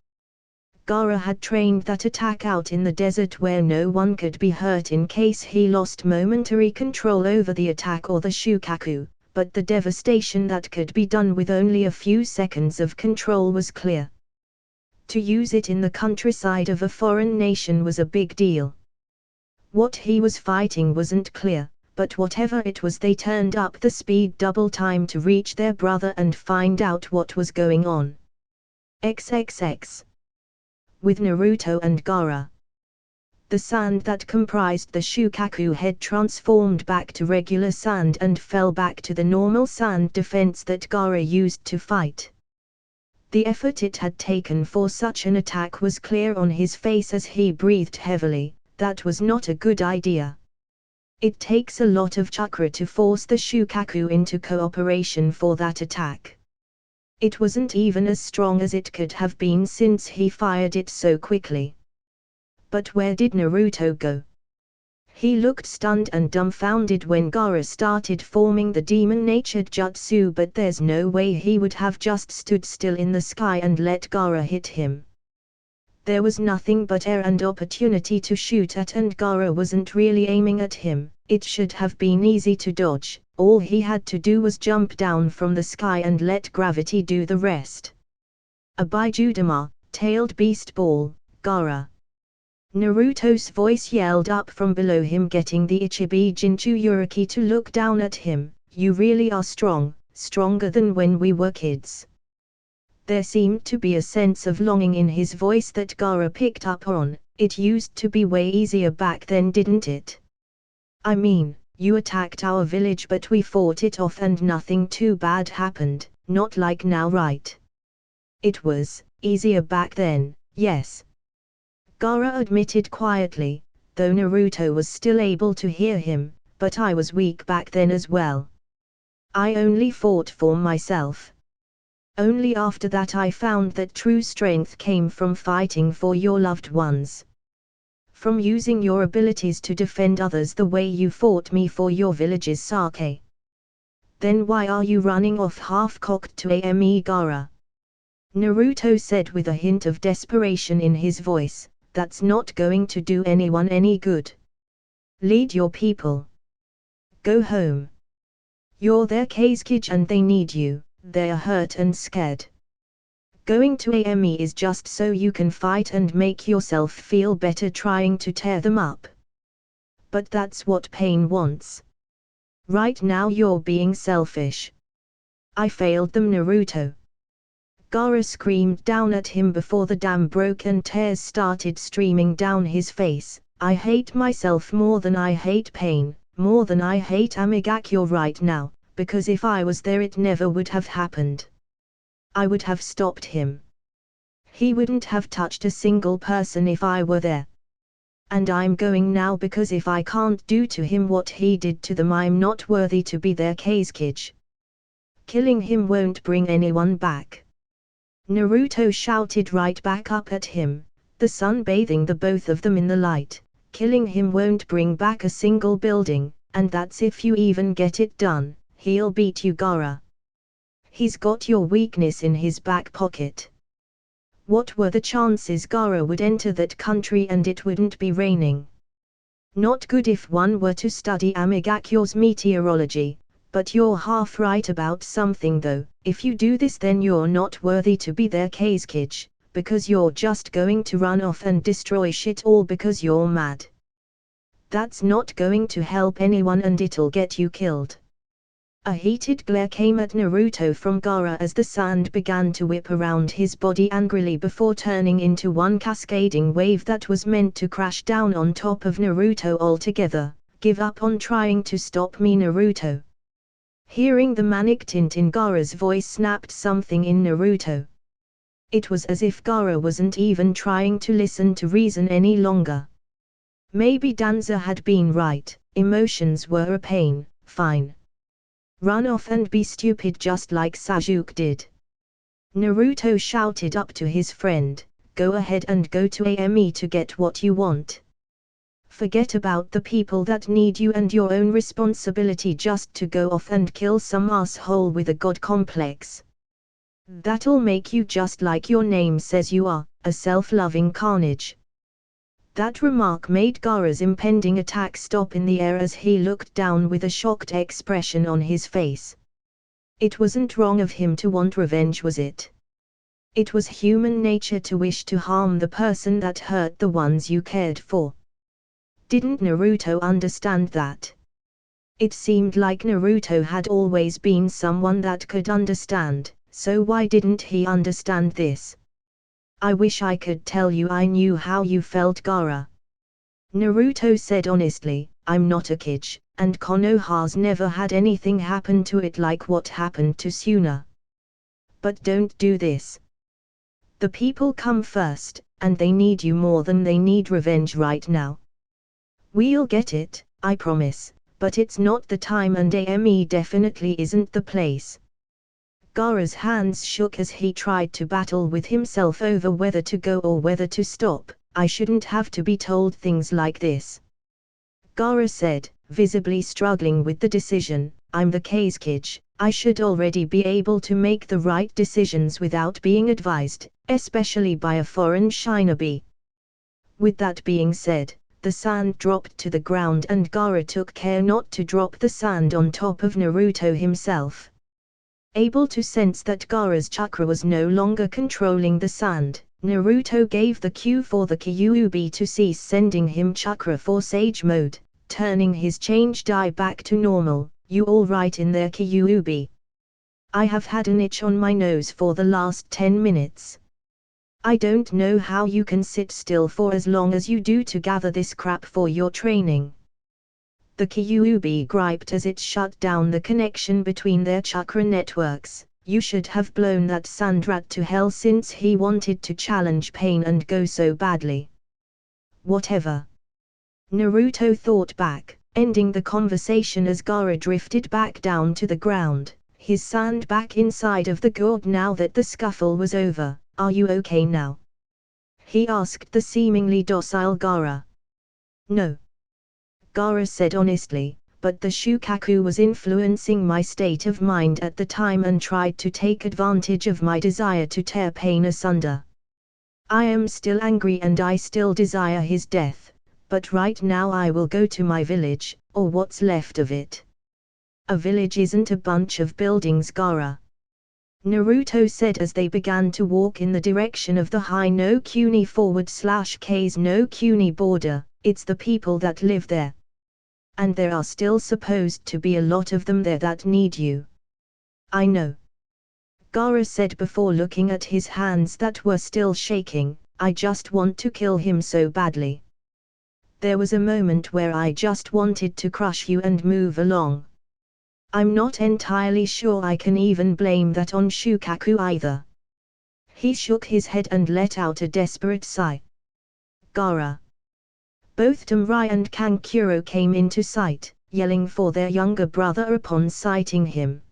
Gaara had trained that attack out in the desert where no one could be hurt in case he lost momentary control over the attack or the Shukaku, but the devastation that could be done with only a few seconds of control was clear. To use it in the countryside of a foreign nation was a big deal. What he was fighting wasn't clear, but whatever it was, they turned up the speed double time to reach their brother and find out what was going on. XXX. With Naruto and Gaara. The sand that comprised the Shukaku head transformed back to regular sand and fell back to the normal sand defense that Gaara used to fight. The effort it had taken for such an attack was clear on his face as he breathed heavily. That was not a good idea. It takes a lot of chakra to force the Shukaku into cooperation for that attack. It wasn't even as strong as it could have been since he fired it so quickly. But where did Naruto go? He looked stunned and dumbfounded when Gaara started forming the demon-natured jutsu, but there's no way he would have just stood still in the sky and let Gaara hit him. There was nothing but air and opportunity to shoot at, and Gaara wasn't really aiming at him. It should have been easy to dodge. All he had to do was jump down from the sky and let gravity do the rest. A Baijudama, tailed beast ball, Gaara. Naruto's voice yelled up from below him, getting the Ichibi Jinchuriki to look down at him. You really are strong, stronger than when we were kids. There seemed to be a sense of longing in his voice that Gaara picked up on. It used to be way easier back then, didn't it? I mean, you attacked our village but we fought it off and nothing too bad happened, not like now, right? It was easier back then, yes. Gaara admitted quietly, though Naruto was still able to hear him, but I was weak back then as well. I only fought for myself. Only after that I found that true strength came from fighting for your loved ones. From using your abilities to defend others the way you fought me for your village's sake. Then why are you running off half-cocked to Ame, Gaara? Naruto said with a hint of desperation in his voice. That's not going to do anyone any good. Lead your people. Go home. You're their Kazekage and they need you, they're hurt and scared. Going to Ame is just so you can fight and make yourself feel better trying to tear them up. But that's what Pain wants. Right now you're being selfish. I failed them, Naruto. Gaara screamed down at him before the dam broke and tears started streaming down his face. I hate myself more than I hate Pain, more than I hate Amigakure right now, because if I was there it never would have happened. I would have stopped him. He wouldn't have touched a single person if I were there. And I'm going now because if I can't do to him what he did to them, I'm not worthy to be their Kazekage. Killing him won't bring anyone back. Naruto shouted right back up at him, the sun bathing the both of them in the light. Killing him won't bring back a single building, and that's if you even get it done. He'll beat you, Gaara. He's got your weakness in his back pocket. What were the chances Gaara would enter that country and it wouldn't be raining? Not good if one were to study Amigakure's meteorology. But you're half right about something though. If you do this then you're not worthy to be their Kazekage, because you're just going to run off and destroy shit all because you're mad. That's not going to help anyone and it'll get you killed. A heated glare came at Naruto from Gaara as the sand began to whip around his body angrily before turning into one cascading wave that was meant to crash down on top of Naruto altogether. Give up on trying to stop me, Naruto. Hearing the manic tint in Gaara's voice snapped something in Naruto. It was as if Gaara wasn't even trying to listen to reason any longer. Maybe Danza had been right, emotions were a pain, fine. Run off and be stupid just like Sasuke did. Naruto shouted up to his friend, go ahead and go to Ame to get what you want. Forget about the people that need you and your own responsibility just to go off and kill some asshole with a god complex. That'll make you just like your name says you are, a self-loving carnage. That remark made Gaara's impending attack stop in the air as he looked down with a shocked expression on his face. It wasn't wrong of him to want revenge, was it? It was human nature to wish to harm the person that hurt the ones you cared for. Didn't Naruto understand that? It seemed like Naruto had always been someone that could understand, so why didn't he understand this? I wish I could tell you I knew how you felt, Gaara. Naruto said honestly, I'm not a Kage, and Konoha's never had anything happen to it like what happened to Suna. But don't do this. The people come first, and they need you more than they need revenge right now. We'll get it, I promise, but it's not the time and AME definitely isn't the place. Gaara's hands shook as he tried to battle with himself over whether to go or whether to stop. I shouldn't have to be told things like this. Gaara said, visibly struggling with the decision. I'm the Kazekage, I should already be able to make the right decisions without being advised, especially by a foreign shinobi. With that being said, the sand dropped to the ground and Gaara took care not to drop the sand on top of Naruto himself. Able to sense that Gaara's chakra was no longer controlling the sand, Naruto gave the cue for the Kyuubi to cease sending him chakra for Sage mode, turning his change die back to normal. You all right in there, Kyuubi? I have had an itch on my nose for the last 10 minutes. I don't know how you can sit still for as long as you do to gather this crap for your training. The Kyuubi griped as it shut down the connection between their chakra networks. You should have blown that sand rat to hell since he wanted to challenge pain and go so badly. Whatever. Naruto thought back, ending the conversation as Gaara drifted back down to the ground, his sand back inside of the gourd now that the scuffle was over. Are you okay now? He asked the seemingly docile Gaara. No. Gaara said honestly, but the Shukaku was influencing my state of mind at the time and tried to take advantage of my desire to tear pain asunder. I am still angry and I still desire his death, but right now I will go to my village, or what's left of it. A village isn't a bunch of buildings, Gaara. Naruto said as they began to walk in the direction of the High no Kuni /K's no Kuni border. It's the people that live there. And there are still supposed to be a lot of them there that need you. I know. Gaara said before looking at his hands that were still shaking. I just want to kill him so badly. There was a moment where I just wanted to crush you and move along. I'm not entirely sure I can even blame that on Shukaku either. He shook his head and let out a desperate sigh. Gaara. Both Tamrai and Kankuro came into sight, yelling for their younger brother upon sighting him.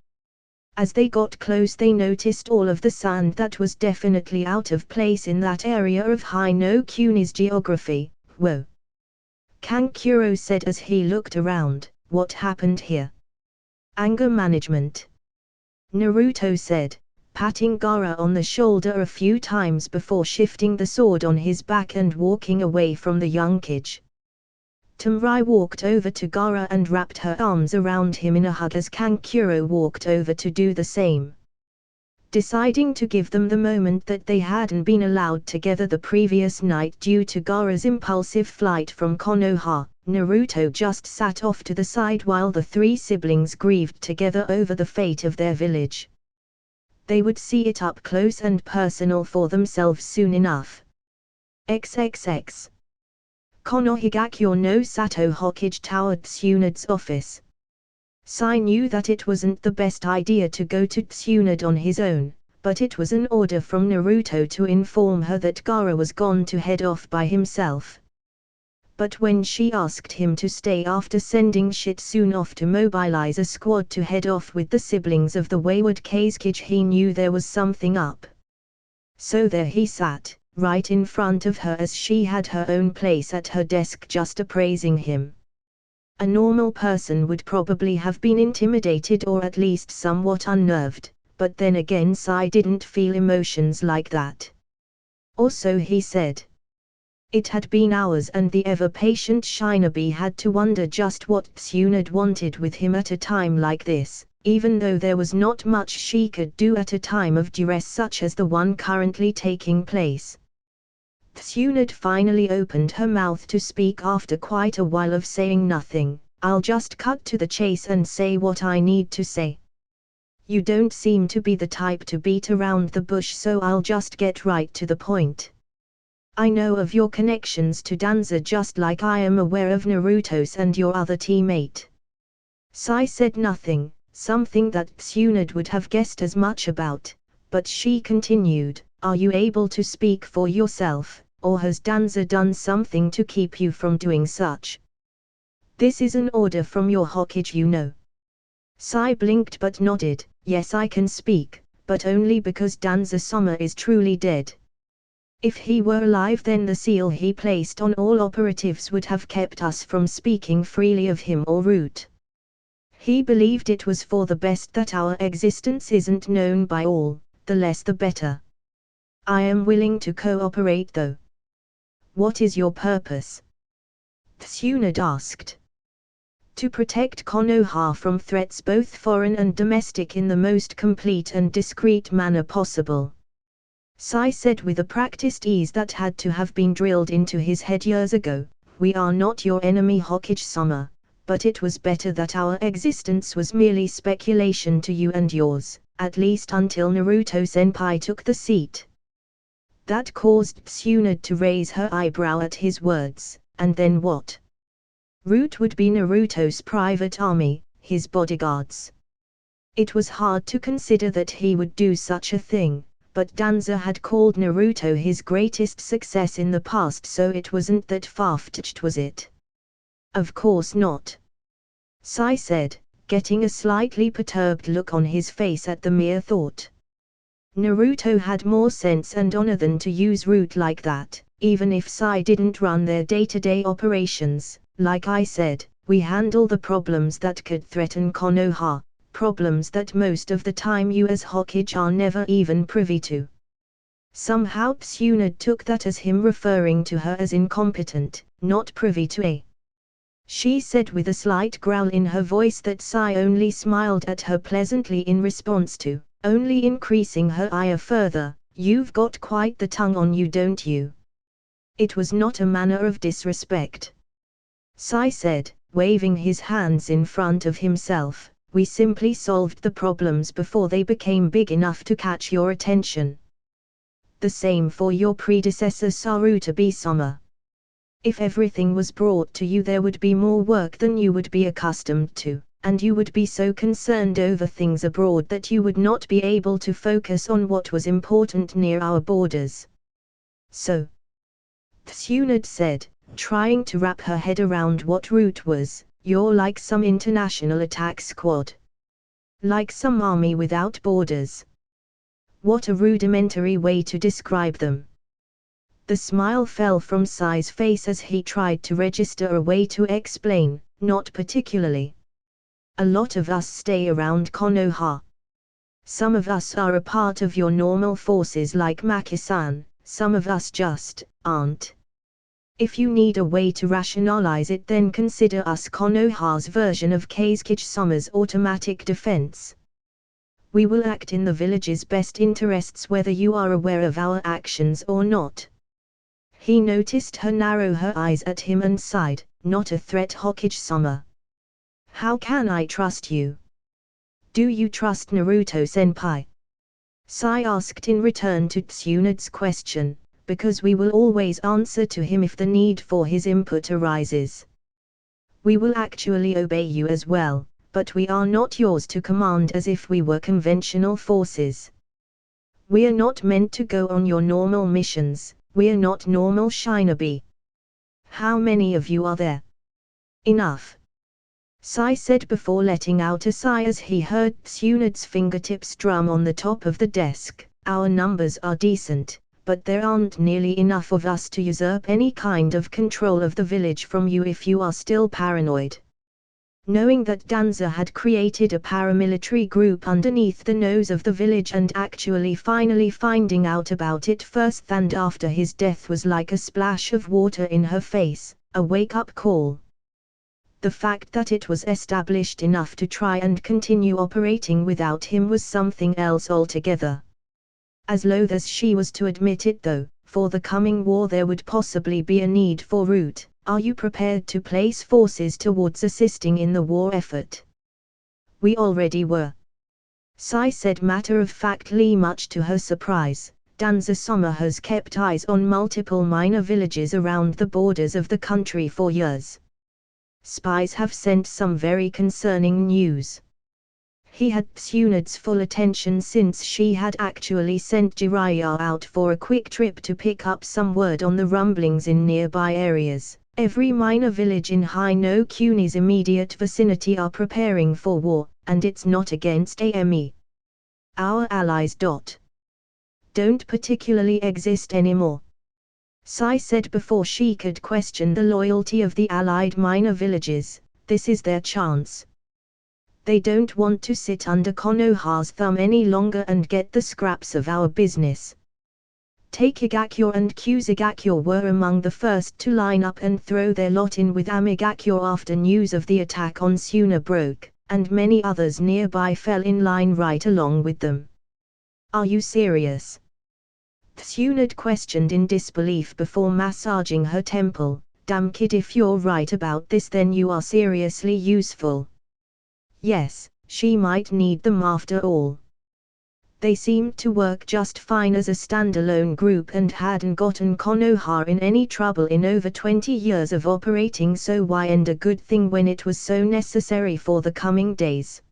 As they got close they noticed all of the sand that was definitely out of place in that area of High no Kuni's geography. Whoa! Kankuro said as he looked around, what happened here? Anger management. Naruto said, patting Gaara on the shoulder a few times before shifting the sword on his back and walking away from the young kid. Tamrai walked over to Gaara and wrapped her arms around him in a hug as Kankuro walked over to do the same. Deciding to give them the moment that they hadn't been allowed together the previous night due to Gaara's impulsive flight from Konoha, Naruto just sat off to the side while the three siblings grieved together over the fate of their village. They would see it up close and personal for themselves soon enough. XXX. Konohigakyo no Sato Hokage Tower Tsunde's office. Sai knew that it wasn't the best idea to go to Tsunade on his own, but it was an order from Naruto to inform her that Gaara was gone to head off by himself. But when she asked him to stay after sending Shitsune off to mobilize a squad to head off with the siblings of the wayward Kazekage, he knew there was something up. So there he sat, right in front of her as she had her own place at her desk just appraising him. A normal person would probably have been intimidated or at least somewhat unnerved, but then again Sai didn't feel emotions like that. Also he said. It had been hours and the ever-patient shinobi had to wonder just what Tsunade wanted with him at a time like this, even though there was not much she could do at a time of duress such as the one currently taking place. Tsunade finally opened her mouth to speak after quite a while of saying nothing. I'll just cut to the chase and say what I need to say. You don't seem to be the type to beat around the bush, so I'll just get right to the point. I know of your connections to Danza just like I am aware of Naruto's and your other teammate. Sai said nothing, something that Tsunade would have guessed as much about, but she continued, Are you able to speak for yourself, or has Danza done something to keep you from doing such? This is an order from your Hokage, you know. Sai blinked but nodded. Yes, I can speak, but only because Danza-sama is truly dead. If he were alive, then the seal he placed on all operatives would have kept us from speaking freely of him or Root. He believed it was for the best that our existence isn't known by all, the less the better. I am willing to cooperate though. What is your purpose? Tsunade asked. To protect Konoha from threats both foreign and domestic in the most complete and discreet manner possible. Sai said with a practiced ease that had to have been drilled into his head years ago. We are not your enemy, Hokage-sama, but it was better that our existence was merely speculation to you and yours, at least until Naruto-senpai took the seat. That caused Tsunade to raise her eyebrow at his words. And then what? Root would be Naruto's private army, his bodyguards. It was hard to consider that he would do such a thing, but Danza had called Naruto his greatest success in the past, so it wasn't that far-fetched, was it? Of course not. Sai said, getting a slightly perturbed look on his face at the mere thought. Naruto had more sense and honor than to use Root like that. Even if Sai didn't run their day-to-day operations, like I said, we handle the problems that could threaten Konoha, problems that most of the time you as Hokage are never even privy to. Somehow Tsunade took that as him referring to her as incompetent, not privy to a. She said with a slight growl in her voice that Sai only smiled at her pleasantly in response to, only increasing her ire further. You've got quite the tongue on you, don't you? It was not a manner of disrespect. Sai said, waving his hands in front of himself, we simply solved the problems before they became big enough to catch your attention. The same for your predecessor Sarutobi-sama. If everything was brought to you, there would be more work than you would be accustomed to, and you would be so concerned over things abroad that you would not be able to focus on what was important near our borders. So, Tsunade said, trying to wrap her head around what Root was, you're like some international attack squad. Like some army without borders. What a rudimentary way to describe them. The smile fell from Sai's face as he tried to register a way to explain, not particularly. A lot of us stay around Konoha. Some of us are a part of your normal forces like Maki-san, some of us just aren't. If you need a way to rationalize it, then consider us Konoha's version of Kazekage-sama's automatic defense. We will act in the village's best interests whether you are aware of our actions or not. He noticed her narrow her eyes at him and sighed, not a threat, Hokage-sama. How can I trust you? Do you trust Naruto-senpai? Sai asked in return to Tsunade's question, because we will always answer to him if the need for his input arises. We will actually obey you as well, but we are not yours to command as if we were conventional forces. We are not meant to go on your normal missions. We are not normal shinobi. How many of you are there? Enough. Sai said before letting out a sigh as he heard Tsunade's fingertips drum on the top of the desk. Our numbers are decent, but there aren't nearly enough of us to usurp any kind of control of the village from you if you are still paranoid. Knowing that Danza had created a paramilitary group underneath the nose of the village and actually finally finding out about it first and after his death was like a splash of water in her face, a wake-up call. The fact that it was established enough to try and continue operating without him was something else altogether. As loath as she was to admit it though, for the coming war there would possibly be a need for Root. Are you prepared to place forces towards assisting in the war effort? We already were. Sai said matter-of-factly, much to her surprise. Danza-sama has kept eyes on multiple minor villages around the borders of the country for years. Spies have sent some very concerning news. He had Tsunad's full attention since she had actually sent Jiraiya out for a quick trip to pick up some word on the rumblings in nearby areas. Every minor village in High no Kuni's immediate vicinity are preparing for war, and it's not against AME. Our allies. Don't particularly exist anymore. Sai said before she could question the loyalty of the allied minor villages. This is their chance. They don't want to sit under Konoha's thumb any longer and get the scraps of our business. Takegakure and Kusagakure were among the first to line up and throw their lot in with Amigakure after news of the attack on Suna broke, and many others nearby fell in line right along with them. Are you serious? Tsunade questioned in disbelief before massaging her temple. Damn kid, if you're right about this then you are seriously useful. Yes, she might need them after all. They seemed to work just fine as a standalone group and hadn't gotten Konoha in any trouble in over 20 years of operating, so why end a good thing when it was so necessary for the coming days?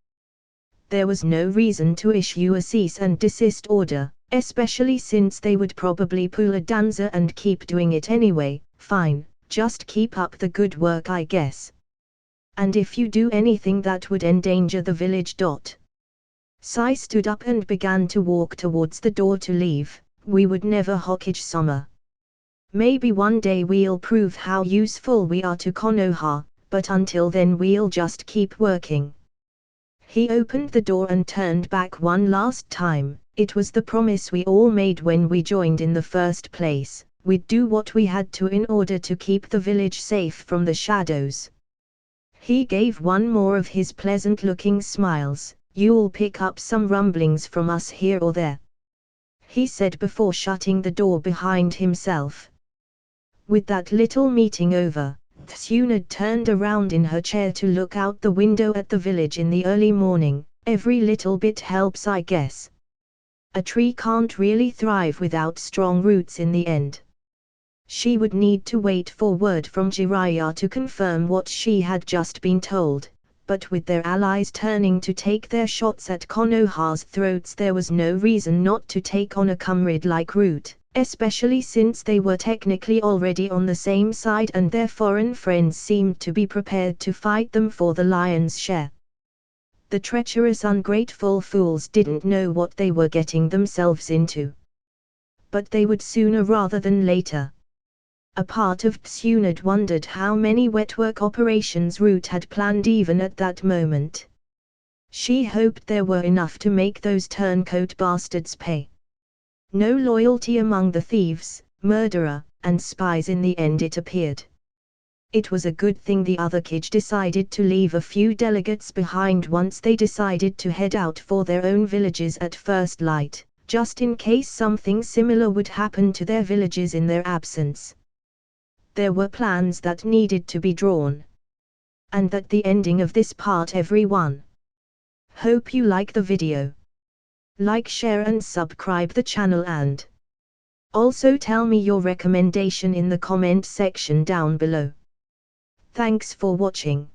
There was no reason to issue a cease and desist order, especially since they would probably pull a danza and keep doing it anyway. Fine, just keep up the good work I guess. And if you do anything that would endanger the village. Sai stood up and began to walk towards the door to leave. We would never Hokage Sama. Maybe one day we'll prove how useful we are to Konoha, but until then we'll just keep working. He opened the door and turned back one last time. It was the promise we all made when we joined in the first place. We'd do what we had to in order to keep the village safe from the shadows. He gave one more of his pleasant-looking smiles. You'll pick up some rumblings from us here or there, he said before shutting the door behind himself. With that little meeting over, Tsunade turned around in her chair to look out the window at the village in the early morning. Every little bit helps, I guess. A tree can't really thrive without strong roots in the end. She would need to wait for word from Jiraiya to confirm what she had just been told, but with their allies turning to take their shots at Konoha's throats there was no reason not to take on a comrade-like route, especially since they were technically already on the same side and their foreign friends seemed to be prepared to fight them for the lion's share. The treacherous ungrateful fools didn't know what they were getting themselves into. But they would sooner rather than later. A part of Tsunade wondered how many wetwork operations Root had planned even at that moment. She hoped there were enough to make those turncoat bastards pay. No loyalty among the thieves, murderer, and spies in the end it appeared. It was a good thing the other Kij decided to leave a few delegates behind once they decided to head out for their own villages at first light, just in case something similar would happen to their villages in their absence. There were plans that needed to be drawn. And at the ending of this part everyone. Hope you like the video. Like, share and subscribe the channel and also tell me your recommendation in the comment section down below. Thanks for watching.